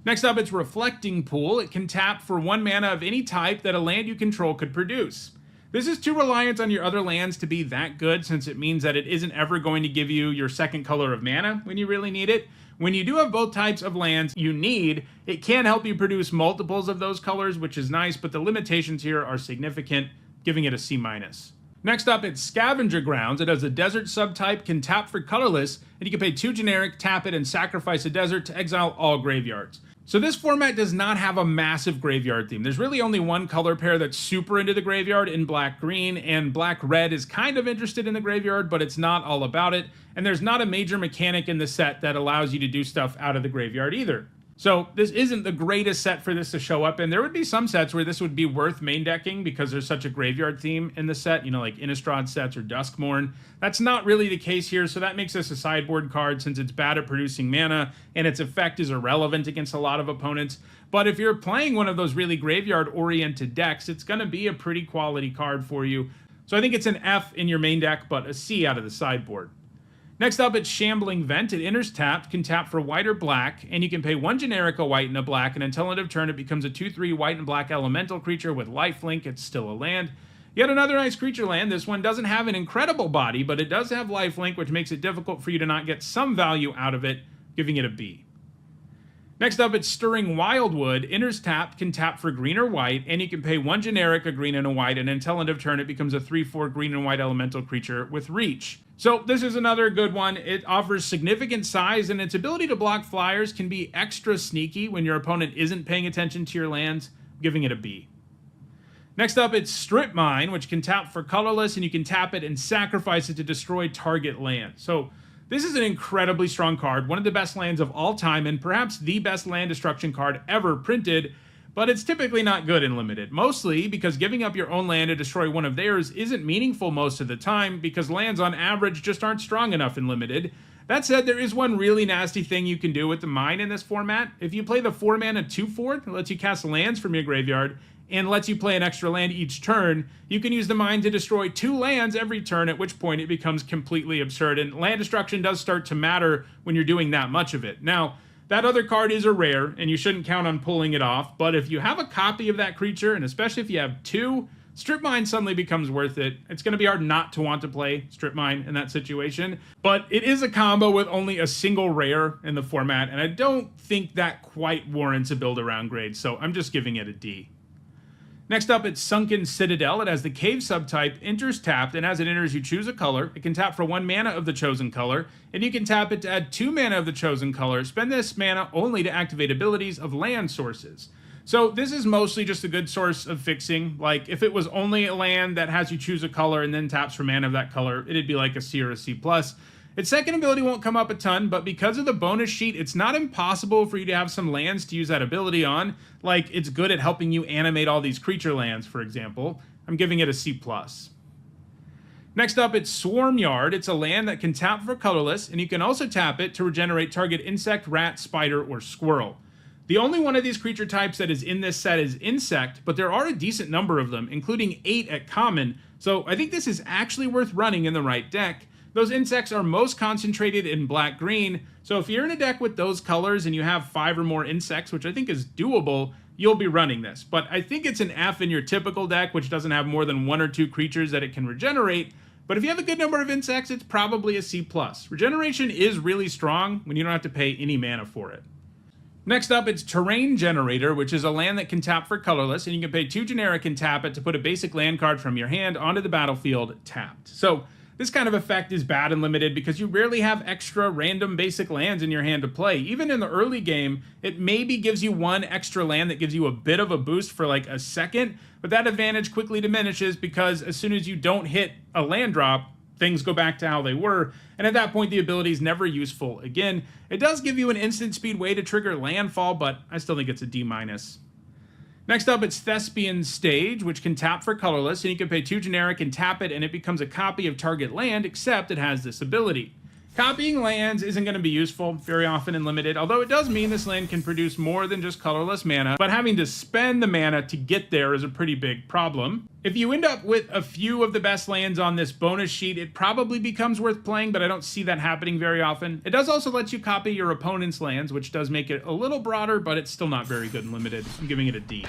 Next up, it's Reflecting Pool. It can tap for 1 mana of any type that a land you control could produce. This is too reliant on your other lands to be that good, since it means that it isn't ever going to give you your second color of mana when you really need it. When you do have both types of lands you need, it can help you produce multiples of those colors, which is nice, but the limitations here are significant, giving it a C-. Next up, it's Scavenger Grounds. It has a desert subtype, can tap for colorless, and you can pay 2 generic, tap it, and sacrifice a desert to exile all graveyards. So this format does not have a massive graveyard theme. There's really only one color pair that's super into the graveyard in black-green, and black-red is kind of interested in the graveyard, but it's not all about it, and there's not a major mechanic in the set that allows you to do stuff out of the graveyard either. So this isn't the greatest set for this to show up in. There would be some sets where this would be worth main decking because there's such a graveyard theme in the set, you know, like Innistrad sets or Duskmourn. That's not really the case here, so that makes this a sideboard card since it's bad at producing mana and its effect is irrelevant against a lot of opponents. But if you're playing one of those really graveyard-oriented decks, it's going to be a pretty quality card for you. So I think it's an F in your main deck, but a C out of the sideboard. Next up, it's Shambling Vent. It enters tapped, can tap for white or black, and you can pay 1 generic, a white, and a black, and until end of turn, it becomes a 2/3 white and black elemental creature with lifelink. It's still a land. Yet another nice creature land. This one doesn't have an incredible body, but it does have lifelink, which makes it difficult for you to not get some value out of it, giving it a B. Next up, it's Stirring Wildwood. Enters tapped, can tap for green or white, and you can pay 1 generic, a green, and a white, and until end of turn, it becomes a 3/4 green and white elemental creature with reach. So this is another good one. It offers significant size, and its ability to block flyers can be extra sneaky when your opponent isn't paying attention to your lands, giving it a B. Next up, it's Strip Mine, which can tap for colorless, and you can tap it and sacrifice it to destroy target land. So this is an incredibly strong card, one of the best lands of all time, and perhaps the best land destruction card ever printed, but it's typically not good in Limited. Mostly because giving up your own land to destroy one of theirs isn't meaningful most of the time, because lands on average just aren't strong enough in Limited. That said, there is one really nasty thing you can do with the Mine in this format. If you play the 4-mana 2/4, it lets you cast lands from your graveyard, and lets you play an extra land each turn, you can use the Mine to destroy 2 lands every turn, at which point it becomes completely absurd, and land destruction does start to matter when you're doing that much of it. Now, that other card is a rare, and you shouldn't count on pulling it off, but if you have a copy of that creature, and especially if you have 2, Strip Mine suddenly becomes worth it. It's going to be hard not to want to play Strip Mine in that situation, but it is a combo with only a single rare in the format, and I don't think that quite warrants a build around grade, so I'm just giving it a D. Next up, it's Sunken Citadel. It has the Cave subtype, enters tapped, and as it enters, you choose a color. It can tap for 1 mana of the chosen color, and you can tap it to add 2 mana of the chosen color. Spend this mana only to activate abilities of land sources. So this is mostly just a good source of fixing. Like, if it was only a land that has you choose a color and then taps for mana of that color, it'd be like a C or a C+. Its second ability won't come up a ton, but because of the bonus sheet, it's not impossible for you to have some lands to use that ability on. Like, it's good at helping you animate all these creature lands, for example. I'm giving it a C+. Next up, it's Swarm Yard. It's a land that can tap for colorless, and you can also tap it to regenerate target insect, rat, spider, or squirrel. The only one of these creature types that is in this set is insect, but there are a decent number of them, including 8 at common, so I think this is actually worth running in the right deck. Those insects are most concentrated in black-green, so if you're in a deck with those colors and you have 5 or more insects, which I think is doable, you'll be running this. But I think it's an F in your typical deck, which doesn't have more than 1 or 2 creatures that it can regenerate. But if you have a good number of insects, it's probably a C+. Regeneration is really strong when you don't have to pay any mana for it. Next up, it's Terrain Generator, which is a land that can tap for colorless, and you can pay 2 generic and tap it to put a basic land card from your hand onto the battlefield tapped. So this kind of effect is bad and limited because you rarely have extra random basic lands in your hand to play. Even in the early game, it maybe gives you 1 extra land that gives you a bit of a boost for like a second, but that advantage quickly diminishes because as soon as you don't hit a land drop, things go back to how they were, and at that point the ability is never useful again. It does give you an instant speed way to trigger landfall, but I still think it's a D-. Next up, it's Thespian Stage, which can tap for colorless, and you can pay 2 generic and tap it, and it becomes a copy of target land, except it has this ability. Copying lands isn't going to be useful very often in Limited, although it does mean this land can produce more than just colorless mana, but having to spend the mana to get there is a pretty big problem. If you end up with a few of the best lands on this bonus sheet, it probably becomes worth playing, but I don't see that happening very often. It does also let you copy your opponent's lands, which does make it a little broader, but it's still not very good in Limited. I'm giving it a D.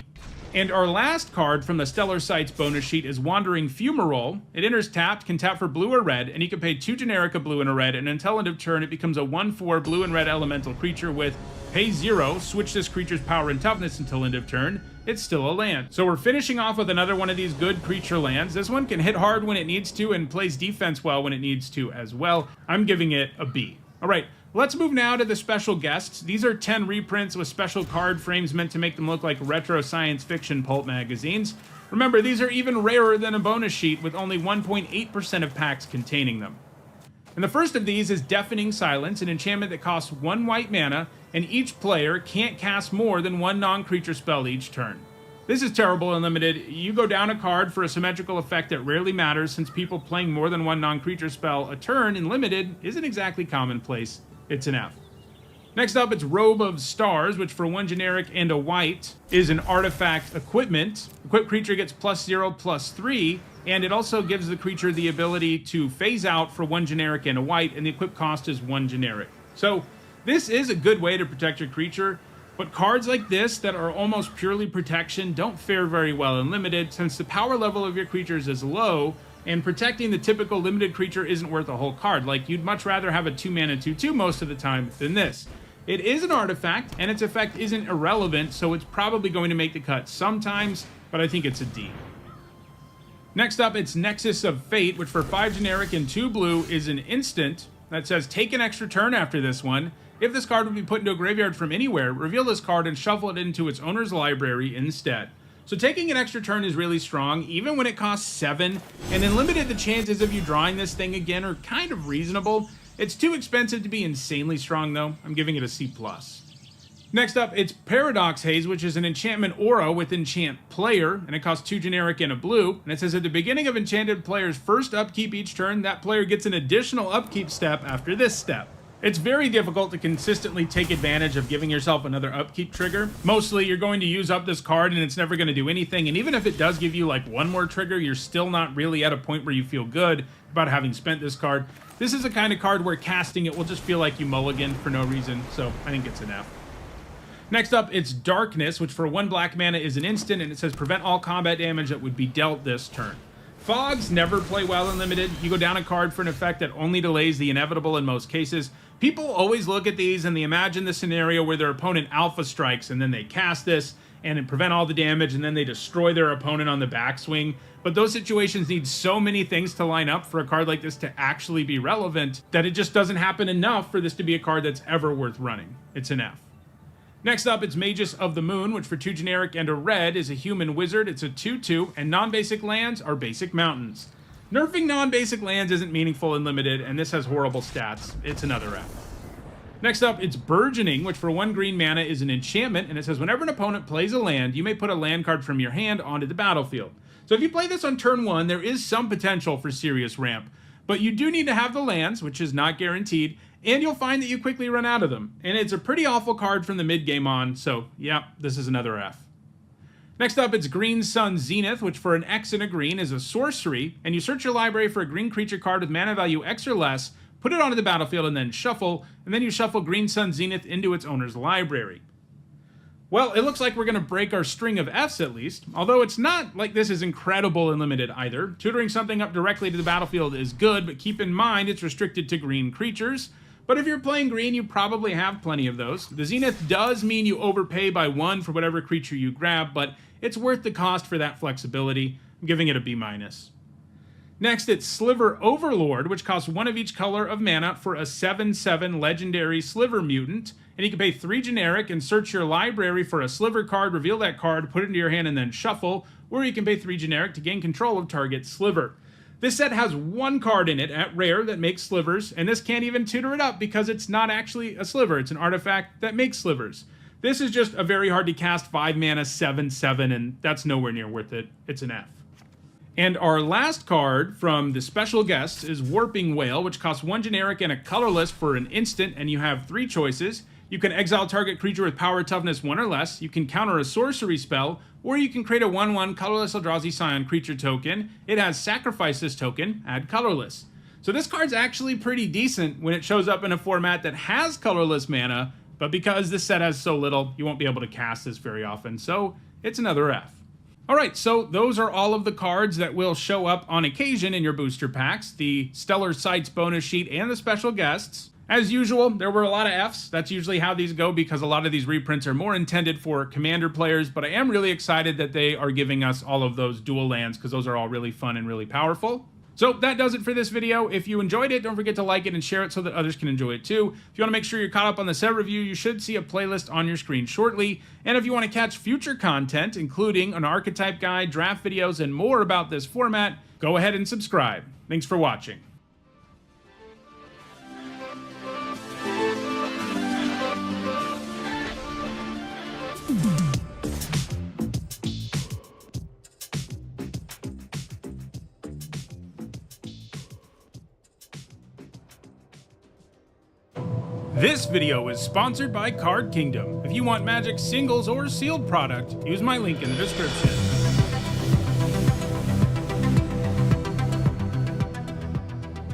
And our last card from the Stellar Sights bonus sheet is Wandering Fumarole. It enters tapped, can tap for blue or red, and you can pay 2 generic, a blue and a red, and until end of turn it becomes a 1/4 blue and red elemental creature with pay 0, switch this creature's power and toughness until end of turn. It's still a land. So we're finishing off with another one of these good creature lands. This one can hit hard when it needs to and plays defense well when it needs to as well. I'm giving it a B. All right, let's move now to the special guests. These are 10 reprints with special card frames meant to make them look like retro science fiction pulp magazines. Remember, these are even rarer than a bonus sheet with only 1.8% of packs containing them. And the first of these is Deafening Silence, an enchantment that costs 1 white mana, and each player can't cast more than 1 non-creature spell each turn. This is terrible and limited. You go down a card for a symmetrical effect that rarely matters since people playing more than 1 non-creature spell a turn in limited isn't exactly commonplace. It's an F. Next up, it's Robe of Stars, which for 1 generic and a white is an artifact equipment. Equipped creature gets +0/+3, and it also gives the creature the ability to phase out for 1 generic and a white, and the equip cost is 1 generic. So this is a good way to protect your creature, but cards like this that are almost purely protection don't fare very well in limited, since the power level of your creatures is low, and protecting the typical limited creature isn't worth a whole card. Like, you'd much rather have a 2-mana 2/2 most of the time than this. It is an artifact, and its effect isn't irrelevant, so it's probably going to make the cut sometimes, but I think it's a D. Next up, it's Nexus of Fate, which for 5 generic and 2 blue is an instant that says take an extra turn after this one. If this card would be put into a graveyard from anywhere, reveal this card and shuffle it into its owner's library instead. So taking an extra turn is really strong, even when it costs 7, and in limited, the chances of you drawing this thing again are kind of reasonable. It's too expensive to be insanely strong, though. I'm giving it a C+. Next up, it's Paradox Haze, which is an enchantment aura with enchant player, and it costs 2 generic and a blue. And it says at the beginning of enchanted player's first upkeep each turn, that player gets an additional upkeep step after this step. It's very difficult to consistently take advantage of giving yourself another upkeep trigger. Mostly, you're going to use up this card and it's never going to do anything. And even if it does give you like one more trigger, you're still not really at a point where you feel good about having spent this card. This is the kind of card where casting it will just feel like you mulligan for no reason, so I think it's an F. Next up, it's Darkness, which for 1 black mana is an instant, and it says prevent all combat damage that would be dealt this turn. Fogs never play well in limited. You go down a card for an effect that only delays the inevitable in most cases. People always look at these and they imagine the scenario where their opponent alpha strikes and then they cast this and prevent all the damage, and then they destroy their opponent on the backswing. But those situations need so many things to line up for a card like this to actually be relevant that it just doesn't happen enough for this to be a card that's ever worth running. It's an F. Next up, it's Magus of the Moon, which for 2 generic and a red is a human wizard. It's a 2/2, and non-basic lands are basic mountains. Nerfing non-basic lands isn't meaningful in limited, and this has horrible stats. It's another F. Next up, it's Burgeoning, which for 1 green mana is an enchantment, and it says whenever an opponent plays a land, you may put a land card from your hand onto the battlefield. So if you play this on turn 1, there is some potential for serious ramp, but you do need to have the lands, which is not guaranteed, and you'll find that you quickly run out of them. And it's a pretty awful card from the mid-game on, so yeah, this is another F. Next up, it's Green Sun Zenith, which for an X and a green is a sorcery, and you search your library for a green creature card with mana value X or less, put it onto the battlefield, and then you shuffle Green Sun Zenith into its owner's library. Well, it looks like we're going to break our string of Fs at least, although it's not like this is incredible and limited either. Tutoring something up directly to the battlefield is good, but keep in mind it's restricted to green creatures. But if you're playing green, you probably have plenty of those. The Zenith does mean you overpay by 1 for whatever creature you grab, but it's worth the cost for that flexibility. I'm giving it a B-. Next, it's Sliver Overlord, which costs 1 of each color of mana for a 7/7 legendary Sliver mutant. And you can pay 3 generic and search your library for a Sliver card, reveal that card, put it into your hand, and then shuffle. Or you can pay 3 generic to gain control of target Sliver. This set has 1 card in it at rare that makes slivers, and this can't even tutor it up because it's not actually a sliver. It's an artifact that makes slivers. This is just a very hard to cast 5 mana 7/7, and that's nowhere near worth it. It's an F. And our last card from the special guests is Warping Whale, which costs 1 generic and a colorless for an instant, and you have 3 choices. You can exile target creature with power toughness 1 or less, you can counter a sorcery spell, or you can create a 1/1 colorless Eldrazi Scion creature token. It has sacrifice this token, add colorless. So this card's actually pretty decent when it shows up in a format that has colorless mana, but because this set has so little, you won't be able to cast this very often, so it's another F. Alright, so those are all of the cards that will show up on occasion in your booster packs, the Stellar Sights bonus sheet and the special guests. As usual, there were a lot of Fs. That's usually how these go because a lot of these reprints are more intended for Commander players, but I am really excited that they are giving us all of those dual lands because those are all really fun and really powerful. So that does it for this video. If you enjoyed it, don't forget to like it and share it so that others can enjoy it too. If you want to make sure you're caught up on the set review, you should see a playlist on your screen shortly. And if you want to catch future content, including an archetype guide, draft videos, and more about this format, go ahead and subscribe. Thanks for watching. This video is sponsored by Card Kingdom. If you want Magic singles or sealed product, use my link in the description.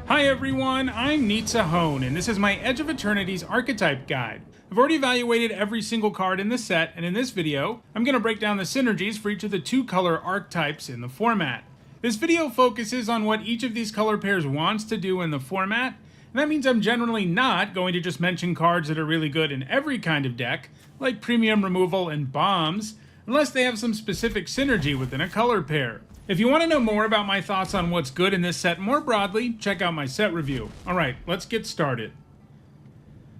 Hi everyone, I'm Hone, and this is my Edge of Eternities Archetype Guide. I've already evaluated every single card in the set, and in this video, I'm going to break down the synergies for each of the two color archetypes in the format. This video focuses on what each of these color pairs wants to do in the format, and that means I'm generally not going to just mention cards that are really good in every kind of deck, like premium removal and bombs, unless they have some specific synergy within a color pair. If you want to know more about my thoughts on what's good in this set more broadly, check out my set review. Alright, let's get started.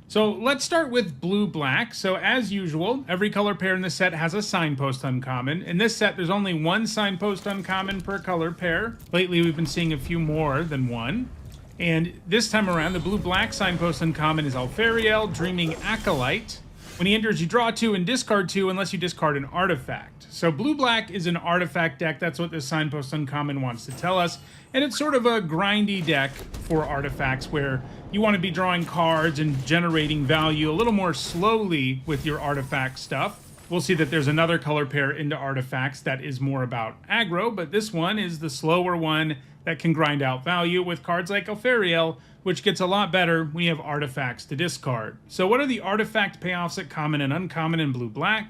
So let's start with blue-black. So as usual, every color pair in this set has a signpost uncommon. In this set, there's only one signpost uncommon per color pair. Lately, we've been seeing a few more than one. And this time around, the blue-black signpost uncommon is Alfariel, Dreaming Acolyte. When he enters, you draw 2 and discard 2 unless you discard an artifact. So blue-black is an artifact deck. That's what this signpost uncommon wants to tell us. And it's sort of a grindy deck for artifacts where you want to be drawing cards and generating value a little more slowly with your artifact stuff. We'll see that there's another color pair into artifacts that is more about aggro, but this one is the slower one that can grind out value with cards like Alfariel, which gets a lot better when you have artifacts to discard. So what are the artifact payoffs at common and uncommon in blue-black?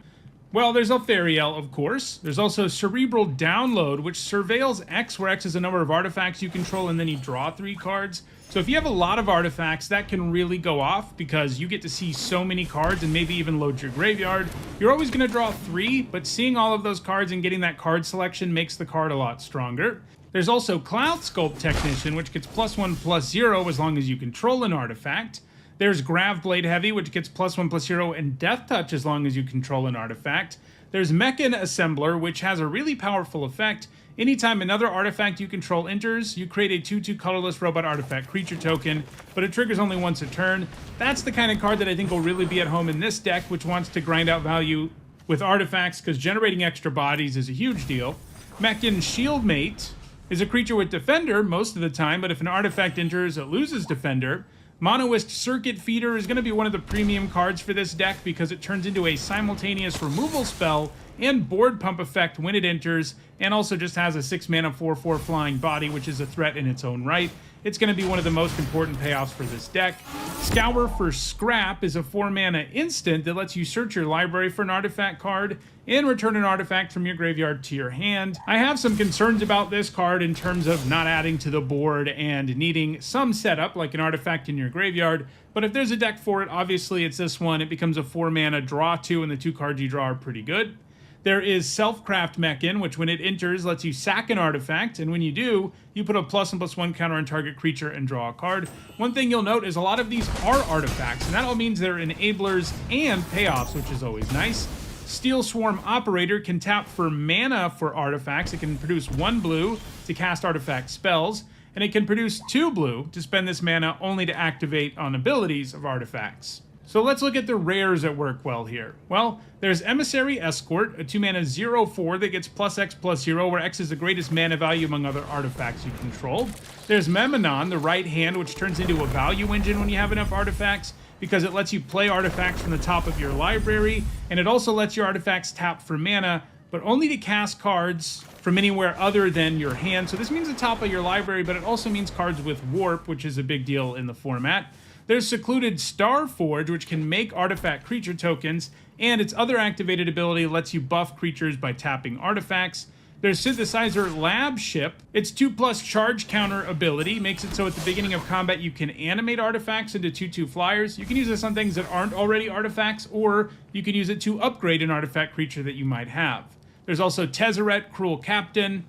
Well, there's Alfariel, of course. There's also Cerebral Download, which surveils X, where X is the number of artifacts you control, and then you draw 3 cards. So if you have a lot of artifacts, that can really go off because you get to see so many cards and maybe even load your graveyard. You're always going to draw 3, but seeing all of those cards and getting that card selection makes the card a lot stronger. There's also Cloud Sculpt Technician, which gets +1/+0 as long as you control an artifact. There's Gravblade Heavy, which gets +1/+0 and Death Touch as long as you control an artifact. There's Mechan Assembler, which has a really powerful effect. Anytime another artifact you control enters, you create a 2/2 colorless robot artifact creature token, but it triggers only once a turn. That's the kind of card that I think will really be at home in this deck, which wants to grind out value with artifacts, because generating extra bodies is a huge deal. Mechan Shieldmate is a creature with Defender most of the time, but if an artifact enters, it loses Defender. Monoist Circuit Feeder is going to be one of the premium cards for this deck because it turns into a simultaneous removal spell and board pump effect when it enters, and also just has a 6 mana 4/4 flying body, which is a threat in its own right. It's going to be one of the most important payoffs for this deck. Scour for Scrap is a 4 mana instant that lets you search your library for an artifact card and return an artifact from your graveyard to your hand. I have some concerns about this card in terms of not adding to the board and needing some setup like an artifact in your graveyard, but if there's a deck for it, obviously it's this one. It becomes a 4 mana draw 2, and the 2 cards you draw are pretty good. There is Selfcraft Mechan, which when it enters lets you sack an artifact, and when you do, you put a +1/+1 counter on target creature and draw a card. One thing you'll note is a lot of these are artifacts, and that all means they're enablers and payoffs, which is always nice. Steel Swarm Operator can tap for mana for artifacts. It can produce 1 blue to cast artifact spells, and it can produce 2 blue to spend this mana only to activate on abilities of artifacts. So let's look at the rares that work well here. Well, there's Emissary Escort, a 2 mana 0/4 that gets +X/+0, where X is the greatest mana value among other artifacts you control. There's Memanon, the right hand, which turns into a value engine when you have enough artifacts, because it lets you play artifacts from the top of your library, and it also lets your artifacts tap for mana, but only to cast cards from anywhere other than your hand. So this means the top of your library, but it also means cards with warp, which is a big deal in the format. There's Secluded Starforge, which can make artifact creature tokens, and its other activated ability lets you buff creatures by tapping artifacts. There's Synthesizer Lab Ship. Its 2+ charge counter ability makes it so at the beginning of combat you can animate artifacts into 2/2 flyers. You can use this on things that aren't already artifacts, or you can use it to upgrade an artifact creature that you might have. There's also Tezzeret, Cruel Captain.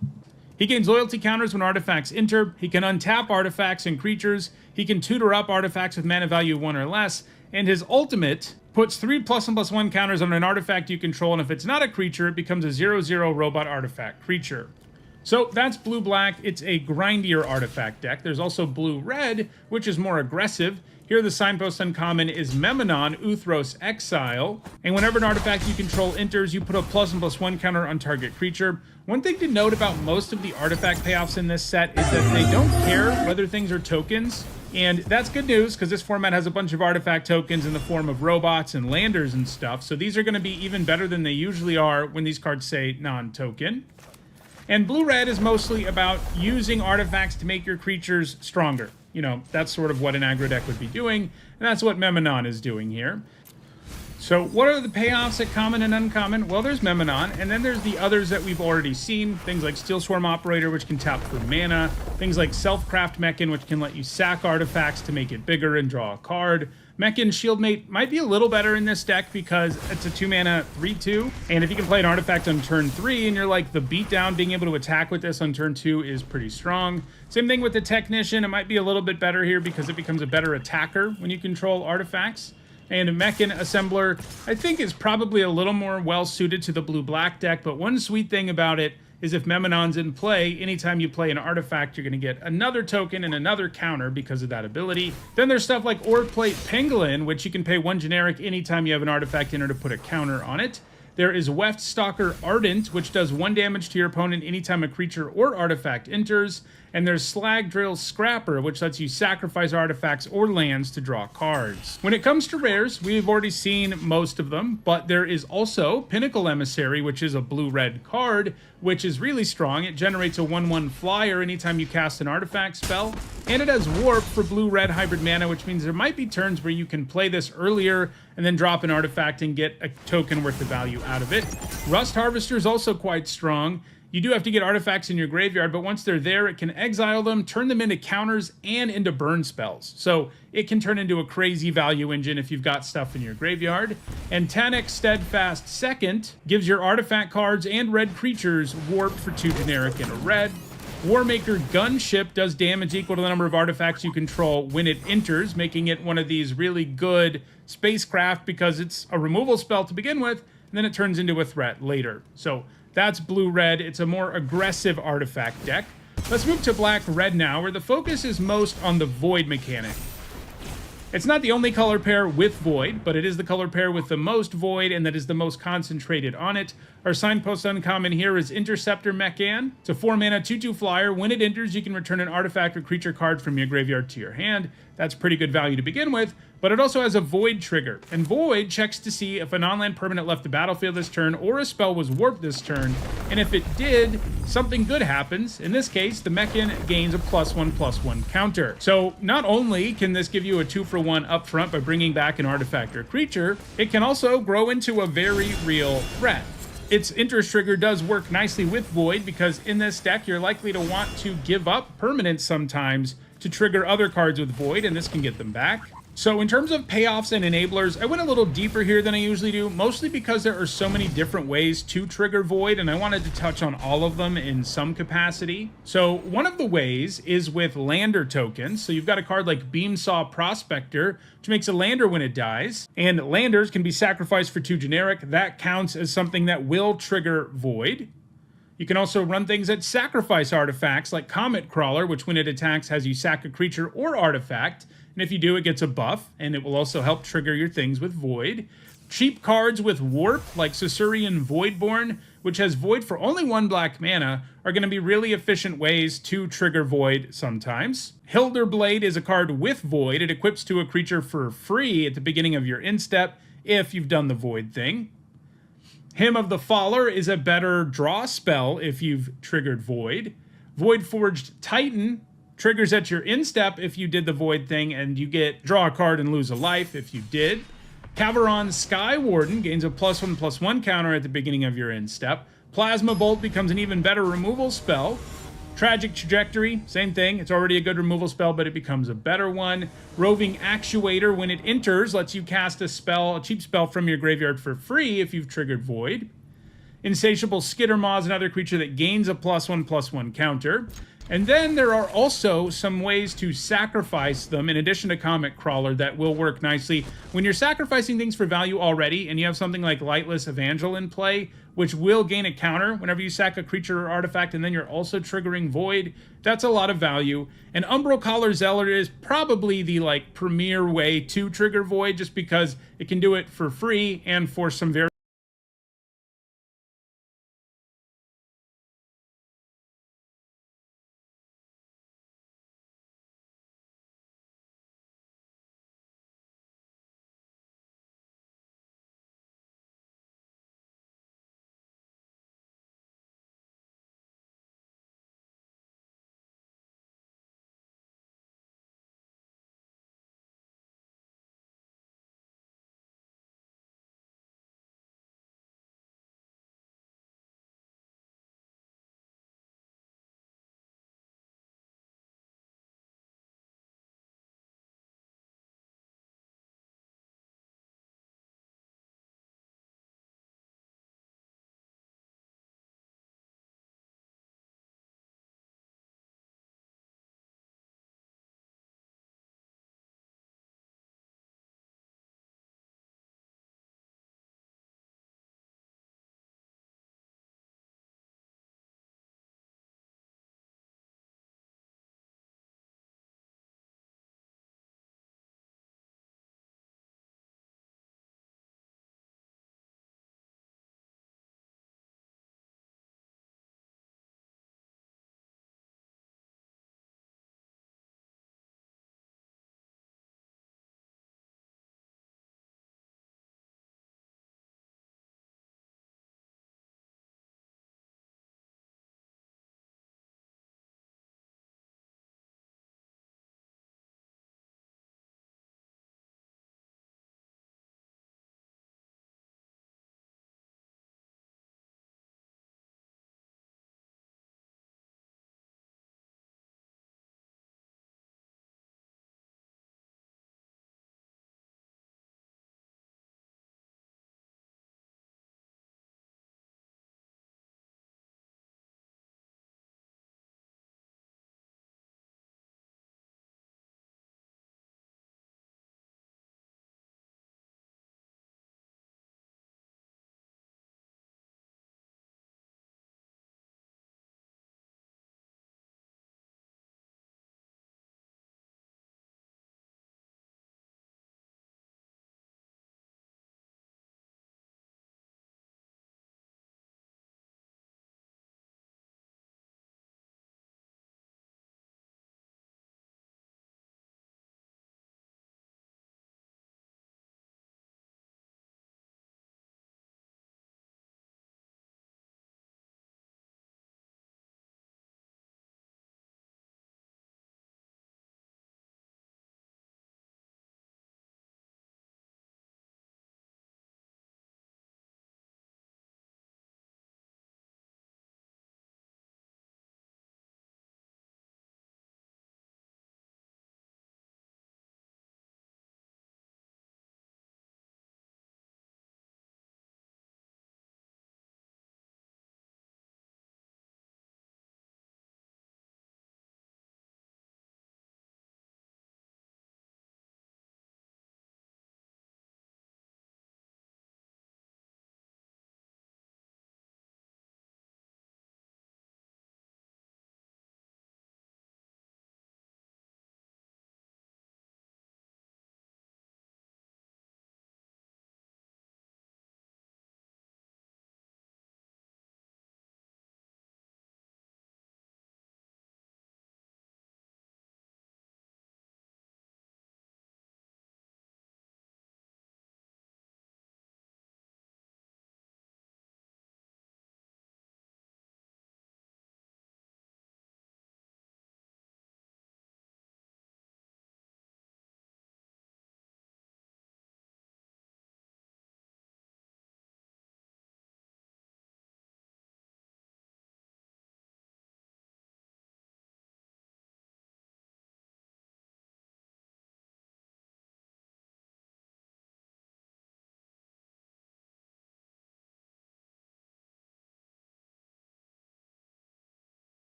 He gains loyalty counters when artifacts enter. He can untap artifacts and creatures. He can tutor up artifacts with mana value 1 or less. And his ultimate puts 3 +1/+1 counters on an artifact you control, and if it's not a creature, it becomes a 0/0 robot artifact creature. So that's blue-black. It's a grindier artifact deck. There's also blue-red, which is more aggressive. Here the signpost uncommon is Memanon, Uthros Exile, and whenever an artifact you control enters, you put a +1/+1 counter on target creature. One thing to note about most of the artifact payoffs in this set is that they don't care whether things are tokens. And that's good news because this format has a bunch of artifact tokens in the form of robots and landers and stuff. So these are going to be even better than they usually are when these cards say non-token. And blue-red is mostly about using artifacts to make your creatures stronger. You know, that's sort of what an aggro deck would be doing, and that's what Memenon is doing here. So what are the payoffs at common and uncommon? Well, there's Memenon, and then there's the others that we've already seen. Things like Steel Swarm Operator, which can tap for mana. Things like Self-Craft Mechan, which can let you sack artifacts to make it bigger and draw a card. Mechan Shieldmate might be a little better in this deck because it's a 2-mana 3/2, and if you can play an artifact on turn 3 and you're like the beatdown, being able to attack with this on turn 2 is pretty strong. Same thing with the Technician. It might be a little bit better here because it becomes a better attacker when you control artifacts. And a Mechan Assembler, I think, is probably a little more well-suited to the blue-black deck, but one sweet thing about it is if Memenon's in play, anytime you play an artifact, you're going to get another token and another counter because of that ability. Then there's stuff like Orgplate Pangolin, which you can pay 1 generic anytime you have an artifact in order to put a counter on it. There is Weft Stalker Ardent, which does 1 damage to your opponent anytime a creature or artifact enters. And there's Slag Drill Scrapper, which lets you sacrifice artifacts or lands to draw cards. When it comes to rares, we've already seen most of them, but there is also Pinnacle Emissary, which is a blue-red card, which is really strong. It generates a 1/1 flyer anytime you cast an artifact spell, and it has Warp for blue-red hybrid mana, which means there might be turns where you can play this earlier and then drop an artifact and get a token worth of value out of it. Rust Harvester is also quite strong. You do have to get artifacts in your graveyard, but once they're there, it can exile them, turn them into counters, and into burn spells. So it can turn into a crazy value engine if you've got stuff in your graveyard. And Tanic Steadfast Second gives your artifact cards and red creatures warped for 2 generic and a red. Warmaker Gunship does damage equal to the number of artifacts you control when it enters, making it one of these really good spacecraft because it's a removal spell to begin with, and then it turns into a threat later. So that's blue-red. It's a more aggressive artifact deck. Let's move to black-red now, where the focus is most on the Void mechanic. It's not the only color pair with Void, but it is the color pair with the most Void, and that is the most concentrated on it. Our signpost uncommon here is Interceptor Mechan. It's a 4-mana 2/2 flyer. When it enters, you can return an artifact or creature card from your graveyard to your hand. That's pretty good value to begin with, but it also has a Void trigger. And Void checks to see if a non-land permanent left the battlefield this turn or a spell was warped this turn. And if it did, something good happens. In this case, the Mechan gains a +1/+1 counter. So not only can this give you a 2-for-1 up front by bringing back an artifact or creature, it can also grow into a very real threat. Its interest trigger does work nicely with Void because in this deck, you're likely to want to give up permanents sometimes to trigger other cards with Void, and this can get them back. So in terms of payoffs and enablers, I went a little deeper here than I usually do, mostly because there are so many different ways to trigger Void, and I wanted to touch on all of them in some capacity. So one of the ways is with lander tokens. So you've got a card like Beamsaw Prospector, which makes a lander when it dies, and landers can be sacrificed for 2 generic. That counts as something that will trigger Void. You can also run things that sacrifice artifacts, like Comet Crawler, which when it attacks has you sack a creature or artifact, and if you do, it gets a buff, and it will also help trigger your things with Void. Cheap cards with Warp, like Saurian Voidborn, which has Void for only 1 black mana, are going to be really efficient ways to trigger Void sometimes. Hilderblade is a card with Void. It equips to a creature for free at the beginning of your instep if you've done the Void thing. Hymn of the Faller is a better draw spell if you've triggered Void. Voidforged Titan triggers at your instep if you did the Void thing, and you get draw a card and lose a life if you did. Caveron Skywarden gains a +1/+1 counter at the beginning of your instep. Plasma Bolt becomes an even better removal spell. Tragic Trajectory, same thing. It's already a good removal spell, but it becomes a better one. Roving Actuator, when it enters, lets you cast a spell, a cheap spell from your graveyard for free if you've triggered Void. Insatiable Skittermaw is another creature that gains a +1/+1 counter. And then there are also some ways to sacrifice them in addition to Comet Crawler that will work nicely. When you're sacrificing things for value already and you have something like Lightless Evangel in play, which will gain a counter whenever you sack a creature or artifact, and then you're also triggering Void, that's a lot of value. And Umbral Collar Zealot is probably the premier way to trigger Void just because it can do it for free and for some very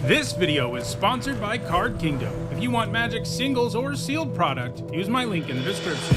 This video is sponsored by Card Kingdom. If you want Magic singles or sealed product, use my link in the description.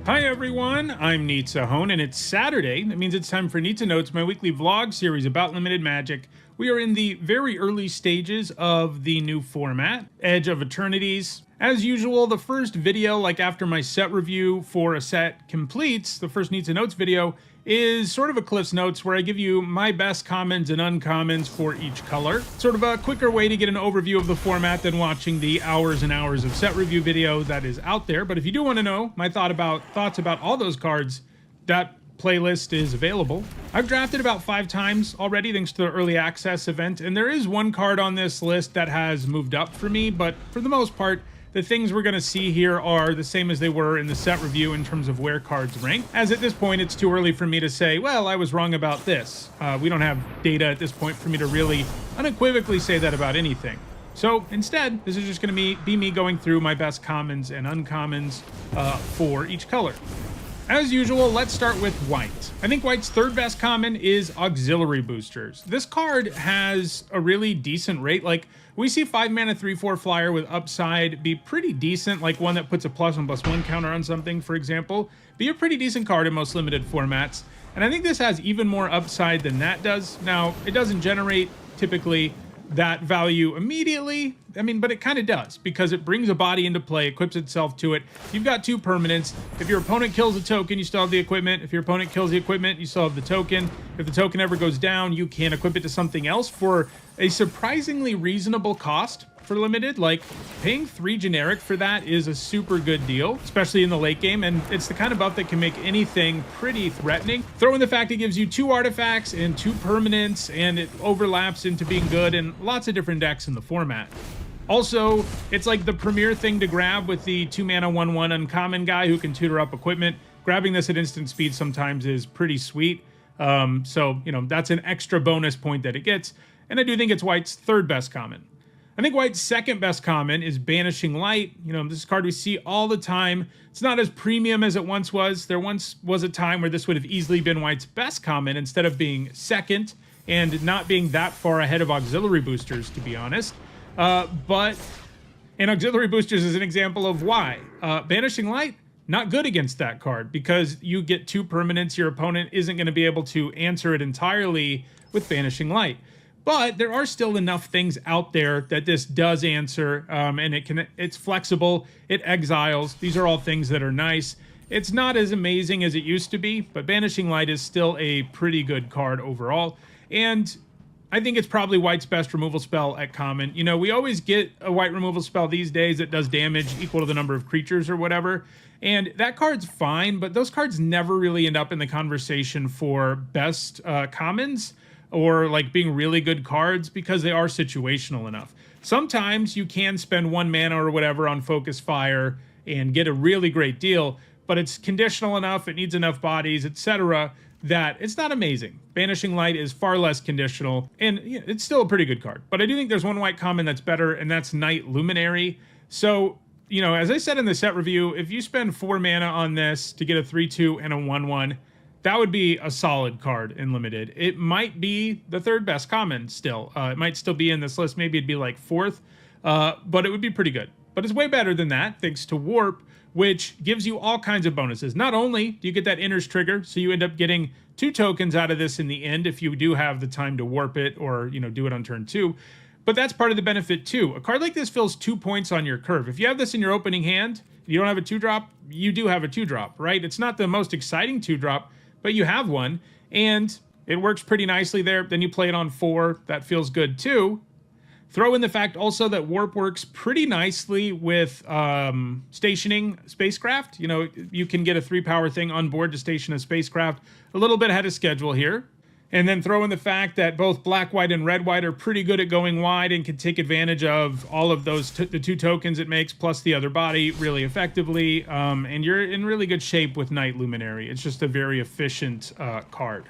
Hi everyone, I'm Hone, and it's Saturday. That means it's time for Nitsa Notes, my weekly vlog series about limited Magic. We are in the very early stages of the new format, Edge of Eternities. As usual, the first video, like after my set review for a set completes, the first Nitsa Notes video, is sort of a Cliff's Notes where I give you my best commons and uncommons for each color. Sort of a quicker way to get an overview of the format than watching the hours and hours of set review video that is out there. But if you do want to know my thoughts about all those cards, that playlist is available. I've drafted about 5 times already thanks to the early access event, and there is one card on this list that has moved up for me, but for the most part, the things we're going to see here are the same as they were in the set review in terms of where cards rank, as at this point it's too early for me to say, well, I was wrong about this. We don't have data at this point for me to really unequivocally say that about anything. So instead, this is just going to be me going through my best commons and uncommons for each color. As usual, let's start with white. I think white's third best common is auxiliary boosters. This card has a really decent rate. Like, we see 5 mana 3/4 flyer with upside be pretty decent, like one that puts a +1/+1 counter on something, for example. Be a pretty decent card in most limited formats. And I think this has even more upside than that does. Now, it doesn't generate typically that value immediately, but it kind of does, because it brings a body into play, equips itself to it. You've got 2 permanents. If your opponent kills a token, you still have the equipment. If your opponent kills the equipment, you still have the token. If the token ever goes down, you can equip it to something else for a surprisingly reasonable cost for limited. Like, paying 3 generic for that is a super good deal, especially in the late game, and it's the kind of buff that can make anything pretty threatening. Throw in the fact it gives you 2 artifacts and 2 permanents, and it overlaps into being good in lots of different decks in the format. Also, it's like the premier thing to grab with the 2 mana 1/1 uncommon guy who can tutor up equipment. Grabbing this at instant speed sometimes is pretty sweet. So, that's an extra bonus point that it gets, and I do think it's white's third best common. I think white's second best common is Banishing Light. This is a card we see all the time. It's not as premium as it once was. There once was a time where this would have easily been white's best common instead of being second, and not being that far ahead of auxiliary boosters, to be honest. And auxiliary boosters is an example of why. Banishing Light, not good against that card, because you get 2 permanents. Your opponent isn't going to be able to answer it entirely with Banishing Light. But there are still enough things out there that this does answer, and it's flexible, it exiles. These are all things that are nice. It's not as amazing as it used to be, but Banishing Light is still a pretty good card overall. And I think it's probably white's best removal spell at common. We always get a white removal spell these days that does damage equal to the number of creatures or whatever. And that card's fine, but those cards never really end up in the conversation for best commons, or like being really good cards, because they are situational enough. Sometimes you can spend 1 mana or whatever on Focus Fire and get a really great deal, but it's conditional enough, it needs enough bodies, etc., that it's not amazing. Banishing Light is far less conditional, and it's still a pretty good card. But I do think there's one white common that's better, and that's Night Luminary. So, as I said in the set review, if you spend 4 mana on this to get a 3/2 and a 1/1, that would be a solid card in limited. It might be the third best common still. It might still be in this list. Maybe it'd be like 4th, but it would be pretty good. But it's way better than that, thanks to Warp, which gives you all kinds of bonuses. Not only do you get that Inner's Trigger, so you end up getting 2 tokens out of this in the end if you do have the time to warp it, or do it on turn 2. But that's part of the benefit too. A card like this fills 2 points on your curve. If you have this in your opening hand, you don't have a 2-drop, you do have a 2-drop, right? It's not the most exciting 2-drop, but you have one, and it works pretty nicely there. Then you play it on 4, that feels good too. Throw in the fact also that Warp works pretty nicely with stationing spacecraft. You can get a 3-power thing on board to station a spacecraft a little bit ahead of schedule here. And then throw in the fact that both black, white, and red, white are pretty good at going wide and can take advantage of all of those, the 2 tokens it makes, plus the other body really effectively. And you're in really good shape with Night Luminary. It's just a very efficient card.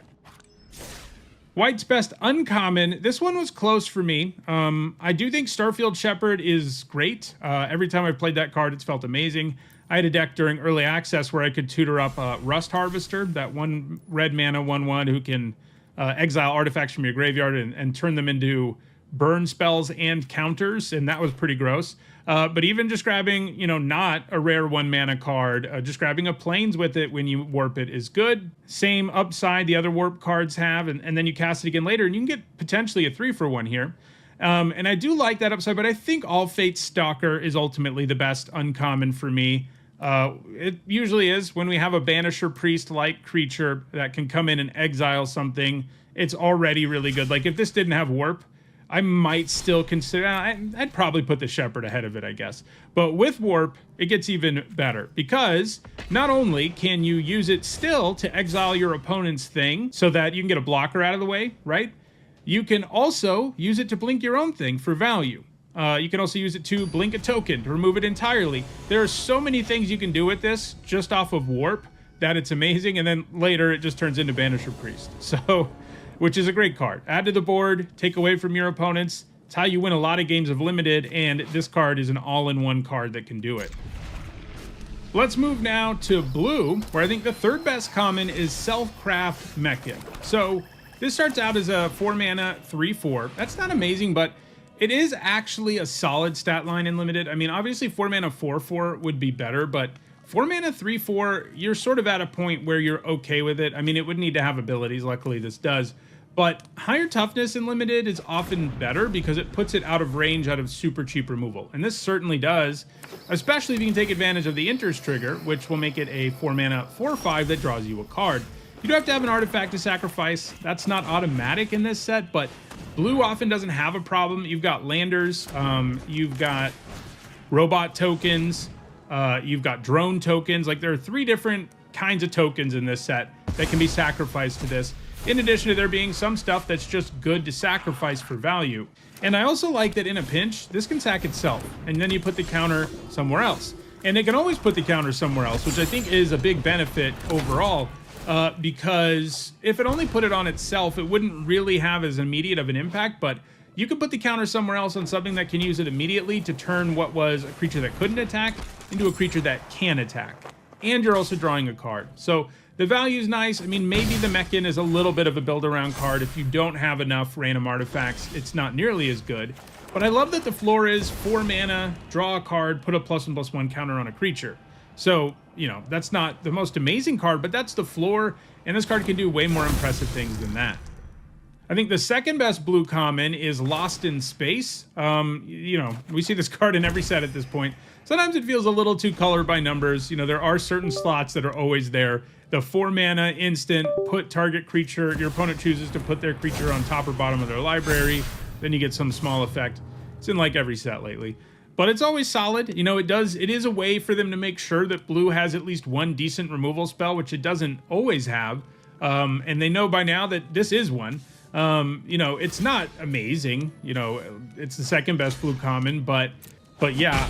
White's best uncommon. This one was close for me. I do think Starfield Shepherd is great. Every time I've played that card, it's felt amazing. I had a deck during early access where I could tutor up Rust Harvester, that one red mana 1/1 who can exile artifacts from your graveyard and turn them into burn spells and counters, and that was pretty gross. But even just grabbing, not a rare 1 mana card, just grabbing a plains with it when you warp it is good. Same upside the other warp cards have, and then you cast it again later, and you can get potentially a 3-for-1 here. And I do like that upside, but I think All Fate's Stalker is ultimately the best uncommon for me. It usually is when we have a Banisher Priest-like creature that can come in and exile something. It's already really good. Like, if this didn't have warp, I might still consider... I'd probably put the Shepherd ahead of it, I guess. But with warp, it gets even better, because not only can you use it still to exile your opponent's thing so that you can get a blocker out of the way, right? You can also use it to blink your own thing for value. You can also use it to blink a token, to remove it entirely. There are so many things you can do with this just off of warp that it's amazing, and then later it just turns into Banisher Priest. So, which is a great card. Add to the board, take away from your opponents. It's how you win a lot of games of Limited, and this card is an all-in-one card that can do it. Let's move now to blue, where I think the third best common is Selfcraft Mechan. So this starts out as a 4-mana 3/4. That's not amazing, but it is actually a solid stat line in Limited. I mean, obviously 4-mana 4/4 would be better, but 4-mana 3/4, you're sort of at a point where you're okay with it. I mean, it would need to have abilities. Luckily, this does. But higher toughness in Limited is often better because it puts it out of range out of super cheap removal. And this certainly does, especially if you can take advantage of the Inter's trigger, which will make it a 4-mana 4/5 that draws you a card. You do have to have an artifact to sacrifice. That's not automatic in this set, but blue often doesn't have a problem. You've got landers, you've got robot tokens, you've got drone tokens. Like, there are 3 different kinds of tokens in this set that can be sacrificed to this, in addition to there being some stuff that's just good to sacrifice for value. And I also like that in a pinch, this can sack itself, and then you put the counter somewhere else. And it can always put the counter somewhere else, which I think is a big benefit overall, because if it only put it on itself, it wouldn't really have as immediate of an impact, but you could put the counter somewhere else on something that can use it immediately to turn what was a creature that couldn't attack into a creature that can attack. And you're also drawing a card. So the value is nice. I mean, maybe the Mechan is a little bit of a build-around card. If you don't have enough random artifacts, it's not nearly as good. But I love that the floor is 4 mana, draw a card, put a +1/+1 counter on a creature. So, that's not the most amazing card, but that's the floor, and this card can do way more impressive things than that. I think the second best blue common is Lost in Space. We see this card in every set at this point. Sometimes it feels a little too color by numbers. There are certain slots that are always there. The 4 mana instant, put target creature, your opponent chooses to put their creature on top or bottom of their library, then you get some small effect. It's in like every set lately. But it's always solid. It is a way for them to make sure that blue has at least one decent removal spell, which it doesn't always have. And they know by now that this is one. It's not amazing. It's the second best blue common, but yeah,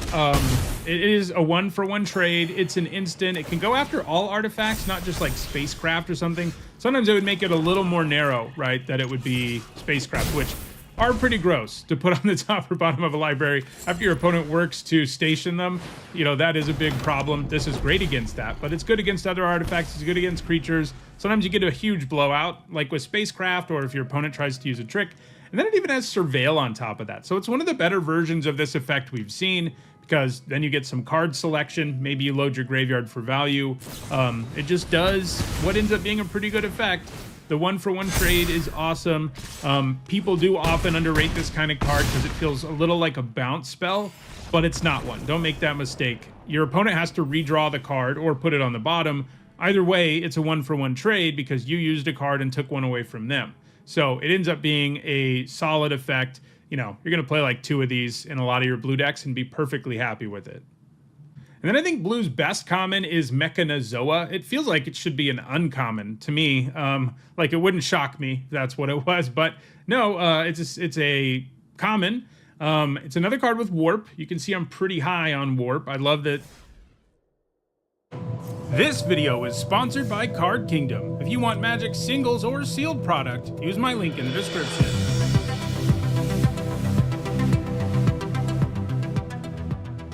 it is a 1-for-1 trade. It's an instant. It can go after all artifacts, not just like spacecraft or something. Sometimes it would make it a little more narrow, right? That it would be spacecraft, which are pretty gross to put on the top or bottom of a library after your opponent works to station them. That is a big problem. This is great against that, but it's good against other artifacts. It's good against creatures. Sometimes you get a huge blowout, like with spacecraft, or if your opponent tries to use a trick. And then it even has Surveil on top of that. So it's one of the better versions of this effect we've seen, because then you get some card selection. Maybe you load your graveyard for value. It just does what ends up being a pretty good effect. The 1-for-1 trade is awesome. People do often underrate this kind of card because it feels a little like a bounce spell, but it's not one. Don't make that mistake. Your opponent has to redraw the card or put it on the bottom. Either way, it's a 1-for-1 trade because you used a card and took one away from them. So it ends up being a solid effect. You're going to play like 2 of these in a lot of your blue decks and be perfectly happy with it. And then I think blue's best common is Mechanizoa. It feels like it should be an uncommon to me. Like, it wouldn't shock me if that's what it was, but no, it's a common. It's another card with warp. You can see I'm pretty high on warp. I love that. This video is sponsored by Card Kingdom. If you want Magic singles or sealed product, use my link in the description.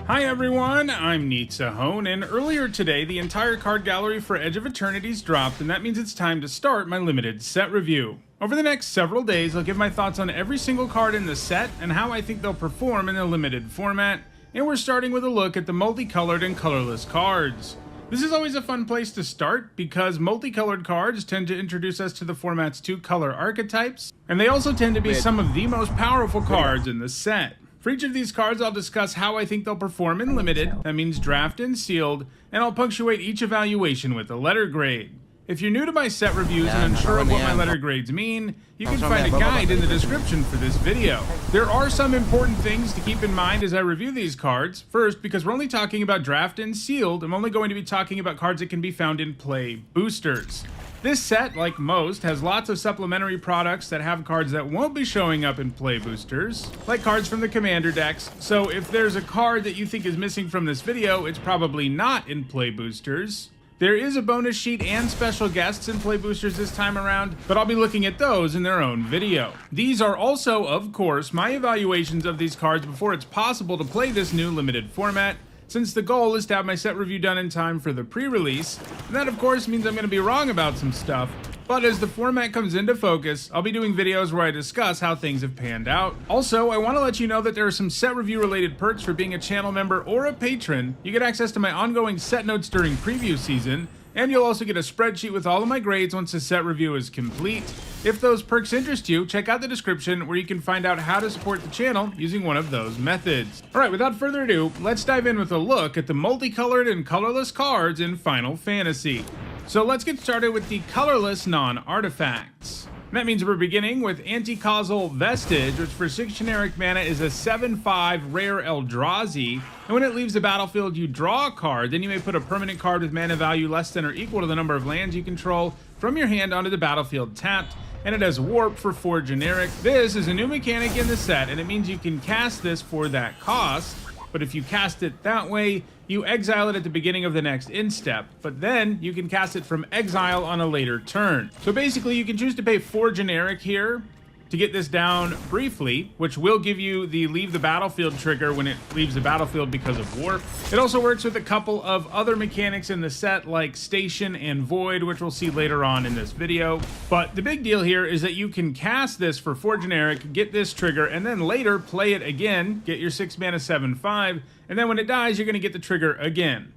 Hi everyone, I'm Hone, and earlier today the entire card gallery for Edge of Eternities dropped, and that means it's time to start my limited set review. Over the next several days, I'll give my thoughts on every single card in the set and how I think they'll perform in the limited format, and we're starting with a look at the multicolored and colorless cards. This is always a fun place to start because multicolored cards tend to introduce us to the format's two color archetypes, and they also tend to be some of the most powerful cards in the set. For each of these cards, I'll discuss how I think they'll perform in limited, that means draft and sealed, and I'll punctuate each evaluation with a letter grade. If you're new to my set reviews and unsure of what my letter grades mean, you can find a guide in the description for this video. There are some important things to keep in mind as I review these cards. First, because we're only talking about draft and sealed, I'm only going to be talking about cards that can be found in play boosters. This set, like most, has lots of supplementary products that have cards that won't be showing up in play boosters, like cards from the commander decks, so if there's a card that you think is missing from this video, it's probably not in play boosters. There is a bonus sheet and special guests in play boosters this time around, but I'll be looking at those in their own video. These are also, of course, my evaluations of these cards before it's possible to play this new limited format, since the goal is to have my set review done in time for the pre-release, and that of course means I'm going to be wrong about some stuff, but as the format comes into focus, I'll be doing videos where I discuss how things have panned out. Also, I want to let you know that there are some set review related perks for being a channel member or a patron. You get access to my ongoing set notes during preview season, and you'll also get a spreadsheet with all of my grades once the set review is complete. If those perks interest you, check out the description where you can find out how to support the channel using one of those methods. Alright, without further ado, let's dive in with a look at the multicolored and colorless cards in Final Fantasy. So let's get started with the colorless non-artifacts. That means we're beginning with Anti-Causal Vestige, which for 6 generic mana is a 7/5 rare Eldrazi, and when it leaves the battlefield you draw a card, then you may put a permanent card with mana value less than or equal to the number of lands you control from your hand onto the battlefield tapped, and it has Warp for 4 generic. This is a new mechanic in the set, and it means you can cast this for that cost, but if you cast it that way, you exile it at the beginning of the next instep, but then you can cast it from exile on a later turn. So basically you can choose to pay 4 generic here to get this down briefly, which will give you the leave the battlefield trigger when it leaves the battlefield because of warp. It also works with a couple of other mechanics in the set like Station and Void, which we'll see later on in this video. But the big deal here is that you can cast this for 4 generic, get this trigger, and then later play it again, get your 6 mana 7/5, and then when it dies, you're going to get the trigger again.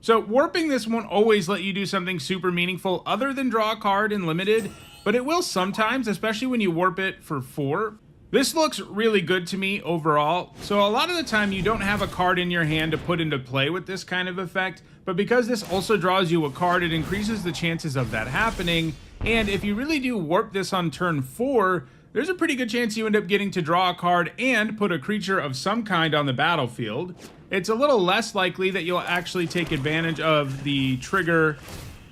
So warping this won't always let you do something super meaningful other than draw a card in limited, but it will sometimes, especially when you warp it for 4. This looks really good to me overall, so a lot of the time you don't have a card in your hand to put into play with this kind of effect, but because this also draws you a card, it increases the chances of that happening, and if you really do warp this on turn 4, there's a pretty good chance you end up getting to draw a card and put a creature of some kind on the battlefield. It's a little less likely that you'll actually take advantage of the trigger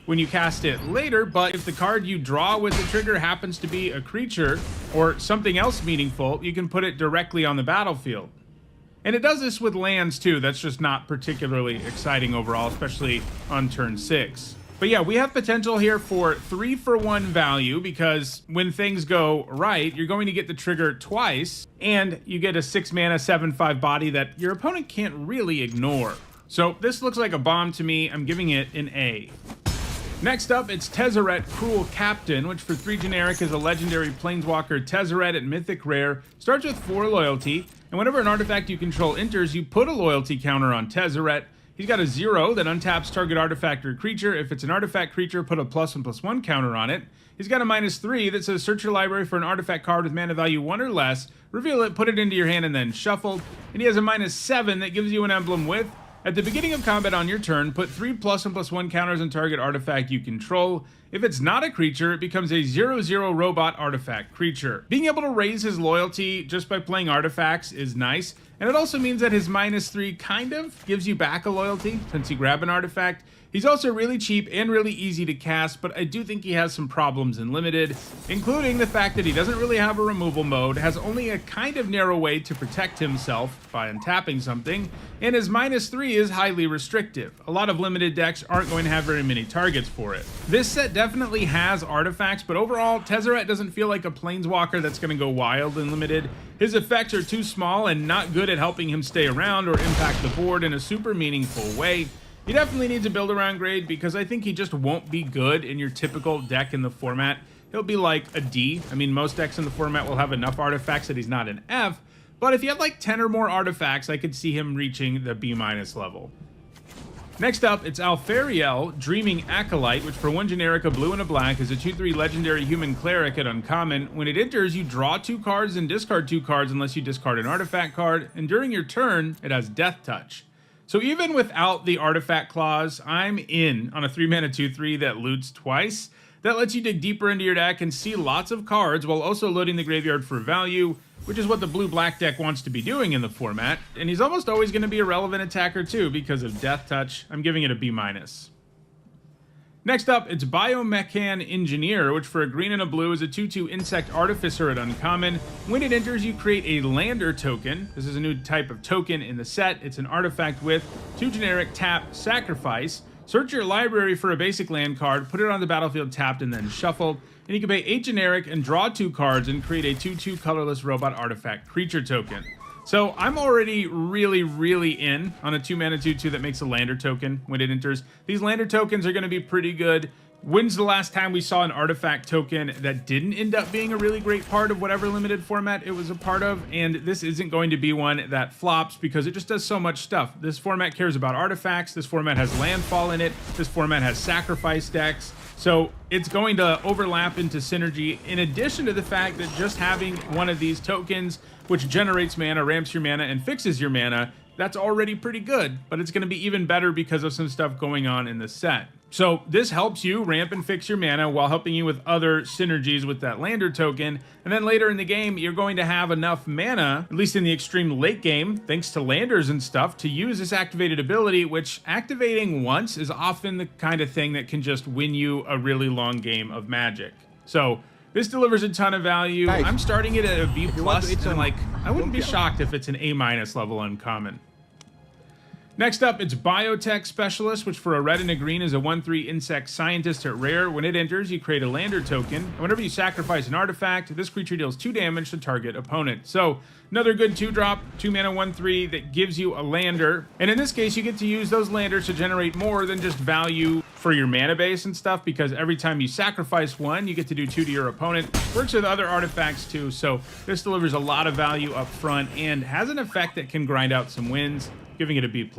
when you cast it later, but if the card you draw with the trigger happens to be a creature or something else meaningful, you can put it directly on the battlefield. And it does this with lands too. That's just not particularly exciting overall, especially on turn 6. But yeah, we have potential here for 3-for-1 value because when things go right, you're going to get the trigger twice, and you get a 6 mana 7/5 body that your opponent can't really ignore. So this looks like a bomb to me. I'm giving it an A. Next up, it's Tezzeret Cruel Captain, which for 3 generic is a legendary Planeswalker Tezzeret at Mythic Rare, starts with 4 loyalty, and whenever an artifact you control enters, you put a loyalty counter on Tezzeret. He's got a 0 that untaps target artifact or creature. If it's an artifact creature, put a +1/+1 counter on it. He's got a -3 that says search your library for an artifact card with mana value 1 or less, reveal it, put it into your hand, and then shuffle. And he has a -7 that gives you an emblem with at the beginning of combat on your turn, put 3 +1/+1 counters on target artifact you control. If it's not a creature, it becomes a 0/0 robot artifact creature. Being able to raise his loyalty just by playing artifacts is nice, and it also means that his -3 kind of gives you back a loyalty since you grab an artifact. He's also really cheap and really easy to cast, but I do think he has some problems in Limited, including the fact that he doesn't really have a removal mode, has only a kind of narrow way to protect himself by untapping something, and his -3 is highly restrictive. A lot of Limited decks aren't going to have very many targets for it. This set definitely has artifacts, but overall, Tezzeret doesn't feel like a planeswalker that's going to go wild in Limited. His effects are too small and not good at helping him stay around or impact the board in a super meaningful way. He definitely needs a build around grade because I think he just won't be good in your typical deck in the format. He'll be like a D. I mean, most decks in the format will have enough artifacts that he's not an F, but if you have like 10 or more artifacts, I could see him reaching the B- level. Next up, it's Alfariel, Dreaming Acolyte, which for 1 generic, a blue and a black, is a 2/3 legendary human cleric at uncommon. When it enters, you draw 2 cards and discard 2 cards unless you discard an artifact card, and during your turn, it has Death Touch. So even without the artifact clause, I'm in on a 3-mana 2/3 that loots twice. That lets you dig deeper into your deck and see lots of cards while also loading the graveyard for value, which is what the blue-black deck wants to be doing in the format. And he's almost always going to be a relevant attacker too because of Death Touch. I'm giving it a B-. Next up, it's Biomechan Engineer, which for a green and a blue is a 2/2 Insect Artificer at uncommon. When it enters, you create a Lander token. This is a new type of token in the set. It's an artifact with 2 generic tap, sacrifice. Search your library for a basic land card, put it on the battlefield tapped and then shuffled, and you can pay 8 generic and draw 2 cards and create a 2/2 colorless robot artifact creature token. So I'm already really in on a 2-mana 2/2 that makes a Lander token when it enters. These Lander tokens are going to be pretty good. When's the last time we saw an artifact token that didn't end up being a really great part of whatever Limited format it was a part of? And this isn't going to be one that flops because it just does so much stuff. This format cares about artifacts. This format has landfall in it. This format has sacrifice decks. So it's going to overlap into synergy, in addition to the fact that just having one of these tokens, which generates mana, ramps your mana, and fixes your mana, that's already pretty good, but it's going to be even better because of some stuff going on in the set. So this helps you ramp and fix your mana while helping you with other synergies with that Lander token, and then later in the game, you're going to have enough mana, at least in the extreme late game, thanks to Landers and stuff, to use this activated ability, which activating once is often the kind of thing that can just win you a really long game of Magic. So this delivers a ton of value. Nice. I'm starting it at a B+, and like, I wouldn't be Yeah. shocked if it's an A- level uncommon. Next up, it's Biotech Specialist, which for a red and a green is a 1/3 Insect Scientist at rare. When it enters, you create a Lander token, and whenever you sacrifice an artifact, this creature deals 2 damage to target opponent. So another good 2-drop, 2-mana 1/3 that gives you a Lander, and in this case, you get to use those Landers to generate more than just value for your mana base and stuff, because every time you sacrifice one, you get to do 2 to your opponent. Works with other artifacts too, so this delivers a lot of value up front and has an effect that can grind out some wins, giving it a B+.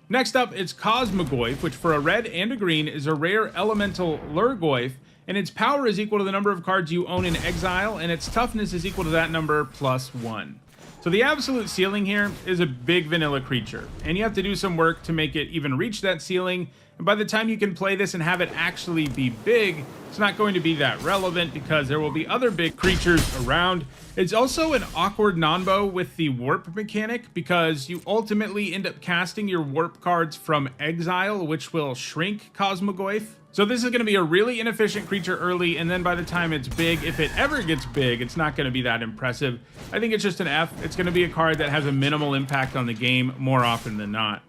Next up, it's Cosmogoyf, which for a red and a green is a rare elemental Lurgoyf, and its power is equal to the number of cards you own in exile, and its toughness is equal to that number +1. So the absolute ceiling here is a big vanilla creature, and you have to do some work to make it even reach that ceiling, and by the time you can play this and have it actually be big, it's not going to be that relevant because there will be other big creatures around. It's also an awkward nombo with the warp mechanic because you ultimately end up casting your warp cards from exile, which will shrink Cosmogoyf. So this is going to be a really inefficient creature early, and then by the time it's big, if it ever gets big, it's not going to be that impressive. I think it's just an F. It's going to be a card that has a minimal impact on the game more often than not.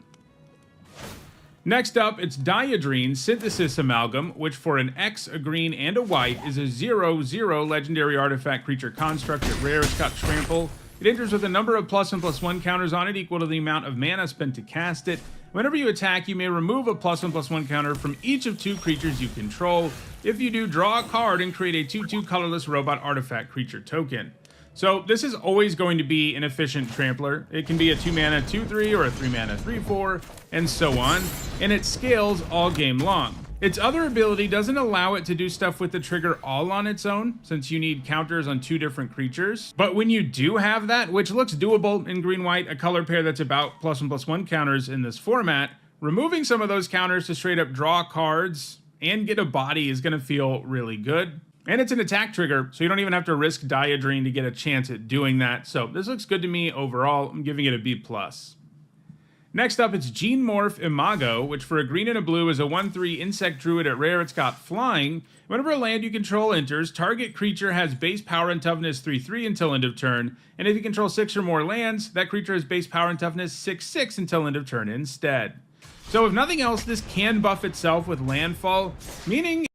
Next up, it's Diadrene Synthesis Amalgam, which for an X, a green, and a white is a 0/0 legendary artifact creature construct at rare. It's got Trample. It enters with a number of +1/+1 counters on it equal to the amount of mana spent to cast it. Whenever you attack, you may remove a +1/+1 counter from each of 2 creatures you control. If you do, draw a card and create a 2/2 colorless robot artifact creature token. So this is always going to be an efficient trampler. It can be a 2-mana 2/3 or a 3-mana 3/4, and so on, and it scales all game long. Its other ability doesn't allow it to do stuff with the trigger all on its own, since you need counters on 2 different creatures. But when you do have that, which looks doable in green-white, a color pair that's about +1/+1 counters in this format, removing some of those counters to straight up draw cards and get a body is going to feel really good. And it's an attack trigger, so you don't even have to risk Diadrene to get a chance at doing that. So this looks good to me overall. I'm giving it a B+. Next up, it's Gene Morph Imago, which for a green and a blue is a 1/3 insect druid. At rare, it's got flying. Whenever a land you control enters, target creature has base power and toughness 3/3 until end of turn. And if you control 6 or more lands, that creature has base power and toughness 6/6 until end of turn instead. So if nothing else, this can buff itself with landfall, meaning